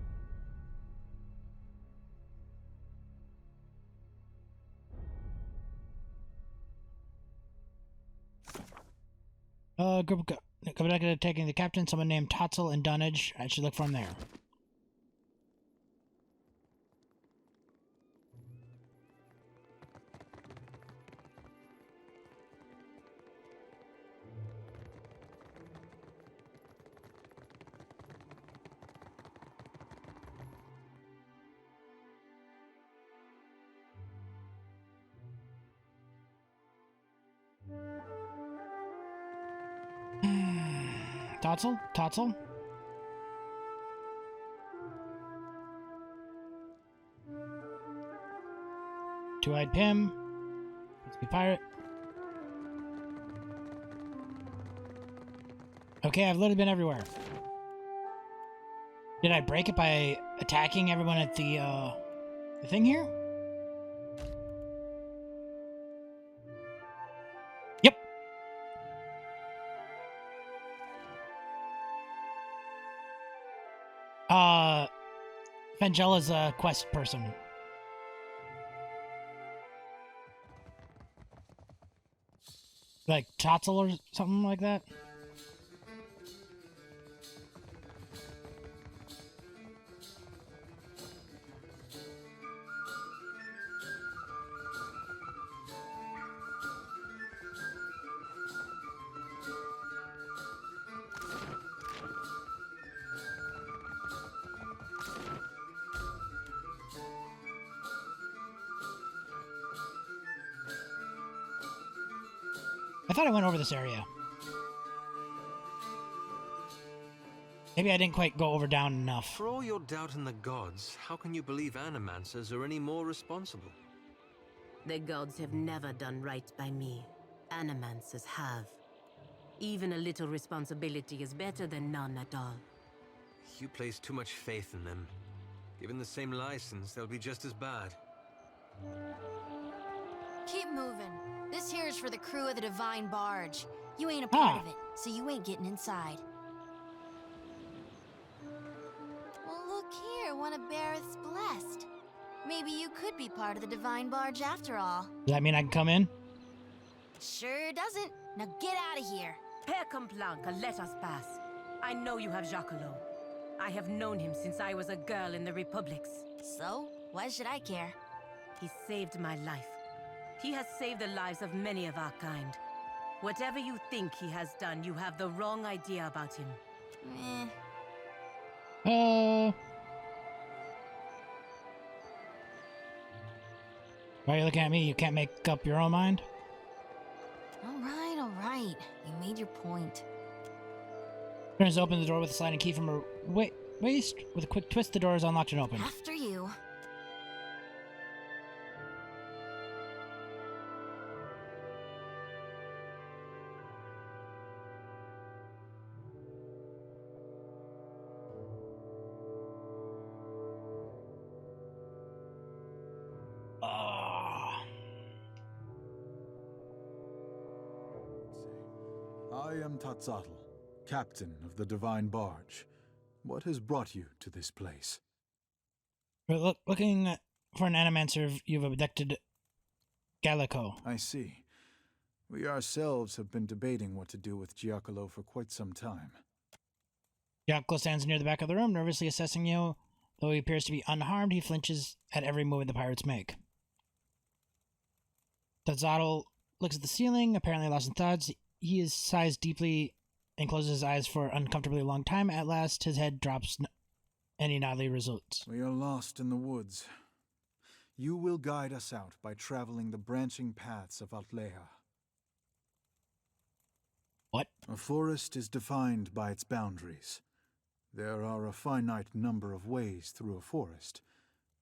Group of attacking the captain, someone named Totzel and Dunnage. I should look for him there. Totzel? Totzel? Two-eyed Pim. Let's be pirate. Okay, I've literally been everywhere. Did I break it by attacking everyone at the thing here? Yep. Vangela's a quest person. Like Totzel or something like that? I thought I went over this area. Maybe I didn't quite go over down enough. For all your doubt in the gods, how can you believe animancers are any more responsible? The gods have never done right by me. Animancers have. Even a little responsibility is better than none at all. You place too much faith in them. Given the same license, they'll be just as bad. Keep moving. This here is for the crew of the Divine Barge. You ain't a part of it, so you ain't getting inside. Well, look here, one of Bareth's blessed. Maybe you could be part of the Divine Barge after all. Does that mean I can come in? Sure doesn't. Now get out of here. Père Complanca, let us pass. I know you have Jacquelot. I have known him since I was a girl in the Republics. So? Why should I care? He saved my life. He has saved the lives of many of our kind. Whatever you think he has done, you have the wrong idea about him. Why are you looking at me? You can't make up your own mind? All right. You made your point. Turns to open the door with a sliding key from her waist. With a quick twist, the door is unlocked and opened. After you. I am Tatzatl, captain of the Divine Barge. What has brought you to this place? We're looking for an animancer. You've abducted Gallico. I see. We ourselves have been debating what to do with Giacomo for quite some time. Giacomo stands near the back of the room, nervously assessing you. Though he appears to be unharmed, he flinches at every move the pirates make. Tatzatl looks at the ceiling, apparently lost in thoughts. He sighs deeply and closes his eyes for an uncomfortably long time. At last, his head drops and he noddingly results. We are lost in the woods. You will guide us out by traveling the branching paths of Altleja. What? A forest is defined by its boundaries. There are a finite number of ways through a forest,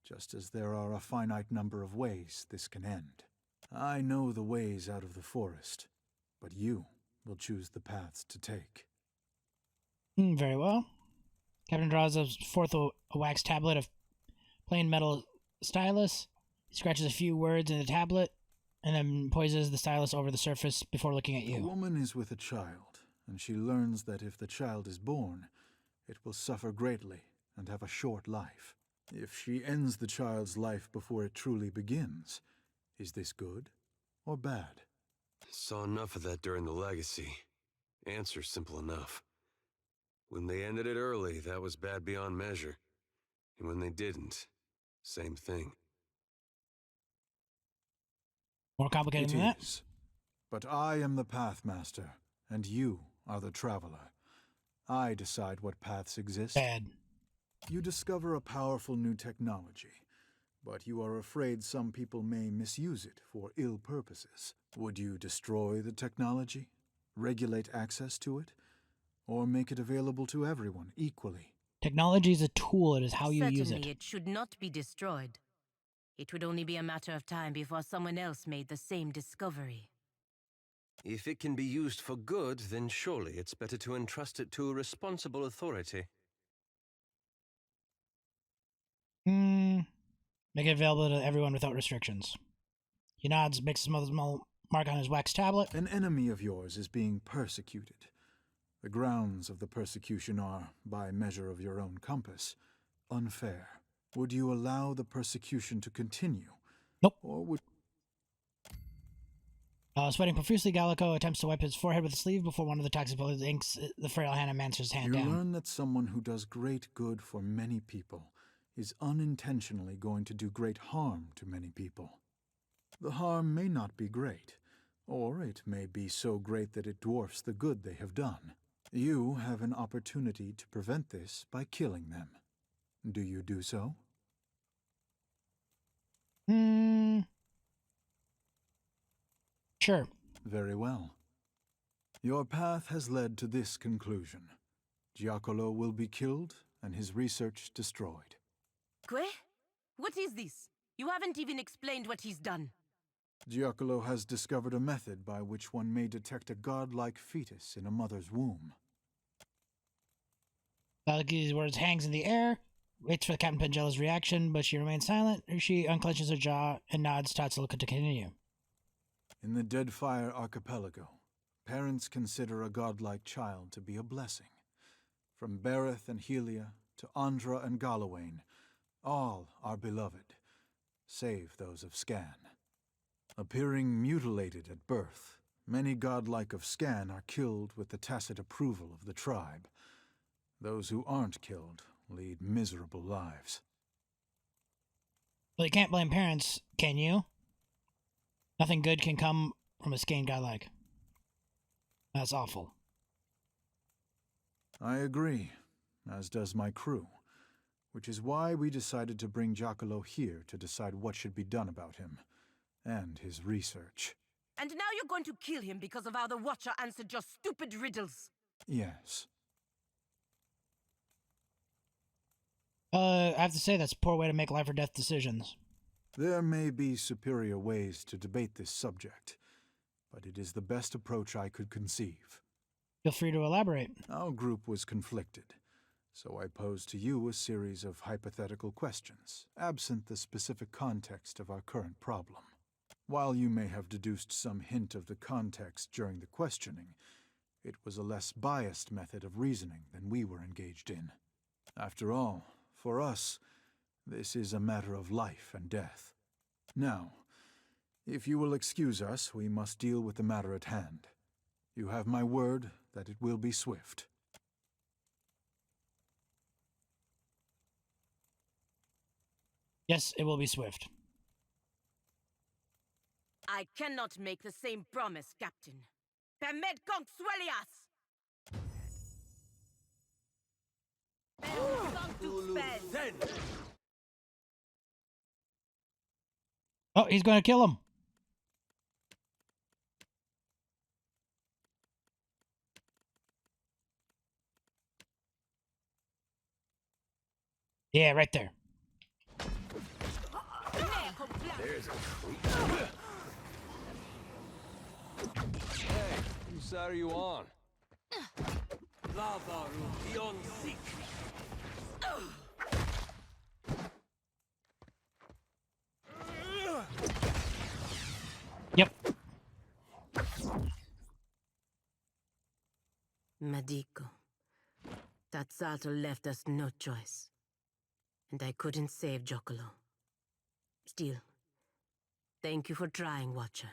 just as there are a finite number of ways this can end. I know the ways out of the forest, but you will choose the paths to take. Very well. Captain draws forth a wax tablet of plain metal stylus. He scratches a few words in the tablet, and then poises the stylus over the surface before looking at you. A woman is with a child, and she learns that if the child is born, it will suffer greatly and have a short life. If she ends the child's life before it truly begins, is this good or bad? Saw enough of that during the Legacy. Answer simple enough. When they ended it early, that was bad beyond measure. And when they didn't, same thing. More complicated than that? It is. But I am the Pathmaster, and you are the Traveler. I decide what paths exist. Bad. You discover a powerful new technology, but you are afraid some people may misuse it for ill purposes. Would you destroy the technology, regulate access to it, or make it available to everyone equally? Technology is a tool. It is how you use it. Certainly, it should not be destroyed. It would only be a matter of time before someone else made the same discovery. If it can be used for good, then surely it's better to entrust it to a responsible authority. Make it available to everyone without restrictions. He nods, makes a small mark on his wax tablet. An enemy of yours is being persecuted. The grounds of the persecution are, by measure of your own compass, unfair. Would you allow the persecution to continue? Nope. Or would... Sweating profusely, Gallico attempts to wipe his forehead with a sleeve before one of the toxic bullets inks the frail Animancer's hand You down. learn that someone who does great good for many people is unintentionally going to do great harm to many people. The harm may not be great, or it may be so great that it dwarfs the good they have done. You have an opportunity to prevent this by killing them. Do you do so? Sure. Very well. Your path has led to this conclusion. Giacomo will be killed and his research destroyed. Que? What is this? You haven't even explained what he's done. Giacomo has discovered a method by which one may detect a godlike fetus in a mother's womb. Balki's words hangs in the air, waits for Captain Pengella's reaction, but she remains silent. She unclenches her jaw and nods Tatsuo to continue. In the Deadfire archipelago, parents consider a godlike child to be a blessing. From Bereth and Helia to Andra and Galawain, all are beloved, save those of Scan. Appearing mutilated at birth, many godlike of Scan are killed with the tacit approval of the tribe. Those who aren't killed lead miserable lives. Well, you can't blame parents, can you? Nothing good can come from a Scan godlike. That's awful. I agree, as does my crew, which is why we decided to bring Giacomo here to decide what should be done about him, and his research. And now you're going to kill him because of how the Watcher answered your stupid riddles. Yes. I have to say that's a poor way to make life or death decisions. There may be superior ways to debate this subject, but it is the best approach I could conceive. Feel free to elaborate. Our group was conflicted, so I posed to you a series of hypothetical questions, absent the specific context of our current problem. While you may have deduced some hint of the context during the questioning, it was a less biased method of reasoning than we were engaged in. After all, for us, this is a matter of life and death. Now, if you will excuse us, we must deal with the matter at hand. You have my word that it will be swift. Yes, it will be swift. I cannot make the same promise, Captain. Permed consuelias! Oh, he's going to kill him. Yeah, right there. There's a creep. Hey, whose side are you on? Yep. Madiko. Tatsato left us no choice. And I couldn't save Giacomo. Still, thank you for trying, Watcher.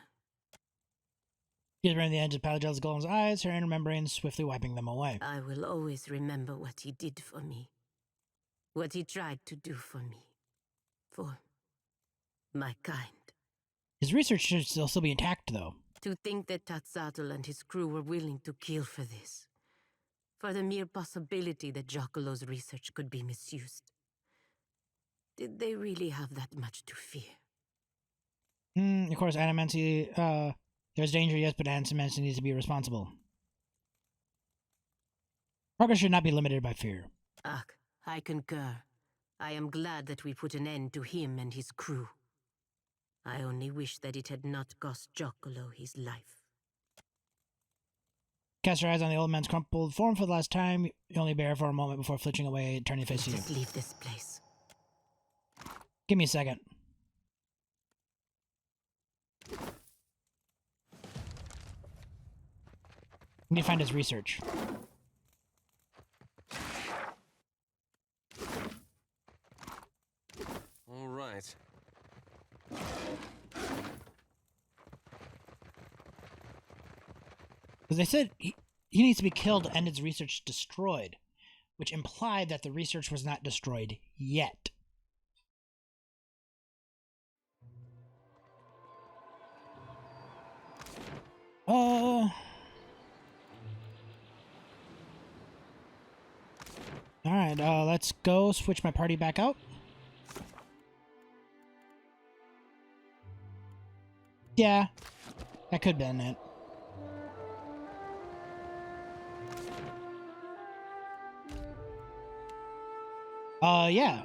She's running the edge of Palagel's golem's eyes, her inner membranes swiftly wiping them away. I will always remember what he did for me. What he tried to do for me. For my kind. His research should still be intact, though. To think that Tatsatl and his crew were willing to kill for this. For the mere possibility that Giacomo's research could be misused. Did they really have that much to fear? Of course, Adamancy, there's danger, yes, but Adamancy needs to be responsible. Progress should not be limited by fear. I concur. I am glad that we put an end to him and his crew. I only wish that it had not cost Giacomo his life. Cast your eyes on the old man's crumpled form for the last time. You only bear for a moment before flinching away and turning face to you. Just leave this place. Give me a second. We need to find his research. All right. Because they said he needs to be killed and his research destroyed, which implied that the research was not destroyed yet. Alright, let's go switch my party back out. Yeah, that could have been it. Yeah.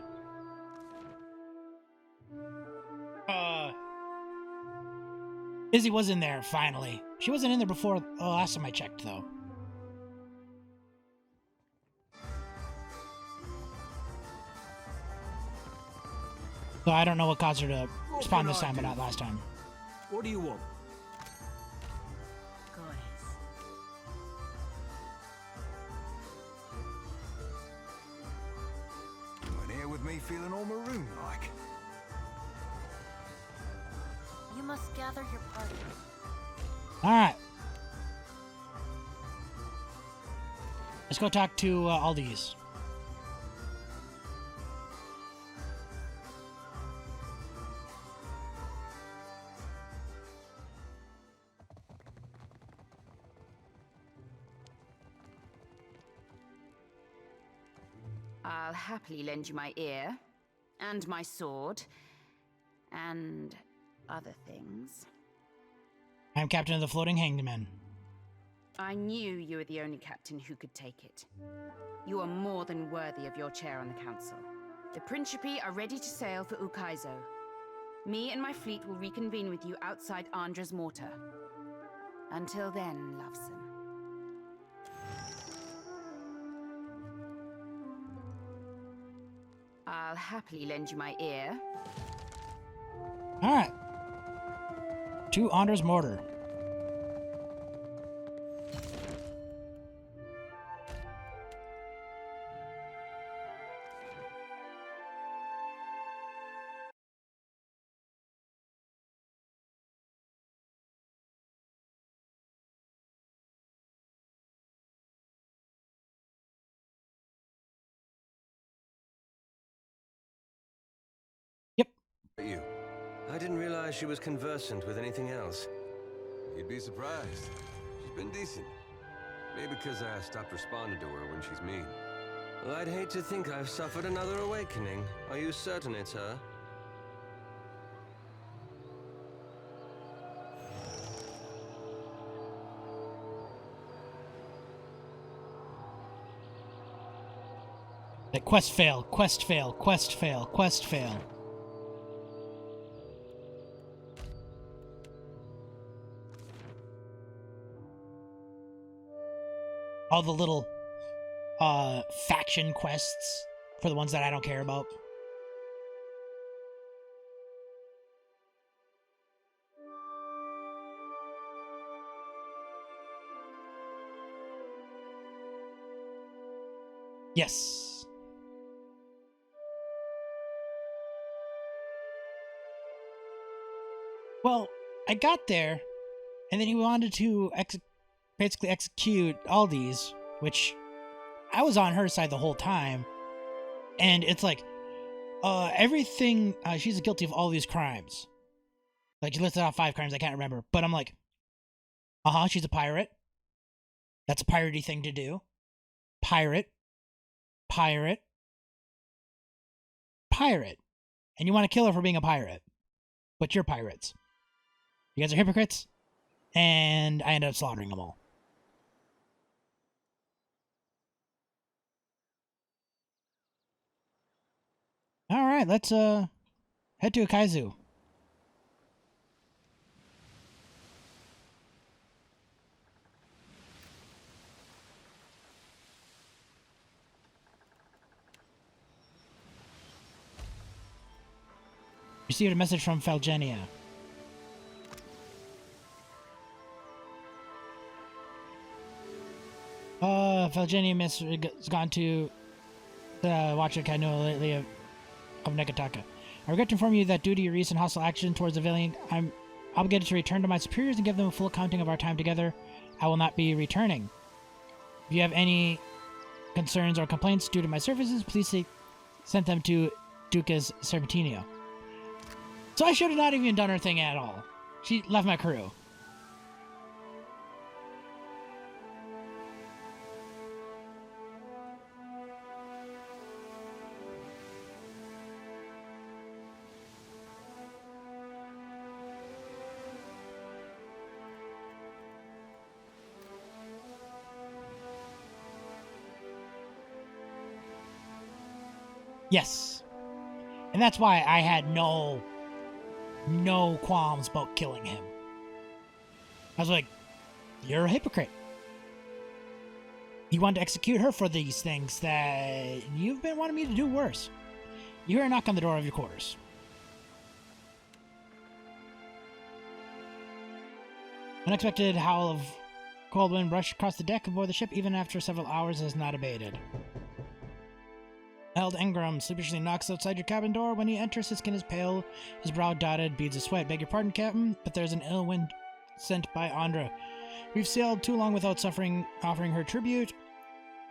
Izzy was in there, finally. She wasn't in there before last time I checked, though. So I don't know what caused her to spawn this time, but not last time. What do you want? You in here with me feeling all maroon-like? You must gather your party. Alright. Let's go talk to all these. I'll happily lend you my ear, and my sword, and other things. I'm captain of the Floating Hanged Men. I knew you were the only captain who could take it. You are more than worthy of your chair on the council. The Principi are ready to sail for Ukaizo. Me and my fleet will reconvene with you outside Andra's Mortar. Until then, Loveson. I'll happily lend you my ear. Alright. To Andra's Mortar. You. I didn't realize she was conversant with anything else. You'd be surprised. She's been decent. Maybe because I stopped responding to her when she's mean. Well, I'd hate to think I've suffered another awakening. Are you certain it's her? Like quest fail, quest fail, quest fail, quest fail. All the little faction quests for the ones that I don't care about. Yes. Well, I got there, and then he wanted to basically execute Aldi's, which I was on her side the whole time. And it's like, everything, she's guilty of all these crimes. Like, she listed off 5 crimes, I can't remember. But I'm like, she's a pirate. That's a piratey thing to do. Pirate. Pirate. Pirate. And you want to kill her for being a pirate. But you're pirates. You guys are hypocrites. And I ended up slaughtering them all. Alright, let's head to Ukaizu. Received a message from Falgenia. Falgenia has gone to the Watcher Kaino lately of Nekataka. I regret to inform you that due to your recent hostile action towards the Valiant, I'm obligated to return to my superiors and give them a full accounting of our time together. I will not be returning. If you have any concerns or complaints due to my services, please send them to Ducas Serpentinio. So I should have not even done her thing at all. She left my crew. Yes. And that's why I had no qualms about killing him. I was like, you're a hypocrite. You wanted to execute her for these things that you've been wanting me to do worse. You hear a knock on the door of your quarters. Unexpected howl of cold wind rushed across the deck aboard the ship even after several hours has not abated. Eld Engram sleepishly knocks outside your cabin door. When he enters, his skin is pale, his brow dotted, beads of sweat. Beg your pardon, Captain, but there's an ill wind sent by Andra. We've sailed too long without offering her tribute.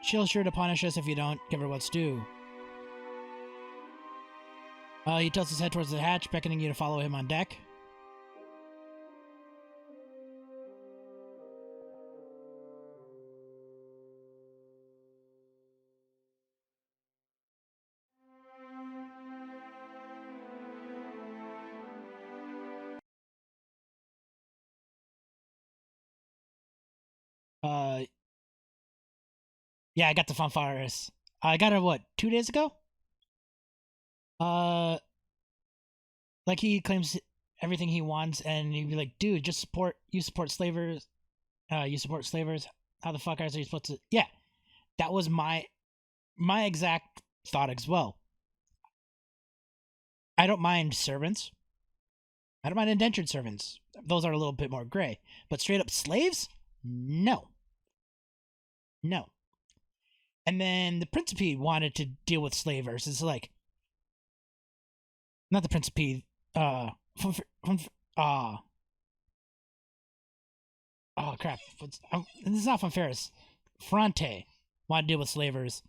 She'll sure to punish us if you don't give her what's due. He tilts his head towards the hatch, beckoning you to follow him on deck. Yeah, I got the fanfares. I got it, what, 2 days ago? Like, he claims everything he wants, and he'd be like, dude, you support slavers. You support slavers. How the fuck are you supposed to... Yeah, that was my exact thought as well. I don't mind servants. I don't mind indentured servants. Those are a little bit more gray. But straight up slaves? No. No. And then the Principe wanted to deal with slavers. It's like... Not the Principe, oh crap. This is not Fanfaris. Fronte wanted to deal with slavers.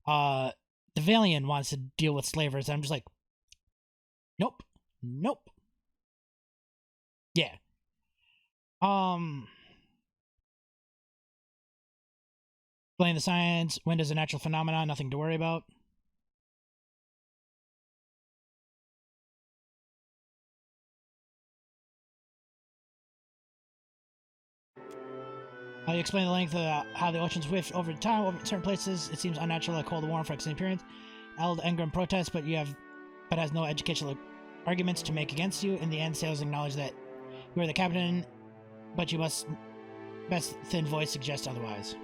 The Valiant wants to deal with slavers. And I'm just like, nope. Nope. Yeah. Explain the science. Wind is a natural phenomenon. Nothing to worry about. You explain the length of how the oceans drift over time. Over certain places, it seems unnatural, like cold or warm for extended periods. Eld Engram protests, but has no educational arguments to make against you. In the end, sailors acknowledge that you are the captain, but you must best thin voice suggests otherwise.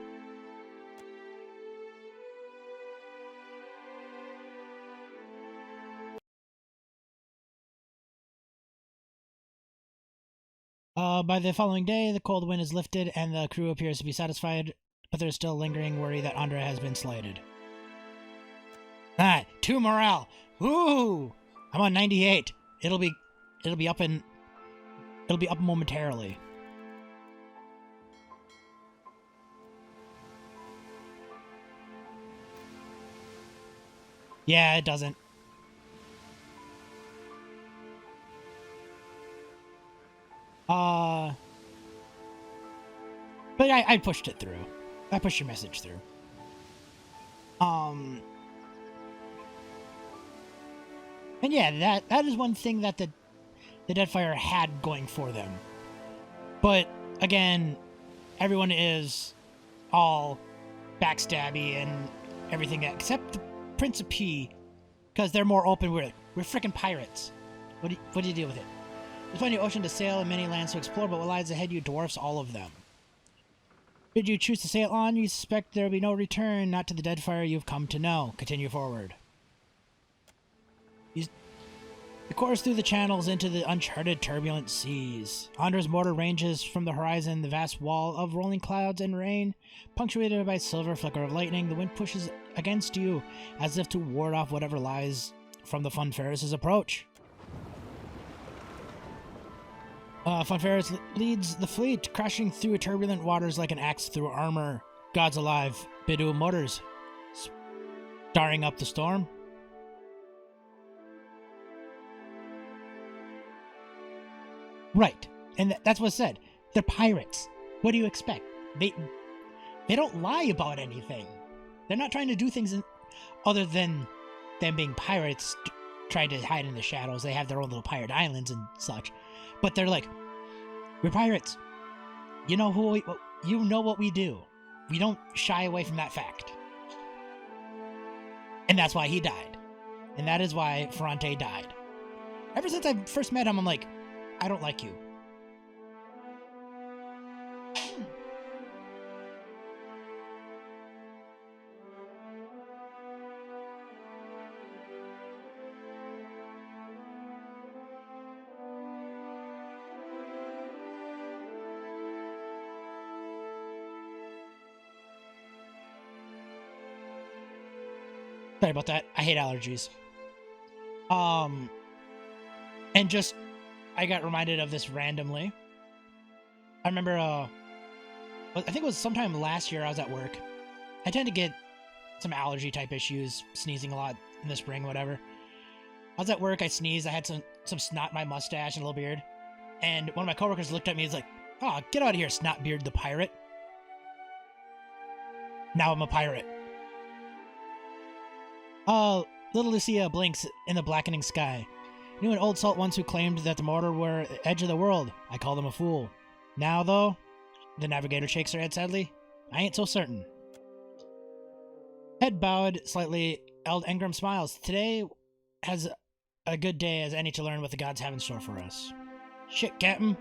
By the following day, the cold wind is lifted and the crew appears to be satisfied, but there's still lingering worry that Andra has been slighted. 2 morale. Woo! I'm on 98. It'll be up momentarily. Yeah, it doesn't. But I pushed it through. I pushed your message through. And yeah, that is one thing that the Deadfire had going for them. But again, everyone is all backstabby and everything except the Principe, because they're more open. We're freaking pirates. What do you deal with it? There's plenty of ocean to sail and many lands to explore, but what lies ahead you dwarfs all of them. Should you choose to sail on, you suspect there will be no return, not to the Deadfire you've come to know. Continue forward. You course through the channels into the uncharted turbulent seas. Andra's mortar ranges from the horizon, the vast wall of rolling clouds and rain, punctuated by silver flicker of lightning. The wind pushes against you, as if to ward off whatever lies from the Funfaris' approach. Funfaris leads the fleet, crashing through turbulent waters like an axe through armor. Gods alive, Bidu motors, starring up the storm. Right, and that's what's said. They're pirates. What do you expect? They don't lie about anything. They're not trying to do things other than them being pirates, trying to hide in the shadows. They have their own little pirate islands and such. But they're like, we're pirates. You know what we do. We don't shy away from that fact. And that's why he died. and that is why Ferrante died. Ever since I first met him, I'm like, I don't like you. Sorry about that. I hate allergies. And just, I got reminded of this randomly. I remember, I think it was sometime last year I was at work. I tend to get some allergy type issues, sneezing a lot in the spring, whatever. I was at work, I sneezed, I had some snot in my mustache and a little beard. And one of my coworkers looked at me, he's like, "Oh, get out of here, Snotbeard the pirate." Now I'm a pirate. Little Lucia blinks in the blackening sky. Knew an old salt once who claimed that the mortar were the edge of the world. I called him a fool. Now, though, the navigator shakes her head sadly. I ain't so certain. Head bowed slightly, Eld Engram smiles. Today has a good day as any to learn what the gods have in store for us. Shit, Captain.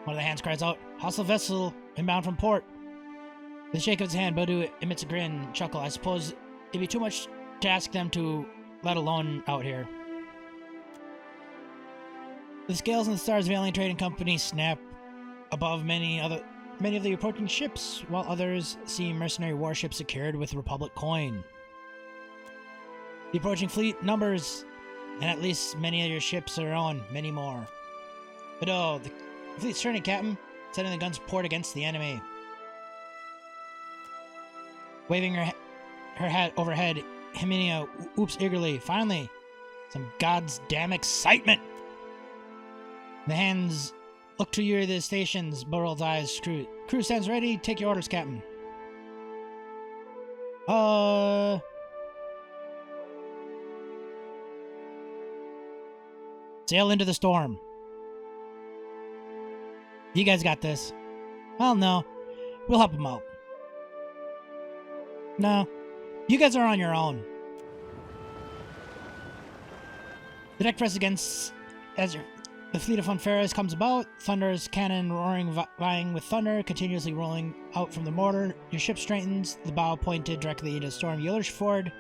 One of the hands cries out. Hostile vessel inbound from port. With a shake of his hand, Bodu emits a grin, chuckle. I suppose it'd be too much to ask them to let alone out here. The scales and the stars Valiant Trading Company snap above many of the approaching ships, while others see mercenary warships secured with Republic coin. The approaching fleet numbers, and at least many of your ships are on, many more. But oh, the fleet's turning, Captain, setting the guns port against the enemy. Waving her hat overhead, Herminia whoops eagerly. Finally, some god's damn excitement! The hands look to you, the stations. Burrell's eyes screw. Crew stands ready. Take your orders, Captain. Sail into the storm. You guys got this. Well, no. We'll help them out. No. You guys are on your own. The deck press against as the fleet of Funferris comes about. Thunder's cannon roaring, vying with thunder, continuously rolling out from the mortar. Your ship straightens, the bow pointed directly into the storm. You lurch forward,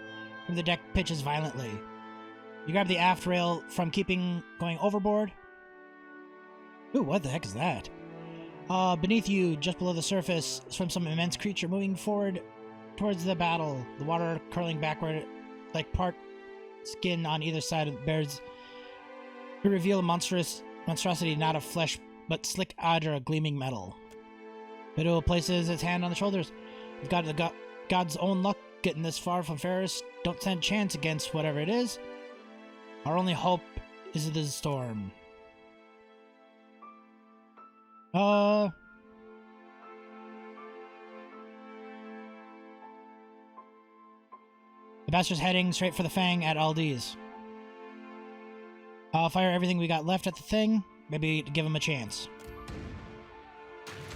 and the deck pitches violently. You grab the aft rail from keeping going overboard. Ooh, what the heck is that? Beneath you, just below the surface, swims some immense creature moving forward towards the battle. The water curling backward like part skin on either side of the bears to reveal a monstrosity not of flesh, but slick adra of gleaming metal. Biddle places its hand on the shoulders. You've got the god's own luck getting this far from Ferris. Don't stand a chance against whatever it is. Our only hope is the storm. The bastard's heading straight for the Fang at Aldi's. I'll fire everything we got left at the thing, maybe to give him a chance.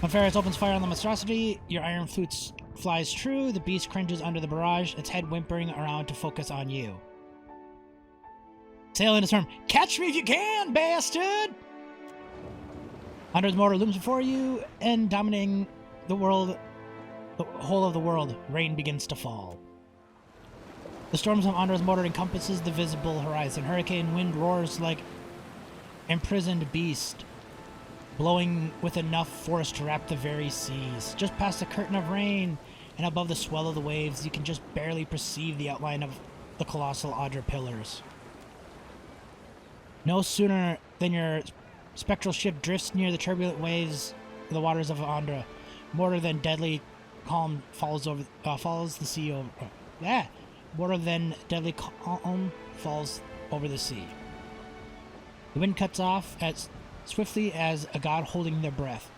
When Ferris opens fire on the monstrosity, your iron flute flies true, the beast cringes under the barrage, its head whimpering around to focus on you. Sail in a storm. Catch me if you can, bastard! Andra's mortar looms before you, and dominating the world, the whole of the world, rain begins to fall. The storms of Andra's mortar encompasses the visible horizon. Hurricane wind roars like imprisoned beast, blowing with enough force to wrap the very seas. Just past the curtain of rain, and above the swell of the waves, you can just barely perceive the outline of the colossal Adra pillars. No sooner than your spectral ship drifts near the turbulent waves of the waters of Andra, more than deadly calm follows the sea over. More than deadly calm falls over the sea. The wind cuts off as swiftly as a god holding their breath.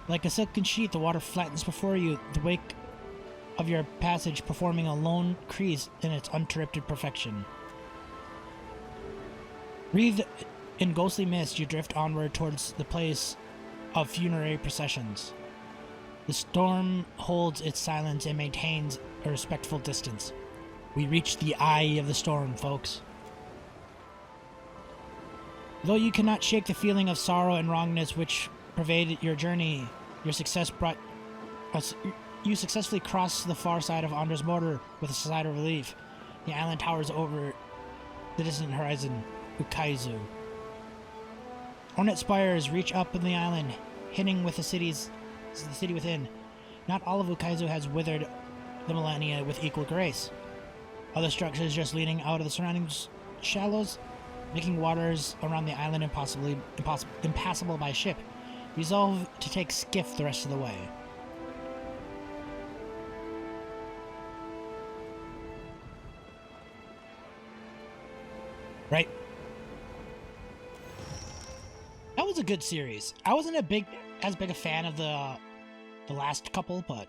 Like a silken sheet, the water flattens before you, the wake of your passage performing a lone crease in its uninterrupted perfection. Wreathed in ghostly mist, you drift onward towards the place of funerary processions. The storm holds its silence and maintains a respectful distance. We reached the eye of the storm, folks. Though you cannot shake the feeling of sorrow and wrongness which pervaded your journey, you successfully crossed the far side of Andra's border with a sigh of relief. The island towers over the distant horizon, Ukaizu. Ornate spires reach up in the island, hitting with the city within. Not all of Ukaizu has withered the millennia with equal grace. Other structures just leaning out of the surrounding shallows, making waters around the island impassable by ship. Resolve to take skiff the rest of the way. Right. That was a good series. I wasn't as big a fan of the last couple, but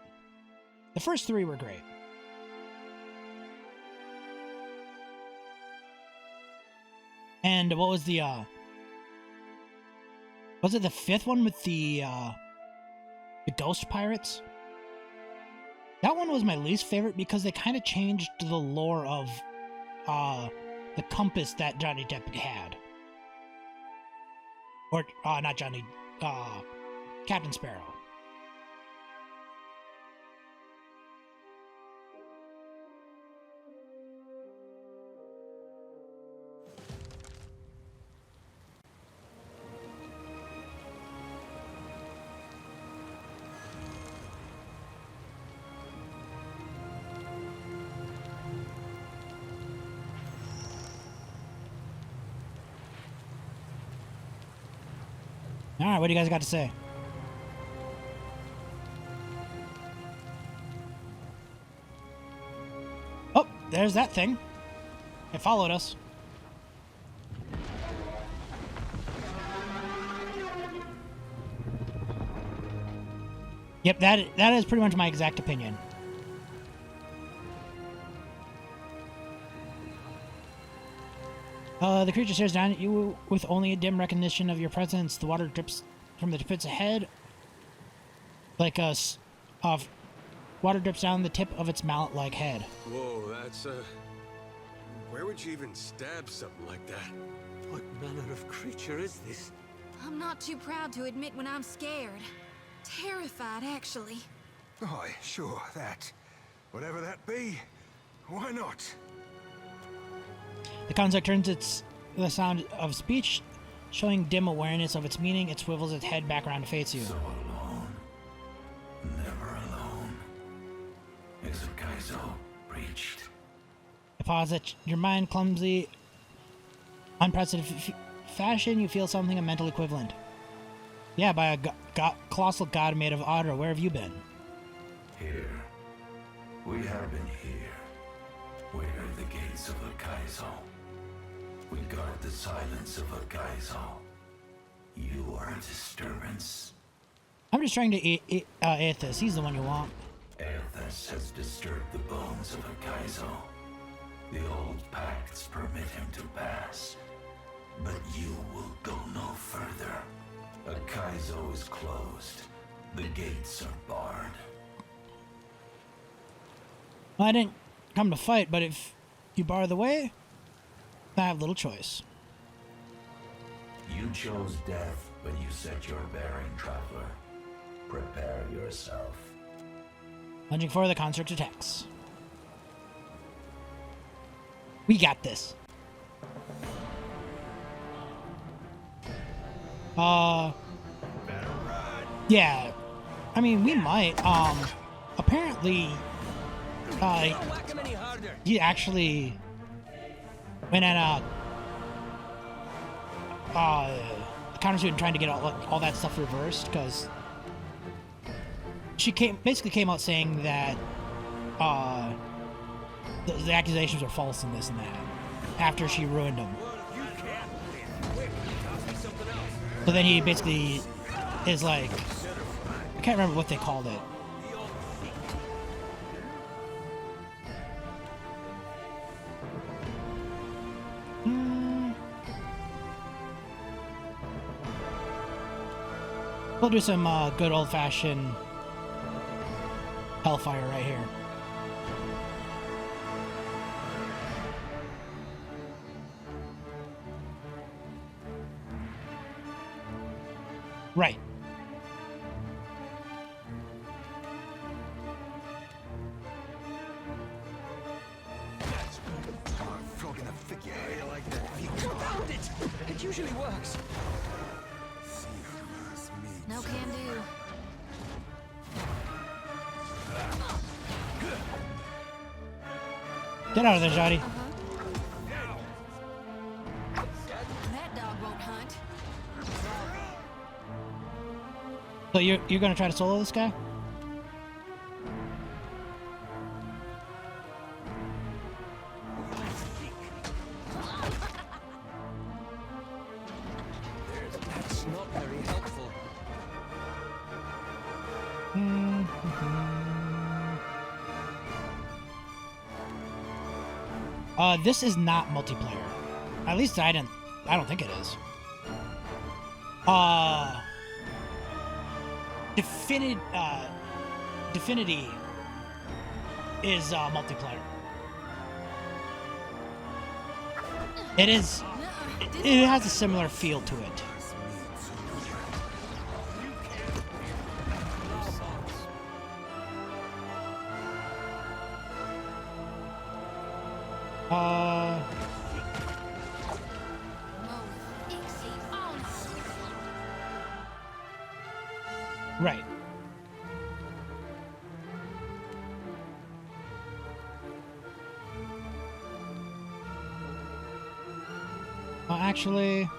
the first three were great. And what was the was it the fifth one with the ghost pirates? That one was my least favorite because they kind of changed the lore of the compass that Johnny Depp had. Or not Johnny, Captain Sparrow. Alright, what do you guys got to say? Oh, there's that thing. It followed us. Yep, that is pretty much my exact opinion. The creature stares down at you with only a dim recognition of your presence. The water drips from the pits ahead, like water drips down the tip of its mallet-like head. Whoa, that's where would you even stab something like that? What manner of creature is this? I'm not too proud to admit when I'm scared. Terrified, actually. Aye, sure, that. Whatever that be, why not? The construct turns the sound of speech, showing dim awareness of its meaning. It swivels its head back around to face you. So alone, never alone. Is Ukaizo reached? A pause that your mind clumsy, unprecedented fashion. You feel something a mental equivalent. Yeah, by a colossal god made of otter. Where have you been? Here. We have been here. Where are the gates of Ukaizo? We guard the silence of Ukaizo. You are a disturbance. I'm just trying to Aethys. He's the one you want. Aethys has disturbed the bones of Ukaizo. The old pacts permit him to pass. But you will go no further. Ukaizo is closed. The gates are barred. Well, I didn't come to fight, but if you bar the way, I have little choice. You chose death when you set your bearing, traveler. Prepare yourself. Lunging for the construct attacks. We got this. Yeah. I mean, we might. Apparently, he actually went at countersuit and trying to get all that stuff reversed, because she basically came out saying that the accusations were false and this and that after she ruined them. So then he basically is like, I can't remember what they called it. We'll do some good old-fashioned hellfire right here. Right. Flogging a figure. How you like that? You found it! It usually works. No can do. Get out of there, Jody. That dog won't hunt. So you're gonna try to solo this guy? That's not very helpful. This is not multiplayer. At least I don't think it is. Definity is multiplayer. It is. It has a similar feel to it. Right. Actually,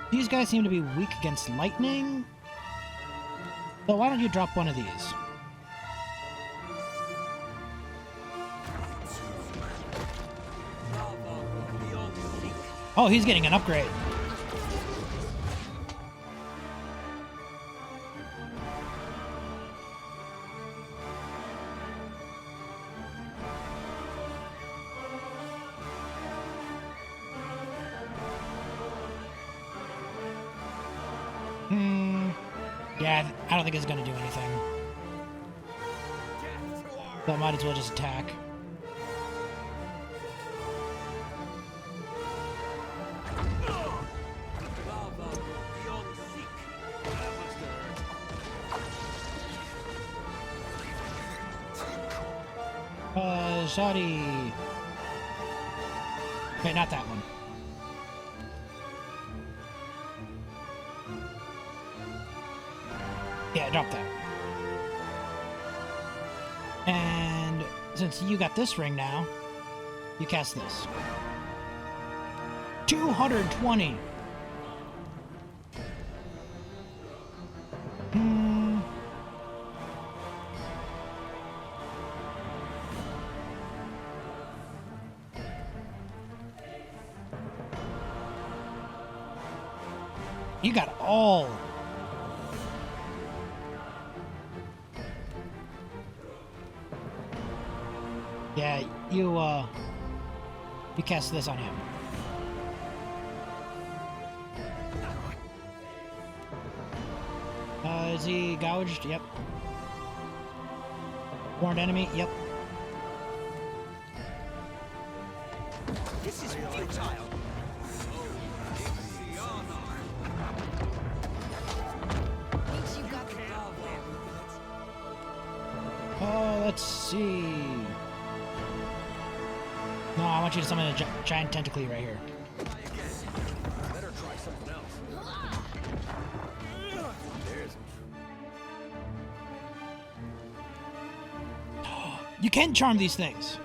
these guys seem to be weak against lightning. So why don't you drop one of these? Oh, he's getting an upgrade. Yeah, I don't think it's gonna do anything. So I might as well just attack. Sorry. Wait, not that one. Yeah, drop that. And since you got this ring now, you cast this. 220. You got all. Yeah, you cast this on him. Is he gouged? Yep. Warned enemy? Yep. This is futile. Let's see. No, I want you to summon a giant tentacly right here. Better try something else. You can charm these things.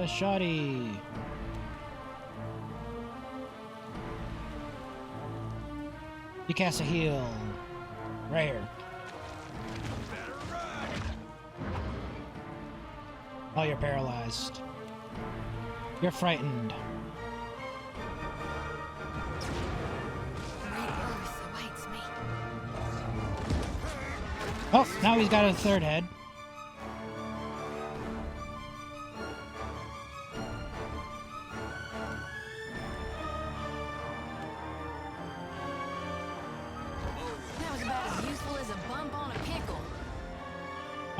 Shoddy. You cast a heal. Right here. Oh, you're paralyzed. You're frightened. Oh, now he's got a third head.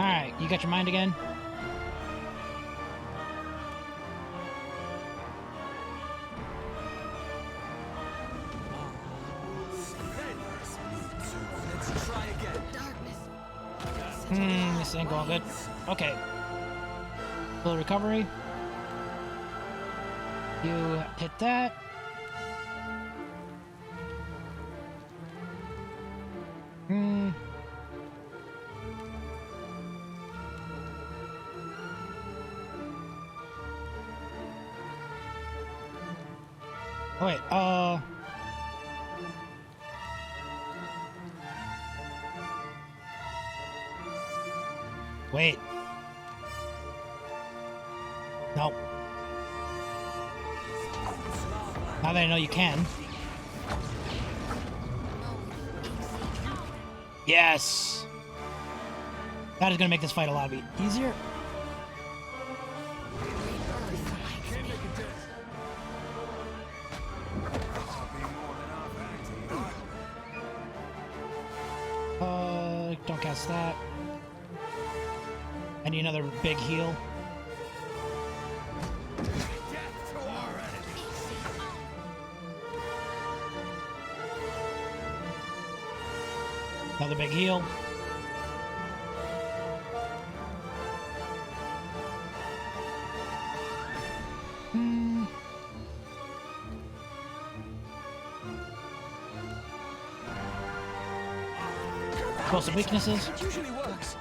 Alright, you got your mind again? Let's try again. This ain't going good. Okay. Full recovery. You hit that. Oh, wait, wait. Nope. Now that I know you can. Yes! That is gonna make this fight a lot easier. Don't cast that. I need another big heal. Another big heal. Explosive weaknesses. It usually works.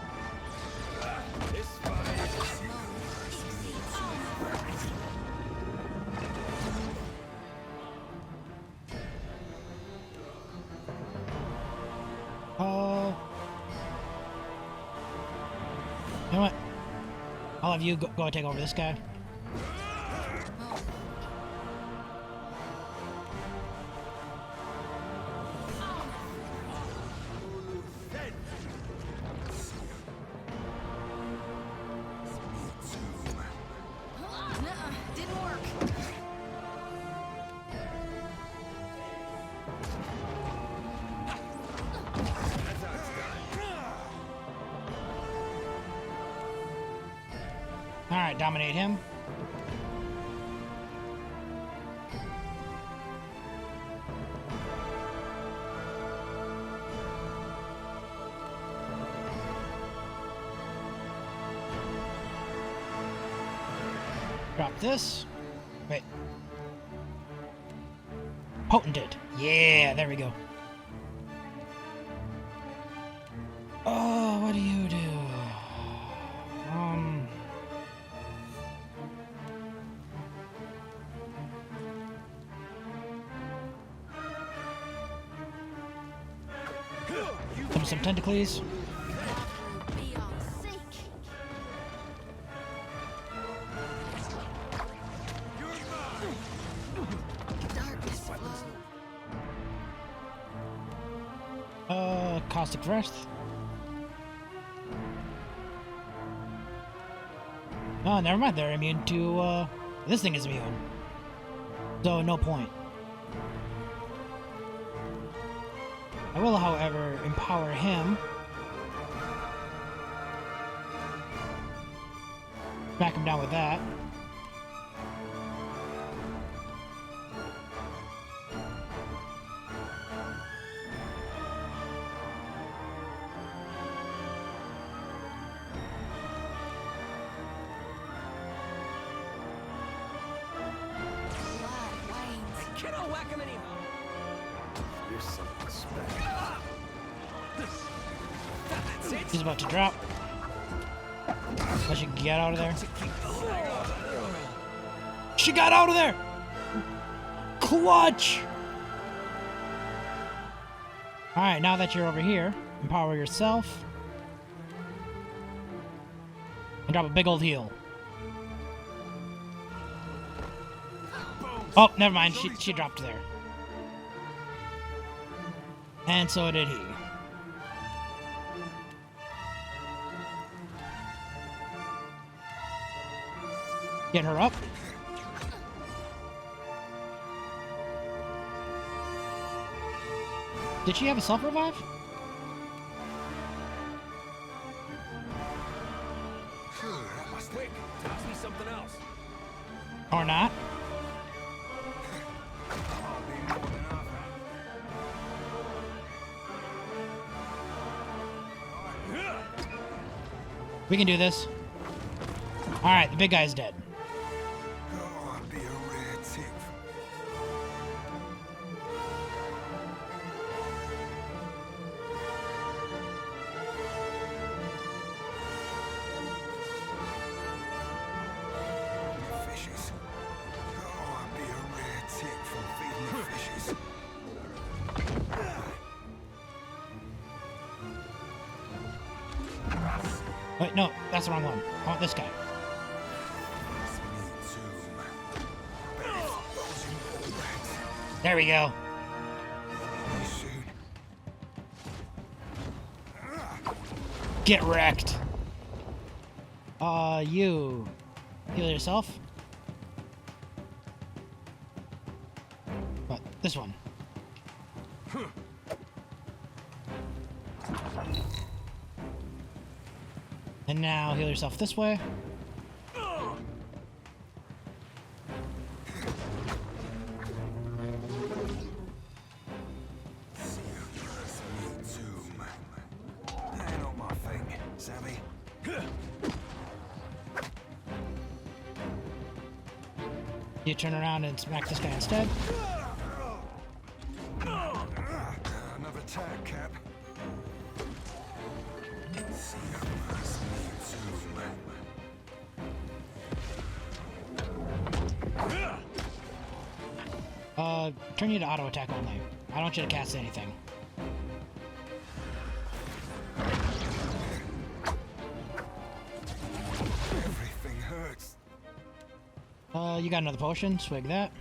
You know what? I'll have you go and take over this guy. Didn't work. Alright, dominate him. Drop this. Wait. Potentate. Yeah, there we go. Oh, what do you do? Some tentacles. Caustic Breath. Oh, never mind. They're immune to, this thing is immune. So, no point. I will, however, empower him. Back him down with that. Cannot whack him anyhow. You're something special. He's about to drop. Let you get out of there. She got out of there! Clutch! Alright, now that you're over here, empower yourself. And drop a big old heal. Oh, never mind. She dropped there. And so did he. Get her up. Did she have a self-revive? Quick, toss me something else. Or not. We can do this. Alright, the big guy's dead. Oh, I'd be a rare tick. Fishes. Oh, I'd be a rare tick from feeding the fishes. Wait, no, that's the wrong one. I want this guy. There we go. Get wrecked. You heal yourself. But this one. And now heal yourself this way. You turn around and smack this guy instead. Another tag, Cap. Turn you to auto attack only. I don't want you to cast anything. Everything hurts. You got another potion. Swig that.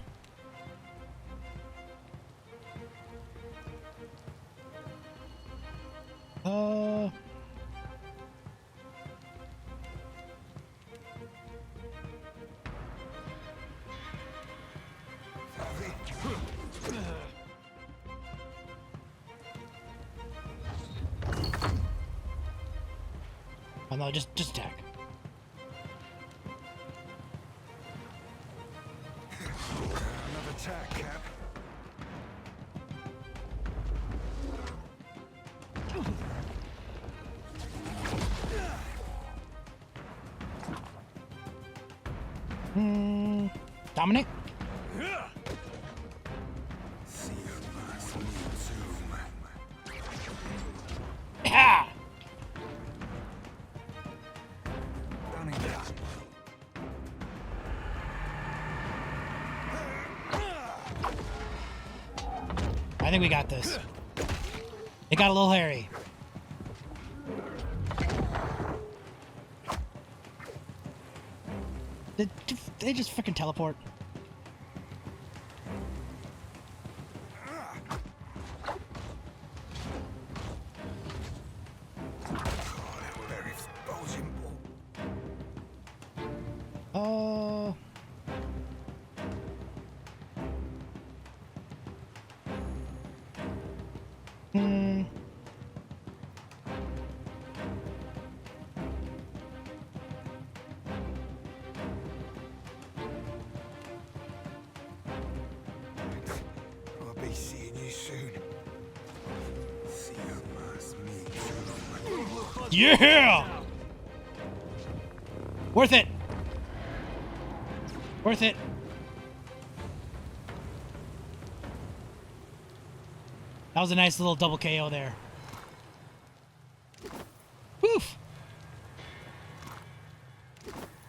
Oh no, just attack. Another tag, Cap. Dominic? Yeah! I think we got this. It got a little hairy. Did they just freaking teleport? I'll be seeing you soon. See you must meet soon. Yeah! Worth it. Worth it. That was a nice little double KO there. Woof!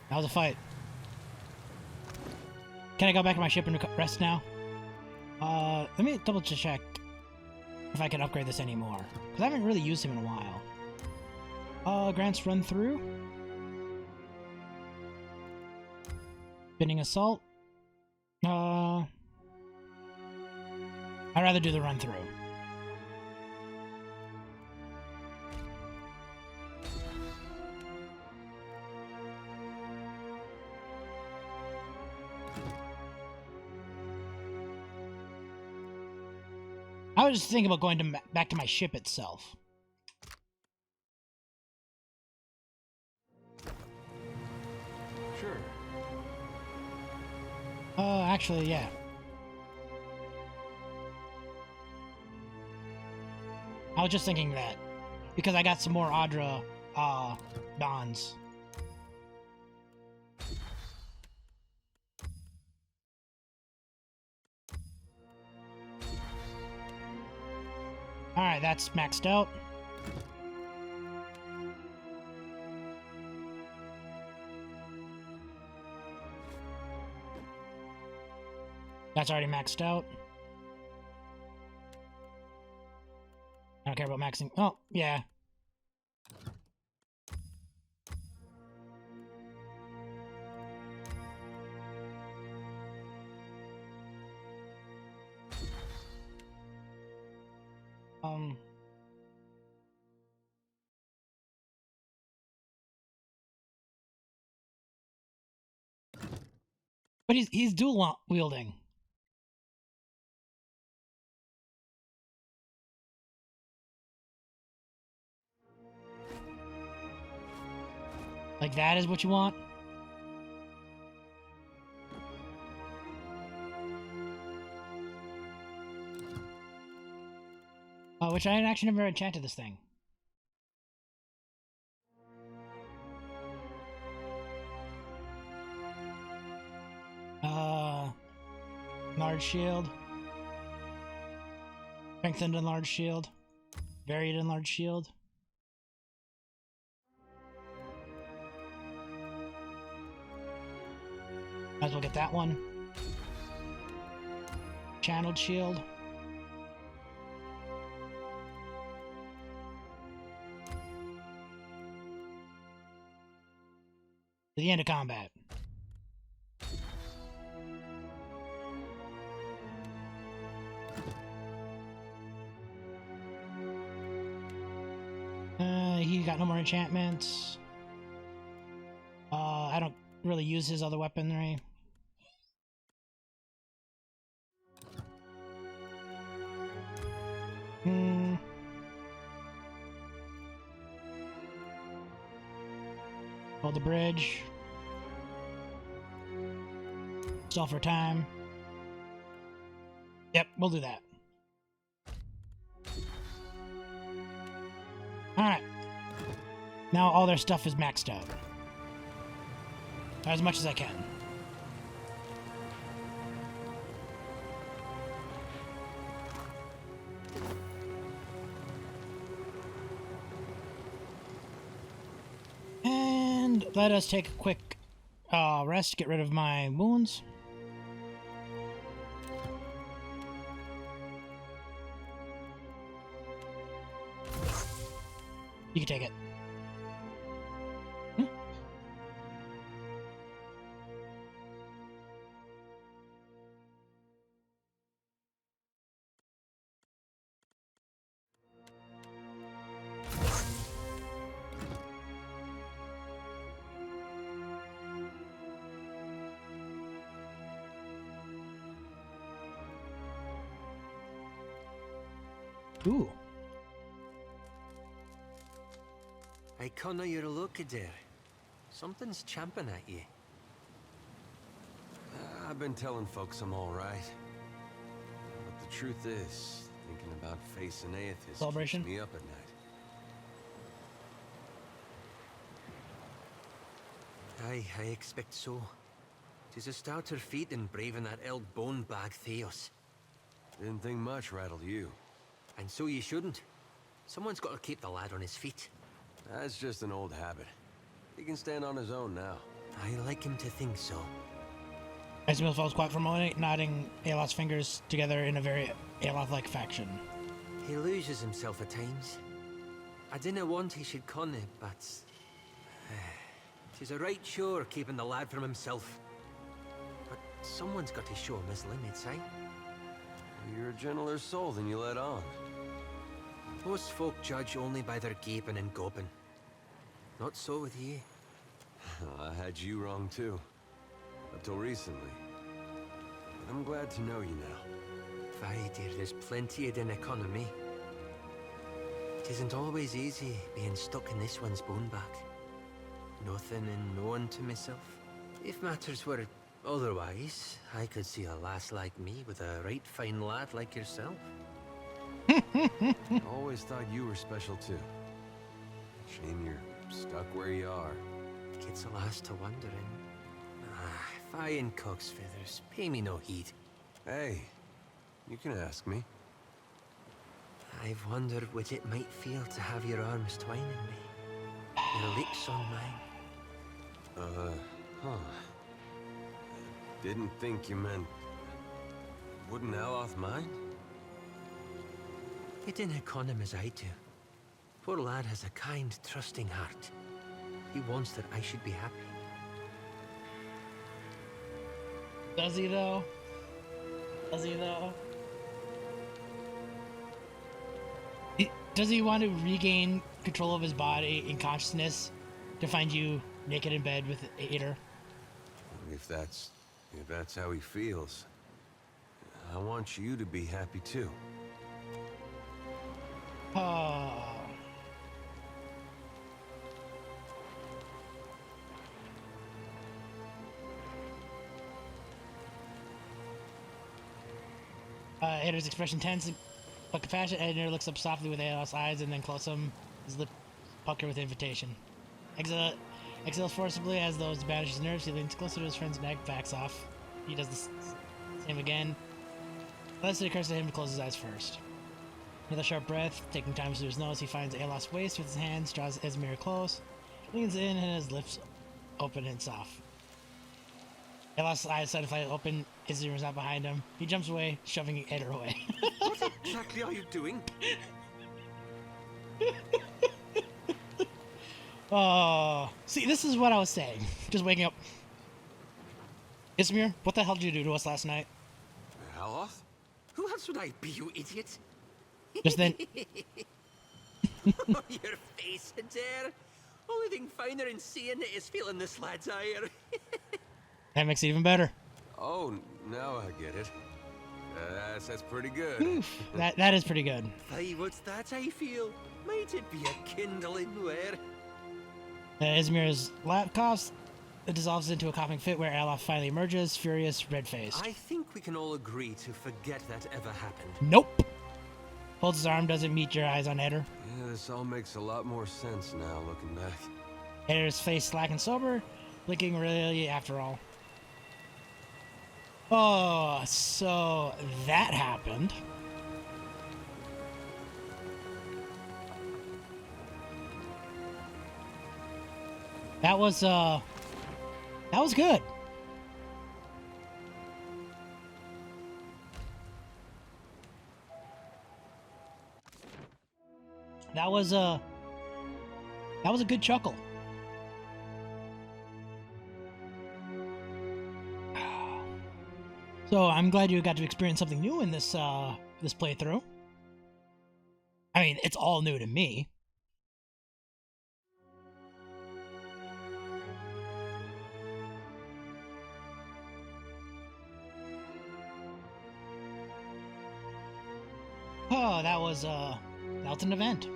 That was a fight. Can I go back to my ship and rest now? Let me double check if I can upgrade this anymore. Because I haven't really used him in a while. Grant's run through. Spinning assault. I'd rather do the run through. I was just thinking about going to back to my ship itself. actually, yeah. I was just thinking that. Because I got some more Audra, bonds. Alright, that's maxed out. That's already maxed out. I don't care about maxing. Oh, yeah. But he's dual wielding. Like that is what you want? Which I actually never enchanted this thing. Large shield. Strengthened and large shield. Varied and large shield. Might as well get that one. Channeled shield. To the end of combat. He got no more enchantments. I don't really use his other weaponry. Hold the bridge. Stall for time. Yep, we'll do that. Alright. Now all their stuff is maxed out. As much as I can. And let us take a quick rest, get rid of my wounds. You can take it. Ooh. I canna your lucky there. Something's champing at you. I've been telling folks I'm all right. But the truth is, thinking about facing Aethys Celebration? keeps me up at night. Aye, I expect so. 'Tis a stouter feat than braving that old bone bag Theos. Didn't think much rattled you. And so you shouldn't. Someone's got to keep the lad on his feet. That's just an old habit. He can stand on his own now. I like him to think so. Ismail falls quiet for a moment, nodding Aeloth's fingers together in a very Aeloth-like fashion. He loses himself at times. I didn't want he should con it, but... 'tis a right chore keeping the lad from himself. But someone's got to show him his limits, eh? You're a gentler soul than you let on. Most folk judge only by their gaping and gawping. Not so with ye. I had you wrong too. Up till recently. But I'm glad to know you now. Aye, dear, there's plenty of an economy. It isn't always easy being stuck in this one's bone bag. Nothing and no one to myself. If matters were Otherwise, I could see a lass like me with a right fine lad like yourself. Always thought you were special too. Shame you're stuck where you are. Gets a lass to wondering. Fine cock's feathers, pay me no heed. Hey, you can ask me. I've wondered what it might feel to have your arms twining me. Your lips on mine. Didn't think you meant... Wouldn't Aloth mind? He didn't con him as I do. Poor lad has a kind, trusting heart. He wants that I should be happy. Does he though? Does he though? Does he want to regain control of his body and consciousness to find you naked in bed with Ader? If that's how he feels, I want you to be happy too. Oh. Ader's expression tense but compassionate. Ader looks up softly with Ael's eyes and then closes them, his lip pucker with invitation. Exhales forcibly as though to banish his nerves. He leans closer to his friend's neck, backs off. He does the same again. Unless it occurs to him to close his eyes first. With a sharp breath, taking time through his nose, he finds Ael's waist with his hands, draws Esmir close, leans in, and his lips open and soft. Ael's eyes suddenly open. Esmir is not behind him. He jumps away, shoving Ader away. What exactly are you doing? Oh, see, this is what I was saying. Just waking up. Ismir, what the hell did you do to us last night? Aloth? Who else would I be, you idiot? Just then. Oh, your face, Adair. Only thing finer in seeing it is feeling this lad's ire. That makes it even better. Oh, now I get it. That's pretty good. That is pretty good. Aye, what's that I feel? Might it be a kindling where? Ismir's laugh coughs. It dissolves into a coughing fit where Aloth finally emerges, furious, red-faced. I think we can all agree to forget that ever happened. Nope. Holds his arm, doesn't meet your eyes on Eder. Yeah, this all makes a lot more sense now, looking back. Eder's face slack and sober, blinking really after all. Oh, so that happened. That was good. That was a good chuckle. So I'm glad you got to experience something new in this this playthrough. I mean, it's all new to me. Oh, that was an event.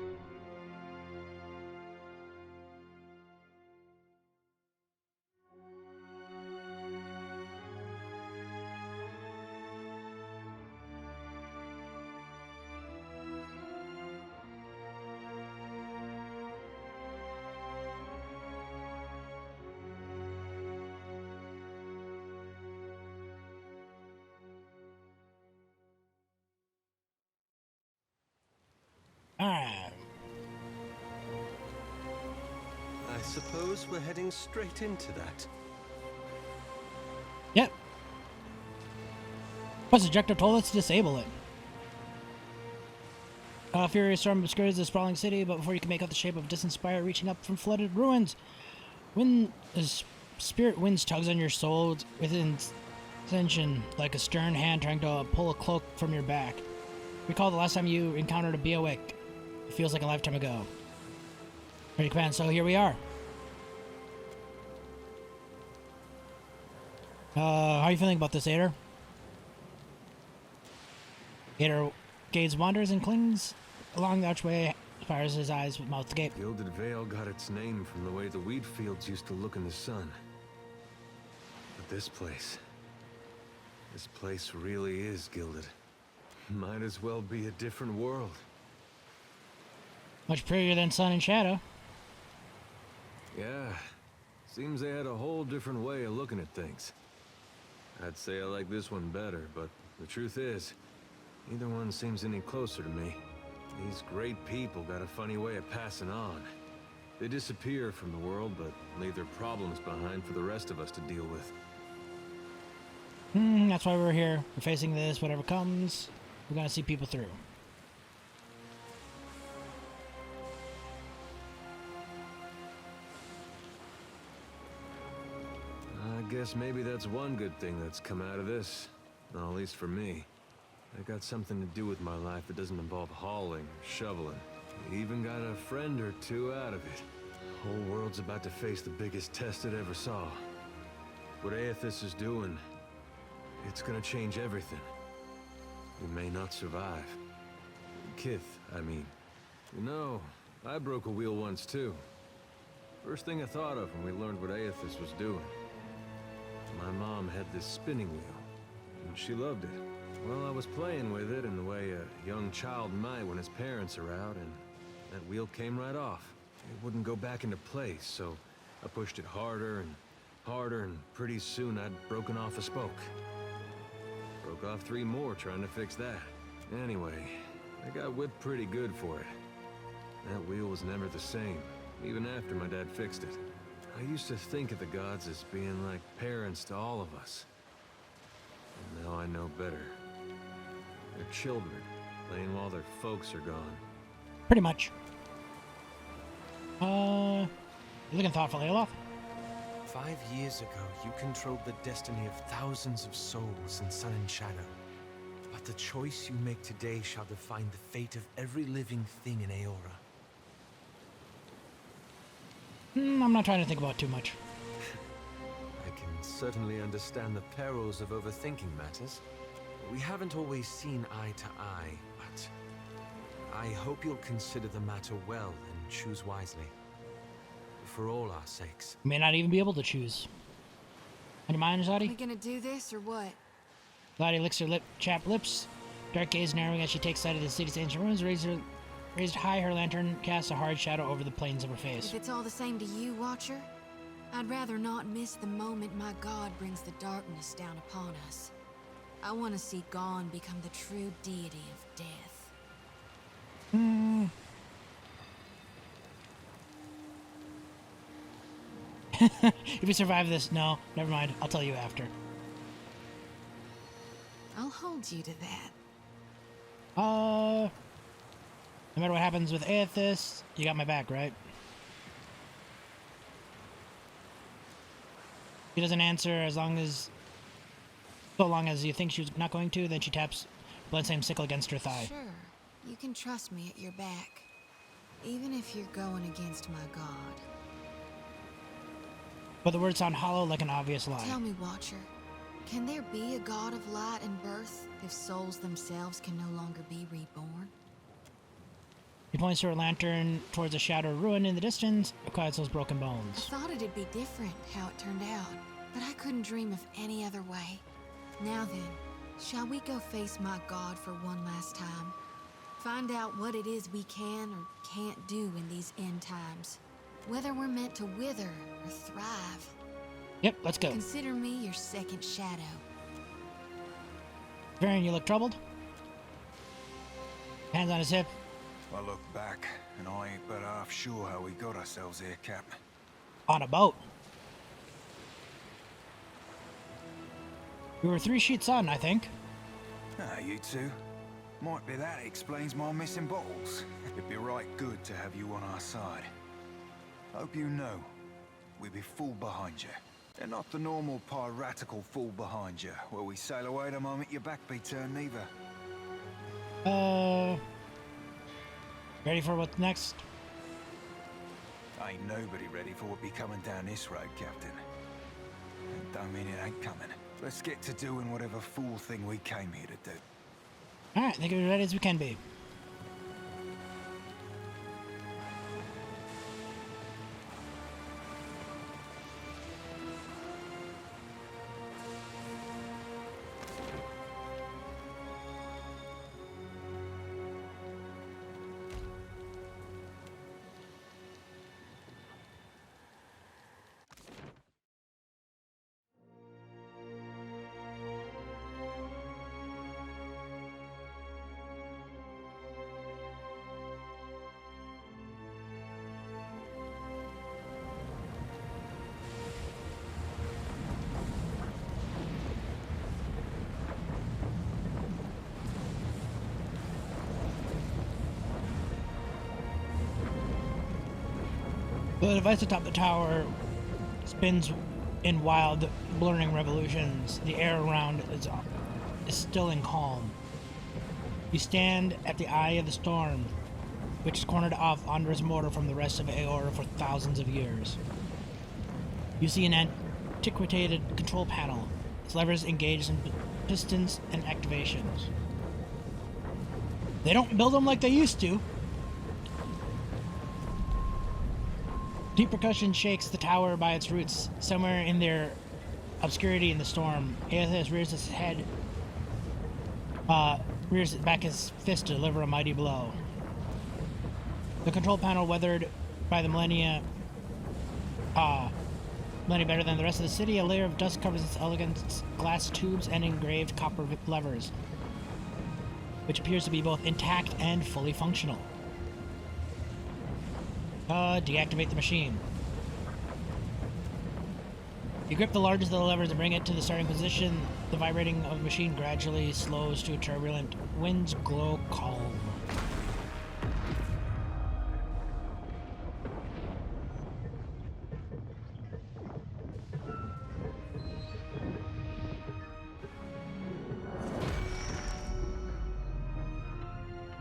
Alright. I suppose we're heading straight into that. Yep. Plus, the ejector told us to disable it. A furious storm obscures the sprawling city, but before you can make out the shape of a distant spire reaching up from flooded ruins, spirit winds tugs on your soul with intention, like a stern hand trying to pull a cloak from your back. Recall the last time you encountered a Biowick. It feels like a lifetime ago. Ready, command, so here we are. How are you feeling about this, Ader? Ader gaze wanders and clings along the archway, fires his eyes with mouth agape. Gilded Vale got its name from the way the wheat fields used to look in the sun. But this place really is gilded. Might as well be a different world. Much prettier than Sun and Shadow. Yeah, seems they had a whole different way of looking at things. I'd say I like this one better, but the truth is, neither one seems any closer to me. These great people got a funny way of passing on. They disappear from the world, but leave their problems behind for the rest of us to deal with. That's why we're here. We're facing this, whatever comes, we're gonna see people through. I guess maybe that's one good thing that's come out of this. Well, at least for me. I got something to do with my life that doesn't involve hauling or shoveling. I even got a friend or two out of it. The whole world's about to face the biggest test it ever saw. What Aethys is doing, it's gonna change everything. We may not survive. Kith, I mean. You know, I broke a wheel once too. First thing I thought of when we learned what Aethys was doing. My mom had this spinning wheel, and she loved it. Well, I was playing with it in the way a young child might when his parents are out, and that wheel came right off. It wouldn't go back into place, so I pushed it harder, and pretty soon I'd broken off a spoke. Broke off 3 more trying to fix that. Anyway, I got whipped pretty good for it. That wheel was never the same, even after my dad fixed it. I used to think of the gods as being like parents to all of us. And now I know better. They're children, playing while their folks are gone. Pretty much. You're looking thoughtful, Alof. 5 years ago, you controlled the destiny of thousands of souls in Sun and Shadow. But the choice you make today shall define the fate of every living thing in Aora. I'm not trying to think about it too much. I can certainly understand the perils of overthinking matters. We haven't always seen eye to eye, but I hope you'll consider the matter well and choose wisely. For all our sakes. May not even be able to choose. On your mind, Are Zadi? we gonna do this or what? Zadi licks her chapped lips, dark gaze narrowing as she takes sight of the city's ancient ruins. Raised high, her lantern casts a hard shadow over the plains of her face. If it's all the same to you, Watcher, I'd rather not miss the moment my god brings the darkness down upon us. I want to see Gone become the true deity of death. If you survive this, no, never mind. I'll tell you after. I'll hold you to that. No matter what happens with Aethys, you got my back, right? She doesn't answer so long as you think she's not going to, then she taps Bloodstained sickle against her thigh. Sure, you can trust me at your back, even if you're going against my god. But the words sound hollow like an obvious lie. Tell me, Watcher, can there be a god of light and birth if souls themselves can no longer be reborn? He points to her lantern towards a shadowed ruin in the distance, Ukaizo's broken I bones. thought it'd be different how it turned out, but I couldn't dream of any other way. Now then, shall we go face my god for one last time? Find out what it is we can or can't do in these end times. Whether we're meant to wither or thrive. Yep, let's go. Consider me your second shadow. Varian, you look troubled? Hands on his hip. I look back, and I ain't but half sure how we got ourselves here, Cap. On a boat. We were 3 sheets on, I think. Ah, you two. Might be that explains my missing bottles. It'd be right good to have you on our side. Hope you know, we be full behind you. And not the normal piratical full behind you, where we sail away the moment your back be turned neither. Ready for what's next? Ain't nobody ready for what be coming down this road, Captain. And don't mean it ain't coming. Let's get to doing whatever fool thing we came here to do. Alright, think we're as ready as we can be. The device atop the tower spins in wild, blurring revolutions. The air around is still and calm. You stand at the eye of the storm, which is cornered off Andra's mortar from the rest of Aora for thousands of years. You see an antiquated control panel. Its levers engaged in pistons and activations. They don't build them like they used to. Deep percussion shakes the tower by its roots. Somewhere in their obscurity in the storm, Aethys rears its head, rears back his fist to deliver a mighty blow. The control panel, weathered by the millennia better than the rest of the city, a layer of dust covers its elegant glass tubes and engraved copper levers, which appears to be both intact and fully functional. Deactivate the machine. You grip the largest of the levers and bring it to the starting position. The vibrating of the machine gradually slows to a turbulent, winds glow calm.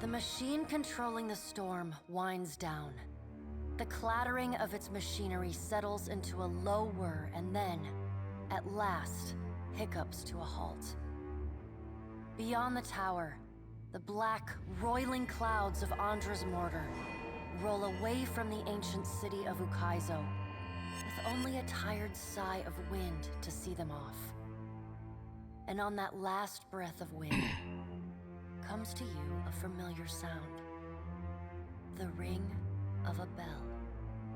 The machine controlling the storm winds down. The clattering of its machinery settles into a low whir and then, at last, hiccups to a halt. Beyond the tower, the black, roiling clouds of Andra's mortar roll away from the ancient city of Ukaizo, with only a tired sigh of wind to see them off. And on that last breath of wind comes to you a familiar sound. The ring of a bell.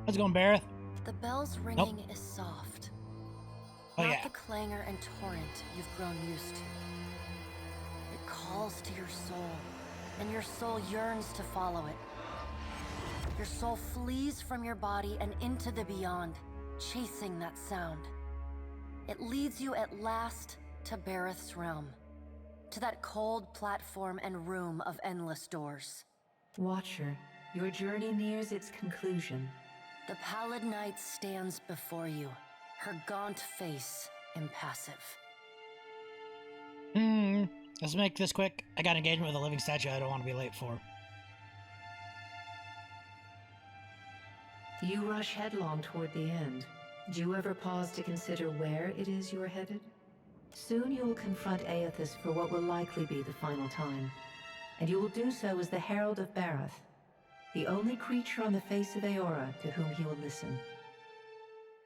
How's it going, Barrett? The bell's ringing is soft. Not the clangor and torrent you've grown used to. It calls to your soul, and your soul yearns to follow it. Your soul flees from your body and into the beyond, chasing that sound. It leads you at last to Bareth's realm, to that cold platform and room of endless doors. Watcher, your journey nears its conclusion. The pallid night stands before you, her gaunt face impassive. Let's make this quick. I got engagement with a living statue I don't want to be late for. You rush headlong toward the end. Do you ever pause to consider where it is you are headed? Soon you will confront Aethys for what will likely be the final time. And you will do so as the Herald of Bareth, the only creature on the face of Aora to whom he will listen.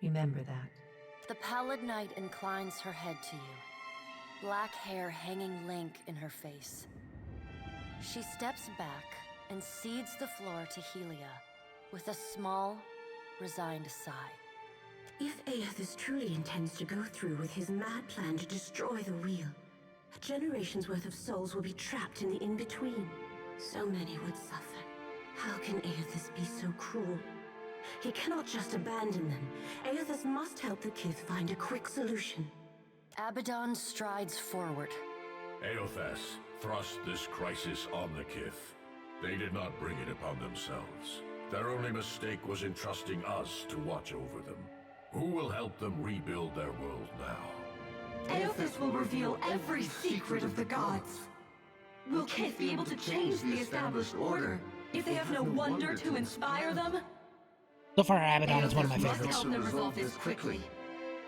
Remember that. The pallid night inclines her head to you, black hair hanging limp in her face. She steps back and cedes the floor to Helia with a small, resigned sigh. If Aethys truly intends to go through with his mad plan to destroy the wheel, a generation's worth of souls will be trapped in the in-between. So many would suffer. How can Aethys be so cruel? He cannot just abandon them. Aethys must help the Kith find a quick solution. Abaddon strides forward. Aethys thrust this crisis on the Kith. They did not bring it upon themselves. Their only mistake was in trusting us to watch over them. Who will help them rebuild their world now? Aethys will reveal every secret of the gods. Will Kith be able to change the established order if they have no wonder to inspire them? So far, Abaddon is one of my Aethys must favorites. help them resolve this quickly,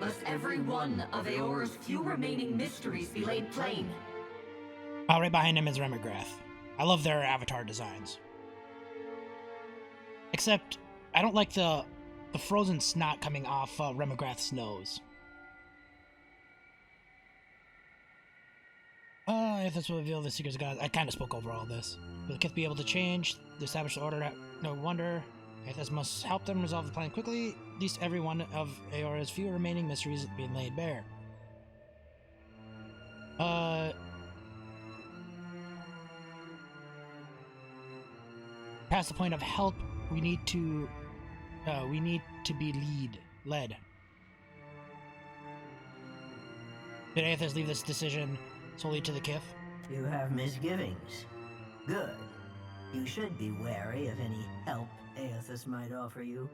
lest every one of Aora's few remaining mysteries be laid plain. Right behind him is Remigrath. I love their avatar designs. Except, I don't like the frozen snot coming off Remigrath's nose. Aethys will reveal the secrets of God. I kind of spoke over all this. Will the Kith be able to change the established order? No wonder. Aethys must help them resolve the plan quickly. At least every one of Aora's few remaining mysteries being laid bare. Past the point of help, we need to be led. Did Aethys leave this decision solely to the Kith? You have misgivings. Good. You should be wary of any help Aethys might offer you.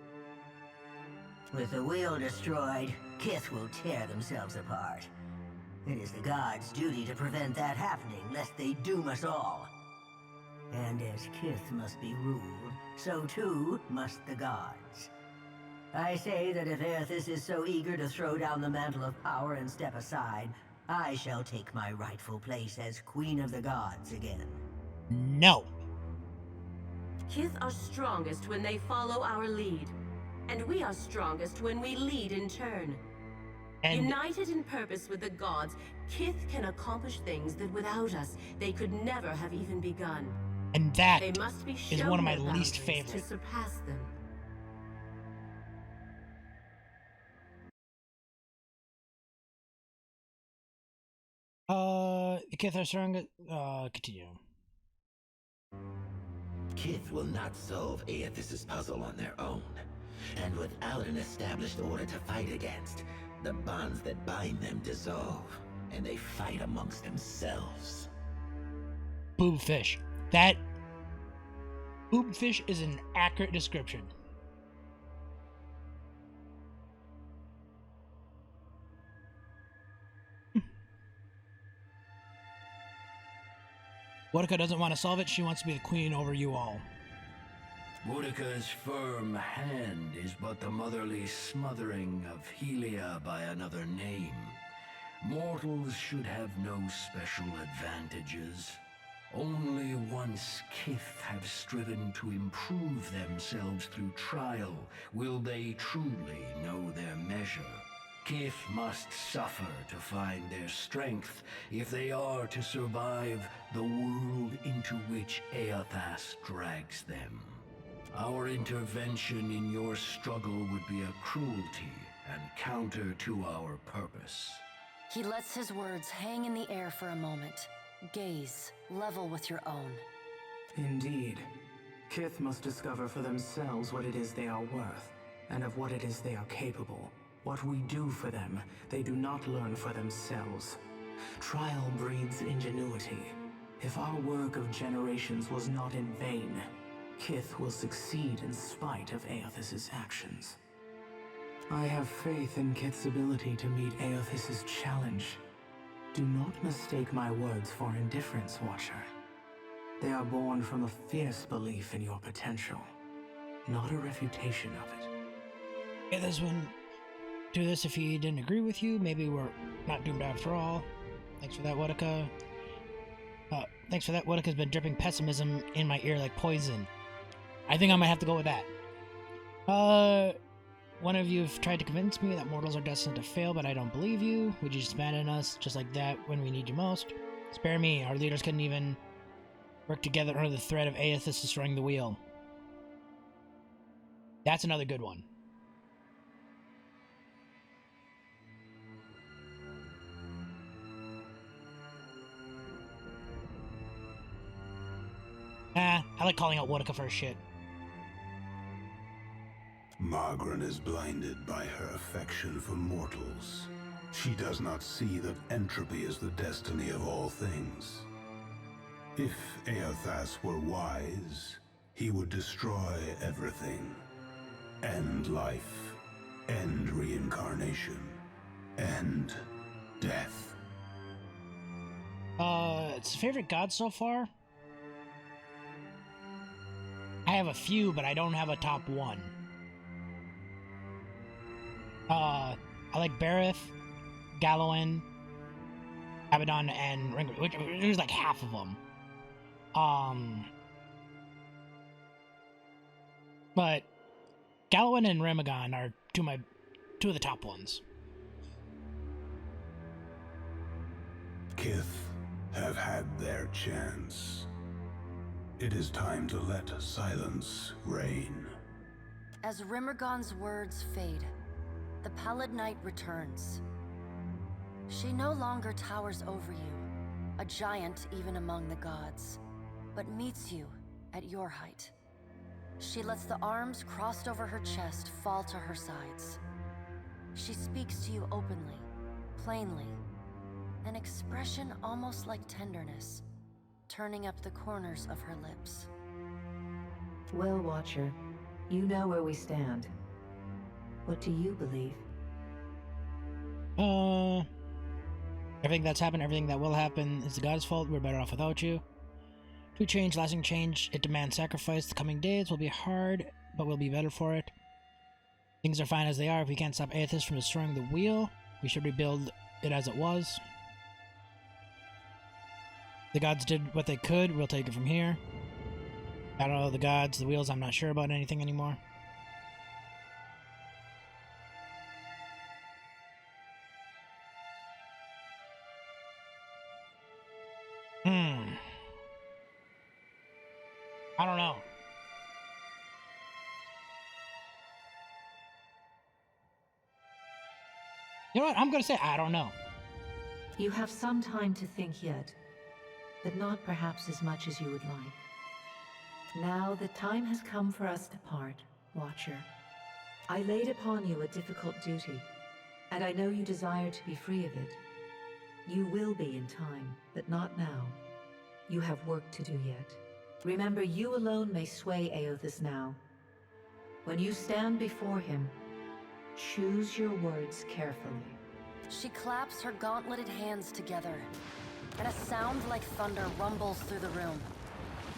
With the wheel destroyed, Kith will tear themselves apart. It is the gods' duty to prevent that happening, lest they doom us all. And as Kith must be ruled, so too must the gods. I say that if Aethys is so eager to throw down the mantle of power and step aside, I shall take my rightful place as Queen of the Gods again. No. Kith are strongest when they follow our lead. And we are strongest when we lead in turn. And united in purpose with the gods, Kith can accomplish things that without us, they could never have even begun. And that they must be is one of my least to favorite. surpass them. The Kith are strong. Continue. Kith will not solve Aethys' puzzle on their own. And without an established order to fight against, the bonds that bind them dissolve, and they fight amongst themselves. Boobfish. That boobfish is an accurate description. Boudica doesn't want to solve it. She wants to be the queen over you all. Boudica's firm hand is but the motherly smothering of Helia by another name. Mortals should have no special advantages. Only once Kith have striven to improve themselves through trial will they truly know their measure. Kith must suffer to find their strength if they are to survive the world into which Aethys drags them. Our intervention in your struggle would be a cruelty and counter to our purpose. He lets his words hang in the air for a moment. Gaze, level with your own. Indeed. Kith must discover for themselves what it is they are worth, and of what it is they are capable. What we do for them, they do not learn for themselves. Trial breeds ingenuity. If our work of generations was not in vain, Kith will succeed in spite of Aethys' actions. I have faith in Kith's ability to meet Aethys' challenge. Do not mistake my words for indifference, Watcher. They are born from a fierce belief in your potential, not a refutation of it. Aethys wouldn't do this if he didn't agree with you. Maybe we're not doomed after all. Thanks for that, Boudica. Thanks for that. Boudica's been dripping pessimism in my ear like poison. I think I might have to go with that. One of you have tried to convince me that mortals are destined to fail, but I don't believe you. Would you just abandon us just like that when we need you most? Spare me. Our leaders couldn't even work together under the threat of Aethys destroying the wheel. That's another good one. I like calling out Boudica for her shit. Margaret is blinded by her affection for mortals. She does not see that entropy is the destiny of all things. If Aethys were wise, he would destroy everything. End life, end reincarnation, end death. It's favorite god so far? I have a few, but I don't have a top one. I like Barith, Galawan, Abaddon, and Ringwood, which there's like half of them. But Galawan and Remagon are two of the top ones. Kith have had their chance. It is time to let silence reign. As Rimergon's words fade, the Pallid Knight returns. She no longer towers over you, a giant even among the gods, but meets you at your height. She lets the arms crossed over her chest fall to her sides. She speaks to you openly, plainly, an expression almost like tenderness, turning up the corners of her lips. Well, Watcher, you know where we stand. What do you believe? Everything that's happened, everything that will happen is the God's fault. We're better off without you. To change, lasting change, it demands sacrifice. The coming days will be hard, but we'll be better for it. Things are fine as they are. If we can't stop Aethys from destroying the wheel, we should rebuild it as it was. The gods did what they could. We'll take it from here. I don't know the gods, the wheels. I'm not sure about anything anymore. I don't know. You know what? I'm going to say I don't know. You have some time to think yet, but not perhaps as much as you would like. Now the time has come for us to part, Watcher. I laid upon you a difficult duty, and I know you desire to be free of it. You will be in time, but not now. You have work to do yet. Remember, you alone may sway Aethys now. When you stand before him, choose your words carefully. She claps her gauntleted hands together, and a sound like thunder rumbles through the room.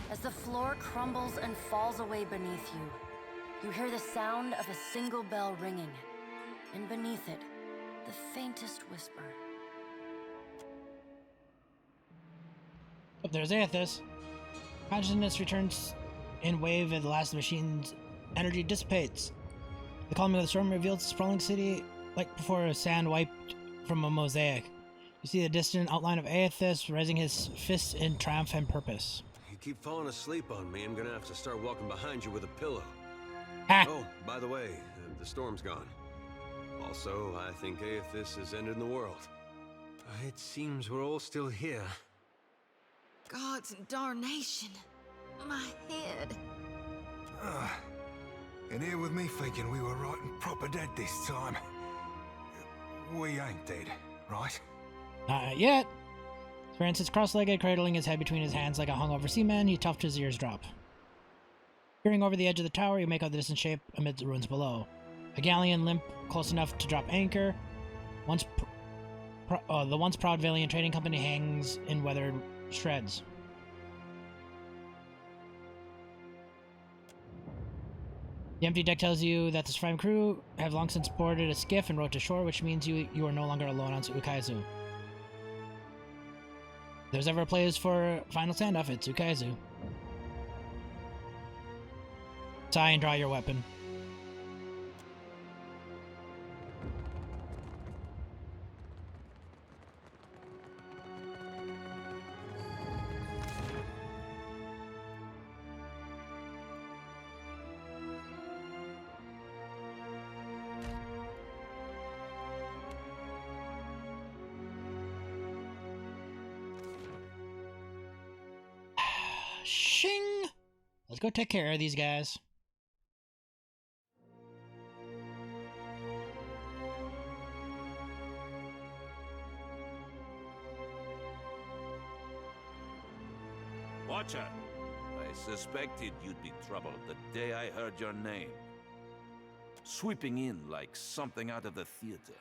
As the floor crumbles and falls away beneath you, you hear the sound of a single bell ringing, and beneath it, the faintest whisper. Oh, there's Aethys. Consciousness returns in wave as the last machine's energy dissipates. The calming of the storm reveals the sprawling city like before a sand wiped from a mosaic. You see the distant outline of Aethys raising his fists in triumph and purpose. You keep falling asleep on me, I'm gonna have to start walking behind you with a pillow. Ah. Oh, by the way, the storm's gone. Also, I think Aethys has ended the world. It seems we're all still here. God's darnation. My head. And here with me thinking we were right and proper dead this time. We ain't dead, right? Not yet. Sven sits cross-legged, cradling his head between his hands like a hungover seaman. He tucked his ears drop. Peering over the edge of the tower, you make out the distant shape amid the ruins below. A galleon limp close enough to drop anchor. The once proud Valiant Trading Company hangs in weathered shreds. The empty deck tells you that the surviving crew have long since boarded a skiff and rowed to shore, which means you are no longer alone on Ukaizu. If there's ever a place for final standoff, it's Ukaizu. Sigh and draw your weapon. Shing! Let's go take care of these guys. Watcher, I suspected you'd be trouble the day I heard your name. Sweeping in like something out of the theater.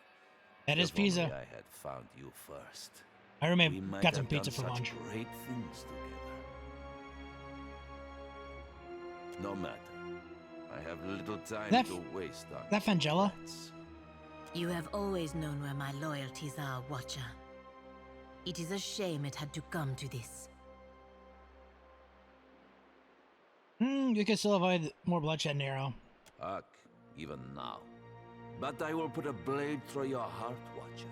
That is If only pizza. I had found you first. I We remember might got some have done pizza for such lunch. Great things together. No matter. I have little time That to waste on that Fangella? You have always known where my loyalties are, Watcher. It is a shame it had to come to this. You can still avoid more bloodshed and arrow. Huck, even now. But I will put a blade through your heart, Watcher,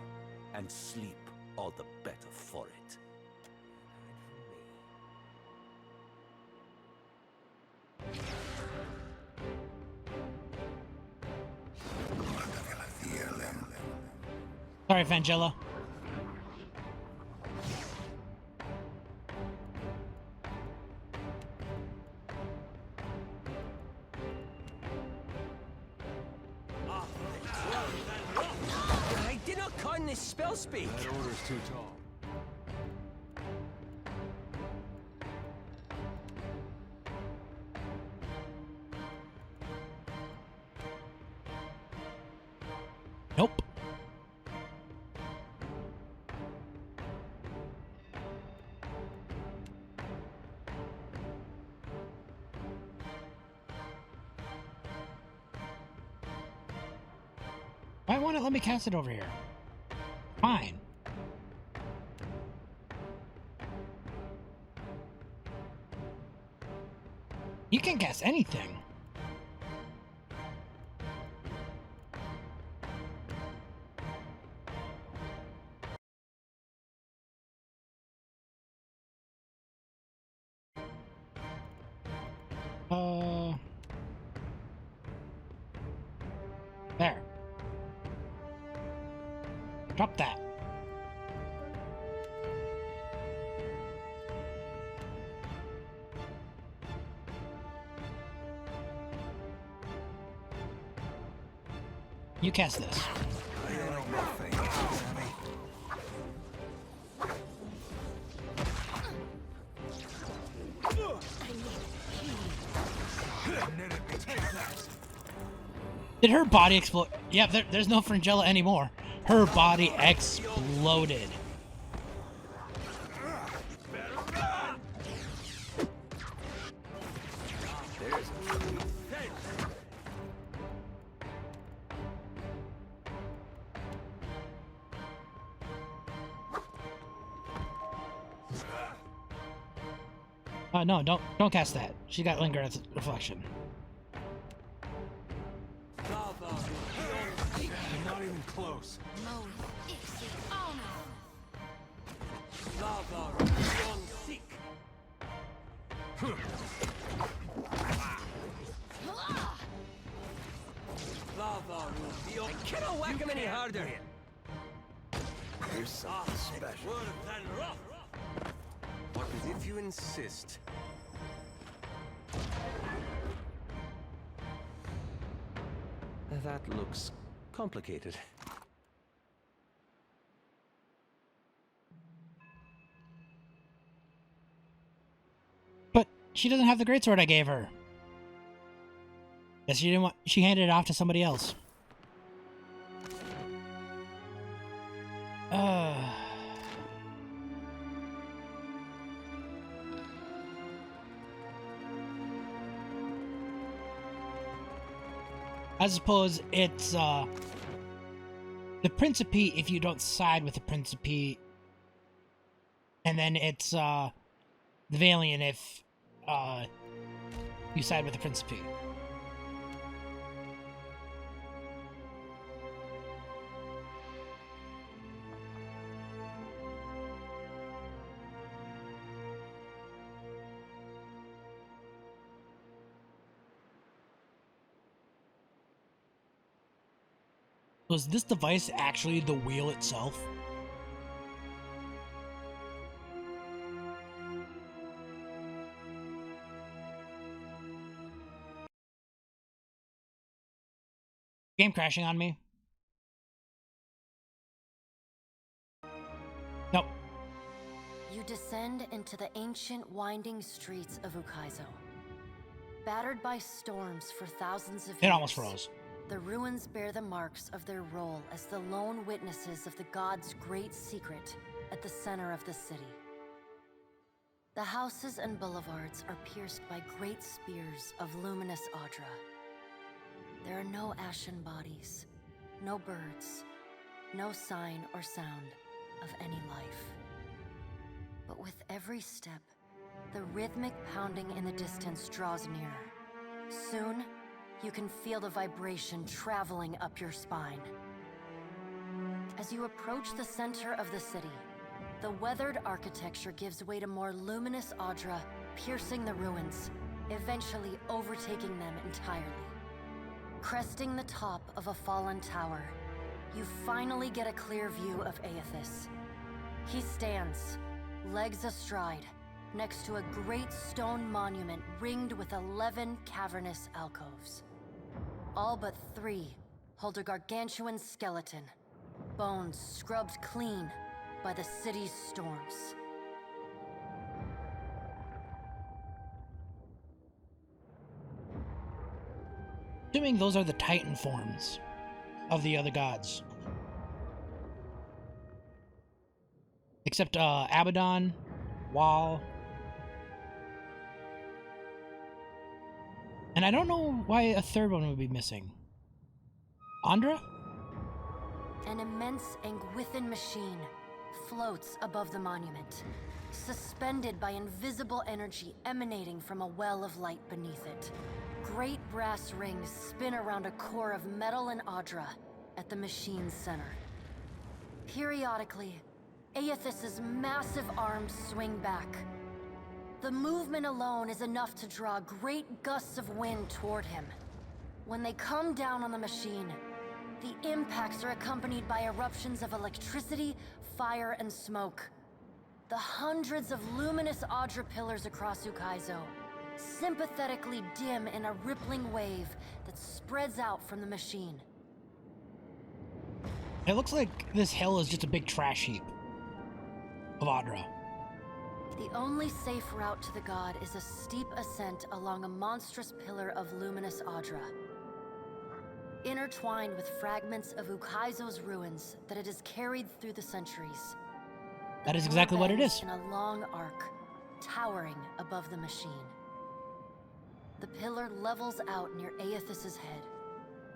and sleep all the better for it. Sorry, Fangella. I did not con this spell speak. That order's too tall. Why won't it let me cast it over here? Fine. You can cast anything. There. Drop that. You cast this. Did her body explode? Yeah, there's no Fringilla anymore. Her body exploded. No, don't cast that. She got Linger as reflection. Not even close. I cannot whack him any harder. Here's something special. But if you insist. That looks complicated. But she doesn't have the greatsword I gave her. Guess she didn't want. She handed it off to somebody else. I suppose it's the Principe if you don't side with the Principe, and then it's the Valiant if you side with the Principe. Was this device actually the wheel itself? Game crashing on me? Nope. You descend into the ancient winding streets of Ukaizo. Battered by storms for thousands of years. It almost froze. The ruins bear the marks of their role as the lone witnesses of the god's great secret at the center of the city. The houses and boulevards are pierced by great spears of luminous Audra. There are no ashen bodies, no birds, no sign or sound of any life. But with every step, the rhythmic pounding in the distance draws nearer. Soon, you can feel the vibration traveling up your spine. As you approach the center of the city, the weathered architecture gives way to more luminous Audra, piercing the ruins, eventually overtaking them entirely. Cresting the top of a fallen tower, you finally get a clear view of Aethys. He stands, legs astride, next to a great stone monument ringed with 11 cavernous alcoves. All but 3 hold a gargantuan skeleton, bones scrubbed clean by the city's storms. Assuming those are the Titan forms of the other gods. Except Abaddon, Wall. And I don't know why a third one would be missing. Andra? An immense Angwithan machine floats above the monument, suspended by invisible energy emanating from a well of light beneath it. Great brass rings spin around a core of metal and Audra at the machine's center. Periodically, Aethys's massive arms swing back. The movement alone is enough to draw great gusts of wind toward him. When they come down on the machine, the impacts are accompanied by eruptions of electricity, fire, and smoke. The hundreds of luminous Audra pillars across Ukaizo sympathetically dim in a rippling wave that spreads out from the machine. It looks like this hill is just a big trash heap of Audra. The only safe route to the god is a steep ascent along a monstrous pillar of luminous Audra, intertwined with fragments of Ukaizo's ruins that it has carried through the centuries. That is exactly what it is. In a long arc, towering above the machine. The pillar levels out near Aethys's head,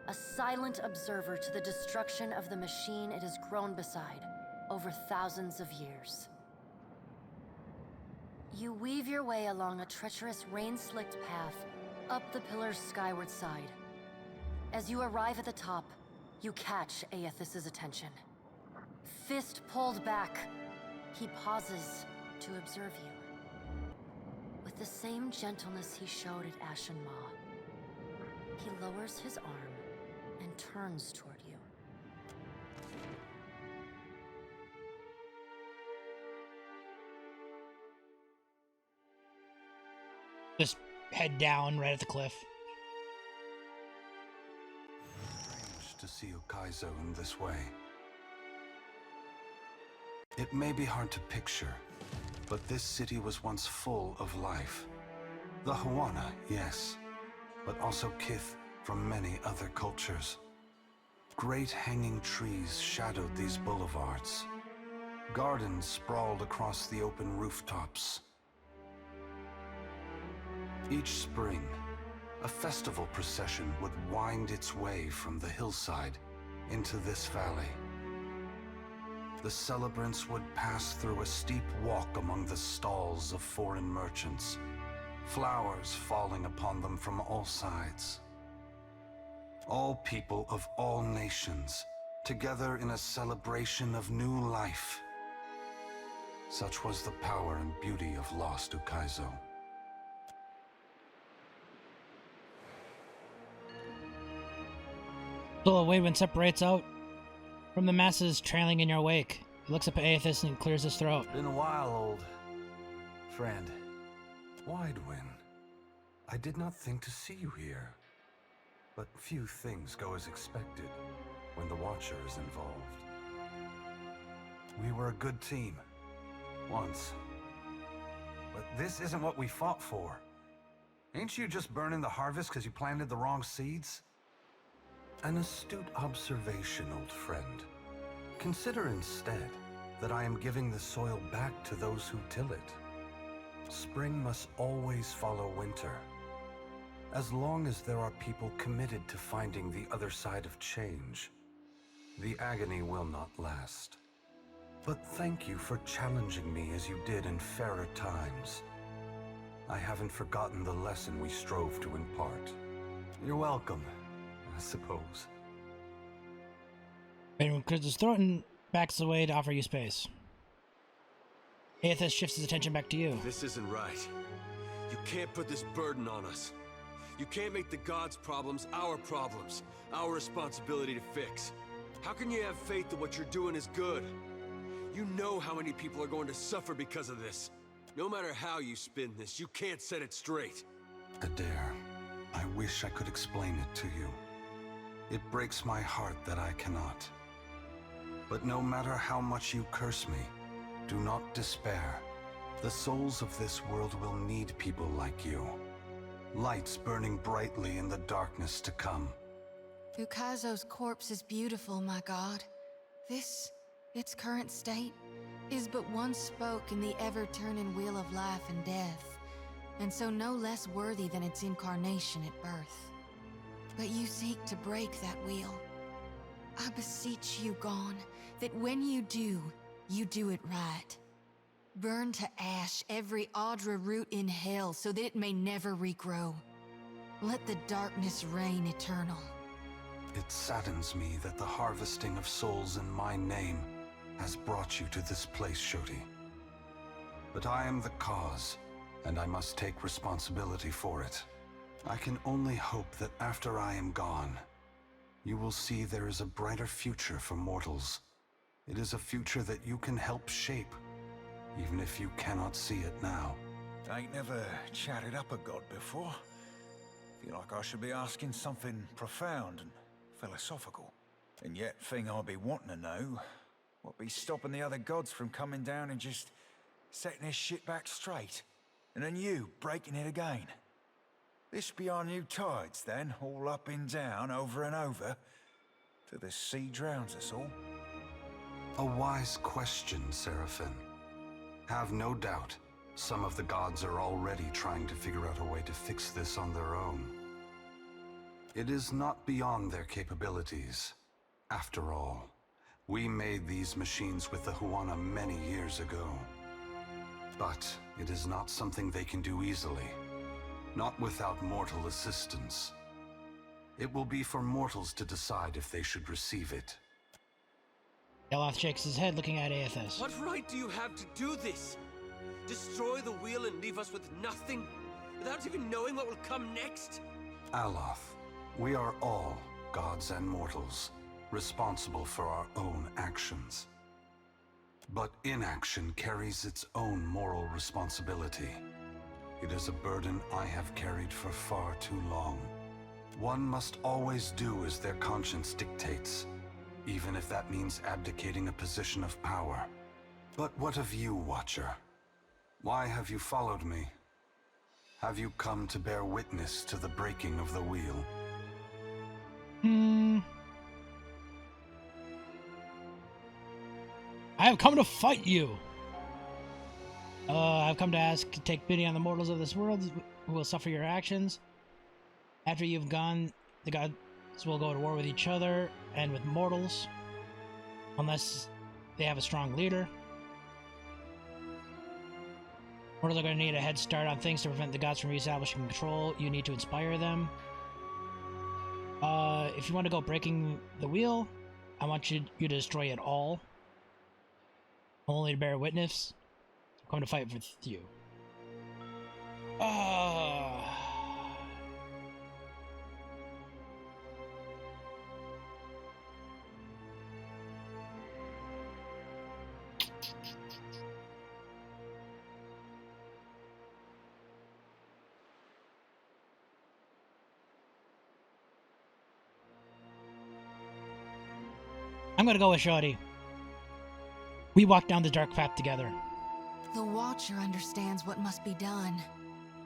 a silent observer to the destruction of the machine it has grown beside over thousands of years. You weave your way along a treacherous, rain-slicked path up the pillar's skyward side. As you arrive at the top, you catch Aethys's attention. Fist pulled back, he pauses to observe you. With the same gentleness he showed at Ashen Maw, he lowers his arm and turns toward you. Just head down right at the cliff. Strange to see Ukaizo in this way. It may be hard to picture, but this city was once full of life. The Huana, yes, but also kith from many other cultures. Great hanging trees shadowed these boulevards. Gardens sprawled across the open rooftops. Each spring, a festival procession would wind its way from the hillside into this valley. The celebrants would pass through a steep walk among the stalls of foreign merchants, flowers falling upon them from all sides. All people of all nations, together in a celebration of new life. Such was the power and beauty of lost Ukaizo. So a wave separates out from the masses trailing in your wake. He looks up at Aethys and clears his throat. Been a while, old friend. Widewin, I did not think to see you here. But few things go as expected when the Watcher is involved. We were a good team, once. But this isn't what we fought for. Ain't you just burning the harvest because you planted the wrong seeds? An astute observation, old friend. Consider instead that I am giving the soil back to those who till it. Spring must always follow winter. As long as there are people committed to finding the other side of change, the agony will not last. But thank you for challenging me as you did in fairer times. I haven't forgotten the lesson we strove to impart. You're welcome, I suppose. Raven clears his throat and backs away to offer you space. Aethys shifts his attention back to you. This isn't right. You can't put this burden on us. You can't make the gods' problems our responsibility to fix. How can you have faith that what you're doing is good? You know how many people are going to suffer because of this. No matter how you spin this, you can't set it straight. Adair, I wish I could explain it to you. It breaks my heart that I cannot. But no matter how much you curse me, do not despair. The souls of this world will need people like you. Lights burning brightly in the darkness to come. Ukaizo's corpse is beautiful, my god. This, its current state, is but one spoke in the ever-turning wheel of life and death, and so no less worthy than its incarnation at birth. But you seek to break that wheel. I beseech you, Gone, that when you do it right. Burn to ash every Audra root in hell so that it may never regrow. Let the darkness reign eternal. It saddens me that the harvesting of souls in my name has brought you to this place, Shoti. But I am the cause, and I must take responsibility for it. I can only hope that after I am gone, you will see there is a brighter future for mortals. It is a future that you can help shape, even if you cannot see it now. I ain't never chatted up a god before. Feel like I should be asking something profound and philosophical. And yet, thing I be wanting to know, what be stopping the other gods from coming down and just setting this shit back straight? And then you breaking it again. This be our new tides then, all up and down, over and over, till the sea drowns us all. A wise question, Seraphim. Have no doubt, some of the gods are already trying to figure out a way to fix this on their own. It is not beyond their capabilities. After all, we made these machines with the Huana many years ago. But it is not something they can do easily. Not without mortal assistance. It will be for mortals to decide if they should receive it. Geloth shakes his head, looking at Aethys. What right do you have to do this? Destroy the wheel and leave us with nothing? Without even knowing what will come next? Aloth, we are all, gods and mortals, responsible for our own actions. But inaction carries its own moral responsibility. It is a burden I have carried for far too long. One must always do as their conscience dictates, even if that means abdicating a position of power. But what of you, Watcher? Why have you followed me? Have you come to bear witness to the breaking of the wheel? I have come to fight you! I've come to ask to take pity on the mortals of this world who will suffer your actions. After you've gone, the gods will go to war with each other and with mortals, unless they have a strong leader. Mortals are going to need a head start on things to prevent the gods from reestablishing control. You need to inspire them. If you want to go breaking the wheel, I want you to destroy it all. Only to bear witness. I'm coming to fight with you. I'm gonna go with Shorty. We walk down the dark path together. The Watcher understands what must be done.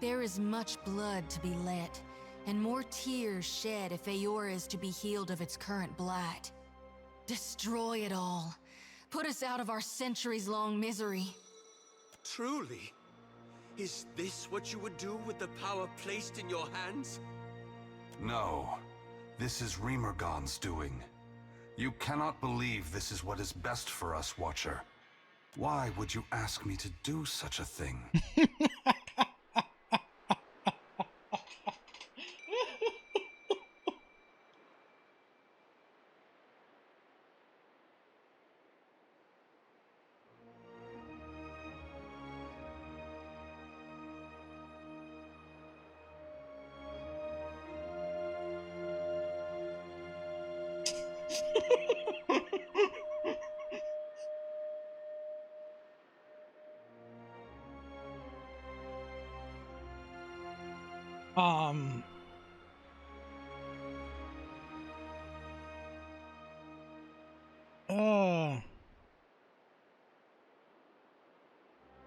There is much blood to be let, and more tears shed if Eora is to be healed of its current blight. Destroy it all. Put us out of our centuries-long misery. Truly? Is this what you would do with the power placed in your hands? No. This is Remergon's doing. You cannot believe this is what is best for us, Watcher. Why would you ask me to do such a thing?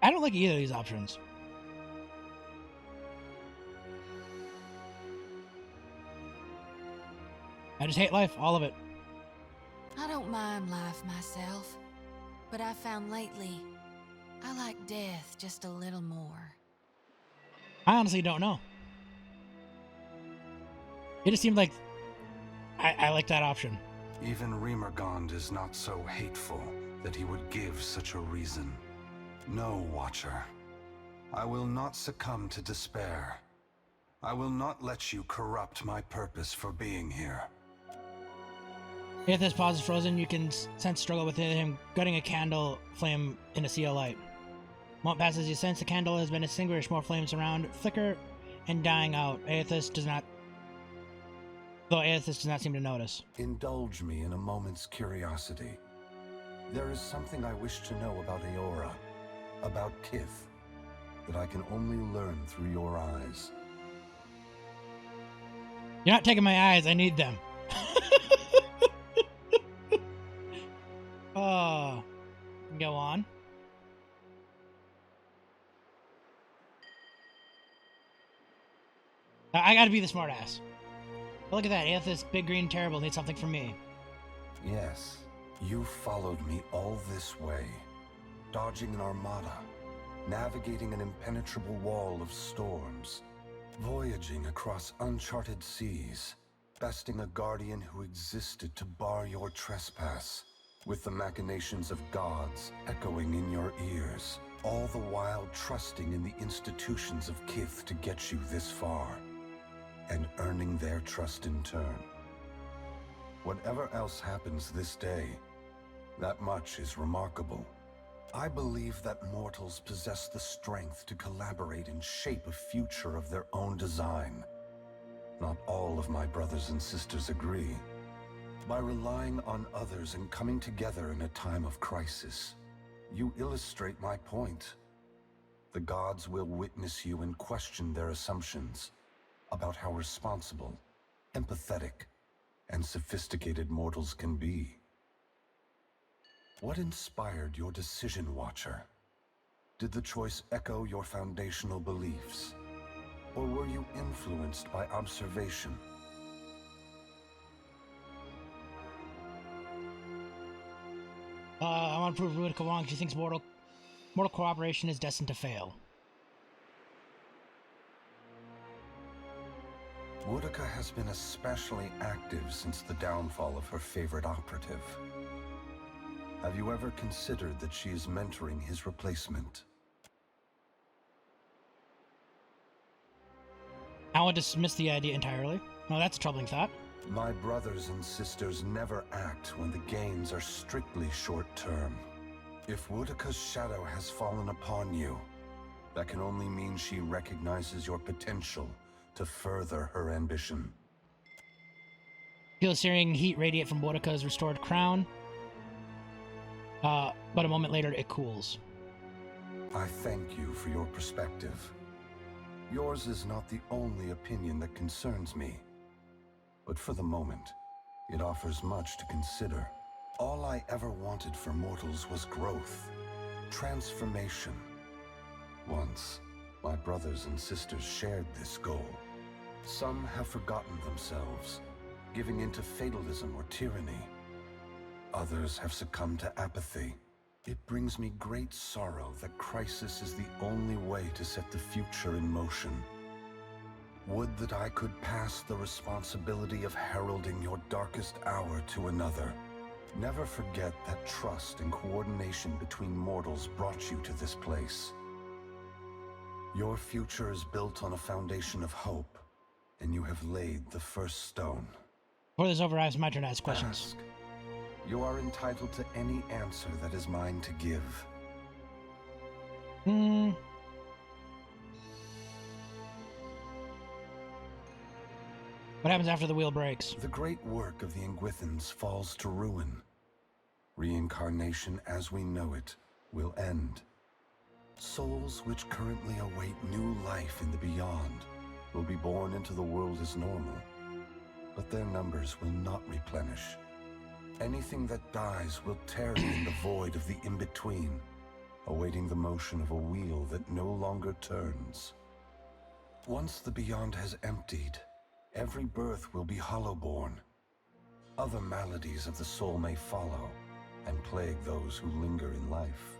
I don't like either of these options. I just hate life, all of it. I don't mind life myself, but I found lately, I like death just a little more. I honestly don't know. It just seemed like I like that option. Even Remergond is not so hateful that he would give such a reason. No, Watcher. I will not succumb to despair. I will not let you corrupt my purpose for being here. If this pause is frozen, you can sense struggle within him, gutting a candle flame in a sea of light. Moment passes, you sense the candle has been extinguished, more flames around, flicker, and dying out. Aethys does not seem to notice. Indulge me in a moment's curiosity. There is something I wish to know about Eora, about Kith, that I can only learn through your eyes. You're not taking my eyes, I need them. Oh, go on. I gotta be the smartass. Look at that, Aethys, big green terrible, needs something from me. Yes, you followed me all this way, dodging an armada, navigating an impenetrable wall of storms, voyaging across uncharted seas, besting a guardian who existed to bar your trespass, with the machinations of gods echoing in your ears, all the while trusting in the institutions of Kith to get you this far, and earning their trust in turn. Whatever else happens this day, that much is remarkable. I believe that mortals possess the strength to collaborate and shape a future of their own design. Not all of my brothers and sisters agree. By relying on others and coming together in a time of crisis, you illustrate my point. The gods will witness you and question their assumptions about how responsible, empathetic, and sophisticated mortals can be. What inspired your decision, Watcher? Did the choice echo your foundational beliefs? Or were you influenced by observation? I want to prove Boudica wrong. She thinks mortal cooperation is destined to fail. Boudica has been especially active since the downfall of her favorite operative. Have you ever considered that she is mentoring his replacement? I would dismiss the idea entirely. No, that's a troubling thought. My brothers and sisters never act when the gains are strictly short-term. If Boudica's shadow has fallen upon you, that can only mean she recognizes your potential to further her ambition. Feel searing heat radiate from Boudica's restored crown. But a moment later, it cools. I thank you for your perspective. Yours is not the only opinion that concerns me. But for the moment, it offers much to consider. All I ever wanted for mortals was growth, transformation. Once, my brothers and sisters shared this goal. Some have forgotten themselves, giving into fatalism or tyranny. Others have succumbed to apathy. It brings me great sorrow that crisis is the only way to set the future in motion. Would that I could pass the responsibility of heralding your darkest hour to another. Never forget that trust and coordination between mortals brought you to this place. Your future is built on a foundation of hope, and you have laid the first stone. Before this is over, it's my turn to ask questions. Ask. You are entitled to any answer that is mine to give. What happens after the wheel breaks? The great work of the Ingwithans falls to ruin. Reincarnation as we know it will end. Souls which currently await new life in the beyond will be born into the world as normal, but their numbers will not replenish. Anything that dies will tarry in the void of the in-between, awaiting the motion of a wheel that no longer turns. Once the beyond has emptied, every birth will be hollow-born. Other maladies of the soul may follow, and plague those who linger in life.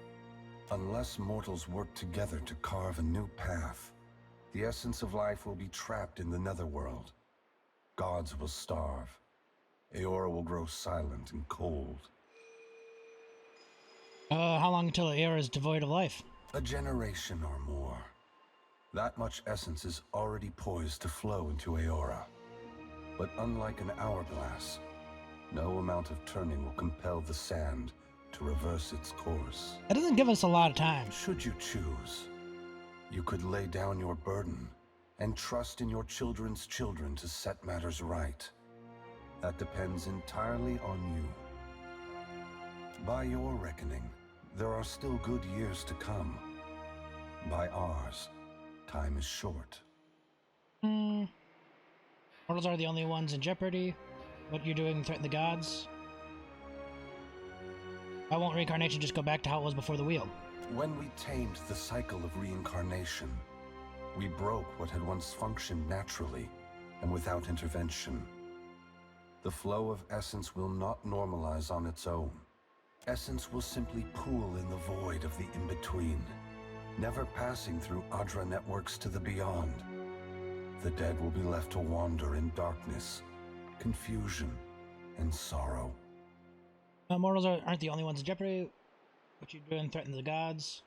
Unless mortals work together to carve a new path, the essence of life will be trapped in the netherworld. Gods will starve, Aeora will grow silent and cold. How long until Aeora is devoid of life? A generation or more. That much essence is already poised to flow into Aeora. But unlike an hourglass, no amount of turning will compel the sand to reverse its course. That doesn't give us a lot of time. Should you choose, you could lay down your burden and trust in your children's children to set matters right. That depends entirely on you. By your reckoning, there are still good years to come. By ours, time is short. Mortals are the only ones in jeopardy. What you're doing threaten the gods. Why won't reincarnation just go back to how it was before the wheel? When we tamed the cycle of reincarnation, we broke what had once functioned naturally and without intervention. The flow of essence will not normalize on its own. Essence will simply pool in the void of the in-between, never passing through Adra networks to the beyond. The dead will be left to wander in darkness, confusion, and sorrow. Mortals aren't the only ones in jeopardy. What you doing threatens the gods.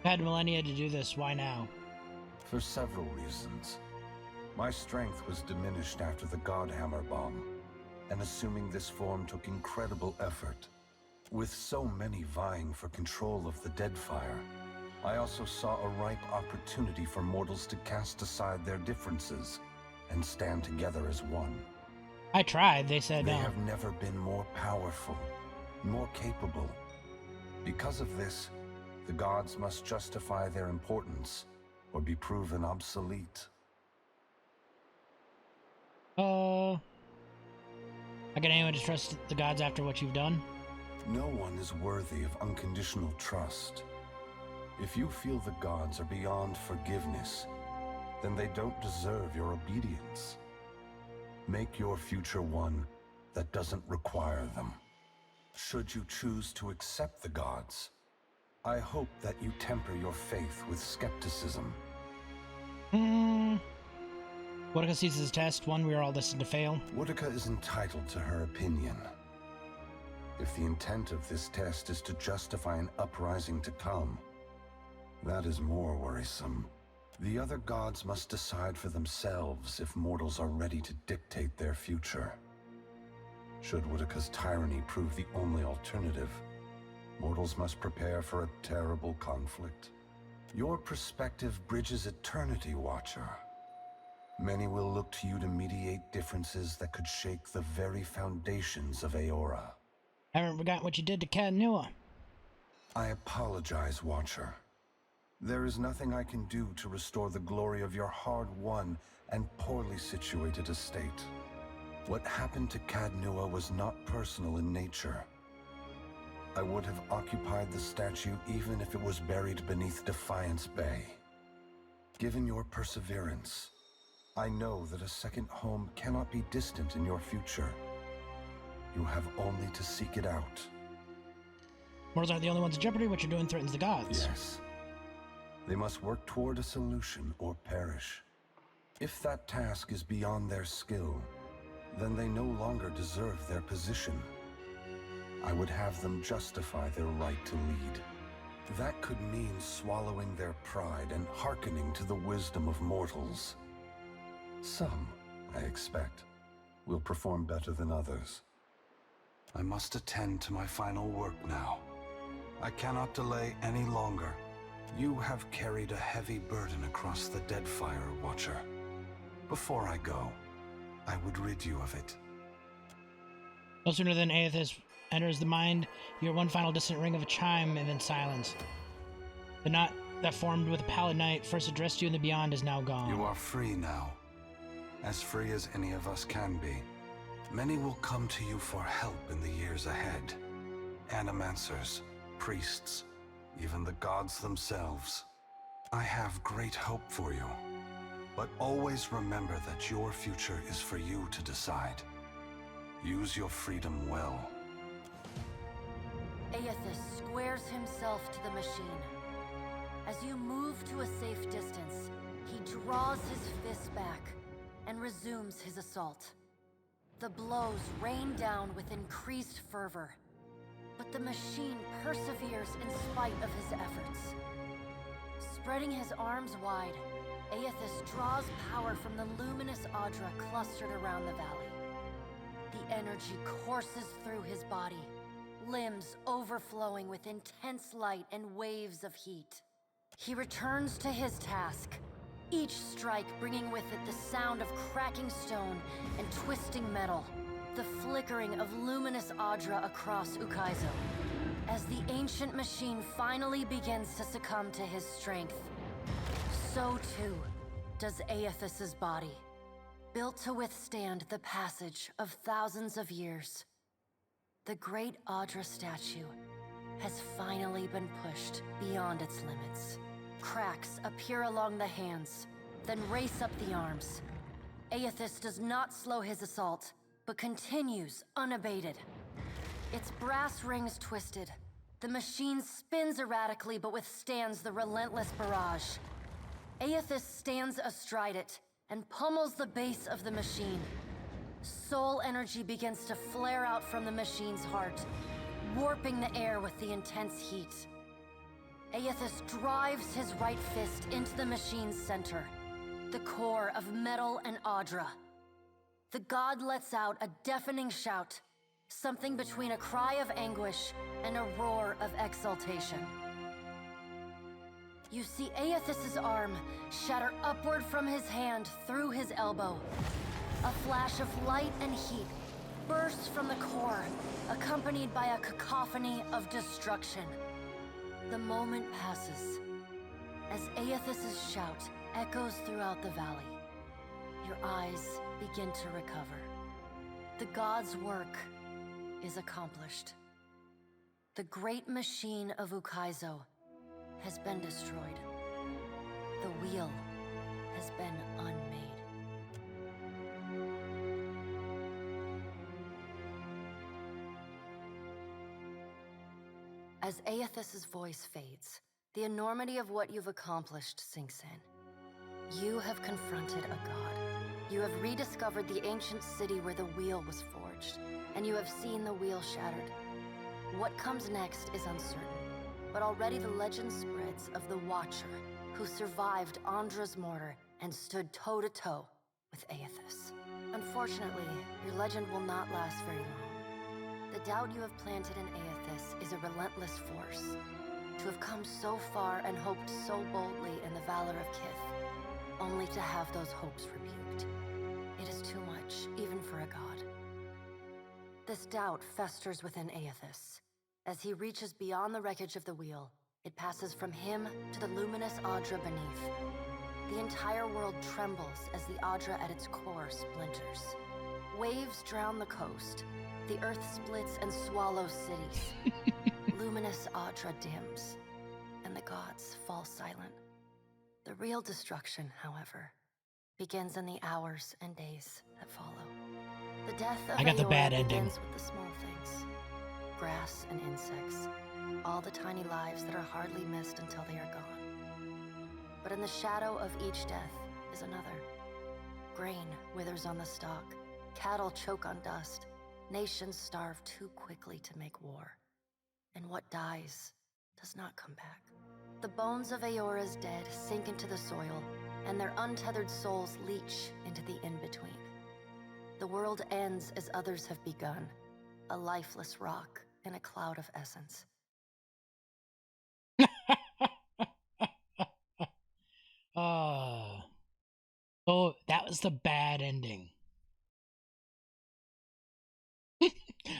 Had millennia to do this, why now? For several reasons. My strength was diminished after the Godhammer bomb, and assuming this form took incredible effort. With so many vying for control of the Deadfire, I also saw a ripe opportunity for mortals to cast aside their differences and stand together as one. I tried, they said They no. have never been more powerful, more capable. Because of this, the gods must justify their importance or be proven obsolete. How can anyone just trust the gods after what you've done? No one is worthy of unconditional trust. If you feel the gods are beyond forgiveness, then they don't deserve your obedience. Make your future one that doesn't require them. Should you choose to accept the gods, I hope that you temper your faith with skepticism. Boudica sees his test, one we are all destined to fail. Boudica is entitled to her opinion. If the intent of this test is to justify an uprising to come, that is more worrisome. The other gods must decide for themselves if mortals are ready to dictate their future. Should Boudica's tyranny prove the only alternative, mortals must prepare for a terrible conflict. Your perspective bridges eternity, Watcher. Many will look to you to mediate differences that could shake the very foundations of Aeora. I haven't forgotten what you did to Cadnua. I apologize, Watcher. There is nothing I can do to restore the glory of your hard-won and poorly situated estate. What happened to Cadnua was not personal in nature. I would have occupied the statue even if it was buried beneath Defiance Bay. Given your perseverance, I know that a second home cannot be distant in your future. You have only to seek it out. Mortals aren't the only ones in jeopardy. What you're doing threatens the gods. Yes. They must work toward a solution or perish. If that task is beyond their skill, then they no longer deserve their position. I would have them justify their right to lead. That could mean swallowing their pride and hearkening to the wisdom of mortals. Some, I expect, will perform better than others. I must attend to my final work now. I cannot delay any longer. You have carried a heavy burden across the Deadfire, Watcher. Before I go, I would rid you of it. No sooner than Aethys enters the mind, you hear one final distant ring of a chime and then silence. The knot that formed with a pallid night first addressed you in the beyond is now gone. You are free now. As free as any of us can be. Many will come to you for help in the years ahead. Animancers, priests, even the gods themselves. I have great hope for you. But always remember that your future is for you to decide. Use your freedom well. Aethys squares himself to the machine. As you move to a safe distance, He draws his fist back and resumes his assault. The blows rain down with increased fervor, but the machine perseveres in spite of his efforts. Spreading his arms wide, Aethys draws power from the luminous Audra clustered around the valley. The energy courses through his body, limbs overflowing with intense light and waves of heat. He returns to his task, each strike bringing with it the sound of cracking stone and twisting metal, the flickering of luminous Audra across Ukaizo. As the ancient machine finally begins to succumb to his strength, so too does Aethys' body, built to withstand the passage of thousands of years. The great Audra statue has finally been pushed beyond its limits. Cracks appear along the hands, then race up the arms. Aethys does not slow his assault, but continues unabated. Its brass rings twisted, the machine spins erratically but withstands the relentless barrage. Aethys stands astride it and pummels the base of the machine. Soul energy begins to flare out from the machine's heart, warping the air with the intense heat. Aethys drives his right fist into the machine's center, the core of metal and Audra. The god lets out a deafening shout, something between a cry of anguish and a roar of exultation. You see Aethys' arm shatter upward from his hand through his elbow. A flash of light and heat bursts from the core, accompanied by a cacophony of destruction. The moment passes as Aethys' shout echoes throughout the valley. Your eyes begin to recover. The god's work is accomplished. The great machine of Ukaizo has been destroyed. The wheel has been unmade. As Aethys' voice fades, the enormity of what you've accomplished sinks in. You have confronted a god. You have rediscovered the ancient city where the wheel was forged, and you have seen the wheel shattered. What comes next is uncertain, but already the legend spreads of the Watcher, who survived Andra's mortar and stood toe-to-toe with Aethys. Unfortunately, your legend will not last very long. The doubt you have planted in Aethys is a relentless force. To have come so far and hoped so boldly in the valor of Kith, only to have those hopes rebuked. It is too much, even for a god. This doubt festers within Aethys. As he reaches beyond the wreckage of the wheel, it passes from him to the luminous Audra beneath. The entire world trembles as the Audra at its core splinters. Waves drown the coast. The earth splits and swallows cities. Luminous Audra dims, and the gods fall silent. The real destruction, however, begins in the hours and days that follow. The death of I got the Aora bad ending. begins with the small things. Grass and insects, all the tiny lives that are hardly missed until they are gone. But in the shadow of each death is another. Grain withers on the stalk, cattle choke on dust, nations starve too quickly to make war. And what dies does not come back. The bones of Aora's dead sink into the soil, and their untethered souls leach into the in-between. The world ends as others have begun, a lifeless rock in a cloud of essence. So that was the bad ending.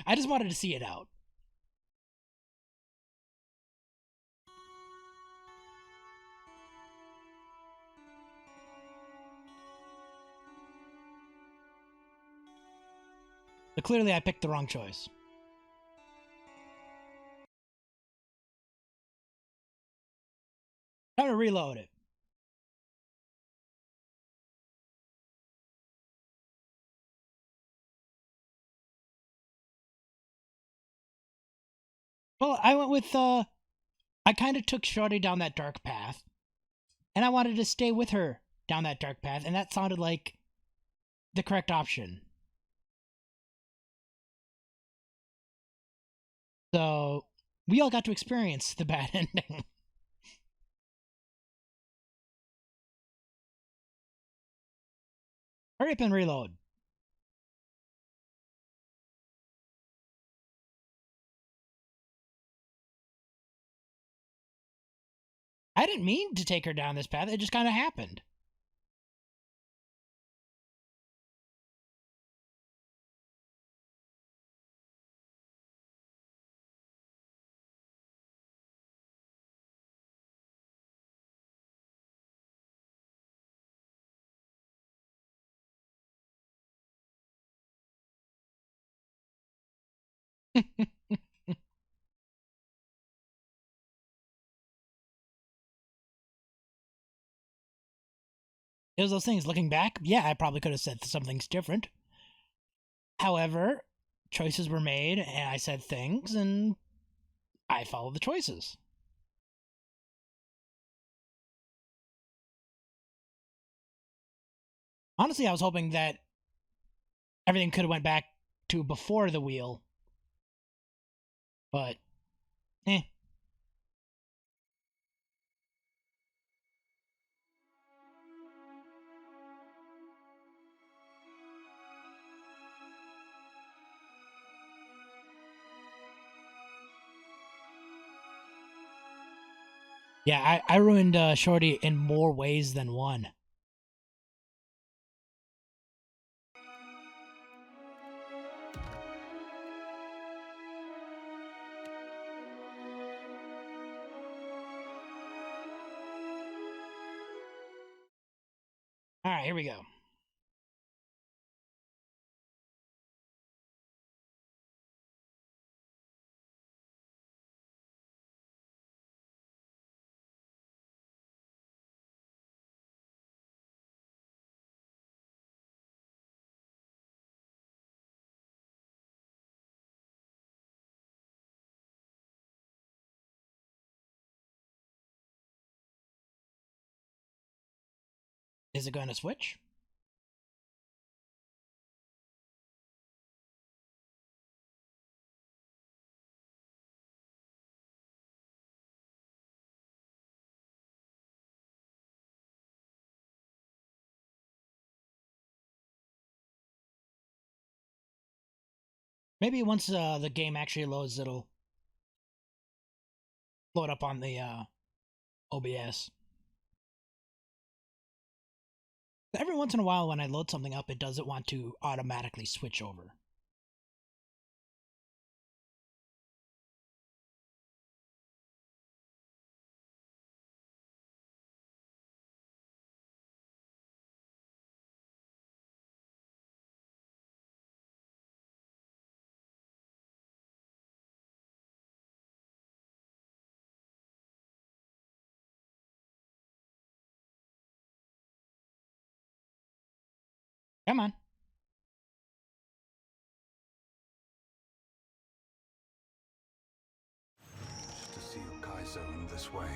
I just wanted to see it out. But clearly I picked the wrong choice. Time to reload it. Well, I went with, I kind of took Shorty down that dark path, and I wanted to stay with her down that dark path, and that sounded like the correct option. So we all got to experience the bad ending. Hurry up and reload. I didn't mean to take her down this path, it just kind of happened. It was those things. Looking back, yeah, I probably could have said something's different. However, choices were made, and I said things, and I followed the choices. Honestly, I was hoping that everything could have went back to before the wheel. But, eh. Yeah, I ruined Shorty in more ways than one. Alright, here we go. Is it going to switch? Maybe once the game actually loads, it'll load up on the OBS. Every once in a while when I load something up, it doesn't want to automatically switch over. Come on. To seal Kaizo in this way.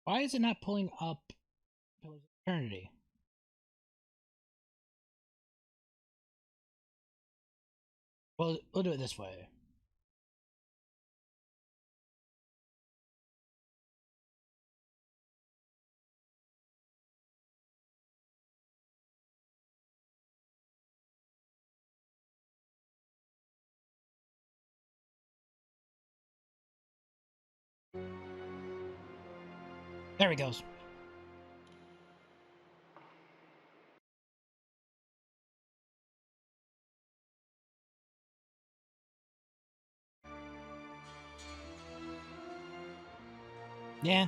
Why is it not pulling up Pillars of Eternity? Well, we'll do it this way. There he goes. Yeah.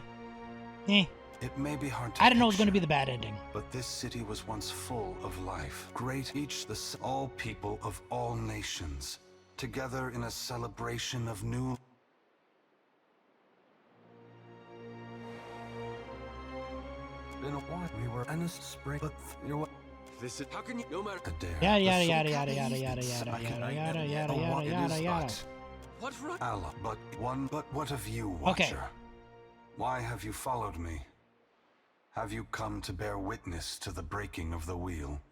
Eh. It may be hard to I didn't know it was picture, going to be the bad ending. but this city was once full of life. Great all people of all nations, together in a celebration of new... Been a while. We were in a spring, but you're... This is... How can you... No matter... Yada yada yada yada yada yada yada yada yada yada yada yada yada. What's right? Allah, but what of you, Watcher? Okay. Why have you followed me? Have you come to bear witness to the breaking of the wheel?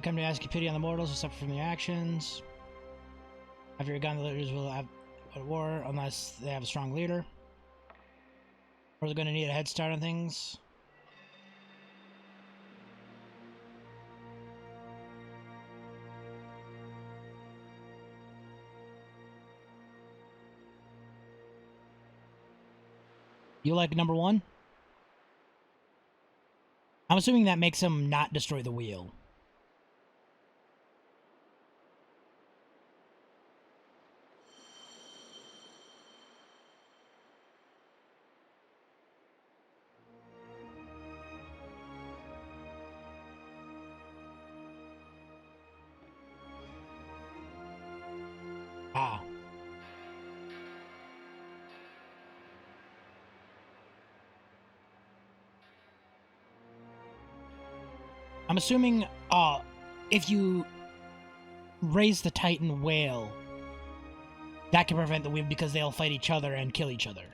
Come to ask you pity on the mortals who suffer from their actions. After you're gone, the leaders will have a war unless they have a strong leader. Or they're going to need a head start on things. You like number one? I'm assuming that makes him not destroy the wheel. Ah. I'm assuming, if you raise the Titan whale, that can prevent the wheel because they'll fight each other and kill each other.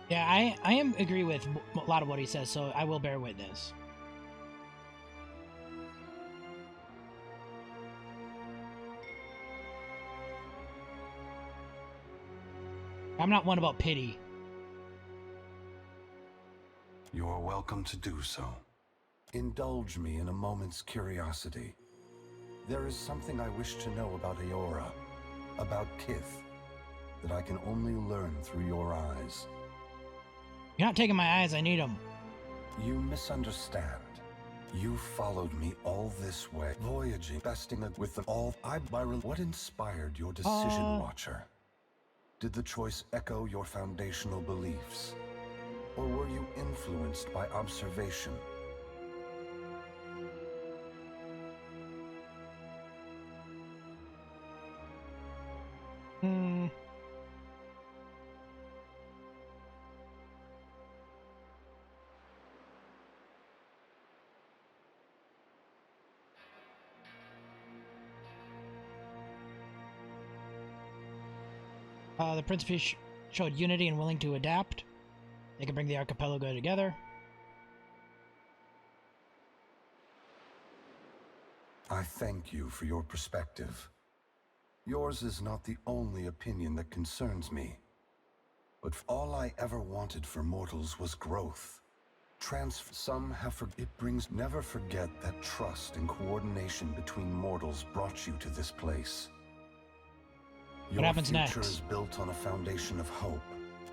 Yeah, I am agree with a lot of what he says, so I will bear witness. I'm not one about pity. You are welcome to do so. Indulge me in a moment's curiosity. There is something I wish to know about Eora, about Kith, that I can only learn through your eyes. You're not taking my eyes, I need them. You misunderstand. You followed me all this way, voyaging, besting it with the all. What inspired your decision, Watcher? Did the choice echo your foundational beliefs? Or were you influenced by observation? The Principe showed unity and willing to adapt. They can bring the archipelago together. I thank you for your perspective. Yours is not the only opinion that concerns me. But all I ever wanted for mortals was growth. Some have never forget that trust and coordination between mortals brought you to this place. What happens next? Your future is built on a foundation of hope.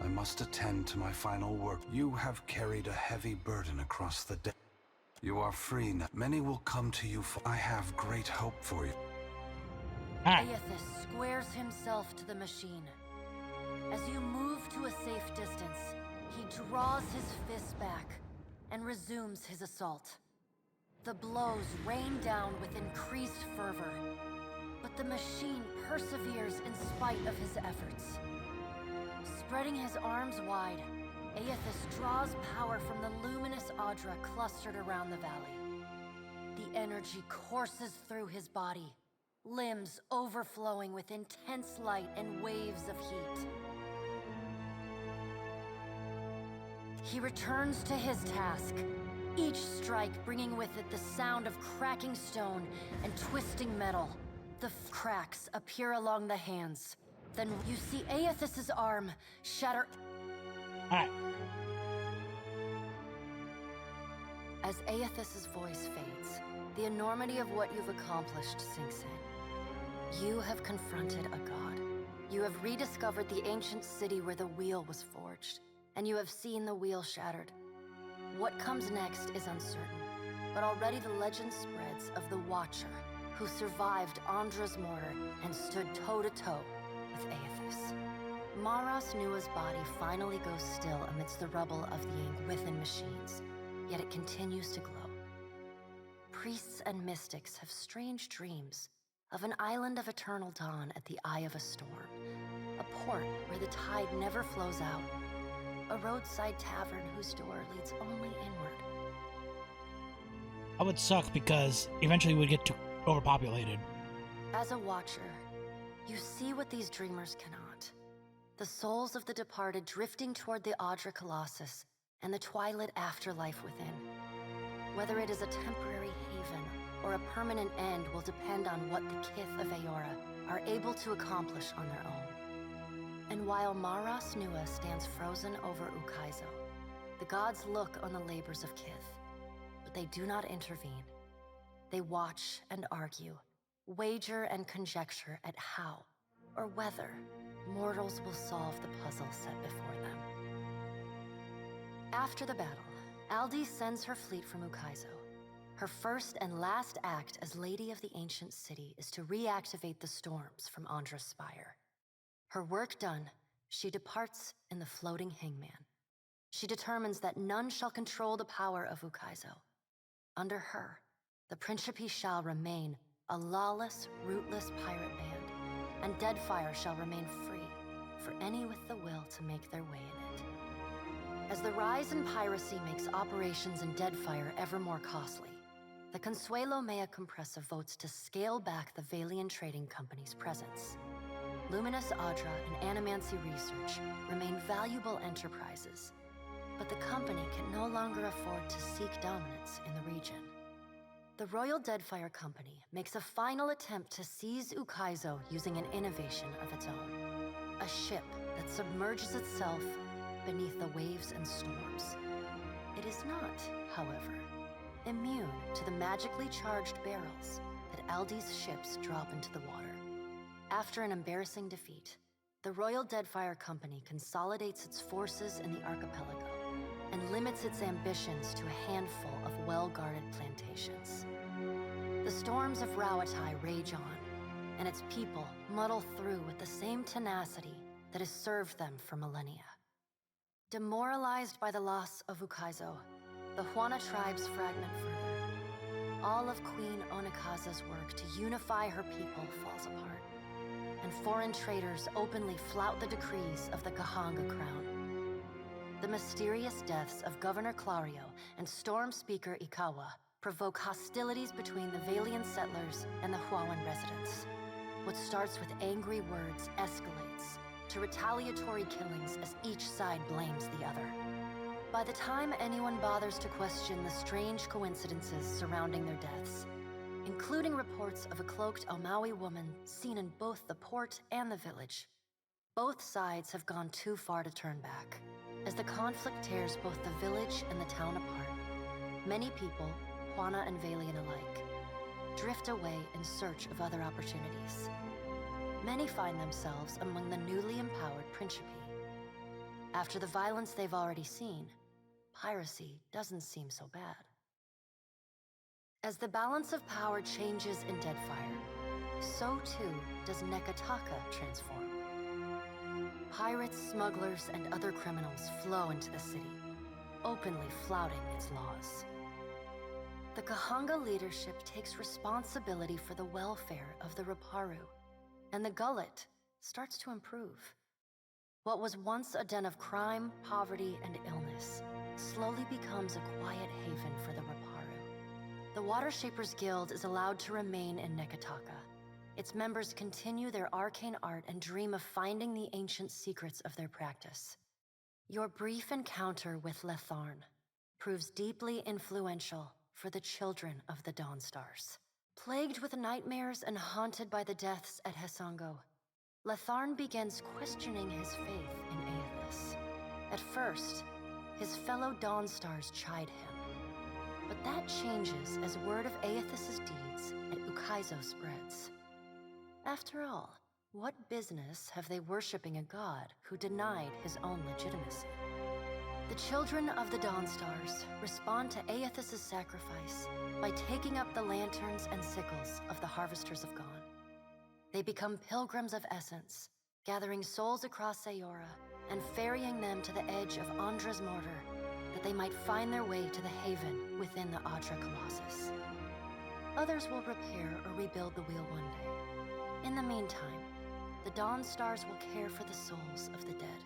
I must attend to my final work. You have carried a heavy burden across the day. You are free now. Many will come to you for I have great hope for you. Aethys squares himself to the machine. As you move to a safe distance, he draws his fists back and resumes his assault. The blows rain down with increased fervor, but the machine perseveres in spite of his efforts. Spreading his arms wide, Aethys draws power from the luminous Audra clustered around the valley. The energy courses through his body, limbs overflowing with intense light and waves of heat. He returns to his task, each strike bringing with it the sound of cracking stone and twisting metal. The cracks appear along the hands. Then you see Aethys' arm shatter. As Aethys' voice fades, the enormity of what you've accomplished sinks in. You have confronted a god. You have rediscovered the ancient city where the wheel was forged, and you have seen the wheel shattered. What comes next is uncertain, but already the legend spreads of the Watcher, who survived Andra's mortar and stood toe-to-toe with Aethys. Maras Nua's body finally goes still amidst the rubble of the Angwithan machines, yet it continues to glow. Priests and mystics have strange dreams of an island of eternal dawn at the eye of a storm, a port where the tide never flows out, a roadside tavern whose door leads only inward. That would suck because eventually we'd get too overpopulated. As a watcher, you see what these dreamers cannot. The souls of the departed drifting toward the Audra Colossus and the twilit afterlife within. Whether it is a temporary haven or a permanent end will depend on what the Kith of Eora are able to accomplish on their own. And while Maras Nua stands frozen over Ukaizo, the gods look on the labors of Kith, but they do not intervene. They watch and argue, wager and conjecture at how, or whether, mortals will solve the puzzle set before them. After the battle, Aldi sends her fleet from Ukaizo. Her first and last act as Lady of the Ancient City is to reactivate the storms from Andra's spire. Her work done, she departs in the floating hangman. She determines that none shall control the power of Ukaizo. Under her, the Principe shall remain a lawless, rootless pirate band, and Deadfire shall remain free for any with the will to make their way in it. As the rise in piracy makes operations in Deadfire ever more costly, the Consuelo Mea Compressa votes to scale back the Valian Trading Company's presence. Luminous Audra and Animancy Research remain valuable enterprises, but the company can no longer afford to seek dominance in the region. The Royal Deadfire Company makes a final attempt to seize Ukaizo using an innovation of its own. A ship that submerges itself beneath the waves and storms. It is not, however, immune to the magically charged barrels that Aldi's ships drop into the water. After an embarrassing defeat, the Royal Deadfire Company consolidates its forces in the archipelago and limits its ambitions to a handful of well-guarded plantations. The storms of Rauatai rage on, and its people muddle through with the same tenacity that has served them for millennia. Demoralized by the loss of Ukaizo, the Huana tribes fragment further. All of Queen Onikaza's work to unify her people falls apart, and foreign traders openly flout the decrees of the Kahanga crown. The mysterious deaths of Governor Clario and Storm Speaker Ikawa provoke hostilities between the Valian settlers and the Huawan residents. What starts with angry words escalates to retaliatory killings as each side blames the other. By the time anyone bothers to question the strange coincidences surrounding their deaths, including reports of a cloaked Omawi woman seen in both the port and the village, both sides have gone too far to turn back. As the conflict tears both the village and the town apart, many people, Huana and Valian alike, drift away in search of other opportunities. Many find themselves among the newly empowered Principe. After the violence they've already seen, piracy doesn't seem so bad. As the balance of power changes in Deadfire, so too does Nekataka transform. Pirates, smugglers, and other criminals flow into the city, openly flouting its laws. The Kahanga leadership takes responsibility for the welfare of the Raparu, and the Gullet starts to improve. What was once a den of crime, poverty, and illness slowly becomes a quiet haven for the Raparu. The Watershapers Guild is allowed to remain in Nekataka. Its members continue their arcane art and dream of finding the ancient secrets of their practice. Your brief encounter with Letharn proves deeply influential for the children of the Dawnstars. Plagued with nightmares and haunted by the deaths at Hesango, Letharn begins questioning his faith in Aethys. At first, his fellow Dawnstars chide him, but that changes as word of Aethys' deeds at Ukaizo spreads. After all, what business have they worshipping a god who denied his own legitimacy? The children of the Dawnstars respond to Aethys' sacrifice by taking up the lanterns and sickles of the Harvesters of Gone. They become pilgrims of essence, gathering souls across Sayora and ferrying them to the edge of Andra's mortar, that they might find their way to the haven within the Adra Colossus. Others will repair or rebuild the wheel one day. In the meantime, the Dawnstars will care for the souls of the dead.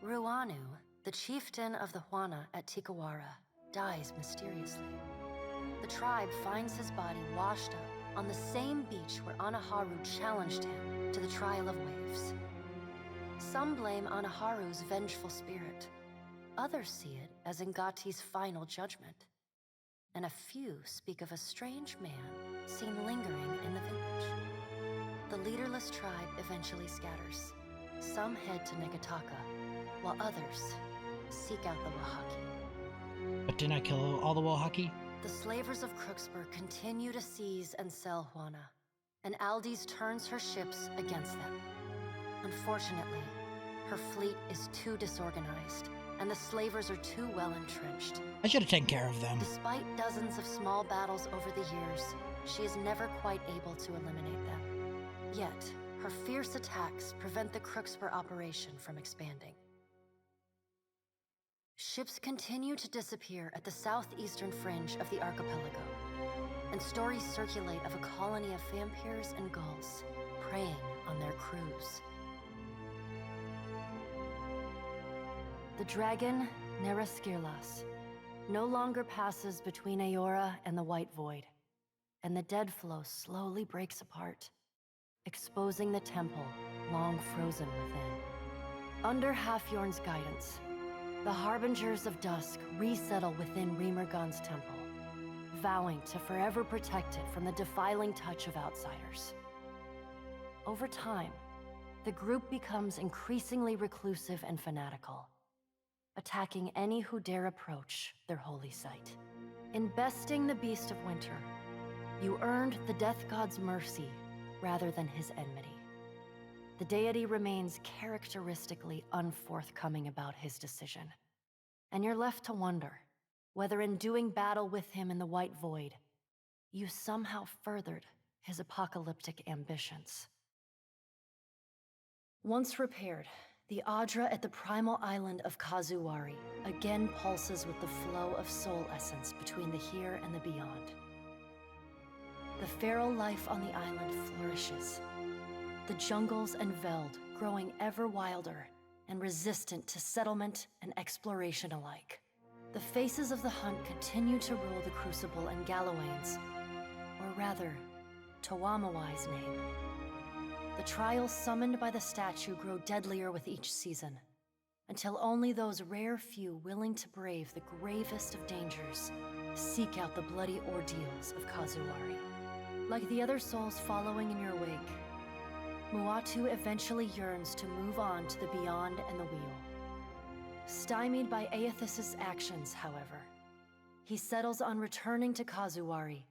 Ruanu, the chieftain of the Huana at Tikawara, dies mysteriously. The tribe finds his body washed up on the same beach where Anaharu challenged him to the trial of waves. Some blame Anaharu's vengeful spirit. Others see it as Ngati's final judgment. And a few speak of a strange man seen lingering in the village. The leaderless tribe eventually scatters. Some head to Negataka, while others seek out the Wahaki. But didn't I kill all the Wahaki? The slavers of Crooksburg continue to seize and sell Huana, and Aldis turns her ships against them. Unfortunately, her fleet is too disorganized, and the slavers are too well entrenched. I should have taken care of them. Despite dozens of small battles over the years, she is never quite able to eliminate them. Yet, her fierce attacks prevent the Crooksburg operation from expanding. Ships continue to disappear at the southeastern fringe of the archipelago, and stories circulate of a colony of vampires and gulls preying on their crews. The dragon, Neraskirlas, no longer passes between Aora and the White Void, and the dead flow slowly breaks apart, exposing the temple long frozen within. Under Halfjorn's guidance, the Harbingers of Dusk resettle within Remergon's temple, vowing to forever protect it from the defiling touch of outsiders. Over time, the group becomes increasingly reclusive and fanatical, attacking any who dare approach their holy site. In besting the Beast of Winter, you earned the Death God's mercy rather than his enmity. The deity remains characteristically unforthcoming about his decision, and you're left to wonder whether in doing battle with him in the White Void, you somehow furthered his apocalyptic ambitions. Once repaired, the Adra at the primal island of Kazuwari again pulses with the flow of soul essence between the here and the beyond. The feral life on the island flourishes, the jungles and veld growing ever wilder and resistant to settlement and exploration alike. The faces of the hunt continue to rule the Crucible and Gallowaynes, or rather, Tawamawai's name. The trials summoned by the statue grow deadlier with each season, until only those rare few willing to brave the gravest of dangers seek out the bloody ordeals of Kazuwari. Like the other souls following in your wake, Muatu eventually yearns to move on to the beyond and the wheel. Stymied by Aethys' actions, however, he settles on returning to Kazuwari,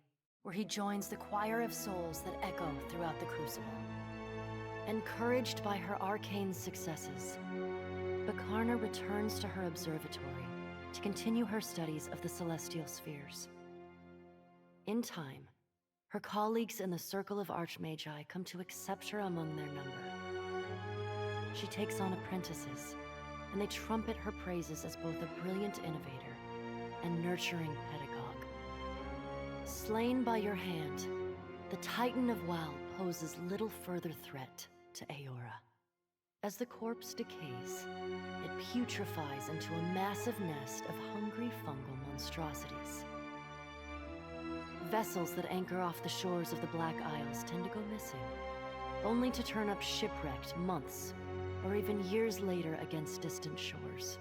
where he joins the choir of souls that echo throughout the Crucible. Encouraged by her arcane successes, Bakarna returns to her observatory to continue her studies of the celestial spheres. In time, her colleagues in the Circle of Archmagi come to accept her among their number. She takes on apprentices, and they trumpet her praises as both a brilliant innovator and nurturing pedagogue. Slain by your hand, the Titan of Wal poses little further threat to Aora. As the corpse decays, it putrefies into a massive nest of hungry fungal monstrosities. Vessels that anchor off the shores of the Black Isles tend to go missing, only to turn up shipwrecked months or even years later against distant shores.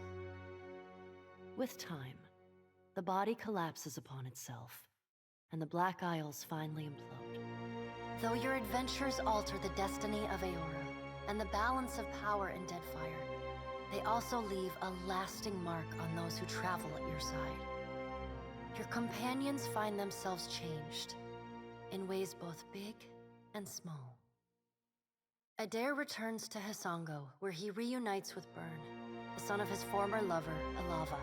With time, the body collapses upon itself, and the Black Isles finally implode. Though your adventures alter the destiny of Aora and the balance of power in Deadfire, they also leave a lasting mark on those who travel at your side. Your companions find themselves changed, in ways both big and small. Adair returns to Hisango, where he reunites with Byrne, the son of his former lover, Alava.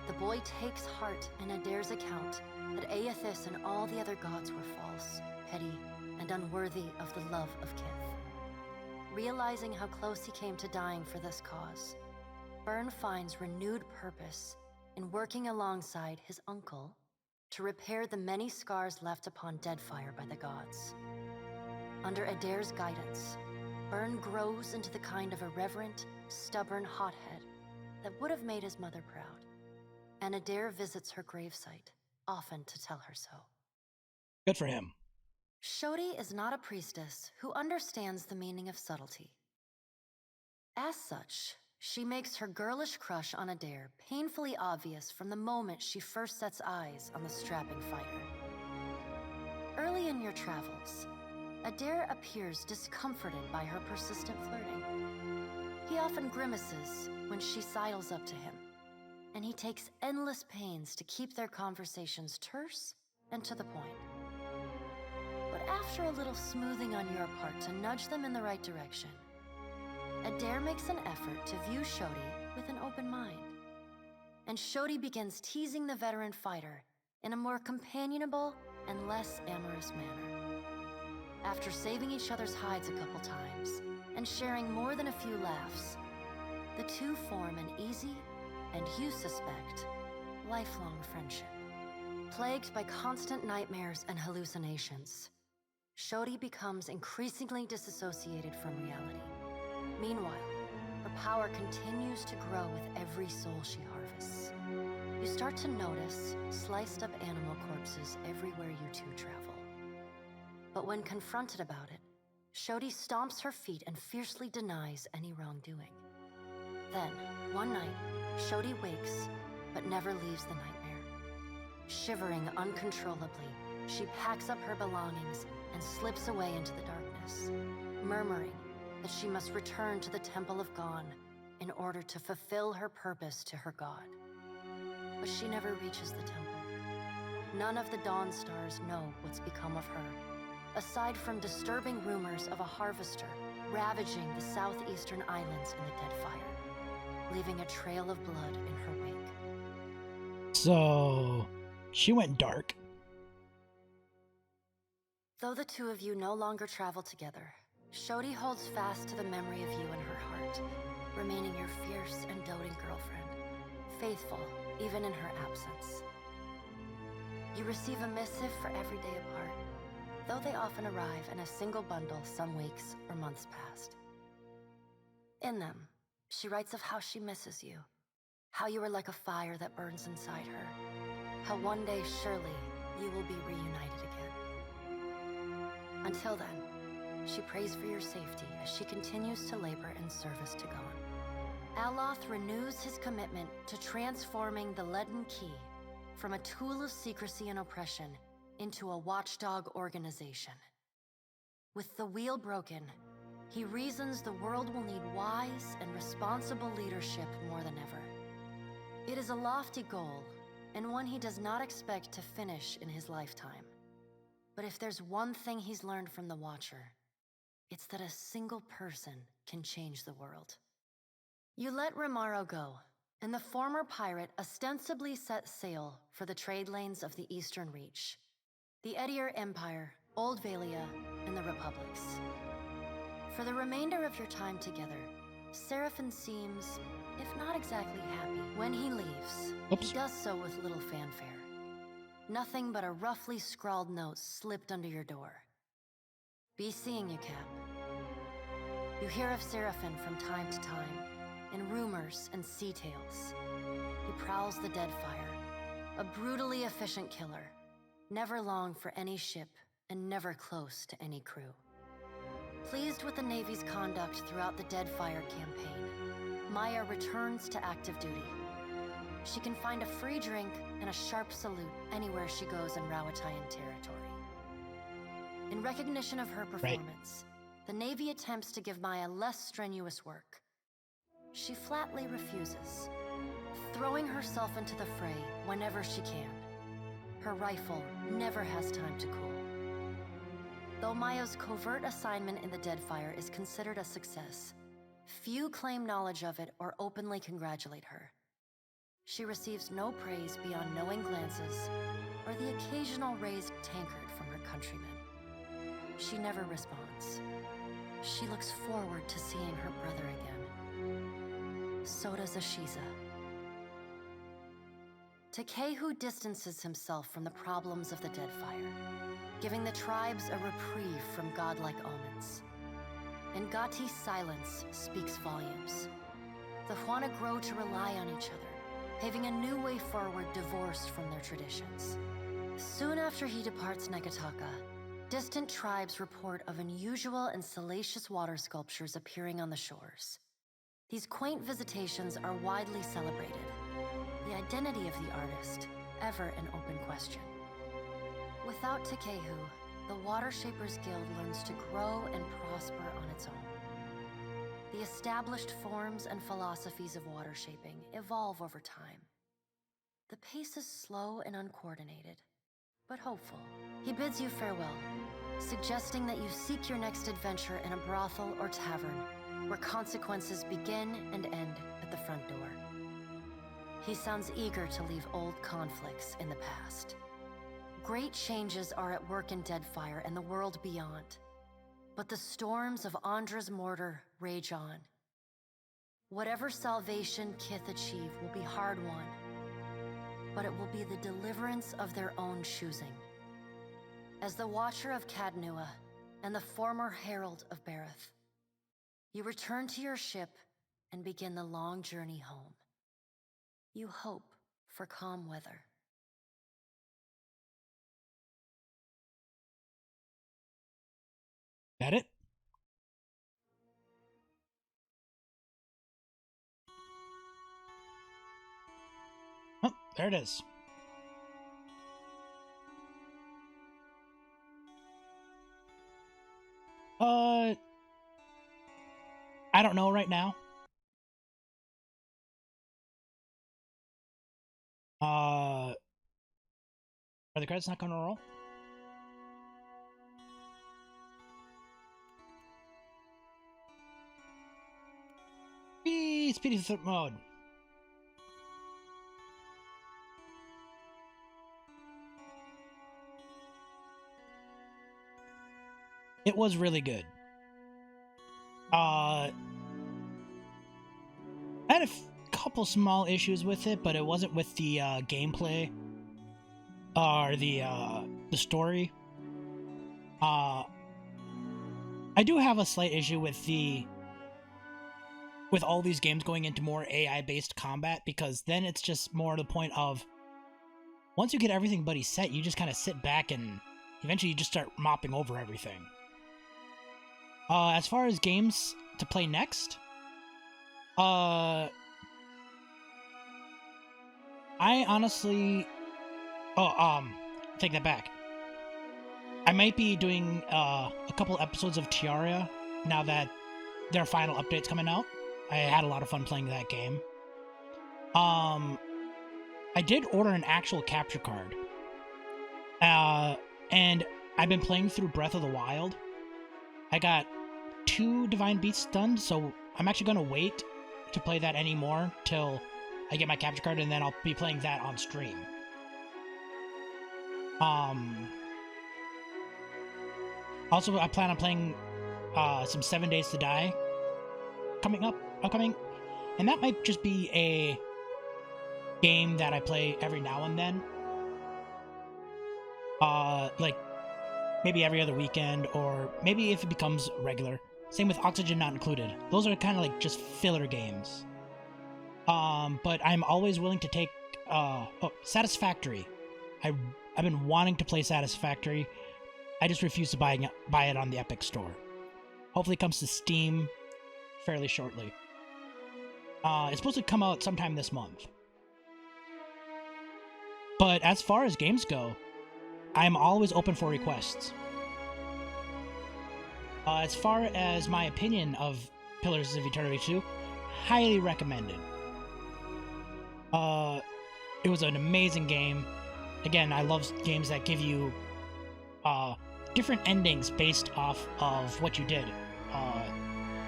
The boy takes heart in Adair's account that Aethys and all the other gods were false, petty, and unworthy of the love of Kith. Realizing how close he came to dying for this cause, Byrne finds renewed purpose in working alongside his uncle to repair the many scars left upon Deadfire by the gods. Under Adair's guidance, Byrne grows into the kind of irreverent, stubborn hothead that would have made his mother proud, and Adair visits her gravesite, often to tell her so. Good for him. Shodi is not a priestess who understands the meaning of subtlety. As such, she makes her girlish crush on Adair painfully obvious from the moment she first sets eyes on the strapping fighter. Early in your travels, Adair appears discomforted by her persistent flirting. He often grimaces when she sidles up to him, and he takes endless pains to keep their conversations terse and to the point. But after a little smoothing on your part to nudge them in the right direction, Adair makes an effort to view Shodi with an open mind. And Shodi begins teasing the veteran fighter in a more companionable and less amorous manner. After saving each other's hides a couple times and sharing more than a few laughs, the two form an easy, and you suspect, lifelong friendship. Plagued by constant nightmares and hallucinations, Shodi becomes increasingly disassociated from reality. Meanwhile, her power continues to grow with every soul she harvests. You start to notice sliced up animal corpses everywhere you two travel. But when confronted about it, Shodi stomps her feet and fiercely denies any wrongdoing. Then, one night, Shodi wakes, but never leaves the nightmare. Shivering uncontrollably, she packs up her belongings and slips away into the darkness, murmuring that she must return to the Temple of Gon in order to fulfill her purpose to her god. But she never reaches the temple. None of the Dawn Stars know what's become of her, aside from disturbing rumors of a harvester ravaging the southeastern islands in the Deadfire, leaving a trail of blood in her wake. So, she went dark. Though the two of you no longer travel together, Shodi holds fast to the memory of you in her heart, remaining your fierce and doting girlfriend, faithful even in her absence. You receive a missive for every day apart, though they often arrive in a single bundle some weeks or months past. In them, she writes of how she misses you, how you are like a fire that burns inside her, how one day surely you will be reunited again. Until then, she prays for your safety as she continues to labor in service to Gon. Aloth renews his commitment to transforming the Leaden Key from a tool of secrecy and oppression into a watchdog organization. With the wheel broken, he reasons the world will need wise and responsible leadership more than ever. It is a lofty goal, and one he does not expect to finish in his lifetime. But if there's one thing he's learned from the Watcher, it's that a single person can change the world. You let Romaro go, and the former pirate ostensibly set sail for the trade lanes of the Eastern Reach, the Edier Empire, Old Valia, and the Republics. For the remainder of your time together, Seraphin seems, if not exactly happy. When he leaves, he does so with little fanfare. Nothing but a roughly scrawled note slipped under your door. Be seeing you, Cap. You hear of Seraphin from time to time, in rumors and sea tales. He prowls the Deadfire, a brutally efficient killer, never long for any ship and never close to any crew. Pleased with the Navy's conduct throughout the Deadfire campaign, Maya returns to active duty. She can find a free drink and a sharp salute anywhere she goes in Rawatayan territory. In recognition of her performance, the Navy attempts to give Maya less strenuous work. She flatly refuses, throwing herself into the fray whenever she can. Her rifle never has time to cool. Though Maya's covert assignment in the Deadfire is considered a success, few claim knowledge of it or openly congratulate her. She receives no praise beyond knowing glances or the occasional raised tankard from her countrymen. She never responds. She looks forward to seeing her brother again. So does Ashiza. Tekehu distances himself from the problems of the Deadfire, giving the tribes a reprieve from godlike omens. Ngati's silence speaks volumes. The Huana grow to rely on each other, paving a new way forward divorced from their traditions. Soon after he departs Negataka, distant tribes report of unusual and salacious water sculptures appearing on the shores. These quaint visitations are widely celebrated, the identity of the artist ever an open question. Without Tekehu, the Water Shapers Guild learns to grow and prosper on its own. The established forms and philosophies of water shaping evolve over time. The pace is slow and uncoordinated, but hopeful. He bids you farewell, suggesting that you seek your next adventure in a brothel or tavern, where consequences begin and end at the front door. He sounds eager to leave old conflicts in the past. Great changes are at work in Deadfire and the world beyond, but the storms of Andra's mortar rage on. Whatever salvation Kith achieve will be hard-won, but it will be the deliverance of their own choosing. As the Watcher of Cadnua and the former Herald of Bareth, you return to your ship and begin the long journey home. You hope for calm weather. That it? Oh, there it is. I don't know right now. Are the credits not gonna roll? Speedy mode. It was really good. I had a couple small issues with it, but it wasn't with the gameplay or the story. I do have a slight issue with all these games going into more AI-based combat, because then it's just more to the point of, once you get everything buddy set, you just kind of sit back and eventually you just start mopping over everything. As far as games to play next, I honestly... take that back. I might be doing a couple episodes of Terraria now that their final update's coming out. I had a lot of fun playing that game. I did order an actual capture card. And I've been playing through Breath of the Wild. I got 2 Divine Beasts done, so I'm actually going to wait to play that anymore till I get my capture card, and then I'll be playing that on stream. Also, I plan on playing some 7 Days to Die upcoming, and that might just be a game that I play every now and then. Like maybe every other weekend, or maybe if it becomes regular. Same with Oxygen Not Included. Those are kind of like just filler games. But I'm always willing to take Satisfactory. I've been wanting to play Satisfactory. I just refuse to buy it on the Epic Store. Hopefully it comes to Steam fairly shortly. It's supposed to come out sometime this month. But as far as games go, I'm always open for requests. As far as my opinion of Pillars of Eternity 2, highly recommended. It was an amazing game. Again, I love games that give you different endings based off of what you did.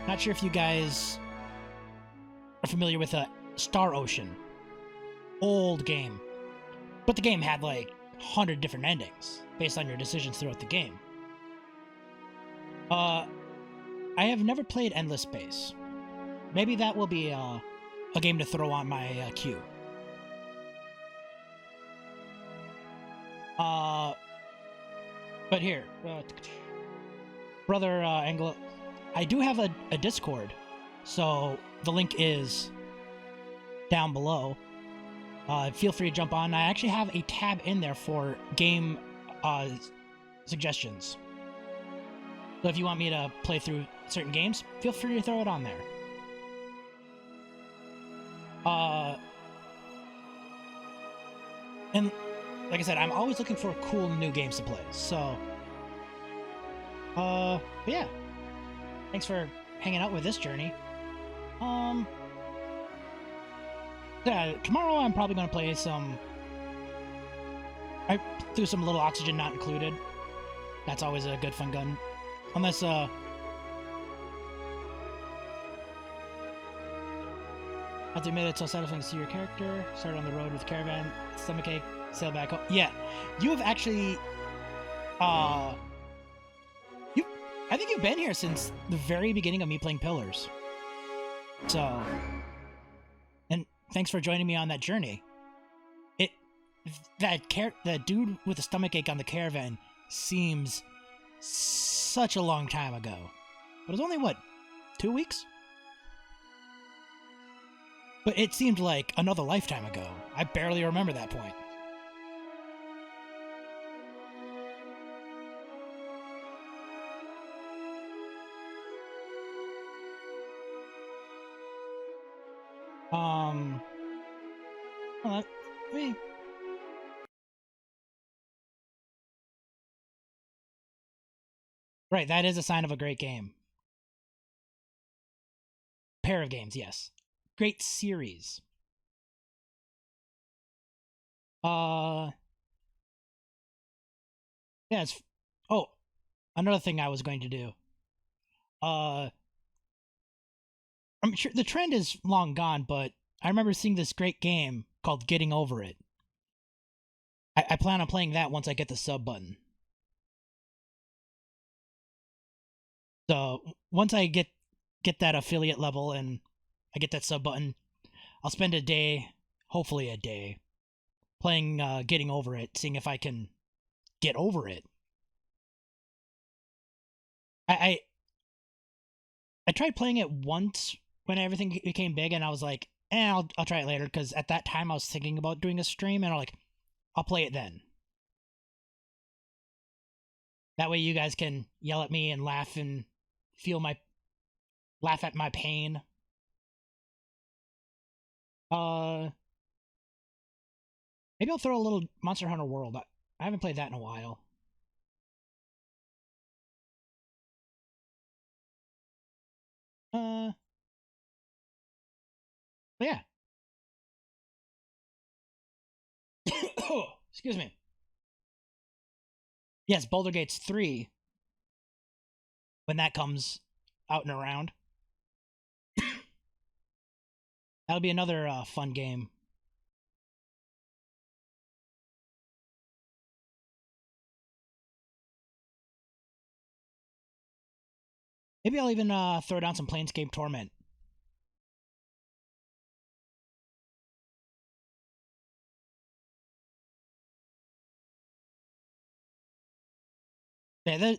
Not sure if you guys are familiar with Star Ocean. Old game. But the game had like 100 different endings based on your decisions throughout the game. I have never played Endless Space. Maybe that will be a game to throw on my queue. But here, Brother Anglo, I do have a Discord, so the link is down below. Feel free to jump on. I actually have a tab in there for game suggestions. So if you want me to play through certain games, feel free to throw it on there. And like I said, I'm always looking for cool new games to play. So, but yeah. Thanks for hanging out with this journey. Yeah, tomorrow I'm probably going to play some... I threw some little Oxygen Not Included. That's always a good fun gun. Unless, I have to admit it's so satisfying to see your character. Start on the road with caravan, stomachache, sail back home. Yeah, you have actually, I think you've been here since the very beginning of me playing Pillars. So, and thanks for joining me on that journey. That dude with the stomachache on the caravan seems such a long time ago. But it was only, what, 2 weeks? But it seemed like another lifetime ago. I barely remember that point. Right, that is a sign of a great game. Pair of games, yes. Great series. Yeah, oh, another thing I was going to do. I'm sure the trend is long gone, but I remember seeing this great game called Getting Over It. I plan on playing that once I get the sub button. So once I get that affiliate level and I get that sub button, I'll spend a day, hopefully a day, playing Getting Over It, seeing if I can get over it. I tried playing it once when everything became big, and I was like, I'll try it later, because at that time I was thinking about doing a stream, and I'll play it then. That way you guys can yell at me and laugh and laugh at my pain. Maybe I'll throw a little Monster Hunter World. I haven't played that in a while. But yeah. Excuse me. Yes, Boulder Gates 3. When that comes out and around. That'll be another fun game. Maybe I'll even throw down some Planescape Torment. Yeah,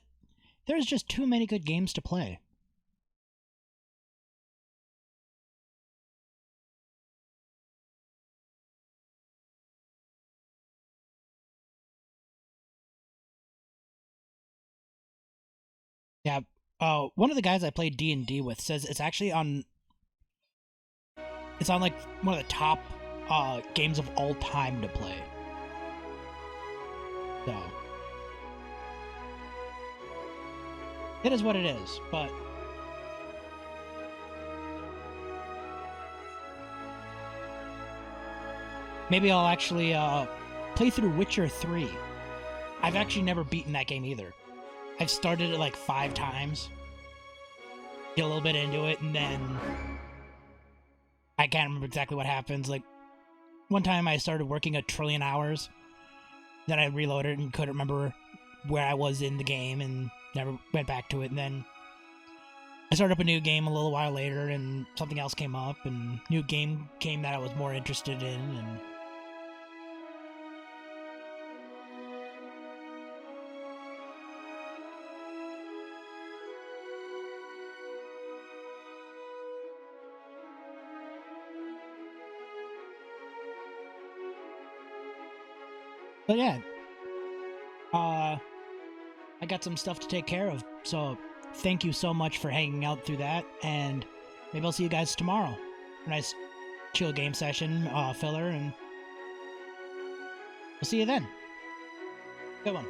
there's just too many good games to play. Yeah, one of the guys I played D&D with says it's actually on... It's on, like, one of the top games of all time to play. So... It is what it is, but... Maybe I'll actually play through Witcher 3. I've actually never beaten that game either. I've started it like 5 times. Get a little bit into it, and then... I can't remember exactly what happens. Like, one time I started working 1 trillion hours. Then I reloaded and couldn't remember where I was in the game and never went back to it. And then I started up a new game a little while later and something else came up and new game came that I was more interested in and... But yeah, I got some stuff to take care of, so thank you so much for hanging out through that, and maybe I'll see you guys tomorrow. A nice chill game session, filler, and we'll see you then. Good one.